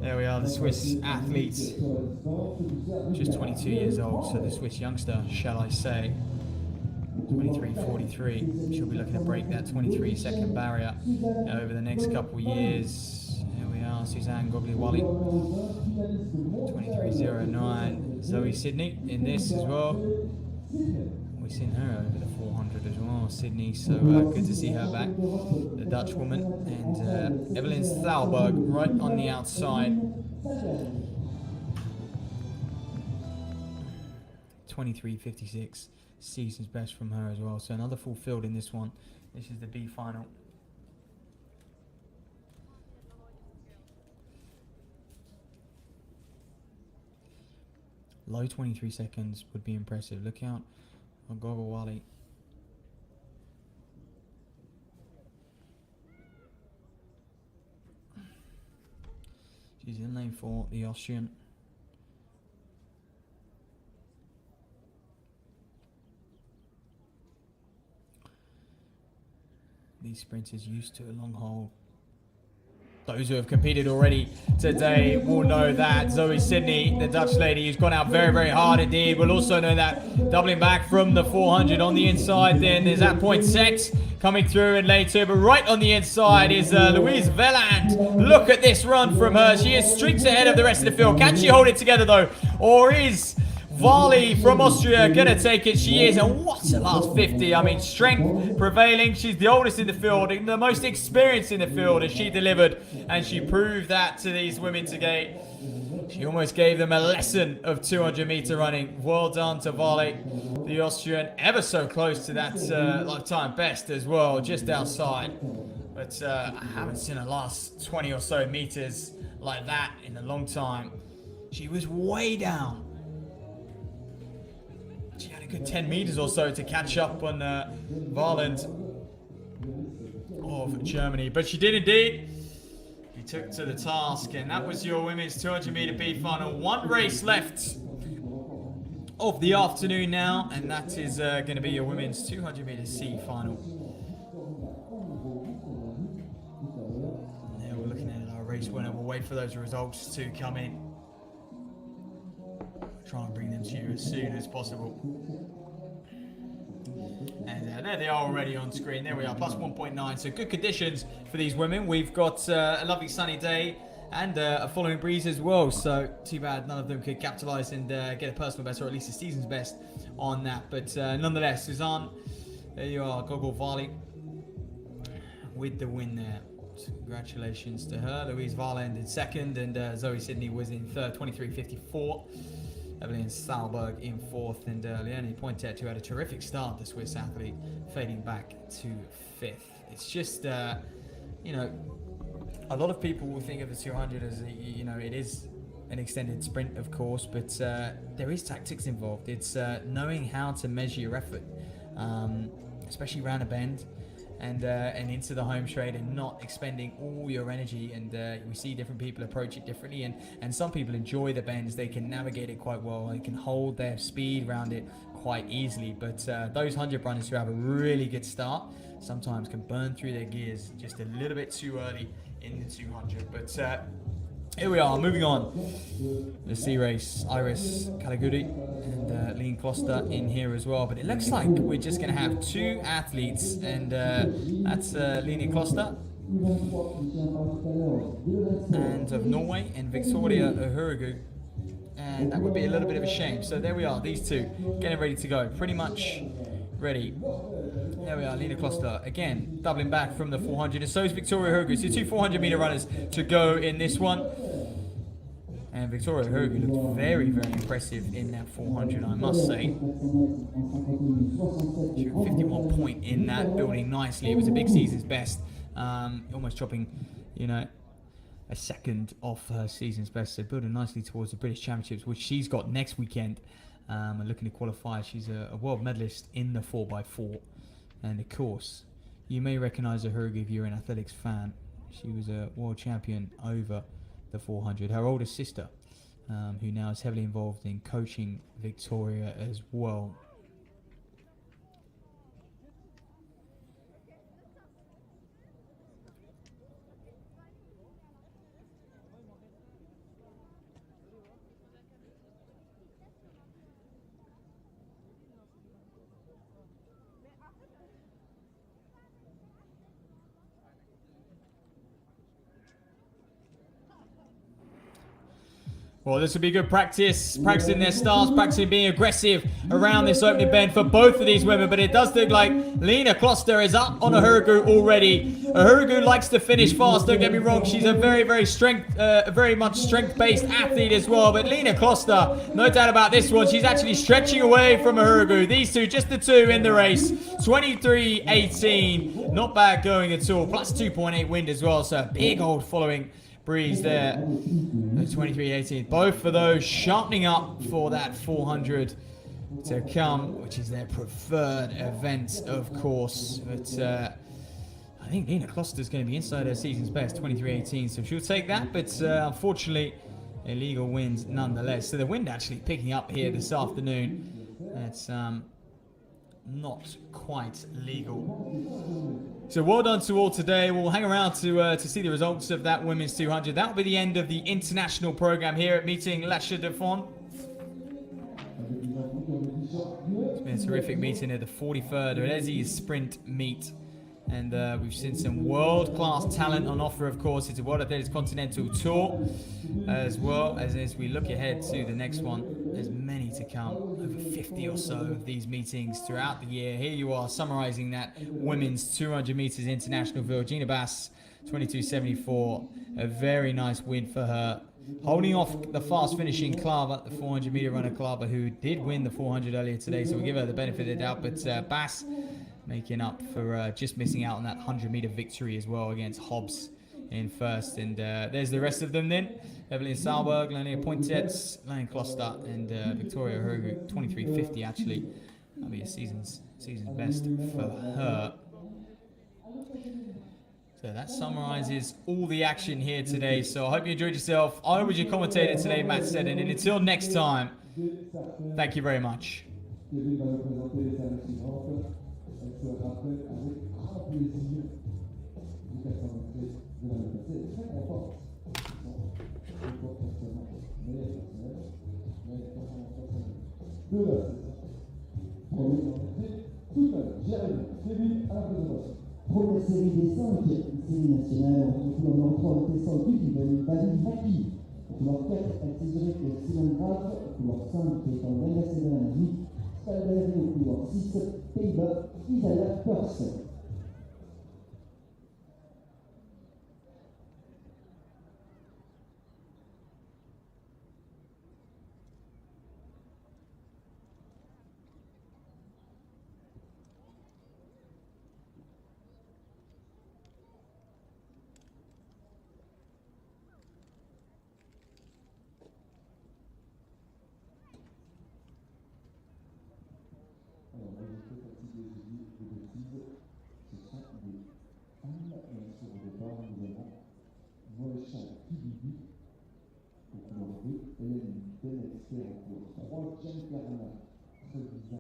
there we are, the Swiss athlete, just 22 years old, so the Swiss youngster, shall I say. 23.43. She'll be looking to break that 23-second barrier over the next couple of years. Here we are, Suzanne Gogliwali, 23.09. Zoe Sydney in this as well. We've seen her over the 400 as well, Sydney, so good to see her back, the Dutch woman. And Evelyn Thalberg right on the outside. 23.56. Season's best from her as well, so another full field in this one. This is the B final. Low 23 seconds would be impressive. Look out on Gogolwali. She's in lane 4, the Austrian. These sprinters used to a long haul. Those who have competed already today will know that. Zoe Sydney, the Dutch lady, who's gone out very, very hard indeed, will also know that. Doubling back from the 400 on the inside, then there's that Pointet coming through in lane 2, but right on the inside is Louise Veland. Look at this run from her. She is streaks ahead of the rest of the field. Can she hold it together though? Or is Varley from Austria gonna take it. She is, and what's the last 50? I mean, strength prevailing. She's the oldest in the field, the most experienced in the field, and she delivered, and she proved that to these women today. She almost gave them a lesson of 200-meter running. Well done to Varley, the Austrian, ever so close to that lifetime best as well, just outside. But I haven't seen her last 20 or so meters like that in a long time. She was way down. She had a good 10 meters or so to catch up on Varland of Germany. But she did indeed. He took to the task, and that was your women's 200-meter B final. One race left of the afternoon now, and that is going to be your women's 200-meter C final. Now we're looking at our race winner. We'll wait for those results to come in. Try and bring them to you as soon as possible. And there they are already on screen. There we are, plus 1.9. So good conditions for these women. We've got a lovely sunny day and a following breeze as well. So too bad none of them could capitalise and get a personal best, or at least a season's best on that. But nonetheless, Suzanne, there you are, Gogol Varley with the win there. So congratulations to her. Louise Varland in second, and Zoe Sidney was in third, 23.54. Evelyn Stahlberg in fourth, and Leonie Pointet, who had a terrific start, the Swiss athlete, fading back to fifth. It's just, you know, a lot of people will think of the 200 as, you know, it is an extended sprint, of course, but there is tactics involved. It's knowing how to measure your effort, especially around a bend and into the home straight, and not expending all your energy. And we see different people approach it differently, and some people enjoy the bends. They can navigate it quite well. They can hold their speed around it quite easily. But those 100 runners who have a really good start sometimes can burn through their gears just a little bit too early in the 200. But here we are, moving on. The C race, Iris Kalagudi and Lean Kloster in here as well. But it looks like we're just going to have two athletes, and that's Lean Kloster and of Norway, and Victoria Uhuragu. And that would be a little bit of a shame. So there we are, these two getting ready to go. Pretty much ready. There we are, Lena Kloster again doubling back from the 400, and so is Victoria Uhuragu. So 2 400-meter runners to go in this one. And Victoria Uhuragu looked very, very impressive in that 400, I must say. She got 51 point in that, building nicely. It was a big season's best, almost chopping, you know, a second off her season's best. So building nicely towards the British Championships, which she's got next weekend. And looking to qualify. She's a world medalist in the 4x4. And of course, you may recognise Uhuragu if you're an athletics fan. She was a world champion over the 400. Her older sister, who now is heavily involved in coaching Victoria as well. Well, this will be good practice, practicing their starts, practicing being aggressive around this opening bend for both of these women. But it does look like Lena Kloster is up on Uhuragu already. Uhuragu likes to finish fast, don't get me wrong. She's a very much strength-based athlete as well. But Lena Kloster, no doubt about this one, she's actually stretching away from Uhuragu. These two, just the two in the race. 23.18, not bad going at all. Plus 2.8 wind as well, so a big old following breeze there. 23.18. Both of those sharpening up for that 400 to come, which is their preferred event, of course. But I think Lena Kloster is going to be inside her season's best, 23.18. So she'll take that, but unfortunately, illegal wind nonetheless. So the wind actually picking up here this afternoon. It's not quite legal. So well done to all today. We'll hang around to see the results of that women's 200. That will be the end of the international program here at meeting Chaux-de-Fonds. It's been a terrific meeting at the 43rd Resisprint meet. And we've seen some world-class talent on offer, of course. It's a World Athletics Continental Tour, as well as we look ahead to the next one. There's many to come. Over 50 or so of these meetings throughout the year. Here you are summarizing that women's 200 meters international field. Gina Bass, 22.74, a very nice win for her. Holding off the fast finishing Klava, the 400 meter runner Klava, who did win the 400 earlier today, so we'll give her the benefit of the doubt. But Bass making up for just missing out on that 100 meter victory as well against Hobbs in first. And there's the rest of them then. Evelyn Salberg, Lenia Pointets, Lane Kloster, and Victoria Hergu, 23.50 actually. That'll be a season's best for her. So that summarizes all the action here today. So I hope you enjoyed yourself. I was your commentator today, Matt Seddon, and until next time, thank you very much. Kevin va nous présenter les salles suivantes. Elle se rappelle avec grand plaisir du personnalité de l'année passée. Elle est très contente. Ils sont très personnels, meilleurs personnels, mais performance personnelle de la saison. Premier entrée, tout à l'heure. Jérémy, Kevin à la présentation. Première série des 5, série nationale, on retrouve numéro 3 au Tessin du qui valide David Maki. Au couloir 4, Alcizurek et Simon Graf. Au couloir 5, qui est en Vega Sedan 8. Spalberry au couloir 6, Pays-Bas, Isaiah Purse. Alors, moi, j'ai fait fatiguer, j'ai dit des bêtises. Ce sont des femmes. Et sur le départ, nous avons Moëcha Kibibi au couleur 2, Hélène Benexter au couleur 3, Jen Carana, très bizarre.